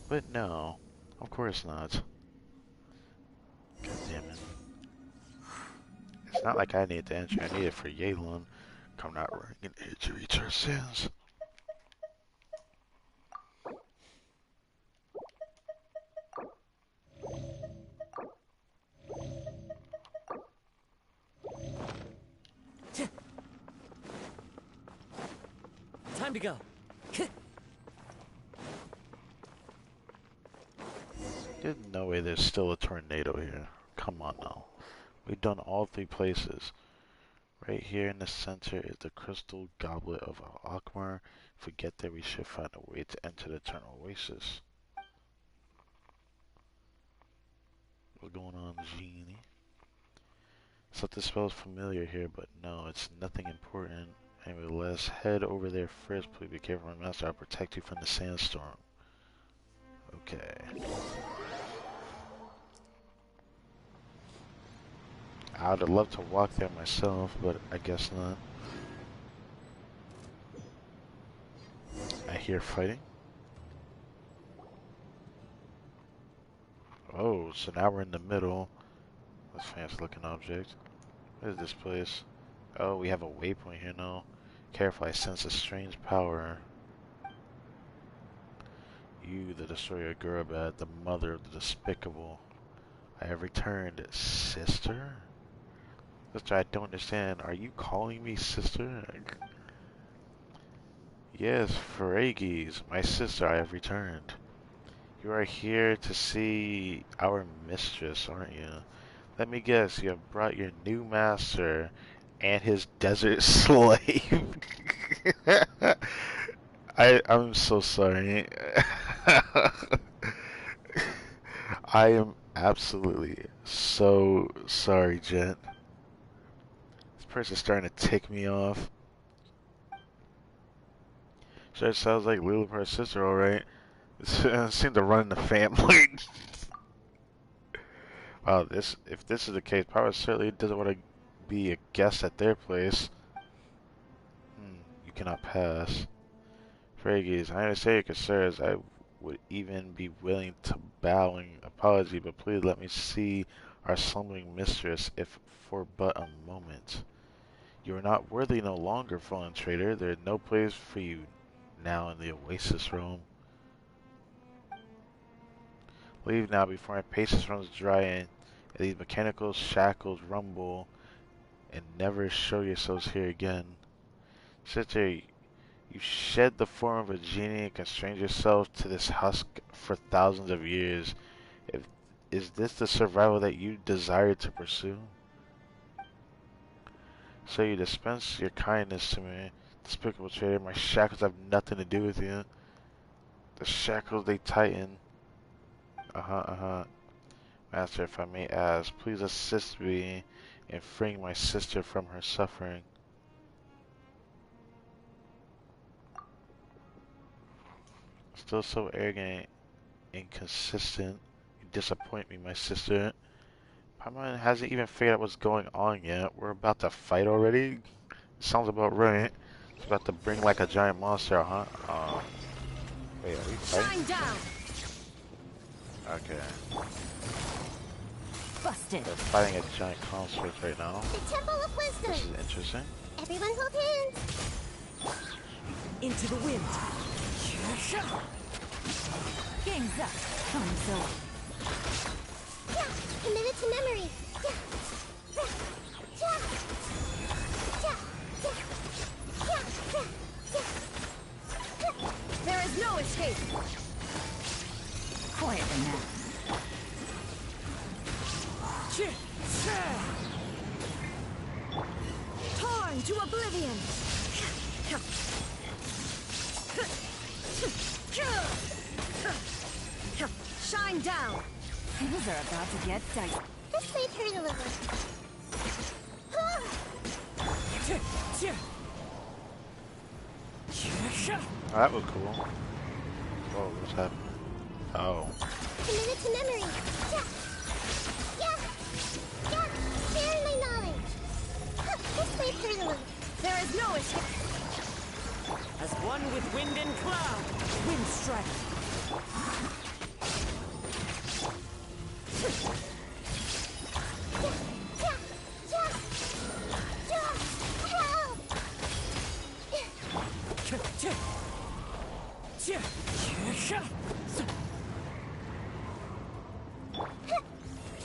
But no, of course not. God damn it. It's not like I need the entry, I need it for Yelan. Come not running in here to reach our sins. Time to go. There's no way there's still a tornado here. Come on now. We've done all three places. Right here in the center is the crystal goblet of Al-Akmar. If we get there, we should find a way to enter the Eternal Oasis. What's going on, Genie? Something smells familiar here, but no, it's nothing important. Anyway, let's head over there first. Please be careful, my master. I'll protect you from the sandstorm. Okay. I would have loved to walk there myself, but I guess not. I hear fighting. Oh, so now we're in the middle. That's a fancy looking object. What is this place? Oh, we have a waypoint here now. Careful, I sense a strange power. You, the destroyer Gurabat, the mother of the despicable. I have returned, sister? Sister, I don't understand. Are you calling me sister? Yes, Feragis, my sister, I have returned. You are here to see our mistress, aren't you? Let me guess, you have brought your new master and his desert slave. I'm so sorry. I am absolutely so sorry, Jen. This person's starting to tick me off. Sure sounds like Lulupar's sister, alright. It seemed to run in the family. Wow, if this is the case, Power certainly doesn't want to be a guest at their place. You cannot pass. Fraggies, I understand your concerns. I would even be willing to bow in apology, but please let me see our slumbering mistress, if for but a moment. You are not worthy no longer, fallen traitor. There is no place for you now in the Oasis realm. Leave now before my patience runs dry and these mechanical shackles rumble, and never show yourselves here again. Sit there, you shed the form of a genie and constrain yourself to this husk for thousands of years. Is this the survival that you desire to pursue? So you dispense your kindness to me, despicable traitor. My shackles have nothing to do with you. The shackles, they tighten. Master, if I may ask, please assist me in freeing my sister from her suffering. Still so arrogant, inconsistent. You disappoint me, my sister. Paimon hasn't even figured out what's going on yet. We're about to fight already? Sounds about right. It's about to bring like a giant monster, huh? Wait, are we fighting? Down. Okay. Busted. They're fighting a giant consort right now. The Temple of Wisdom. This is interesting. Everyone hold hands. Into the wind. King's up. Coming so. Yeah, committed to memory. There is no escape. Quietly now. Torn to oblivion. Shine down. Things are about to get dicey. This might hurt a little. Oh, that was cool. Whoa, what's happening? Oh. Committed to memory. Yeah, share my knowledge. This might hurt a little. There is no escape. As one with wind and cloud. Wind strike.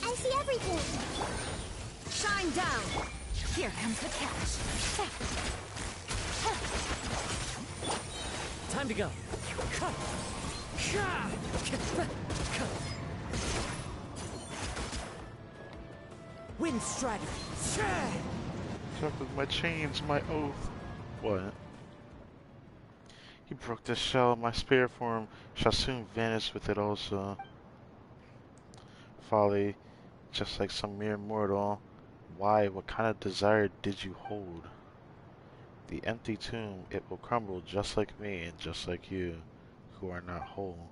I see everything. Shine down. Here comes the catch. Time to go. Wind strike. Fuck with my chains, my oath. What? He broke the shell of my spirit form, shall soon vanish with it also. Folly, just like some mere mortal. Why, what kind of desire did you hold? The empty tomb, it will crumble just like me and just like you, who are not whole.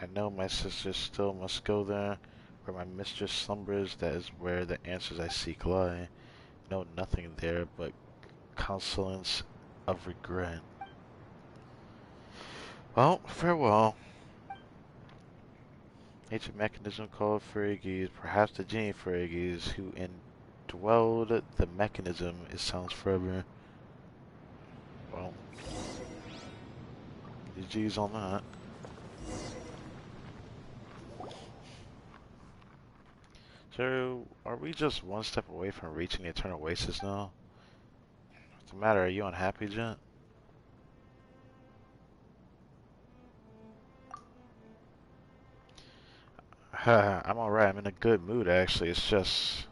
I know my sister still must go there, where my mistress slumbers, that is where the answers I seek lie. No, nothing there but consolence of regret. Well, farewell. Ancient mechanism called Fraggies, perhaps the genie Fraggies, who indwelled the mechanism, it sounds forever. Well, GG's on that. So, are we just one step away from reaching the Eternal Oasis now? What's the matter, are you unhappy, Jen? I'm alright. I'm in a good mood, actually. It's just...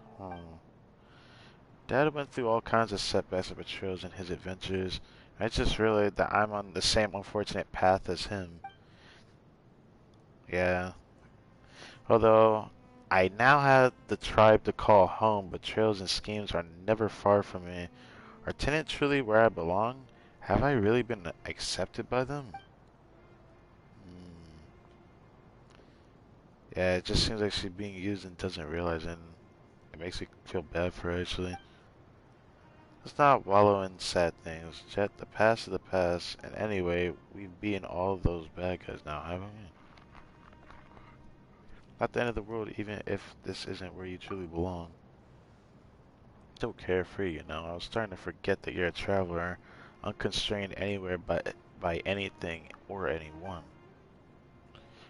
Dad went through all kinds of setbacks and betrayals in his adventures. I just realized that I'm on the same unfortunate path as him. Yeah. Although, I now have the tribe to call home, betrayals and schemes are never far from me. Are tenants truly where I belong? Have I really been accepted by them? Yeah, it just seems like she's being used and doesn't realize it, and it makes me feel bad for her, actually. Let's not wallow in sad things. Jet, the past is the past, and anyway, we've beaten all of those bad guys now, haven't we? Not the end of the world, even if this isn't where you truly belong. So carefree, you know. I was starting to forget that you're a traveler, unconstrained anywhere by anything or anyone.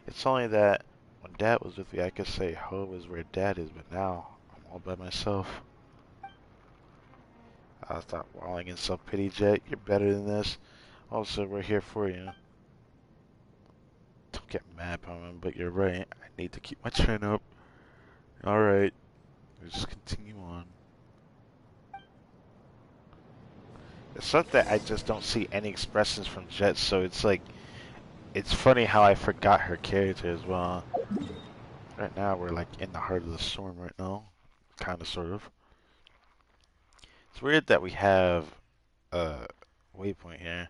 It's only that when Dad was with me, I could say home is where Dad is, but now I'm all by myself. I'll stop wallowing in self-pity, Jet. You're better than this. Also, we're here for you. Don't get mad, Paimon, but you're right. I need to keep my chin up. Alright. We'll just continue on. It's not that I just don't see any expressions from Jet, so it's like... It's funny how I forgot her character as well. Right now, we're like in the heart of the storm right now. Kinda, sort of. It's weird that we have a waypoint here.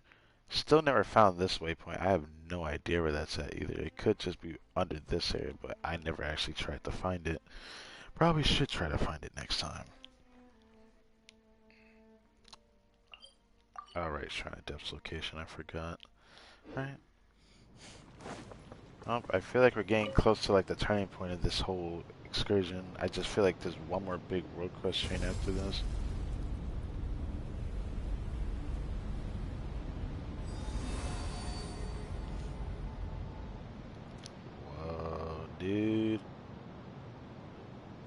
Still never found this waypoint. I have no idea where that's at either. It could just be under this area, but I never actually tried to find it. Probably should try to find it next time. Alright, trying to depth location, I forgot. Right. Oh, I feel like we're getting close to like the turning point of this whole excursion. I just feel like there's one more big road quest chain after this. Whoa, dude.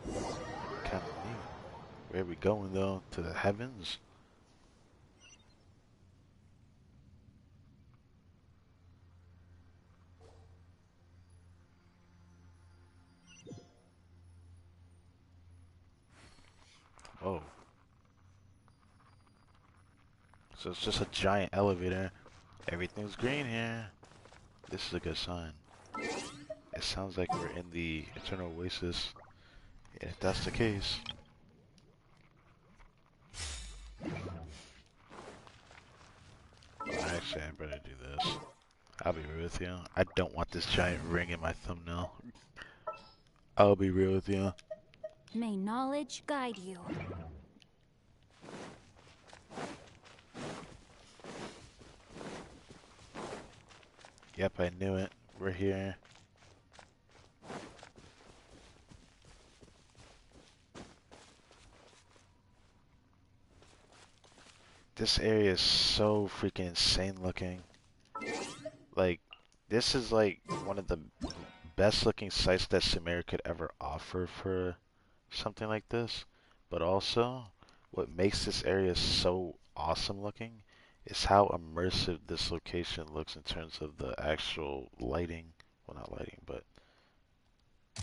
Kind of neat. Where are we going though? To the heavens? Whoa. So it's just a giant elevator. Everything's green here. This is a good sign. It sounds like we're in the Eternal Oasis. If that's the case. Actually, I better do this. I'll be real with you. I don't want this giant ring in my thumbnail. I'll be real with you. May knowledge guide you. Yep, I knew it. We're here. This area is so freaking insane looking. Like, this is like one of the best looking sites that Sumeria could ever offer for something like this. But also, what makes this area so awesome looking is how immersive this location looks in terms of the actual lighting. Well, not lighting, but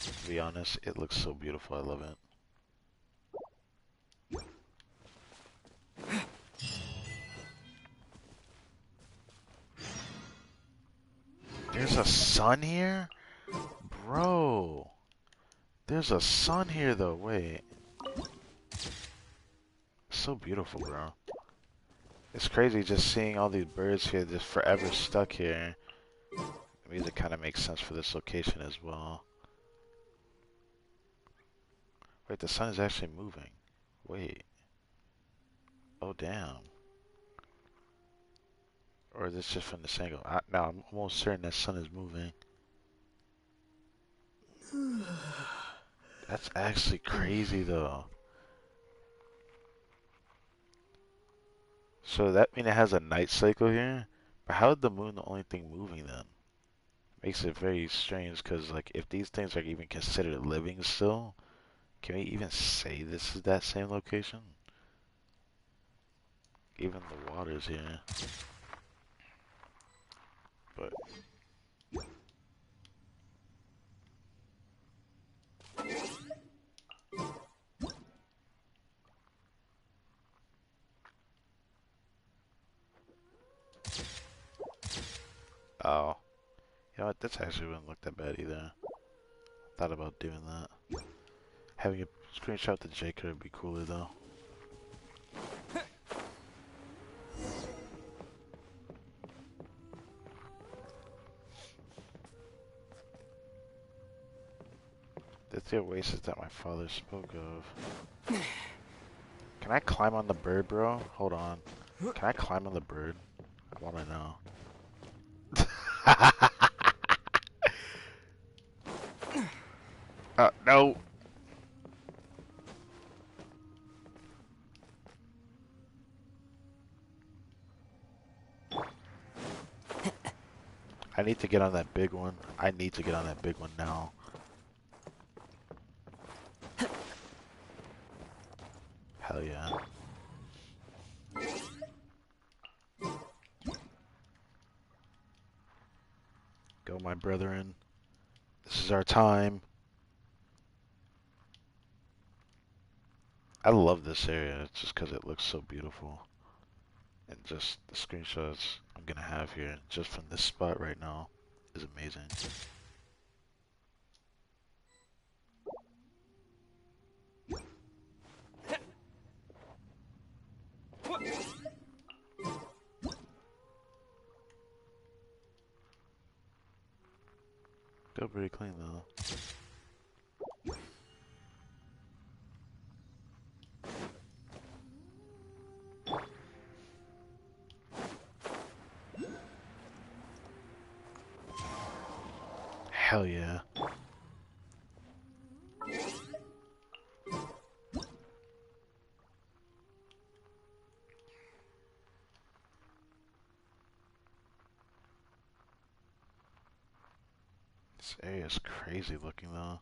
to be honest, it looks so beautiful. I love it. There's a sun here? Bro. There's a sun here though, wait. So beautiful, bro. It's crazy just seeing all these birds here just forever stuck here. The music kind of makes sense for this location as well. Wait, the sun is actually moving. Wait. Oh, damn. Or is this just from this angle? No, I'm almost certain that sun is moving. That's actually crazy, though. So that means it has a night cycle here? But how is the moon the only thing moving then? Makes it very strange, because like if these things are even considered living still, can we even say this is that same location? Even the water's here. But Oh. You know what? This actually wouldn't look that bad either. Thought about doing that. Having a screenshot the J would be cooler though. That's the oasis that my father spoke of. Can I climb on the bird, bro? Hold on. Can I climb on the bird? I want to know. No. I need to get on that big one. I need to get on that big one now. Hell yeah. Go, my brethren. This is our time. I love this area just because it looks so beautiful. And just the screenshots I'm going to have here just from this spot right now is amazing. Still pretty clean though. Hell yeah. This area is crazy looking though.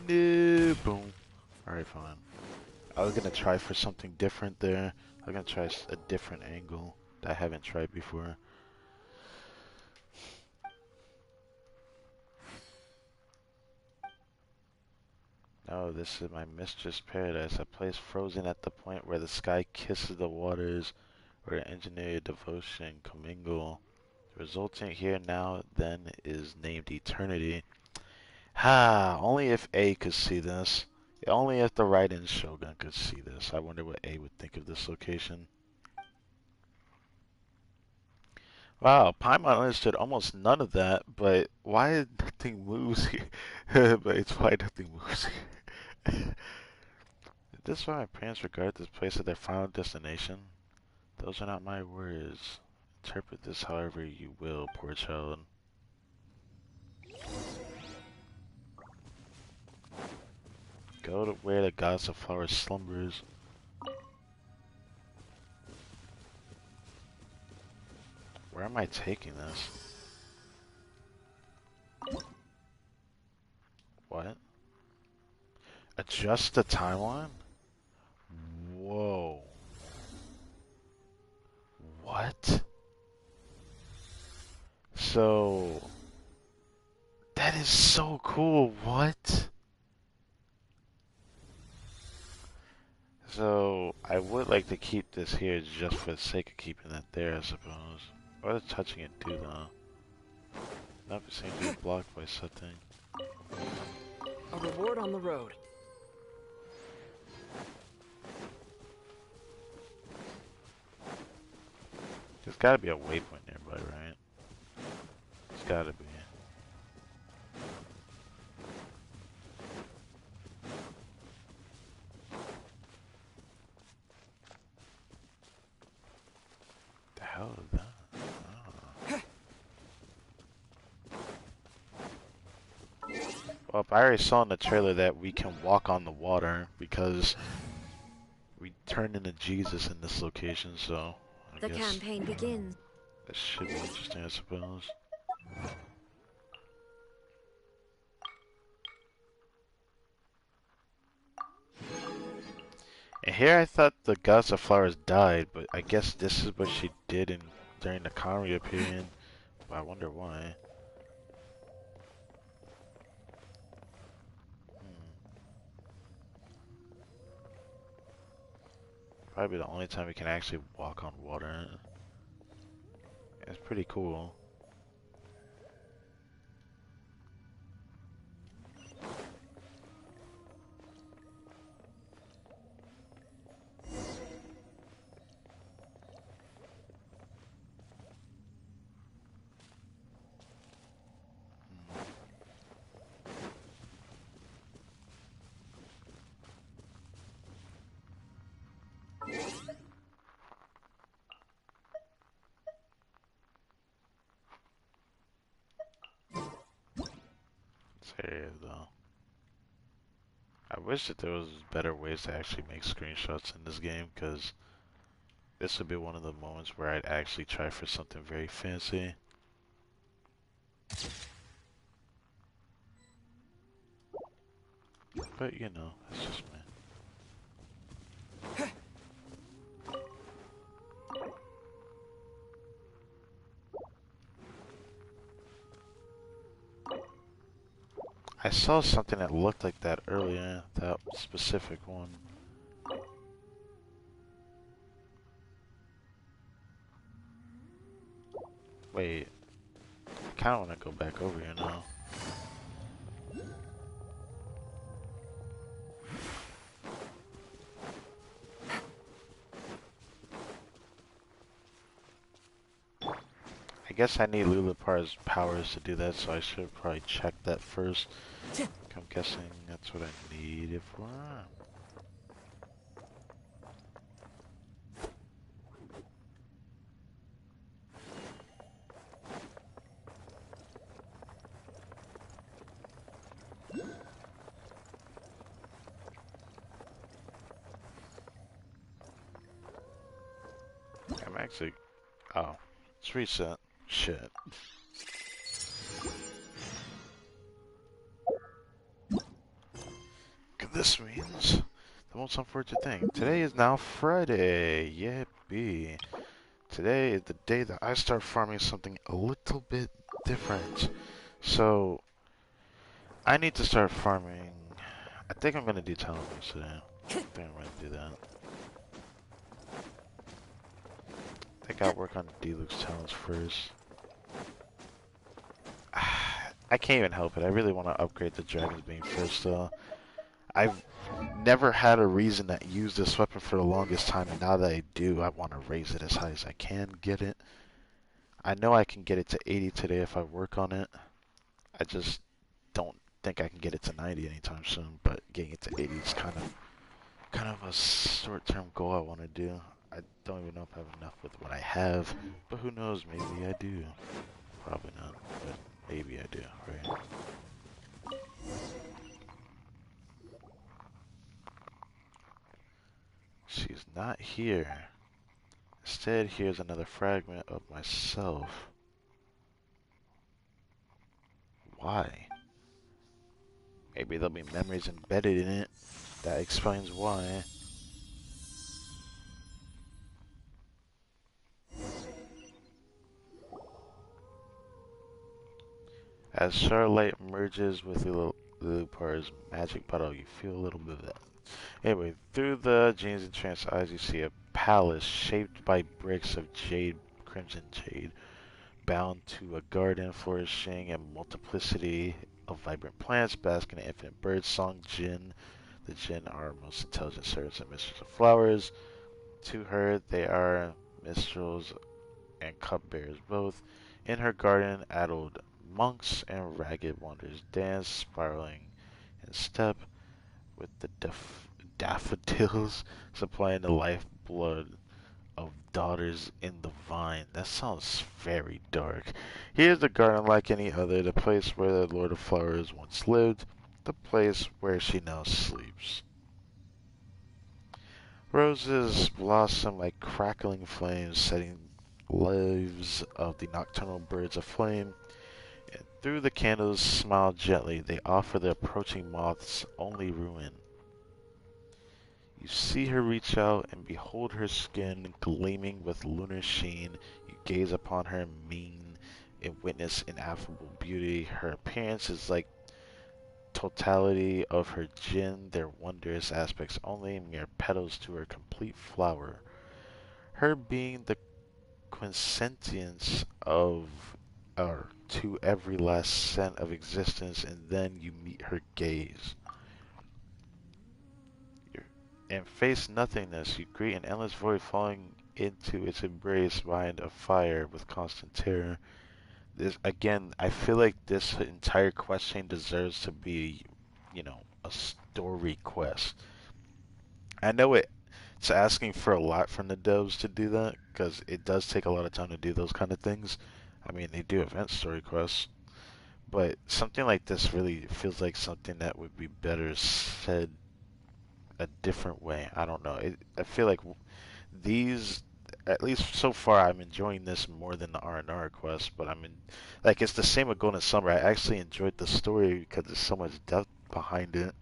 No, boom. Alright, fine. I was gonna try for something different there. I'm gonna try a different angle that I haven't tried before. Oh, this is my mistress' paradise, a place frozen at the point where the sky kisses the waters, where engineered devotion commingle. The resultant here now then is named eternity. Ha! Only if A could see this. Only if the Raiden Shogun could see this. I wonder what A would think of this location. Wow, Paimon understood almost none of that, but why nothing moves here? But it's why nothing moves here. Is this why my parents regard this place as their final destination? Those are not my words. Interpret this however you will, poor child. Go to where the goddess of flowers slumbers. Where am I taking this? What? Adjust the timeline? Whoa. What? So... That is so cool. What? So, I would like to keep this here just for the sake of keeping that there, I suppose. What is touching it do, though? Nope, it seems to be blocked by something. A reward on the road. There's gotta be a waypoint nearby, right? There's gotta be. The hell is that? Oh. Well, I already saw in the trailer that we can walk on the water because we turned into Jesus in this location, so I The guess campaign begins. that should be interesting, I suppose. And here I thought the goddess of flowers died, but I guess this is what she did during the Conria period. But I wonder why. Probably the only time we can actually walk on water. It's pretty cool. Area though. I wish that there was better ways to actually make screenshots in this game, because this would be one of the moments where I'd actually try for something very fancy. But you know, that's just me. I saw something that looked like that earlier, that specific one. Wait, I kinda wanna go back over here now. I guess I need Lulapar's powers to do that, so I should probably check that first. I'm guessing that's what I need it for. I'm actually... Oh, it's reset. Shit. This means the most unfortunate thing. Today is now Friday. Yippee. Today is the day that I start farming something a little bit different. So, I need to start farming. I think I'm going to do teleports today. I think I'm going to do that. I think I'll work on Deluxe talents first. I can't even help it. I really want to upgrade the Dragon's Beam first, though. I've never had a reason to use this weapon for the longest time, and now that I do, I want to raise it as high as I can get it. I know I can get it to 80 today if I work on it. I just don't think I can get it to 90 anytime soon, but getting it to 80 is kind of a short-term goal I want to do. I don't even know if I have enough with what I have, but who knows, maybe I do. Probably not, but maybe I do, right? She's not here. Instead, here's another fragment of myself. Why? Maybe there'll be memories embedded in it. That explains why. As Starlight merges with Lupar's magic bottle, you feel a little bit of that. Anyway, through the Genie's entranced eyes, you see a palace shaped by bricks of jade, crimson jade, bound to a garden flourishing in multiplicity of vibrant plants, basking in infinite bird song. Jinn, the Jinn are most intelligent servants and mistresses of flowers. To her, they are minstrels and cupbearers both. In her garden, addled monks and ragged wanderers dance, spiraling in step with the daffodils supplying the lifeblood of daughters in the vine. That sounds very dark. Here's the garden like any other, the place where the Lord of Flowers once lived. the place where she now sleeps. Roses blossom like crackling flames, setting lives of the nocturnal birds aflame, and through the candles smile gently, they offer the approaching moths only ruin. You see her reach out and behold her skin gleaming with lunar sheen. You gaze upon her mien and witness ineffable beauty. Her appearance is like totality of her gin, their wondrous aspects only mere petals to her complete flower. Her being the quintessence of or to every last scent of existence, and then you meet her gaze. And face nothingness, you greet an endless void falling into its embrace behind a fire with constant terror. This again, I feel like this entire quest chain deserves to be, a story quest. I know it's asking for a lot from the devs to do that, because it does take a lot of time to do those kind of things. I mean, they do event story quests, but something like this really feels like something that would be better said a different way. I don't know. I feel like these, at least so far, I'm enjoying this more than the R&R quest. But like it's the same with Golden Summer. I actually enjoyed the story because there's so much depth behind it,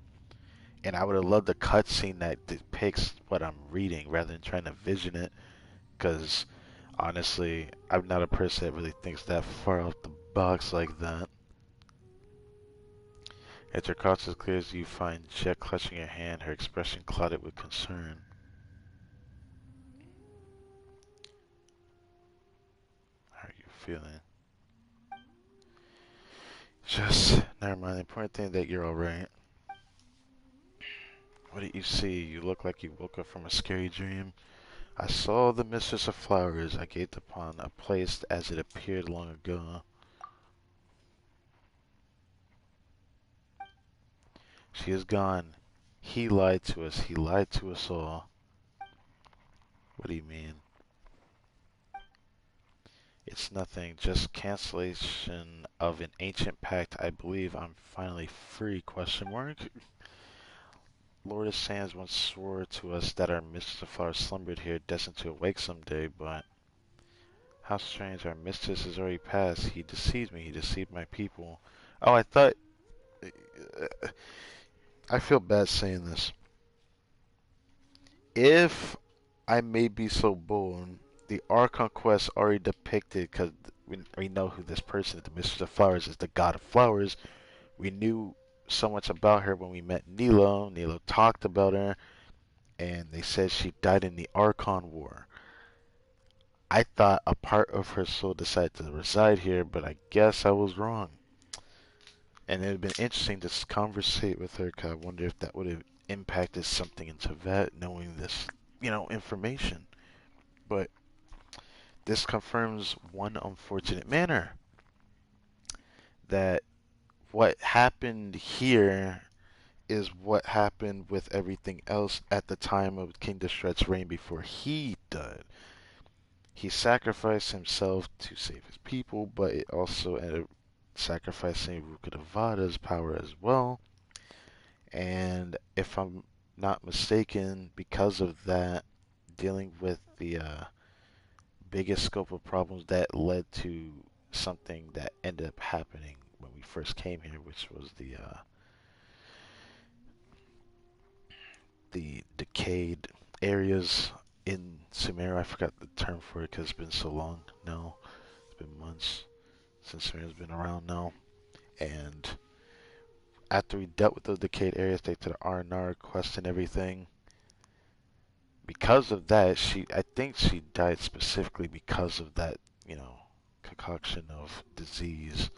and I would have loved a cutscene that depicts what I'm reading rather than trying to vision it. Because honestly, I'm not a person that really thinks that far out the box like that. As her cost as clear as you find Jet clutching her hand, her expression clouded with concern. How are you feeling? Just, never mind. The important thing that you're alright. What did you see? You look like you woke up from a scary dream. I saw the mistress of flowers. I gazed upon a place as it appeared long ago. She is gone. He lied to us. He lied to us all. What do you mean? It's nothing, just cancellation of an ancient pact. I believe I'm finally free, question mark. Lord of Sands once swore to us that our mistress of flowers slumbered here, destined to awake someday, but how strange, our mistress is already past. He deceived me, he deceived my people. Oh, I thought... I feel bad saying this. If I may be so bold, the Archon quest already depicted, because we know who this person is, the Mistress of Flowers is the god of flowers. We knew so much about her when we met Nilo. Nilo talked about her, and they said she died in the Archon War. I thought a part of her soul decided to reside here, but I guess I was wrong. And it would have been interesting to conversate with her, because I wonder if that would have impacted something in Tibet, knowing this, information. But this confirms one unfortunate manner, that what happened here is what happened with everything else at the time of King Destret's reign before he died. He sacrificed himself to save his people, but it also ended up sacrificing Rukkhadevada's power as well. And if I'm not mistaken, because of that, dealing with the biggest scope of problems that led to something that ended up happening when we first came here, which was the decayed areas in Sumeria. I forgot the term for it because it's been so long now. It's been months since Sumeria's been around now. And after we dealt with those decayed areas, they did the R&R quest and everything. Because of that, I think she died specifically because of that, concoction of disease.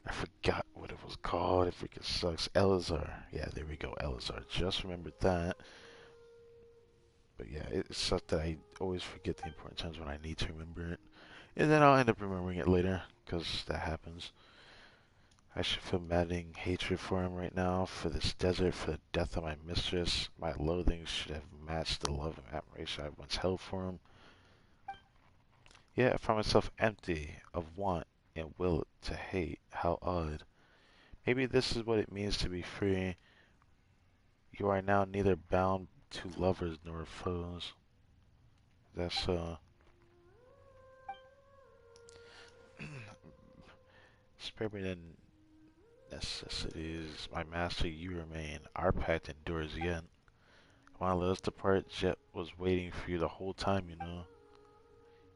I forgot what it was called. It freaking sucks. Elazar. Yeah, there we go. Elazar. Just remembered that. But yeah, it's stuff that I always forget the important times when I need to remember it. And then I'll end up remembering it later, because that happens. I should feel maddening hatred for him right now, for this desert, for the death of my mistress. My loathing should have matched the love and admiration I once held for him. Yet I find myself empty of want and will to hate. How odd. Maybe this is what it means to be free. You are now neither bound to lovers nor foes. That's spare me the necessities. My master, you remain. Our pact endures yet. Come on, let us depart. Jet was waiting for you the whole time, you know.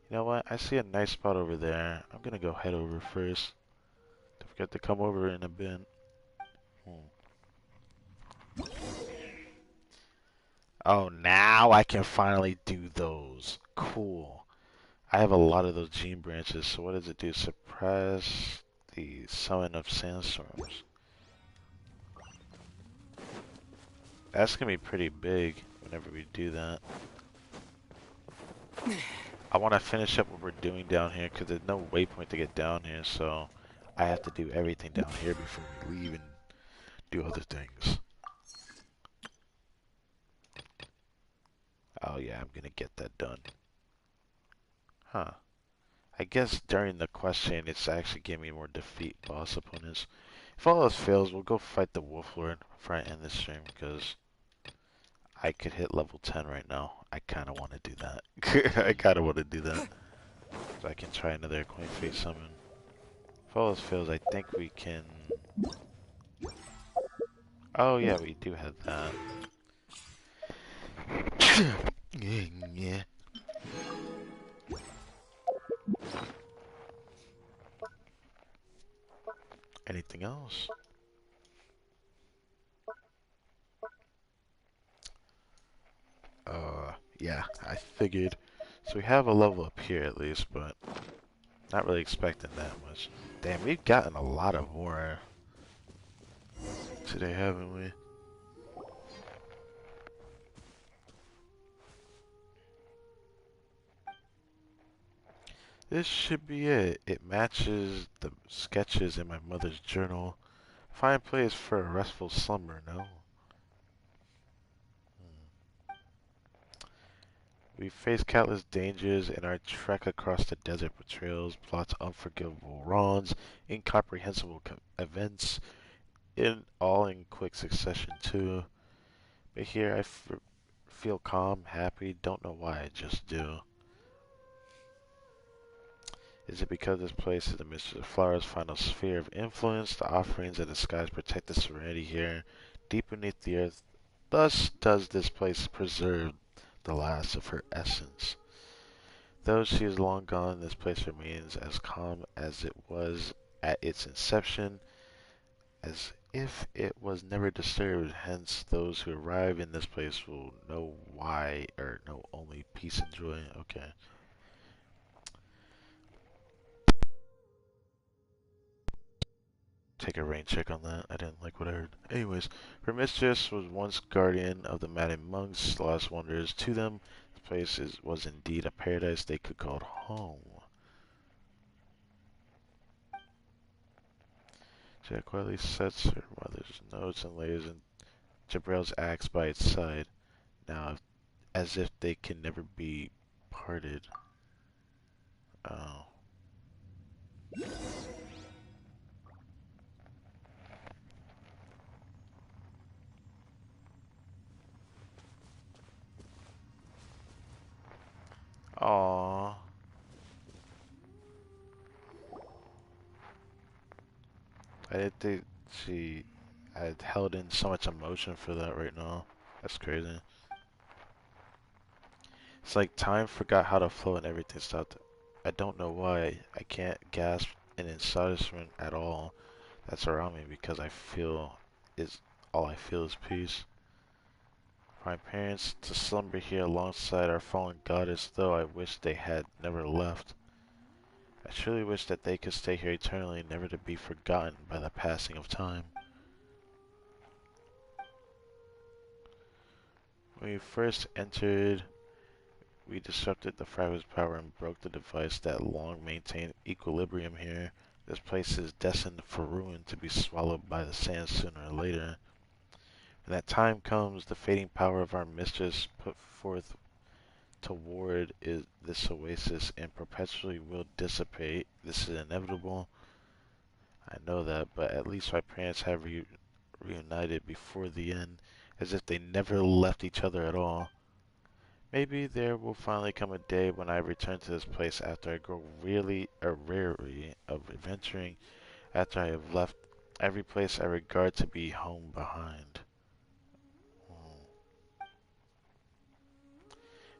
You know what? I see a nice spot over there. I'm gonna go head over first. Don't forget to come over in a bit. Oh, now I can finally do those. Cool. I have a lot of those gene branches, so what does it do? Suppress the summon of sandstorms. That's gonna be pretty big whenever we do that. I want to finish up what we're doing down here because there's no waypoint to get down here, so I have to do everything down here before we leave and do other things. Oh yeah, I'm gonna get that done. Huh. I guess during the question, it's actually giving me more defeat boss opponents. If all else fails, we'll go fight the Wolf Lord before I end this stream, because I could hit level 10 right now. I kind of want to do that. I kind of want to do that. So I can try another Queen Fate summon. If all else fails, I think we can... Oh yeah, we do have that. Yeah. Anything else? Yeah, I figured. So we have a level up here at least, but not really expecting that much. Damn, we've gotten a lot of horror today, haven't we? This should be it. It matches the sketches in my mother's journal. Fine place for a restful slumber, no? We face countless dangers in our trek across the desert betrayals, plots unforgivable wrongs, incomprehensible events, all in quick succession too. But here I feel calm, happy, don't know why, I just do. Is it because this place is the Mistress of Flowers' final sphere of influence? The offerings of the skies protect the serenity here, deep beneath the earth. Thus does this place preserve the last of her essence. Though she is long gone, this place remains as calm as it was at its inception, as if it was never disturbed. Hence, those who arrive in this place will know why, or know only peace and joy. Okay. Take a rain check on that. I didn't like what I heard. Anyways, her mistress was once guardian of the maddened monks, lost wonders to them. The place was indeed a paradise they could call home. Jack quietly sets her mother's notes and lays in Jabrel's axe by its side, now as if they can never be parted. Oh. Aww. I didn't think she had held in so much emotion for that right now. That's crazy. It's like time forgot how to flow and everything stopped. I don't know why. I can't gasp in astonishment at all that's around me because all I feel is peace. For my parents to slumber here alongside our fallen goddess, though I wish they had never left. I truly wish that they could stay here eternally, never to be forgotten by the passing of time. When we first entered, we disrupted the fragment's power and broke the device that long maintained equilibrium here. This place is destined for ruin, to be swallowed by the sand sooner or later. When that time comes, the fading power of our mistress put forth toward this oasis and perpetually will dissipate. This is inevitable. I know that, but at least my parents have reunited before the end, as if they never left each other at all. Maybe there will finally come a day when I return to this place after I grow really weary of adventuring, after I have left every place I regard to be home behind.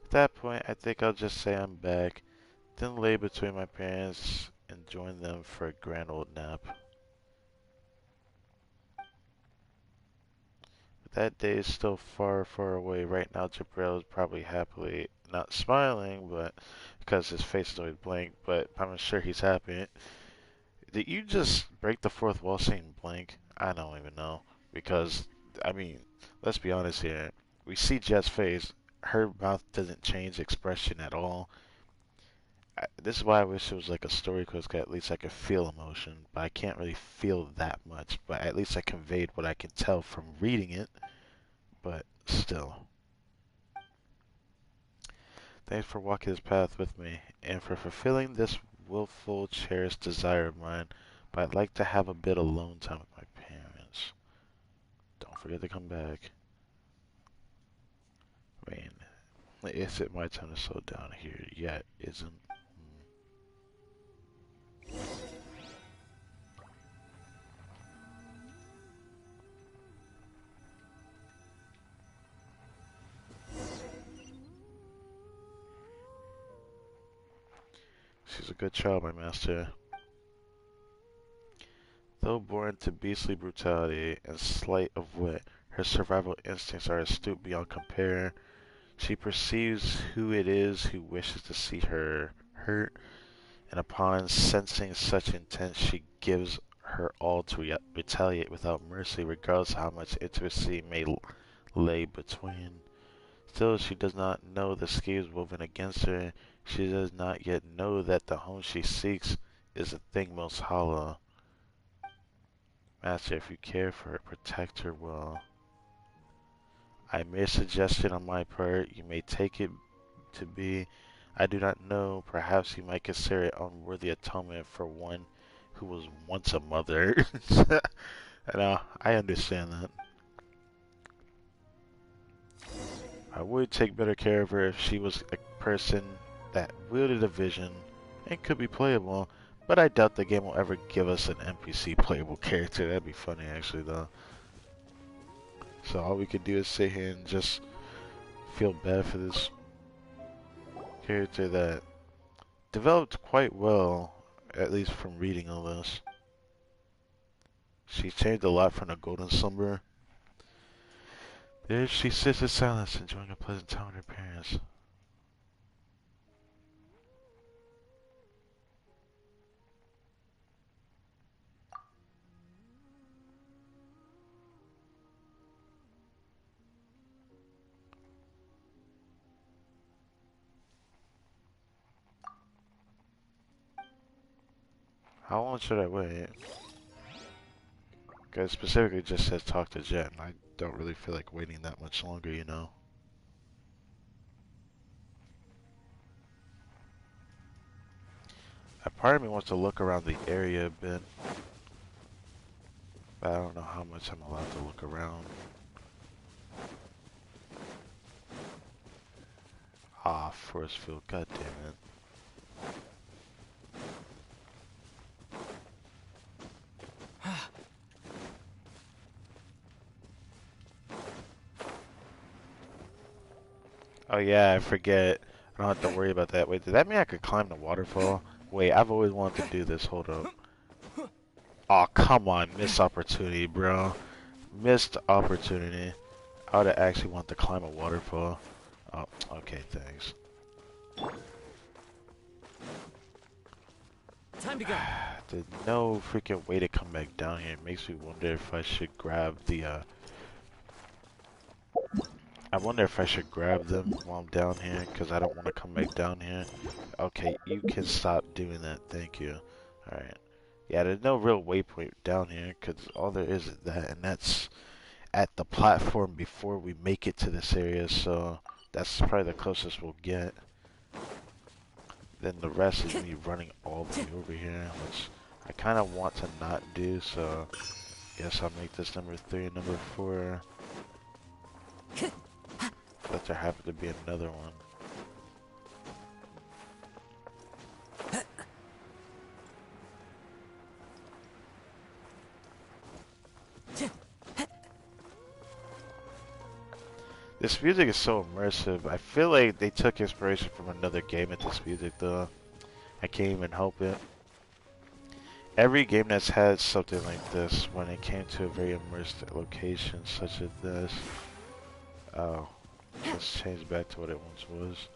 At that point, I think I'll just say I'm back, then lay between my parents and join them for a grand old nap. But that day is still far, far away. Right now, Jabril is probably happily not smiling, but because his face is always blank, but I'm sure he's happy. Did you just break the fourth wall saying blank? I don't even know. Because, I mean, let's be honest here. We see Jet's face. Her mouth doesn't change expression at all. This is why I wish it was like a story, because at least I could feel emotion. But I can't really feel that much. But at least I conveyed what I can tell from reading it. But still. Thanks for walking this path with me, and for fulfilling this willful, cherished desire of mine. But I'd like to have a bit of alone time with my parents. Don't forget to come back. Man, is it my time to slow down here? Yeah, it isn't. She's a good child, my master. Though born to beastly brutality and slight of wit, her survival instincts are astute beyond compare. She perceives who it is who wishes to see her hurt, and upon sensing such intent, she gives her all to retaliate without mercy, regardless of how much intimacy may lay between. Still, she does not know the schemes woven against her. She does not yet know that the home she seeks is the thing most hollow. Master, if you care for her, protect her well. I made a suggestion on my part. You may take it to be. I do not know. Perhaps you might consider it unworthy atonement for one who was once a mother. I understand that. I would take better care of her if she was a person that wielded a vision and could be playable, but I doubt the game will ever give us an NPC playable character. That'd be funny, actually, though. So all we could do is sit here and just feel bad for this character that developed quite well, at least from reading all this. She changed a lot from the Golden Slumber. There she sits in silence, enjoying a pleasant time with her parents. How long should I wait? Because specifically it just says talk to Jet, and I don't really feel like waiting that much longer, you know? A part of me wants to look around the area a bit, but I don't know how much I'm allowed to look around. Ah, force field, god damn it. Oh yeah, I forget. I don't have to worry about that. Wait, does that mean I could climb the waterfall? Wait, I've always wanted to do this. Hold up. Oh, come on. Missed opportunity, bro. Missed opportunity. I would actually want to climb a waterfall. Oh, okay, thanks. Time to go. There's no freaking way to come back down here. It makes me wonder if I should grab the, I wonder if I should grab them while I'm down here, because I don't want to come back down here. Okay, you can stop doing that. Thank you. Alright. Yeah, there's no real waypoint down here, because all there is that, and that's at the platform before we make it to this area, so that's probably the closest we'll get. Then the rest is me running all the way over here, which I kind of want to not do, so guess I'll make this number 3 and number 4. But there happened to be another one. This music is so immersive. I feel like they took inspiration from another game with this music though. I can't even help it. Every game that's had something like this when it came to a very immersed location such as this. Oh, let's change back to what it once was.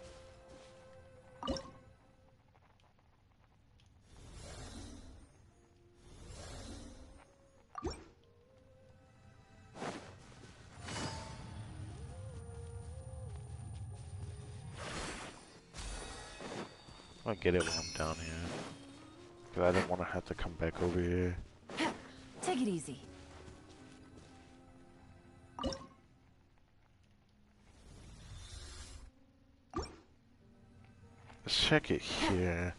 I'll get it while I'm down here. Because I don't want to have to come back over here. Take it easy. Let's check it here.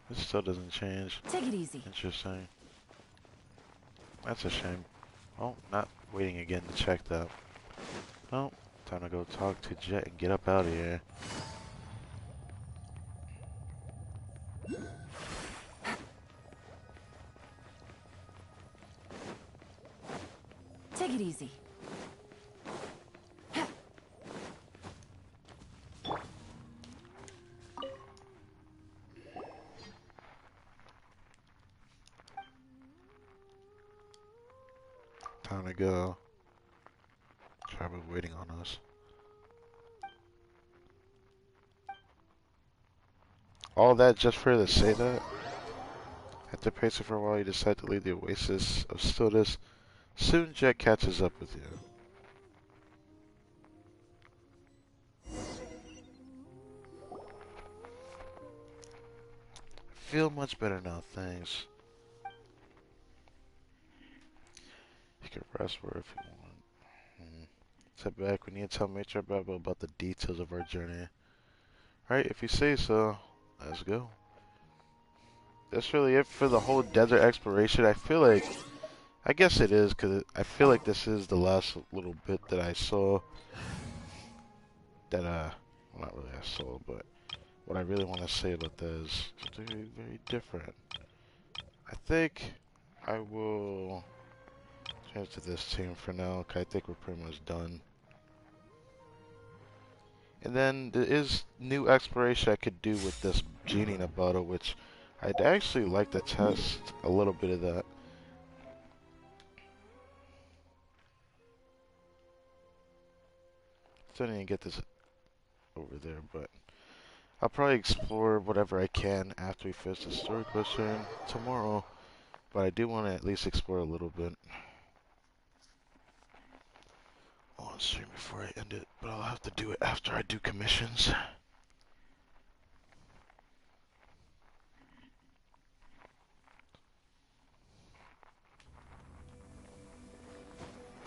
It still doesn't change. Take it easy. Interesting. That's a shame. Oh, not waiting again to check that. Oh, time to go talk to Jet and get up out of here. Take it easy. Time to go. Probably waiting on us. All that just for her to say that? After pacing for a while, you decide to leave the oasis of stillness. Soon Jet catches up with you. I feel much better now, thanks. You can rest where if you want. Step back, we need to tell Major Babel about the details of our journey. Alright, if you say so, let's go. That's really it for the whole desert exploration. I feel like, I guess it is, because I feel like this is the last little bit that I saw. That, well, not really I saw, but what I really want to say about that is very, very different. I think I will change to this team for now, because I think we're pretty much done. And then there is new exploration I could do with this genie in a bottle, which I'd actually like to test a little bit of that. Still didn't get this over there, but I'll probably explore whatever I can after we finish the story question tomorrow. But I do want to at least explore a little bit. I want to stream before I end it, but I'll have to do it after I do commissions.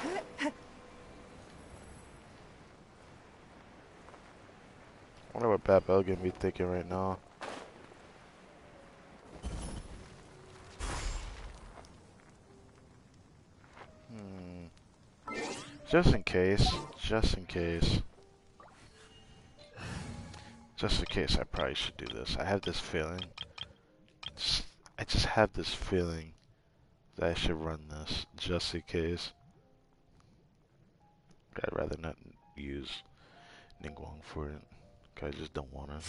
I wonder what Babel gonna be thinking right now. Just in case, just in case. Just in case, I probably should do this. I have this feeling. I just have this feeling that I should run this, just in case. I'd rather not use Ningguang for it, because I just don't want to.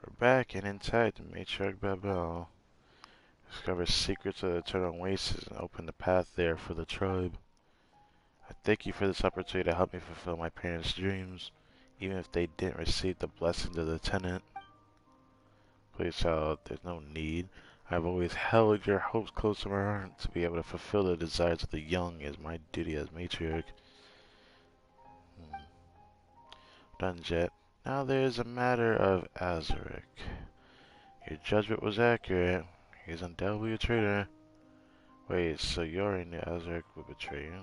We're back and intact, Matriarch Babel. Discover secrets of the Eternal Wastes and open the path there for the tribe. I thank you for this opportunity to help me fulfill my parents' dreams, even if they didn't receive the blessings of the tenant. Please, child, there's no need. I've always held your hopes close to my heart. To be able to fulfill the desires of the young is my duty as matriarch. Done, Jet. Now there's a matter of Azaric. Your judgment was accurate. He's undoubtedly a traitor. Wait, so you already knew Azaric would betray you?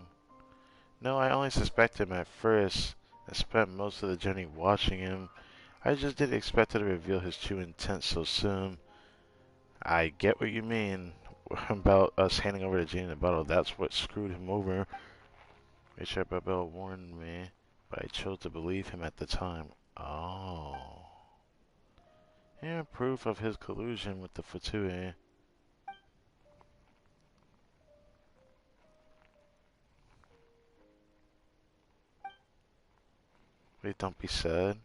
No, I only suspected him at first. I spent most of the journey watching him. I just didn't expect him to reveal his true intent so soon. I get what you mean about us handing over to Jane in the battle. That's what screwed him over. Richard Babel warned me, but I chose to believe him at the time. Oh. Here, proof of his collusion with the Fatui. Wait, don't be sad.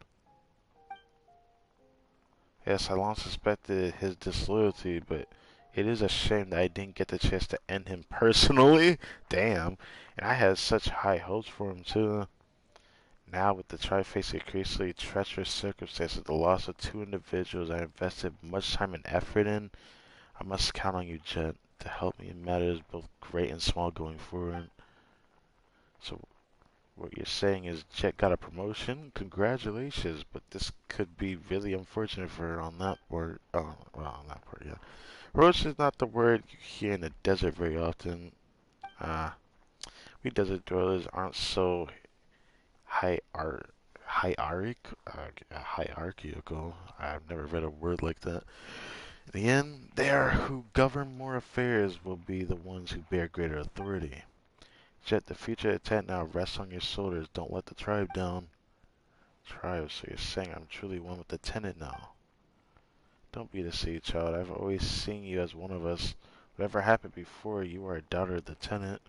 Yes, I long suspected his disloyalty, but it is a shame that I didn't get the chance to end him personally. Damn. And I had such high hopes for him, too. Now, with the facing increasingly treacherous circumstances, the loss of two individuals I invested much time and effort in, I must count on you, Jet, to help me in matters both great and small going forward. So, what you're saying is Jet got a promotion? Congratulations, but this could be really unfortunate for her on that part. Oh, well, on that part, yeah. Roach is not the word you hear in the desert very often. We desert dwellers aren't so hierarchical. I've never read a word like that. In the end, they are who govern more affairs will be the ones who bear greater authority. Jet, the future intent now rests on your shoulders. Don't let the tribe down. Tribe, so you're saying I'm truly one with the tenant now. Don't be deceived, child. I've always seen you as one of us. Whatever happened before, you are a daughter of the tenant.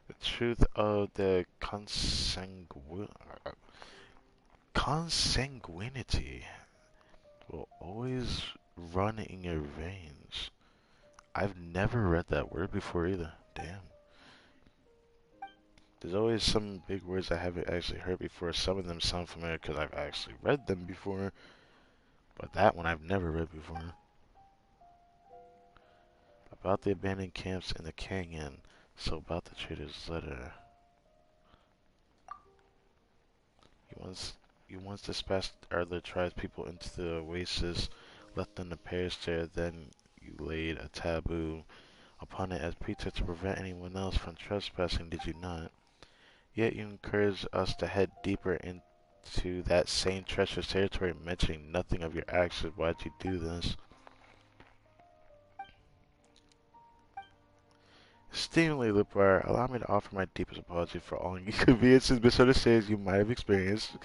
The truth of the consanguinity will always run in your veins. I've never read that word before either. Damn. There's always some big words I haven't actually heard before. Some of them sound familiar because I've actually read them before. But that one I've never read before. About the abandoned camps in the canyon. So about the trader's letter. You once dispatched other tribes people into the oasis, left them to perish there, then you laid a taboo upon it as pretext to prevent anyone else from trespassing, did you not? Yet you encouraged us to head deeper into that same treacherous territory, mentioning nothing of your actions. Why'd you do this? Esteemed Lupar, allow me to offer my deepest apology for all inconveniences and misunderstandings you might have experienced.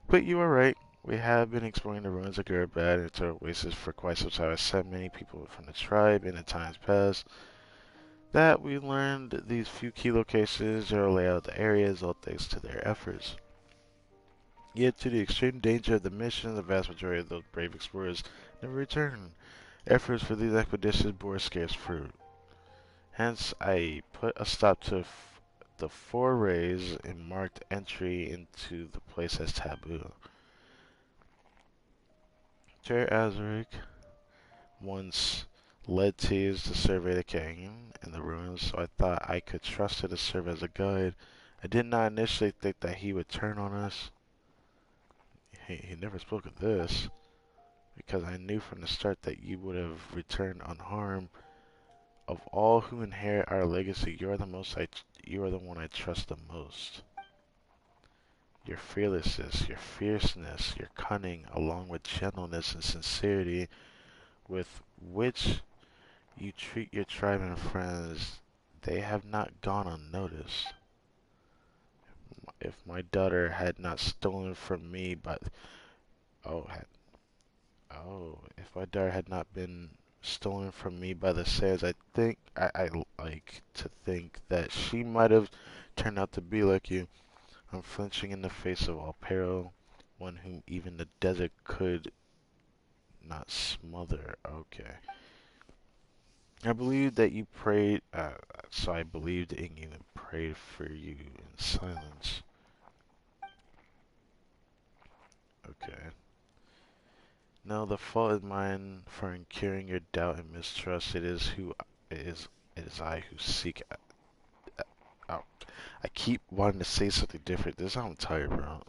But you are right. We have been exploring the ruins of Gurbad and its oasis for quite some time. I sent many people from the tribe in the times past that we learned these few key locations or lay out the areas, all thanks to their efforts. Yet, to the extreme danger of the mission, the vast majority of those brave explorers never returned. Efforts for these expeditions bore scarce fruit. Hence, I put a stop to the forays and marked entry into the place as taboo. Chair Azaric once led teams to survey the canyon and the ruins, so I thought I could trust it to serve as a guide. I did not initially think that he would turn on us. He never spoke of this, because I knew from the start that you would have returned unharmed. Of all who inherit our legacy, you are the one I trust the most. Your fearlessness, your fierceness, your cunning, along with gentleness and sincerity with which you treat your tribe and friends, they have not gone unnoticed. If my daughter had not stolen from me, if my daughter had not been stolen from me by the sands, I like to think that she might have turned out to be like you, unflinching in the face of all peril, one whom even the desert could not smother. Okay. I believed that you prayed, so I believed in you and prayed for you in silence. Okay. No, the fault is mine for incurring your doubt and mistrust. It is I who seek. Oh, I keep wanting to say something different. I'm tired, bro.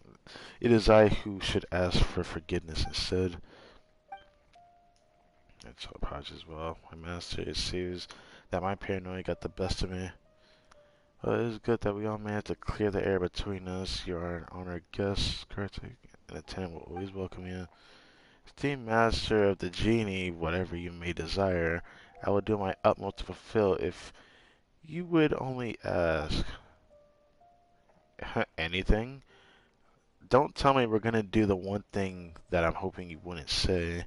It is I who should ask for forgiveness instead. And so apologies as well. My master, it seems that my paranoia got the best of me. Well, it is good that we all managed to clear the air between us. You are an honored guest, Kartik. An attendant will always welcome you. Esteemed master of the genie, whatever you may desire, I will do my utmost to fulfill if you would only ask. Anything? Don't tell me we're gonna do the one thing that I'm hoping you wouldn't say.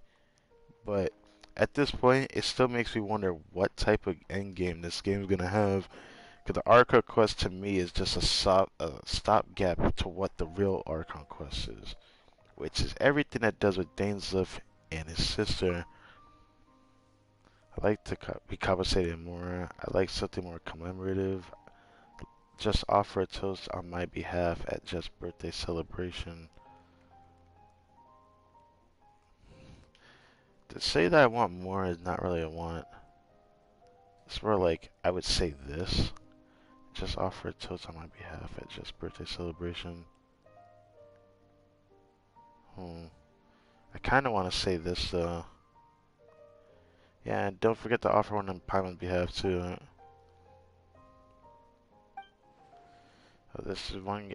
But at this point, it still makes me wonder what type of endgame this game's gonna have. Because the Archon quest to me is just a stopgap to what the real Archon quest is, which is everything that does with Dainsleif and his sister. I like to be compensated more. I like something more commemorative. Just offer a toast on my behalf at Jeff's birthday celebration. To say that I want more is not really a want. It's more like I would say this. Just offer a toast on my behalf at Jeff's birthday celebration. I kind of want to say this though. Yeah, and don't forget to offer one on Paimon's behalf too. Right? Oh, this is one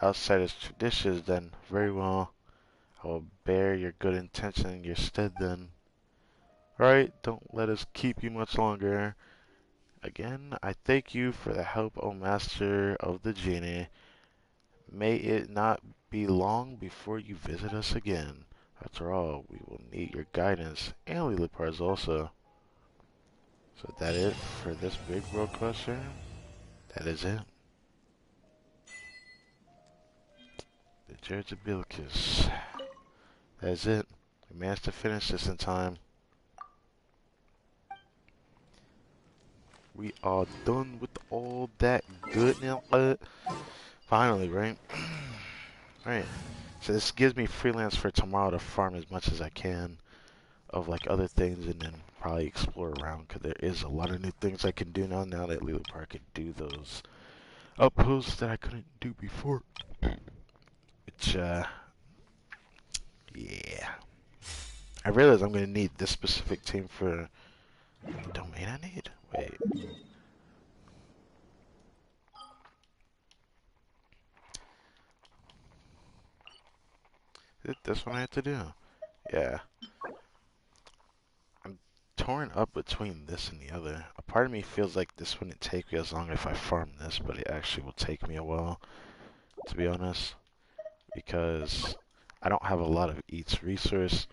outside his traditions then. Very well. I will bear your good intention in your stead then. Alright, don't let us keep you much longer. Again, I thank you for the help, O Master of the Genie. May it not be long before you visit us again. After all, we will need your guidance, and Lilipar's also. So that it for this big world question? That is it. The Judge of Bilkis. That is it. We managed to finish this in time. We are done with all that good now. Finally, right? Right. So this gives me freelance for tomorrow to farm as much as I can of like other things and then probably explore around because there is a lot of new things I can do now that Lilipar can do those outposts that I couldn't do before. Which, yeah. I realize I'm going to need this specific team for the domain I need. Wait. Is it this one I have to do? Yeah. I'm torn up between this and the other. A part of me feels like this wouldn't take me as long if I farm this, but it actually will take me a while, to be honest. Because I don't have a lot of each resource.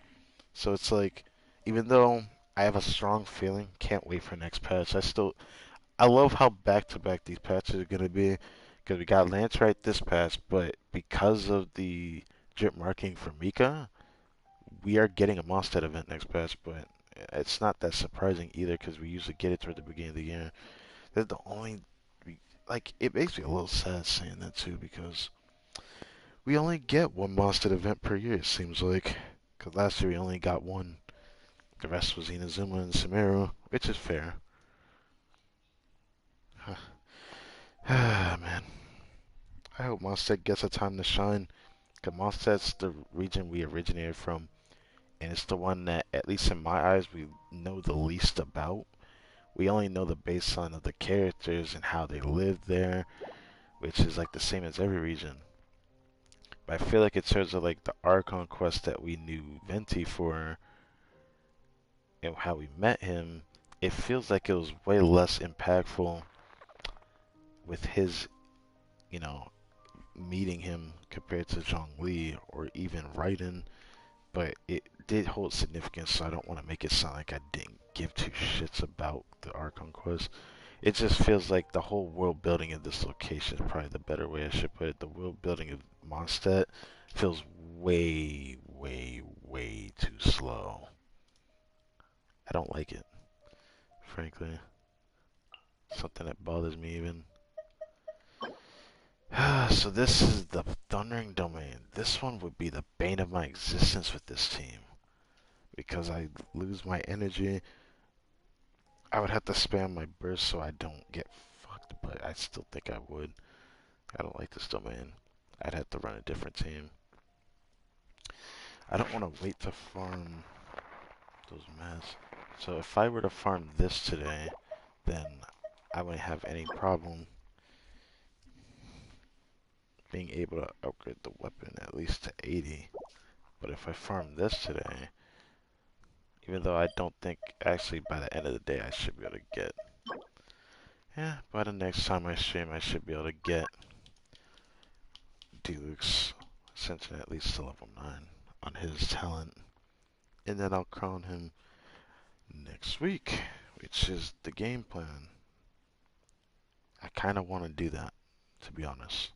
So it's like, even though I have a strong feeling, can't wait for next patch, I love how back-to-back these patches are going to be. Because we got Lance right this patch, but because of the drip marking for Mika, we are getting a Mondstadt event next patch, but it's not that surprising either because we usually get it toward the beginning of the year. That's the only, like, it makes me a little sad saying that too because we only get one Mondstadt event per year, it seems like. Because last year we only got one. The rest was Inazuma and Sumeru, which is fair. Man. I hope Mondstadt gets a time to shine. Because Mondstadt's the region we originated from. And it's the one that, at least in my eyes, we know the least about. We only know the baseline of the characters and how they lived there, which is like the same as every region. But I feel like in terms of like the Archon quest that we knew Venti for and how we met him, it feels like it was way less impactful with his, you know, meeting him compared to Zhongli or even Raiden. But it did hold significance, so I don't want to make it sound like I didn't give two shits about the Archon quest. It just feels like the whole world building of this location is probably the better way I should put it. The world building of Mondstadt feels way, way, way too slow. I don't like it, frankly. Something that bothers me even. So this is the Thundering Domain. This one would be the bane of my existence with this team. Because I lose my energy. I would have to spam my burst so I don't get fucked, but I still think I would. I don't like this domain. I'd have to run a different team. I don't want to wait to farm those mats. So if I were to farm this today, then I wouldn't have any problem being able to upgrade the weapon at least to 80. But if I farm this today, even though I don't think actually by the end of the day I should be able to get, yeah, by the next time I stream I should be able to get Deluxe Ascension at least to level 9 on his talent. And then I'll crown him next week, which is the game plan. I kind of want to do that, to be honest.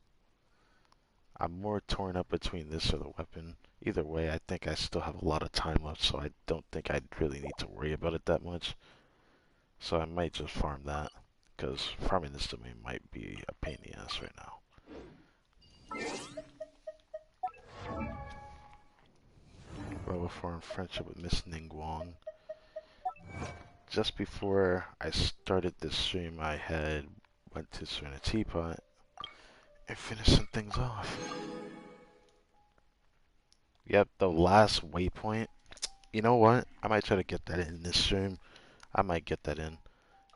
I'm more torn up between this or the weapon. Either way, I think I still have a lot of time left, so I don't think I'd really need to worry about it that much. So I might just farm that, because farming this domain might be a pain in the ass right now. Level 4 in friendship with Miss Ningguang. Just before I started this stream, I had went to swing a teapot and finish some things off. Yep, the last waypoint. You know what? I might try to get that in this stream. I might get that in.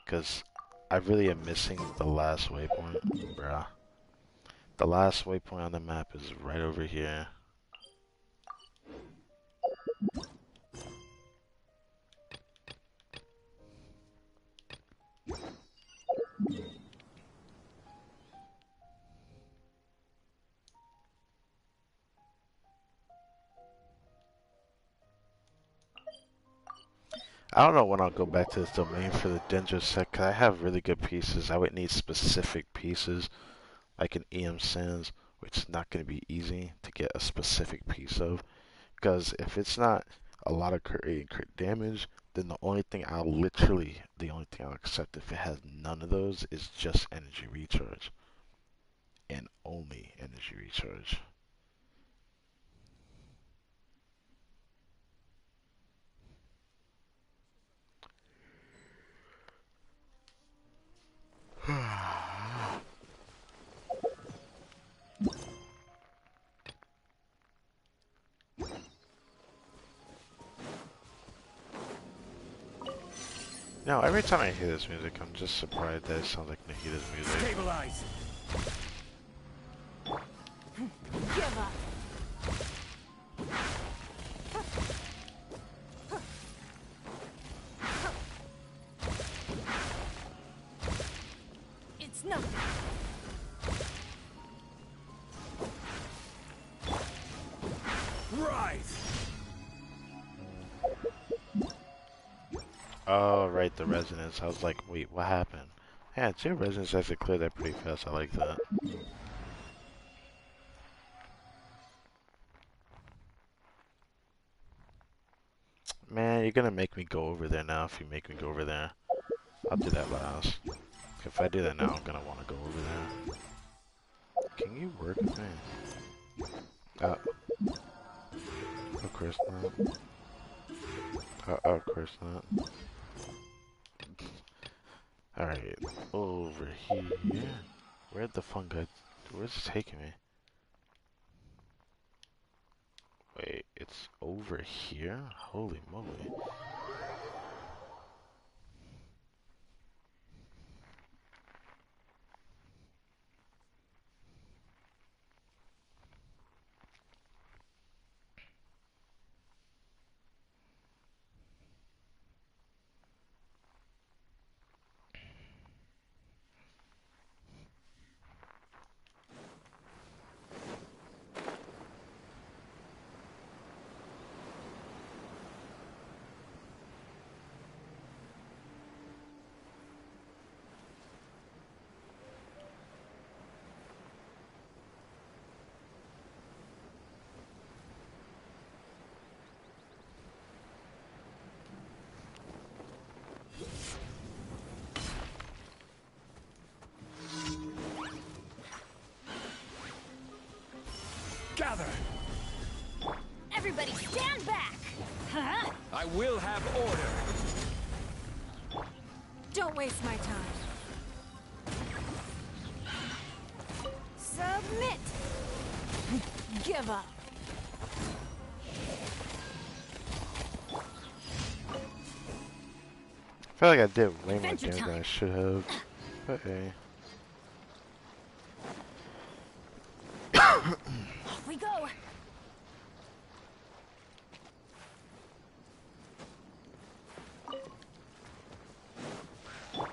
Because I really am missing the last waypoint. Bruh. The last waypoint on the map is right over here. I don't know when I'll go back to this domain for the Dendro set, because I have really good pieces. I would need specific pieces, like an EM Sands, which is not going to be easy to get a specific piece of. Because if it's not a lot of crit damage, then the only thing I'll accept if it has none of those is just energy recharge. And only energy recharge. No, every time I hear this music, I'm just surprised that it sounds like Nahida's music. Stabilize. Give up. It's nothing. Rise. Oh, right, the resonance. I was like, wait, what happened? Yeah, your resonance actually cleared that pretty fast. I like that. Man, you're gonna make me go over there now if you make me go over there. I'll do that last. If I do that now, I'm gonna want to go over there. Can you work with me? Of course not. Of course not. Alright, over here. Where'd the fungi... Where's it taking me? Wait, it's over here? Holy moly. Gather. Everybody stand back! Huh? I will have order. Don't waste my time. Submit! give up. I feel like I did way more Adventure damage than I time. should have. But hey. Off we go.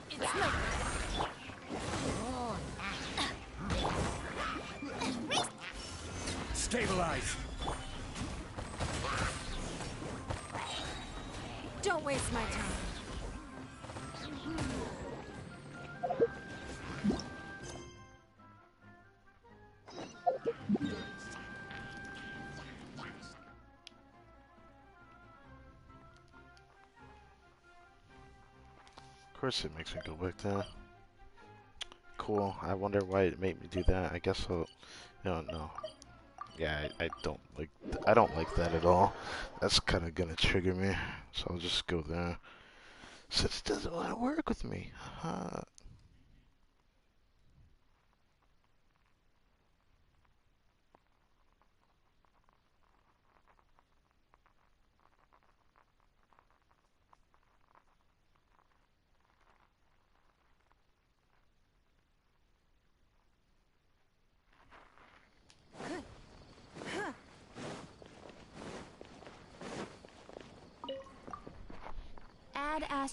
It's no. Stabilize. Don't waste my time. Of course it makes me go back there. Cool. I wonder why it made me do that. I guess I'll... No. Yeah, I don't like that at all. That's kind of gonna trigger me. So I'll just go there. Since it doesn't want to work with me. Add Ash.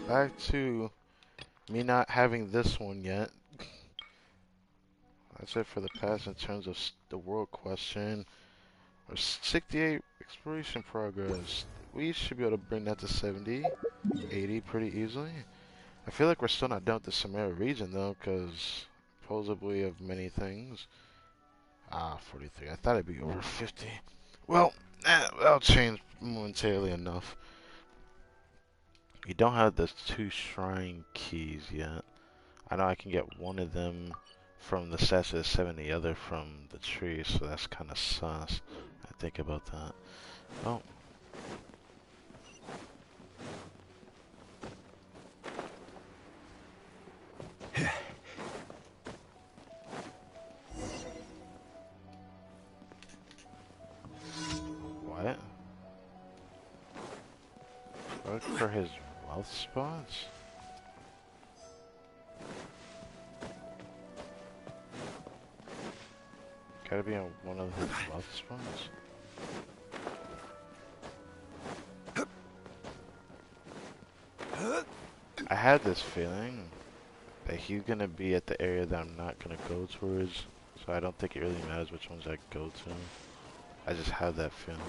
Back to me not having this one yet. That's it for the past in terms of the world question. Or 68 exploration progress. We should be able to bring that to 70, 80 pretty easily. I feel like we're still not done with the Samara region though, because supposedly of many things. 43. I thought it'd be over 50. Well, that'll change momentarily enough. You don't have the 2 shrine keys yet. I know I can get one of them from the statue of 7, the other from the tree, so that's kind of sus. I think about that. Oh. What? Look for his wealth spots? Gotta be on one of his wealth spots. I had this feeling that he's gonna be at the area that I'm not gonna go towards, so I don't think it really matters which ones I go to. I just had that feeling.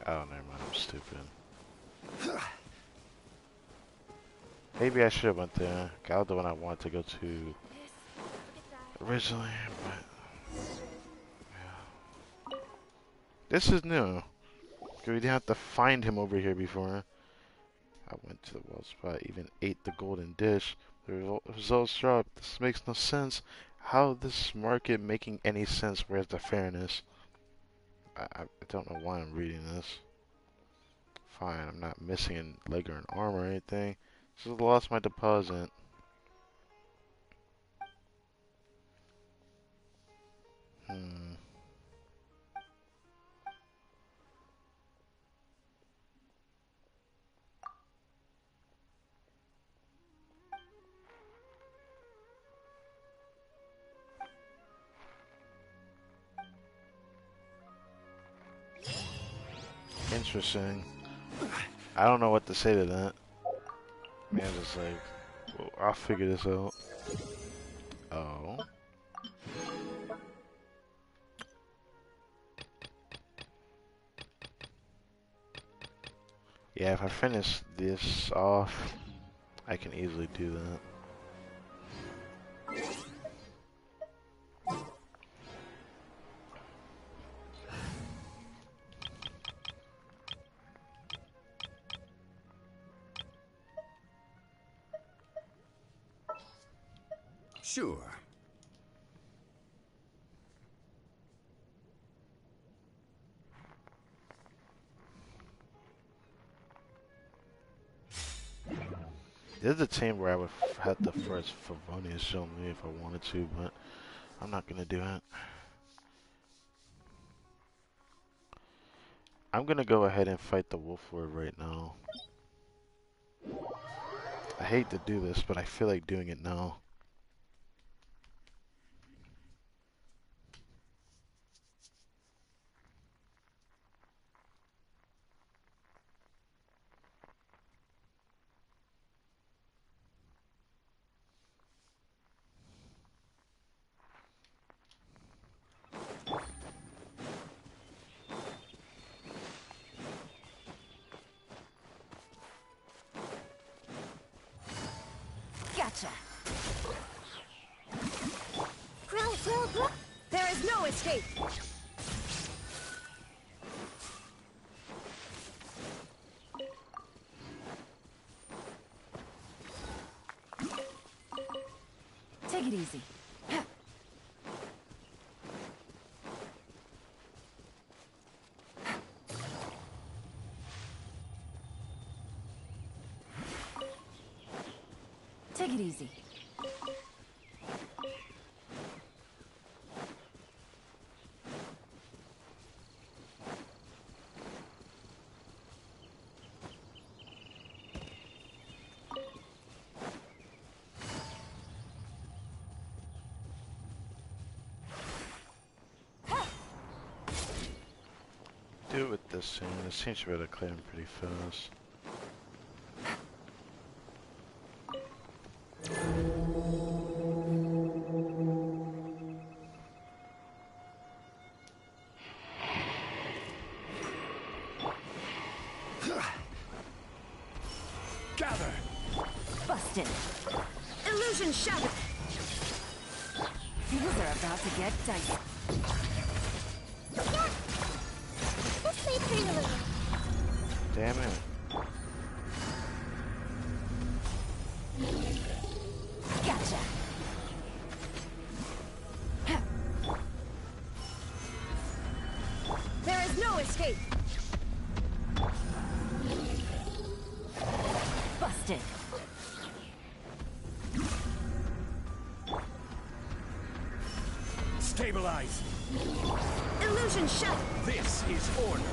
Oh, never mind, I'm stupid. Maybe I should have went there. Got the one I wanted to go to originally, but yeah. This is new. We didn't have to find him over here before. I went to the well spot, even ate the golden dish. The results dropped. This makes no sense. How is this market making any sense? Where's the fairness? I don't know why I'm reading this. Fine, I'm not missing a leg or an arm or anything. Just lost my deposit. Interesting. I don't know what to say to that. Man, just like, Well, I'll figure this out. Oh. Yeah, if I finish this off, I can easily do that. Sure. This is a team where I would have the first Favonius show me if I wanted to, but I'm not gonna do it. I'm gonna go ahead and fight the Wolf Lord right now. I hate to do this, but I feel like doing it now. Gotcha. Grow. There is no escape. Take it easy. Take it easy. Do it with this team. This team should be able to clear him pretty fast. Gather! Busted. Illusion shattered. Things are about to get dicey. Yeah. Let's play prelude. Damn it. Gotcha. There is no escape. Busted. Stabilize! Illusion shut. This is order.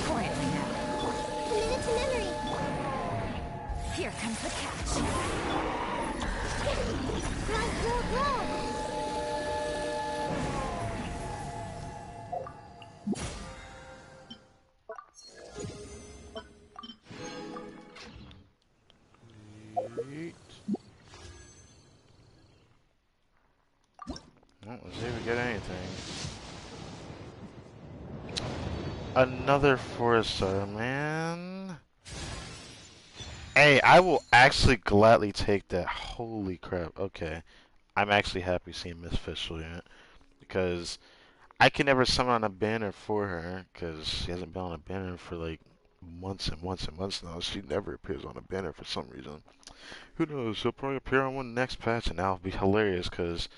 Quietly now. Commit it to memory. Here comes the catch. Grow. Sweet. Well, let's see if we get anything. Another 4-star, man. Hey, I will actually gladly take that. Holy crap. Okay. I'm actually happy seeing Miss Fischl here. Because I can never summon on a banner for her. Because she hasn't been on a banner for like months and months and months now. She never appears on a banner for some reason. Who knows? She'll probably appear on one next patch, and that'll be hilarious. Because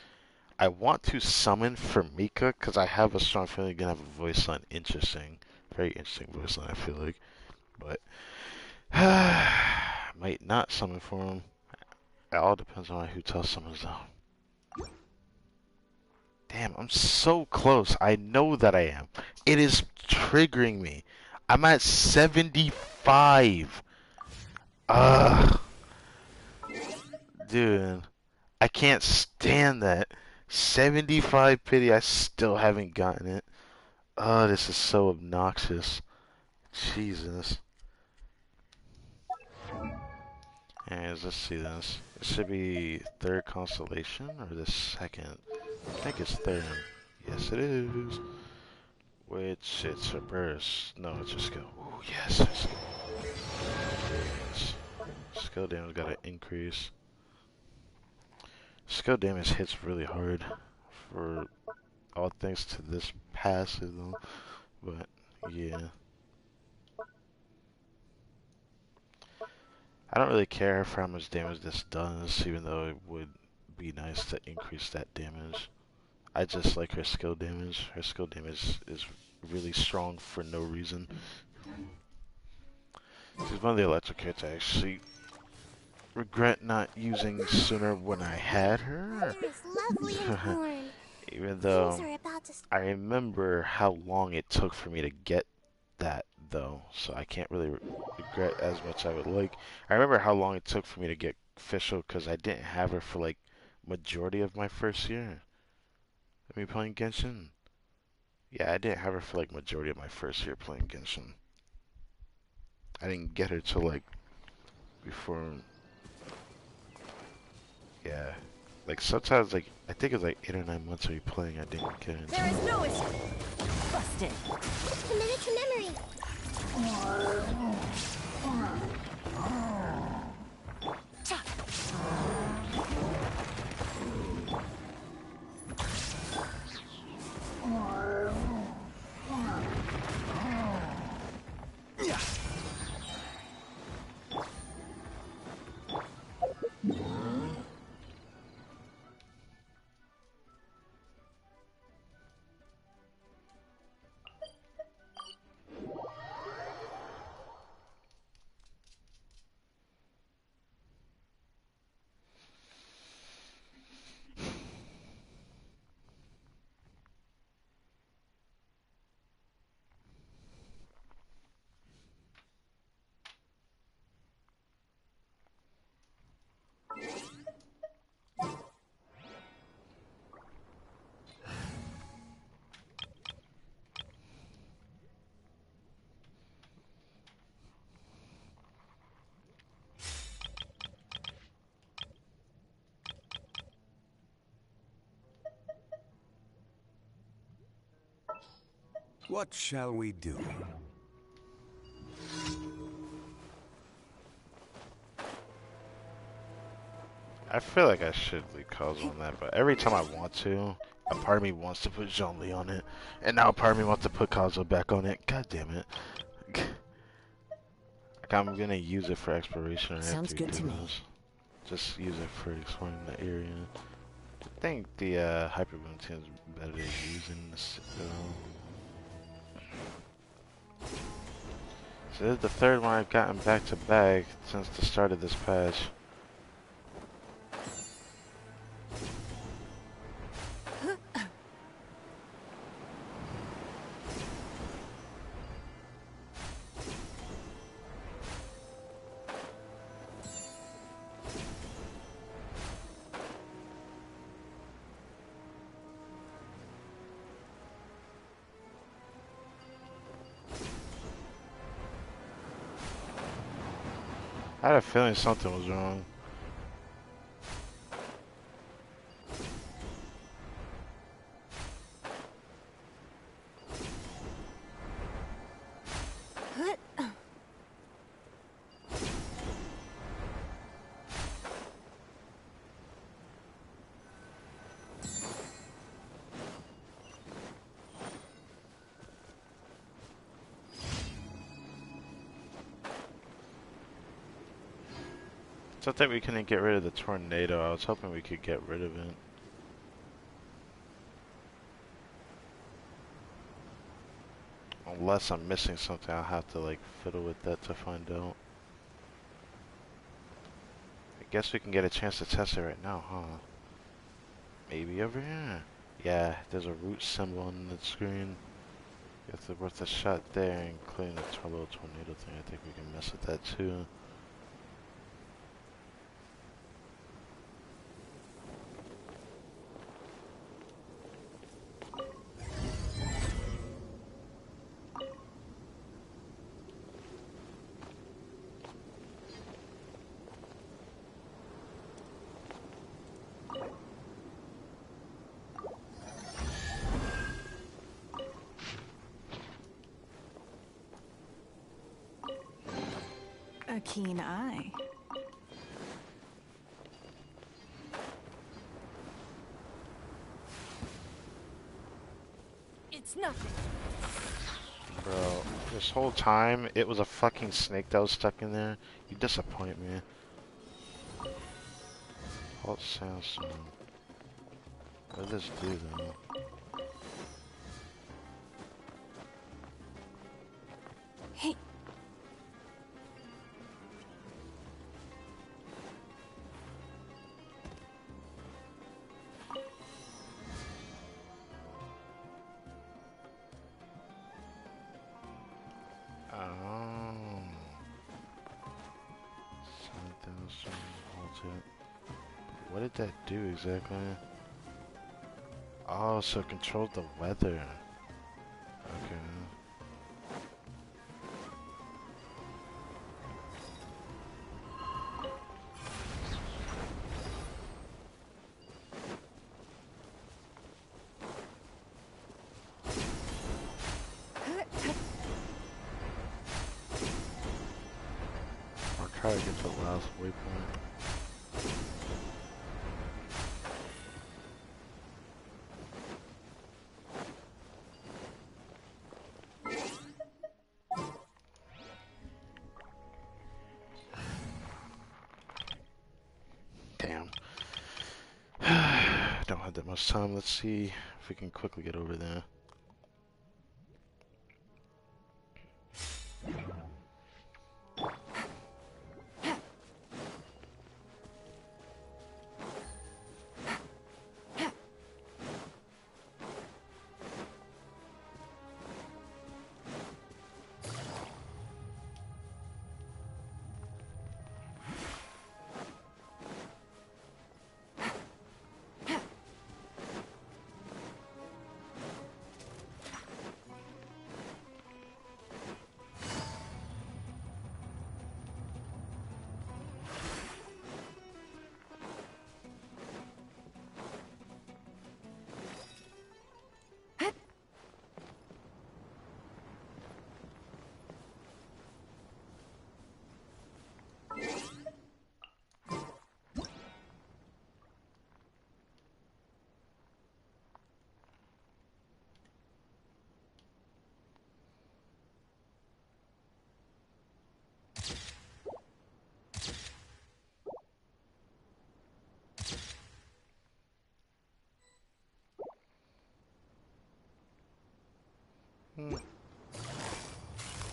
I want to summon for Mika. Because I have a strong feeling you're going to have a voice line. Interesting. Very interesting voice line, I feel like. But might not summon for him. It all depends on who tells summons though. Damn, I'm so close. I know that I am. It is triggering me. I'm at 75. Ugh. Dude, I can't stand that. 75 pity, I still haven't gotten it. Oh, this is so obnoxious. Jesus. And let's see this. It should be third constellation or the second. I think it's third. Yes, it is. Which it's a burst. No, it's a skill. Oh yes. Yes. Skill damage got to increase. Skill damage hits really hard for all thanks to this passive though. But yeah. I don't really care for how much damage this does, even though it would be nice to increase that damage. I just like her skill damage. Her skill damage is really strong for no reason. She's one of the electric hits I actually regret not using sooner when I had her. Even though I remember how long it took for me to get that though, so I can't really regret as much I would like. I remember how long it took for me to get official because I didn't have her for like majority of my first year. I mean playing Genshin. Yeah, I didn't have her for like majority of my first year playing Genshin. I didn't get her till like before. Yeah, like sometimes like I think it was like 8 or 9 months of me playing. I didn't get her. There is no escape. Busted. Commit it to memory. What shall we do? I feel like I should leave Kazu on that, but every time I want to, a part of me wants to put Zhongli on it, and now a part of me wants to put Kazu back on it. God damn it. Like I'm gonna use it for exploration. Sounds good to me. Just use it for exploring the area. I think the Hyper Boom team is better to use in this. So this is the third one I've gotten back to back since the start of this patch. I had a feeling something was wrong. So I think we couldn't get rid of the tornado. I was hoping we could get rid of it. Unless I'm missing something, I'll have to like fiddle with that to find out. I guess we can get a chance to test it right now, huh? Maybe over here. Yeah, there's a root symbol on the screen. You have to worth a shot there, including the little tornado thing. I think we can mess with that too. A keen eye. It's nothing. Bro, this whole time, it was a fucking snake that was stuck in there. You disappoint me. Halt sandstorm. What does this do, though? Hey. Oh. Sandstorm, halt it. What did that do exactly? Oh, so it controlled the weather. Okay. I'll try to get to the last waypoint. Damn. Don't have that much time. Let's see if we can quickly get over there.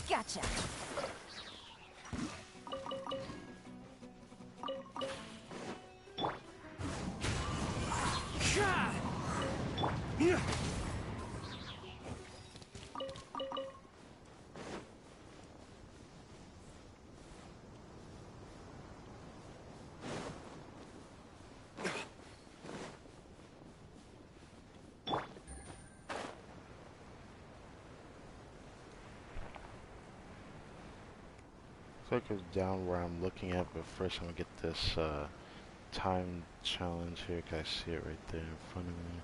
Gotcha. Looks like it's down where I'm looking at, but first I'm gonna get this time challenge here. Can I see it right there in front of me?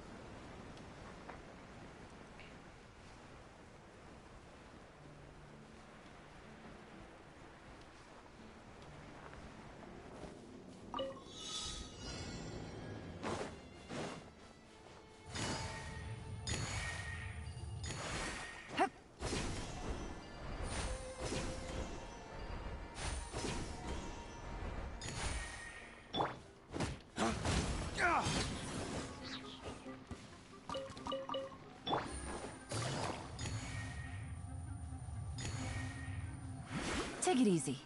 Take it easy.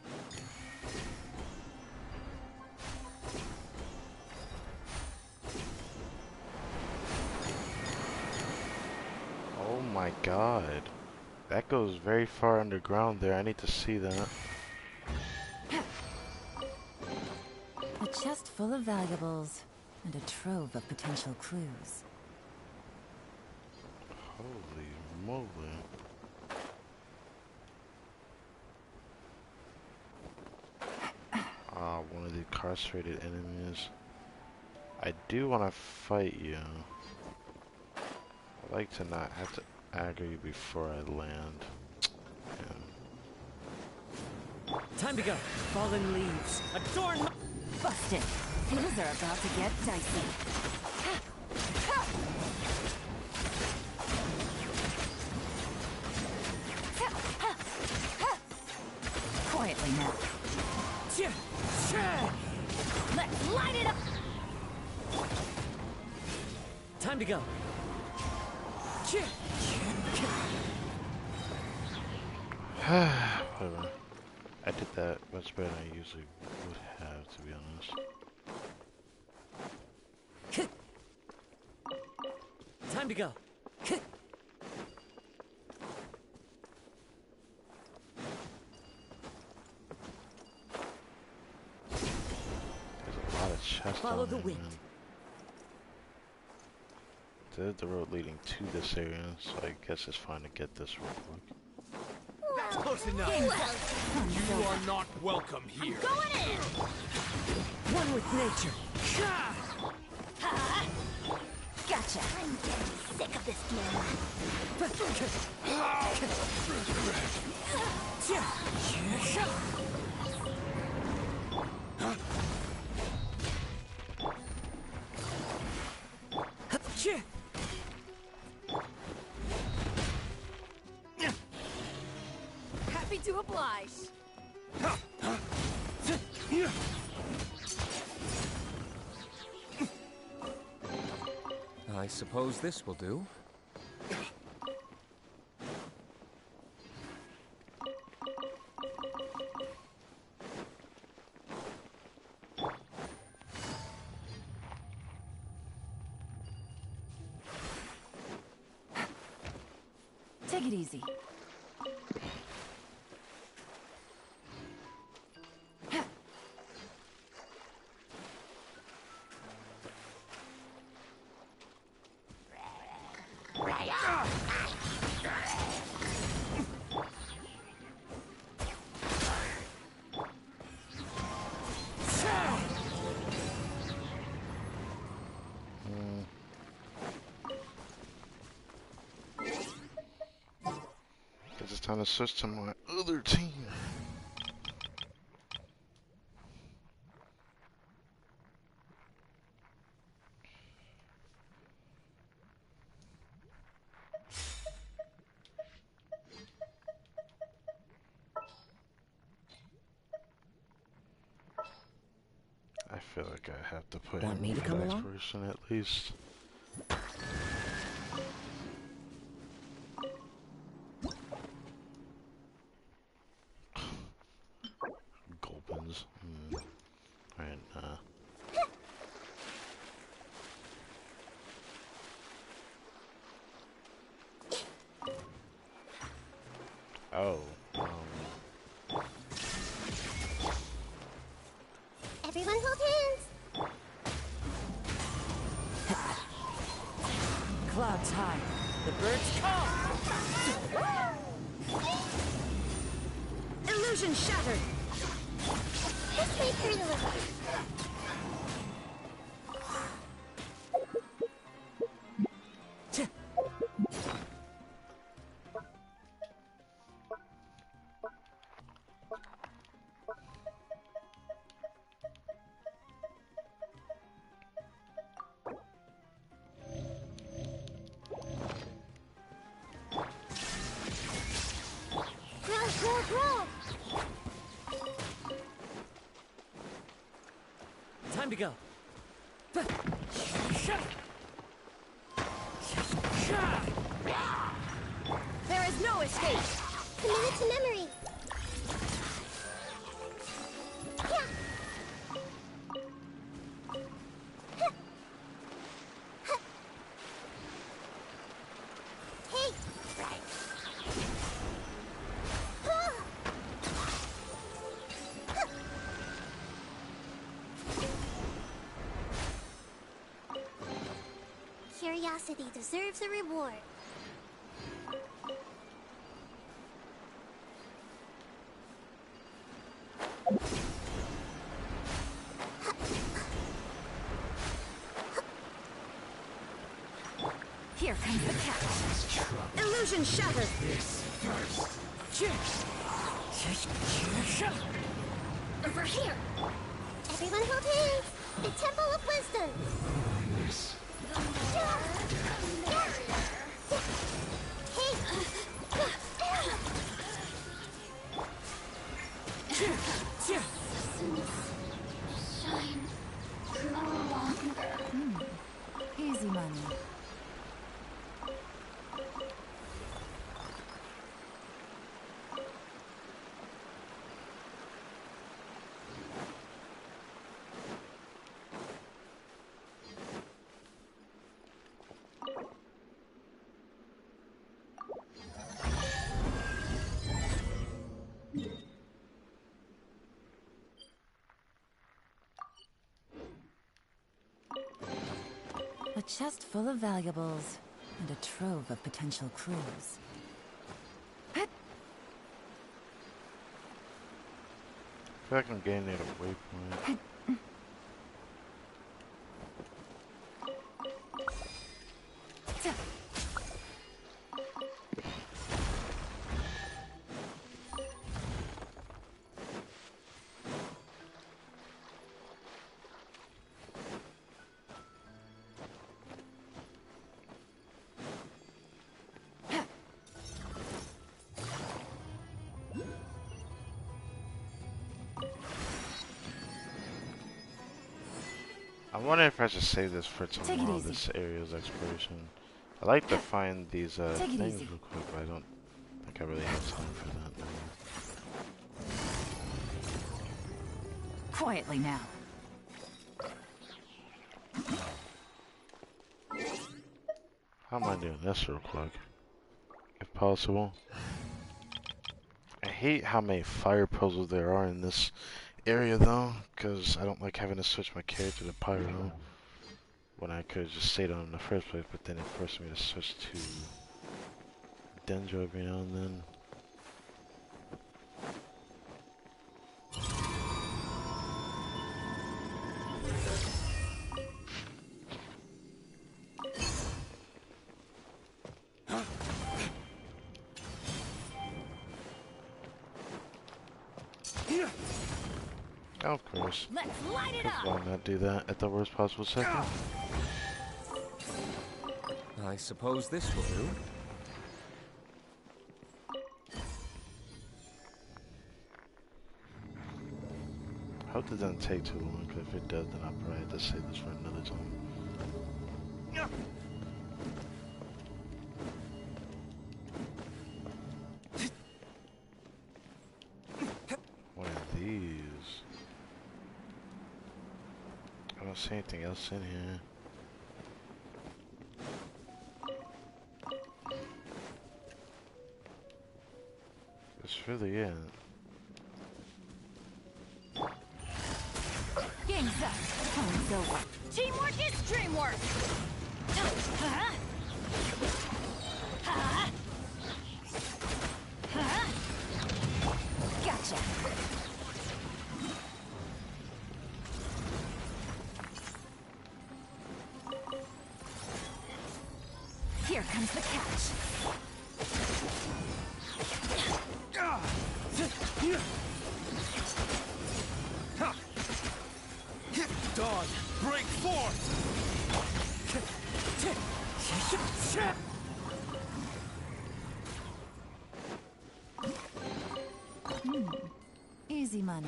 Oh my god. That goes very far underground there. I need to see that. A chest full of valuables and a trove of potential clues. Holy moly. One of the incarcerated enemies. I do want to fight you. I like to not have to aggro you before I land. Yeah. Time to go. Fallen leaves. Adorn my... Busted. Things are about to get dicey. Quietly now. Let's light it up! Time to go. Whatever. I did that much better than I usually would have, to be honest. Time to go. There's a lot of chests. Follow on the there, wind. man. There's the road leading to this area, so I guess it's fine to get this real quick. That's close enough. You are not welcome here. I'm going in! One with nature. Gotcha. I'm getting sick of this game. Happy to oblige. I suppose this will do. Take it easy. It's time to switch to my other team. I feel like I have to put Want me him to in come the along? exploration at least. Gulpins. Alright, Oh, Everyone hold hands. Clouds high. The birds call. Illusion shattered. This way, Colonel. Time to go. There is no escape. Commit it to memory. Hey, right. Curiosity deserves a reward. Here comes the catch. Illusion shattered. This first. Over here! Everyone hold hands! The Temple of Wisdom! Easy money. A chest full of valuables, and a trove of potential clues. I feel like I'm getting at a waypoint. I wonder if I should save this for tomorrow, this area's exploration. I like to find these things real quick, but I don't think I really have time for that now. Quietly now. How am I doing this real quick? If possible. I hate how many fire puzzles there are in this area though, because I don't like having to switch my character to Pyro when I could have just stayed on in the first place, but then it forced me to switch to Dendro every now and then. Of course. Let's light it up. Why not do that at the worst possible second? I suppose this will do. I hope it doesn't take too long, because if it does, then I'll probably have to save this for another time. What are these? I don't see anything else in here. That's really it. Game's up. Time's over. Teamwork is dreamwork. Gotcha. Here comes the catch. Dawn, break forth! Easy money.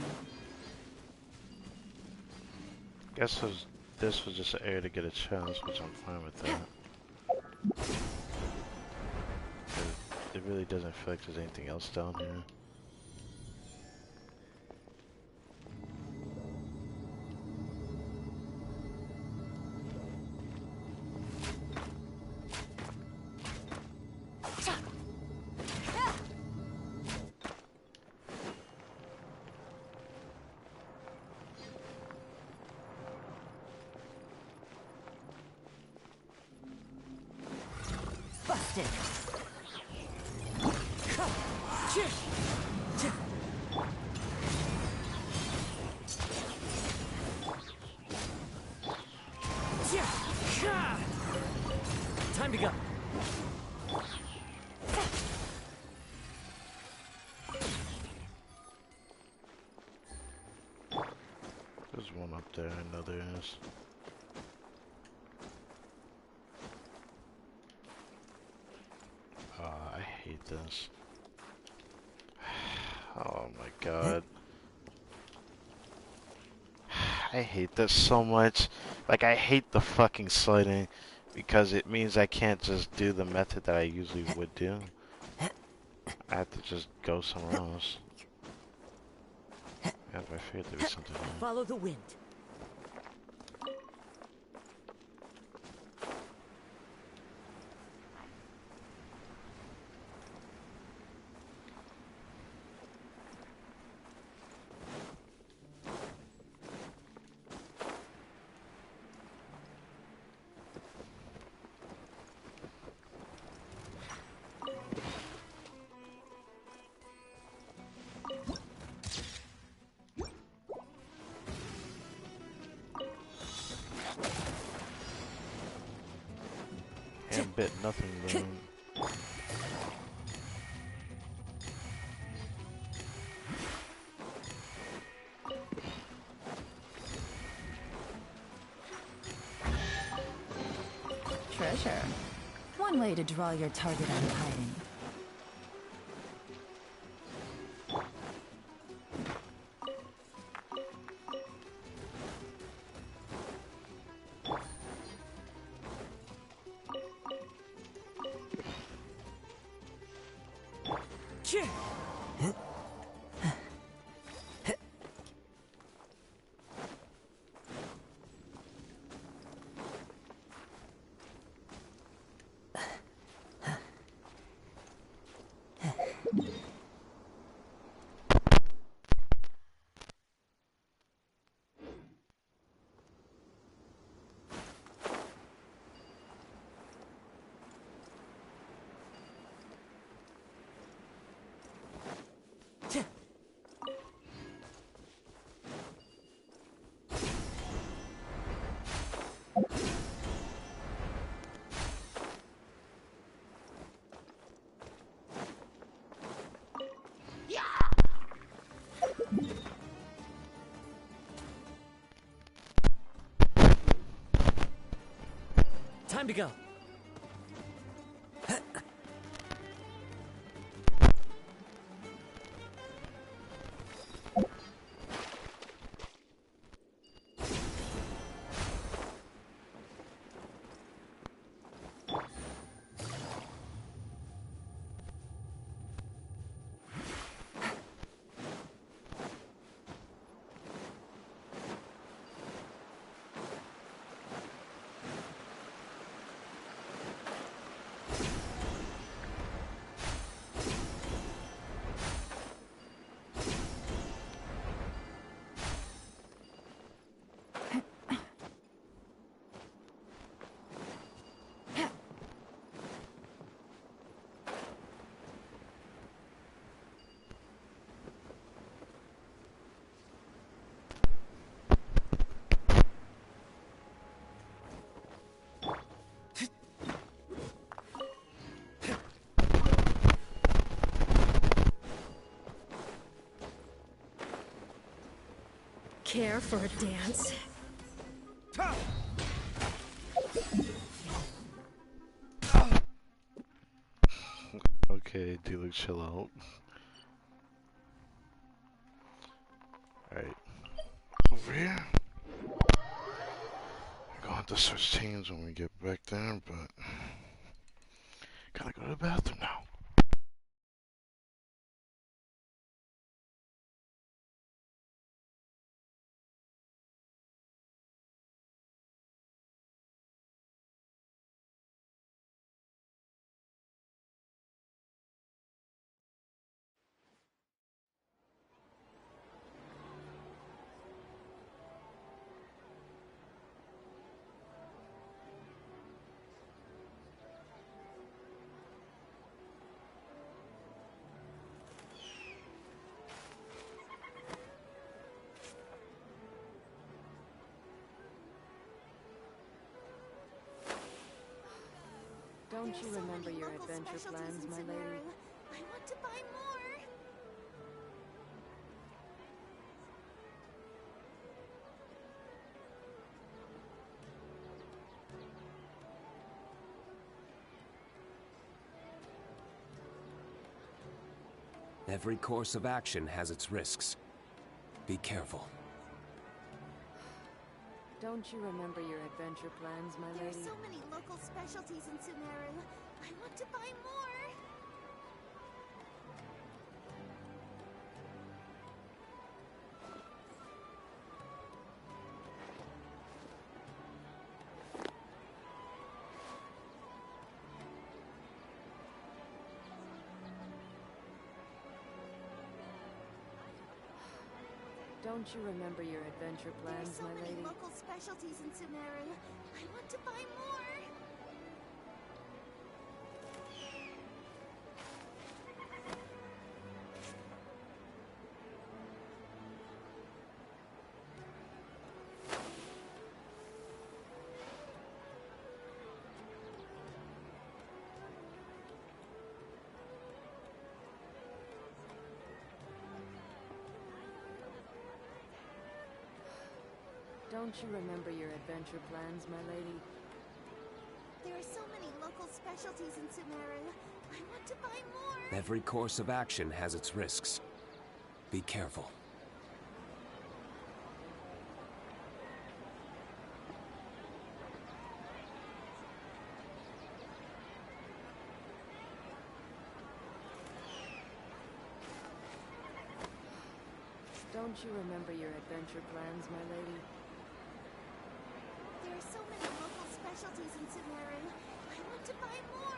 Guess this was just an area to get a chance, which I'm fine with that. It really doesn't feel like there's anything else down here. Busted. Time to go. up there. I know there is. I hate this. Oh my god. I hate this so much. Like, I hate the fucking sliding because it means I can't just do the method that I usually would do. I have to just go somewhere else. Yeah, I figured there'd be something there. Follow the wind. Hand bit nothing though. Treasure. One way to draw your target out of hiding. Time to go. Care for a dance? Okay, Dealer, chill out. Alright. Over here. We're going to switch teams when we get back there, but gotta go to the bathroom now. Don't you remember your adventure plans, my lady? I want to buy more. Every course of action has its risks. Be careful. Don't you remember your adventure plans, my There are lady? so many local specialties in Sumeru. I want to buy more. Don't you remember your adventure plans, There are so my many lady? local specialties in Sumeru. I want to buy more. Don't you remember your adventure plans, my lady? There are so many local specialties in Sumeru. I want to buy more. Every course of action has its risks. Be careful. Don't you remember your adventure plans, my lady? There are so many local specialties in Sumeru. I want to buy more.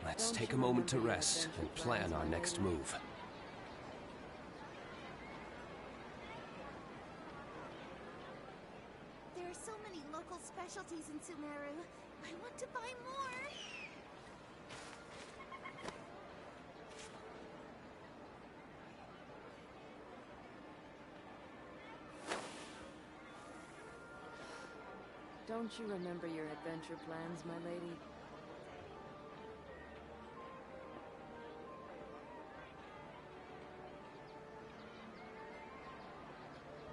Let's take a moment to rest and plan our next move. There are so many local specialties in Sumeru. I want to buy more. Don't you remember your adventure plans, my lady?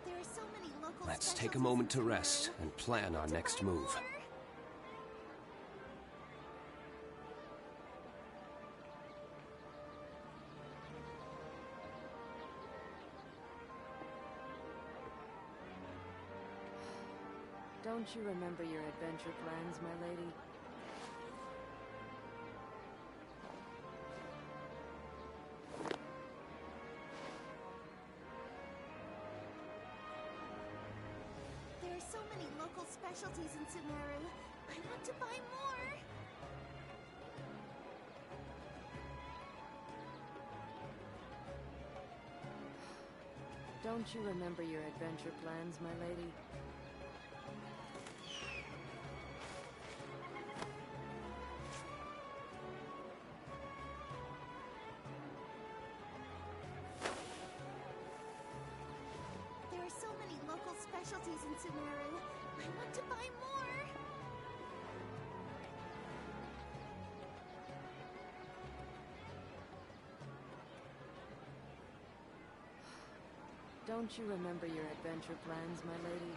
There are so many local Let's take a specialties moment to in rest Sumeru. and plan our next move. Don't you remember your adventure plans, my lady? There are so many local specialties in Sumeru. I want to buy more. Don't you remember your adventure plans, my lady? There are so many local specialties in Sumeru. I want to buy more. Don't you remember your adventure plans, my lady?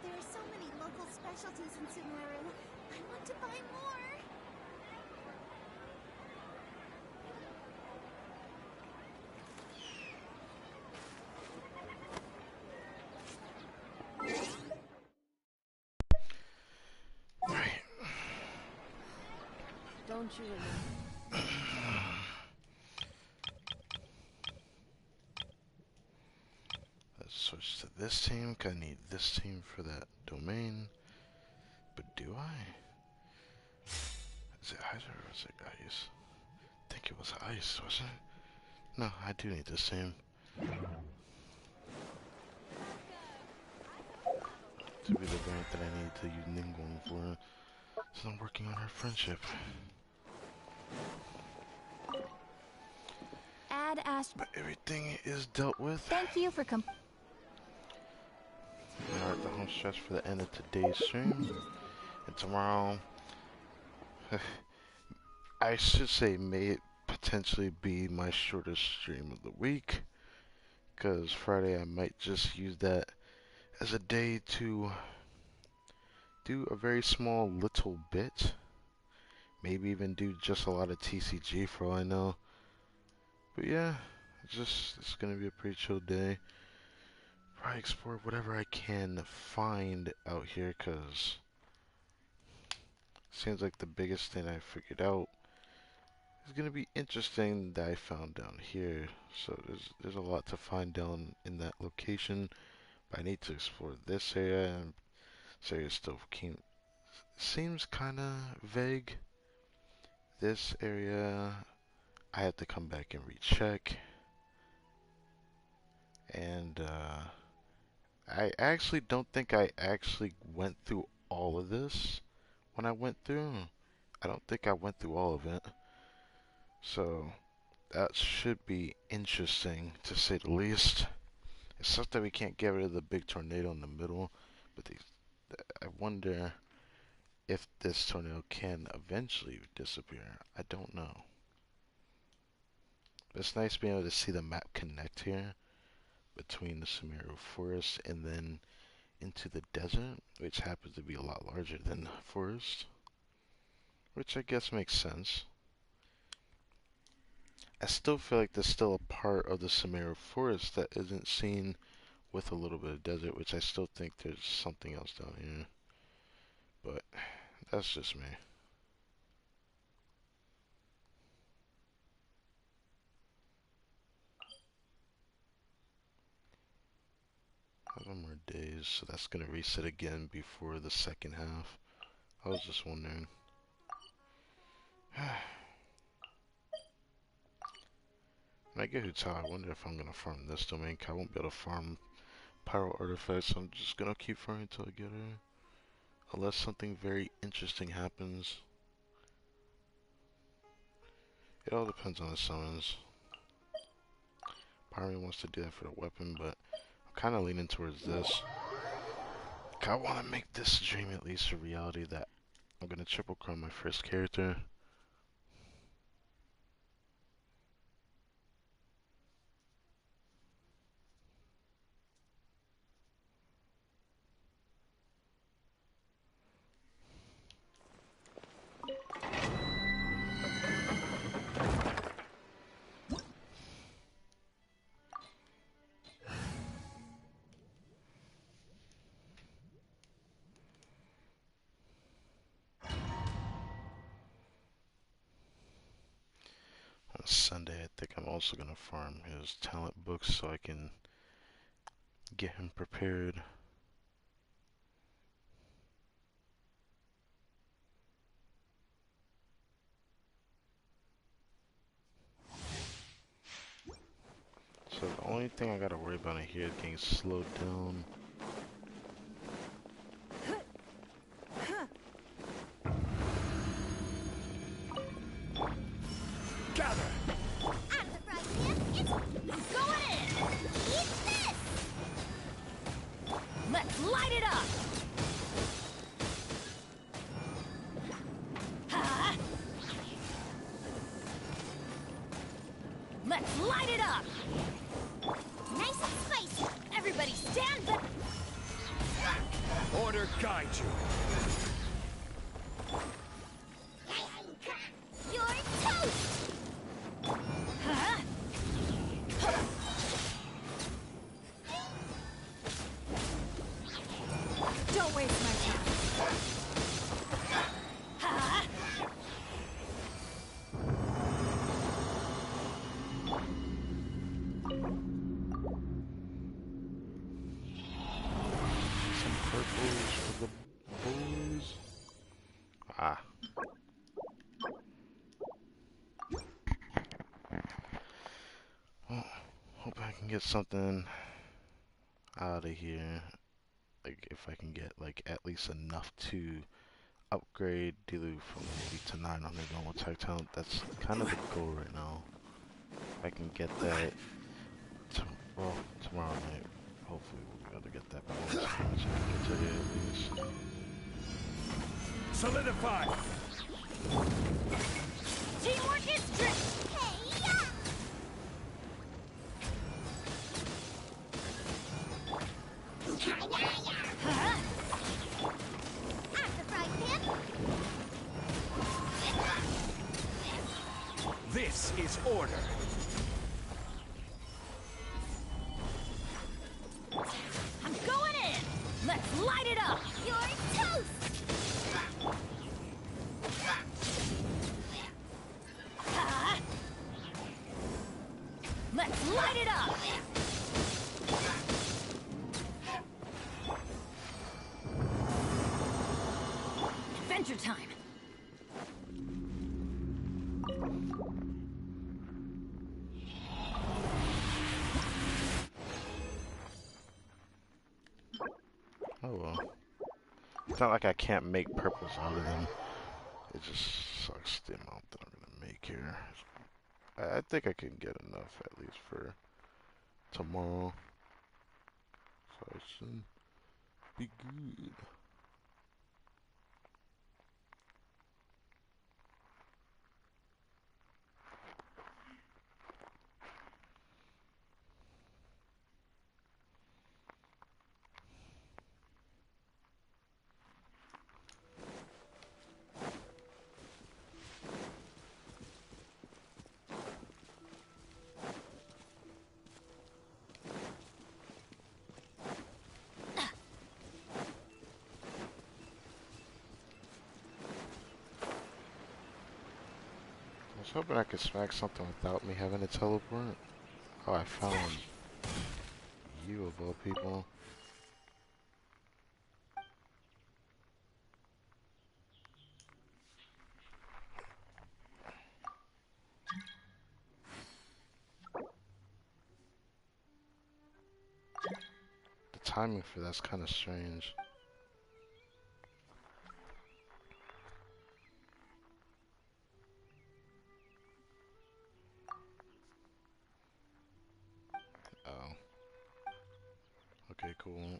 There are so many local specialties in Sumeru. I want to buy more. Don't you remember? Let's switch to this team, 'cause I need this team for that domain. But do I? Is it ice or is it ice? I think it was ice, wasn't it? No, I do need this team. To be the rank that I need to use Ningguang for. So I'm working on her friendship. had asked. But everything is dealt with. Thank you for Alright, the home stretch for the end of today's stream. And tomorrow, I should say, may potentially be my shortest stream of the week. Because Friday I might just use that as a day to do a very small little bit. Maybe even do just a lot of TCG for all I know. But yeah, it's gonna be a pretty chill day. Probably explore whatever I can find out here, cause seems like the biggest thing I figured out is gonna be interesting that I found down here. So there's a lot to find down in that location, but I need to explore this area, and this area still seems kind of vague. This area I have to come back and recheck, and I actually don't think I actually went through all of this when I went through. I don't think I went through all of it. So that should be interesting, to say the least. It's such that we can't get rid of the big tornado in the middle, but I wonder if this tornado can eventually disappear. I don't know. But it's nice being able to see the map connect here between the Sumeru forest and then into the desert, which happens to be a lot larger than the forest, which I guess makes sense. I still feel like there's still a part of the Sumeru forest that isn't seen with a little bit of desert, which I still think there's something else down here. But that's just me. Couple more days, so that's gonna reset again before the second half. I was just wondering. When I get Huta, I wonder if I'm gonna farm this domain. I won't be able to farm pyro artifacts, so I'm just gonna keep farming until I get her. Unless something very interesting happens. It all depends on the summons. Part of me wants to do that for the weapon, but I'm kind of leaning towards this. I want to make this dream at least a reality that I'm gonna triple crown my first character. On Sunday, I think I'm also gonna farm his talent books so I can get him prepared. So the only thing I gotta worry about in here is getting slowed down. Gather! I'm surprised, man. It's going in! Eat this! Let's light it up! Ha! Let's light it up! Nice and spicy. Everybody stand back! Order guide you. You're toast! Huh? Don't waste my time. Ha! Some purples for the boys. Ah. Well, hope I can get something out of here. Like, if I can get, like, at least enough to upgrade Dilu from maybe to 900 normal tech talent. That's kind of the goal right now. I can get that well, tomorrow night. Hopefully we'll be able to get that bonus so I can get to the at least. Solidify! Teamwork is strict! This is order. I'm going in! Let's light it up! You're toast! Let's light it up! Adventure time! Oh well. It's not like I can't make purples out of them. It just sucks the amount that I'm gonna make here. I think I can get enough at least for tomorrow. So it should be good. I was hoping I could smack something without me having to teleport. Oh, I found you of all people. The timing for that's kind of strange. Oh. Okay, cool.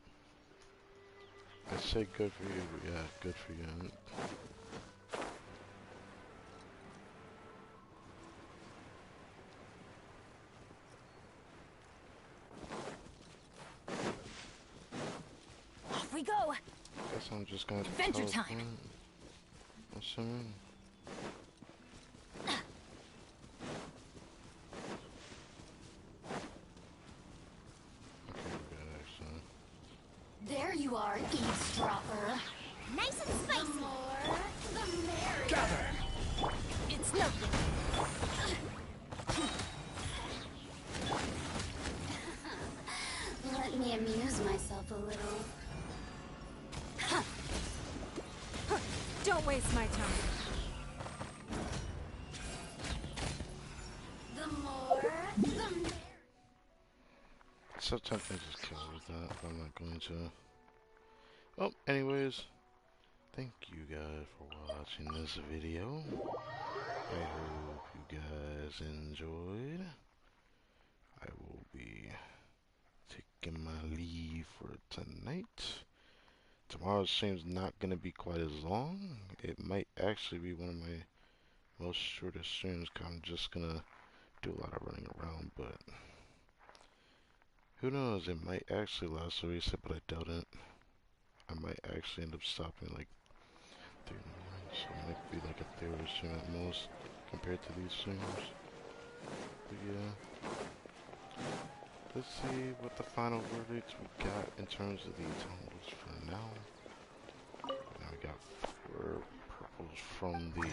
I say good for you, but yeah, good for you. Off we go! Guess I'm just gonna Adventure time! Assuming. There you are, eavesdropper. Nice and spicy. The more, the merrier. Gather! It's nothing. Let me amuse myself a little. Don't waste my time. The more, the merrier. So tempting to just kill with that, but I'm not going to. Well, anyways, thank you guys for watching this video. I hope you guys enjoyed. I will be taking my leave for tonight. Tomorrow's stream's not going to be quite as long. It might actually be one of my most shortest streams, because I'm just going to do a lot of running around, but who knows, it might actually last a reset, but I doubt it. I might actually end up stopping like 3 in the morning, so it might be like a 3-hour stream at most compared to these streams. But yeah, let's see what the final verdicts we got in terms of the totals for now. Now we got 4 purples from the,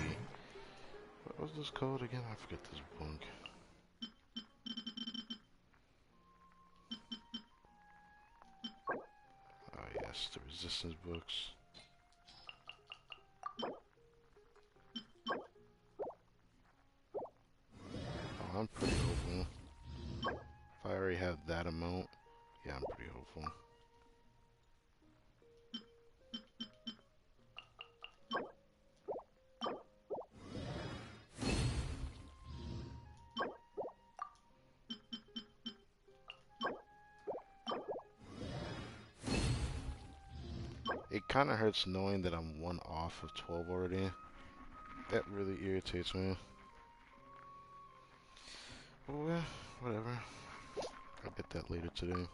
what was this code again? I forget this book. Yes, the resistance books. Oh, I'm pretty hopeful. If I already have that amount, yeah, I'm pretty hopeful. It kind of hurts knowing that I'm 1 off of 12 already. That really irritates me. Oh yeah, whatever. I'll get that later today.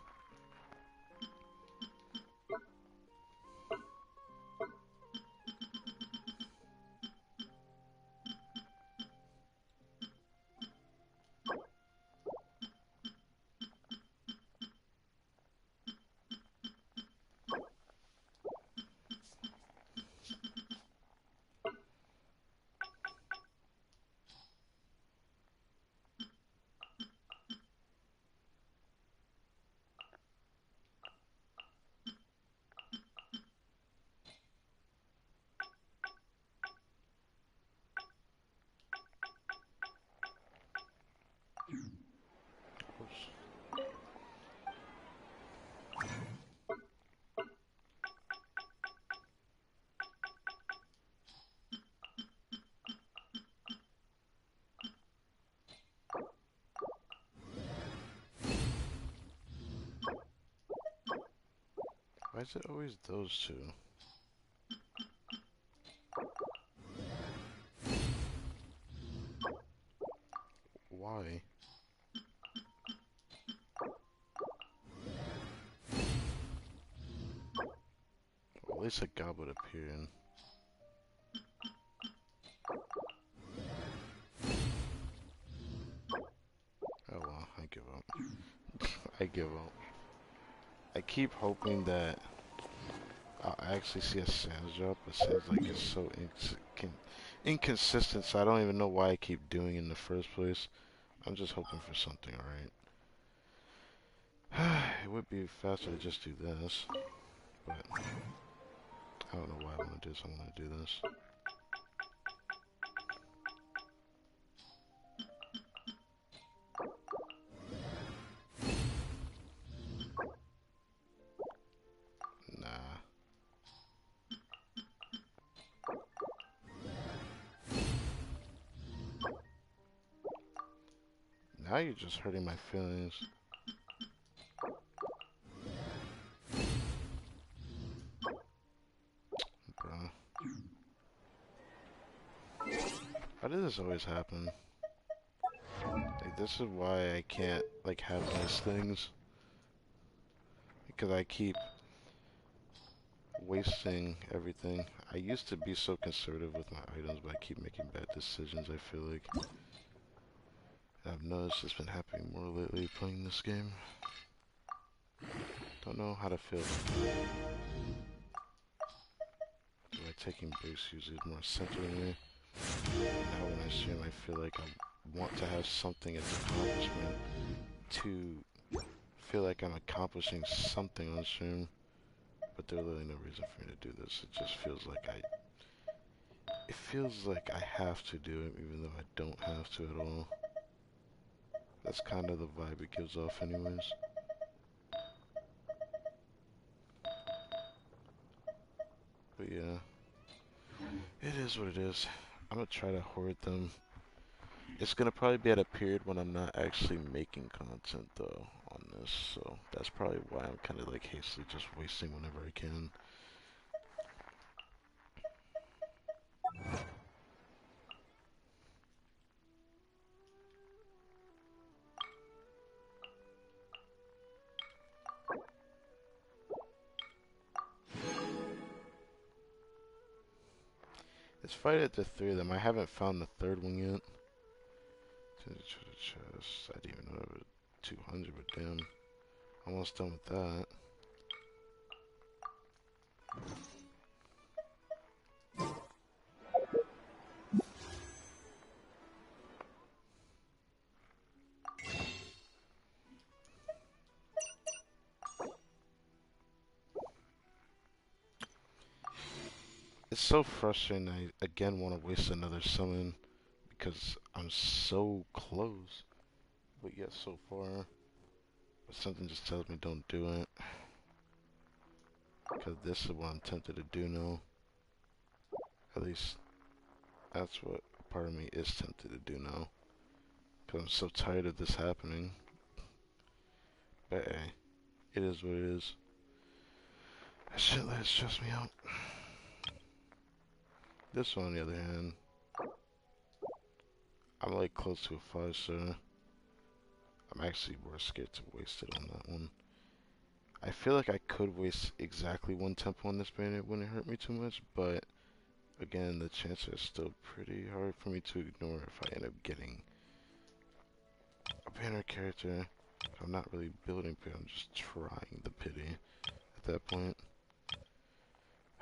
Why is it always those two? Why? Well, at least a goblet appearing. Oh well, I give up. I give up. I keep hoping that I'll actually see a sands drop, but it seems like it's so inconsistent, so I don't even know why I keep doing it in the first place. I'm just hoping for something, alright? It would be faster to just do this, but I don't know why I want to do this. I want to do this. Nah. Now you're just hurting my feelings. Bruh. Why does this always happen? Like, this is why I can't, like, have nice things. Because I keep wasting everything. I used to be so conservative with my items, but I keep making bad decisions, I feel like. I've noticed it's been happening more lately playing this game. Don't know how to feel. Do I taking boost usually more centering me? Now when I stream, I feel like I want to have something as accomplishment to feel like I'm accomplishing something on stream. But there's really no reason for me to do this. It just feels like it feels like I have to do it, even though I don't have to at all. That's kind of the vibe it gives off anyways. But yeah, it is what it is. I'm gonna try to hoard them. It's gonna probably be at a period when I'm not actually making content though on this, so that's probably why I'm kind of like hastily just wasting whenever I can. Let's fight at the 3 of them. I haven't found the 3rd one yet. I didn't even know it was 200, but damn. Almost done with that. It's so frustrating. I again want to waste another summon because I'm so close, but yet so far. But something just tells me don't do it. Because this is what I'm tempted to do now. At least that's what part of me is tempted to do now. Because I'm so tired of this happening. But hey, it is what it is. That shit that stress me out. This one, on the other hand, I'm like close to a 5-star. I'm actually more scared to waste it on that one. I feel like I could waste exactly 1 tempo on this banner. It wouldn't hurt me too much, but again, the chances are still pretty hard for me to ignore if I end up getting a banner character. I'm not really building pity, I'm just trying the pity at that point.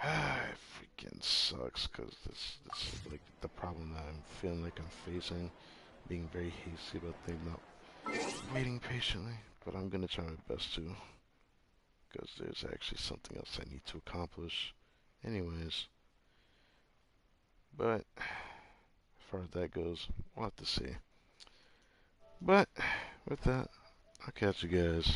It freaking sucks, because this is like the problem that I'm feeling like I'm facing. Being very hasty about things, not waiting patiently. But I'm gonna try my best to, because there's actually something else I need to accomplish anyways. But as far as that goes, we'll have to see. But with that, I'll catch you guys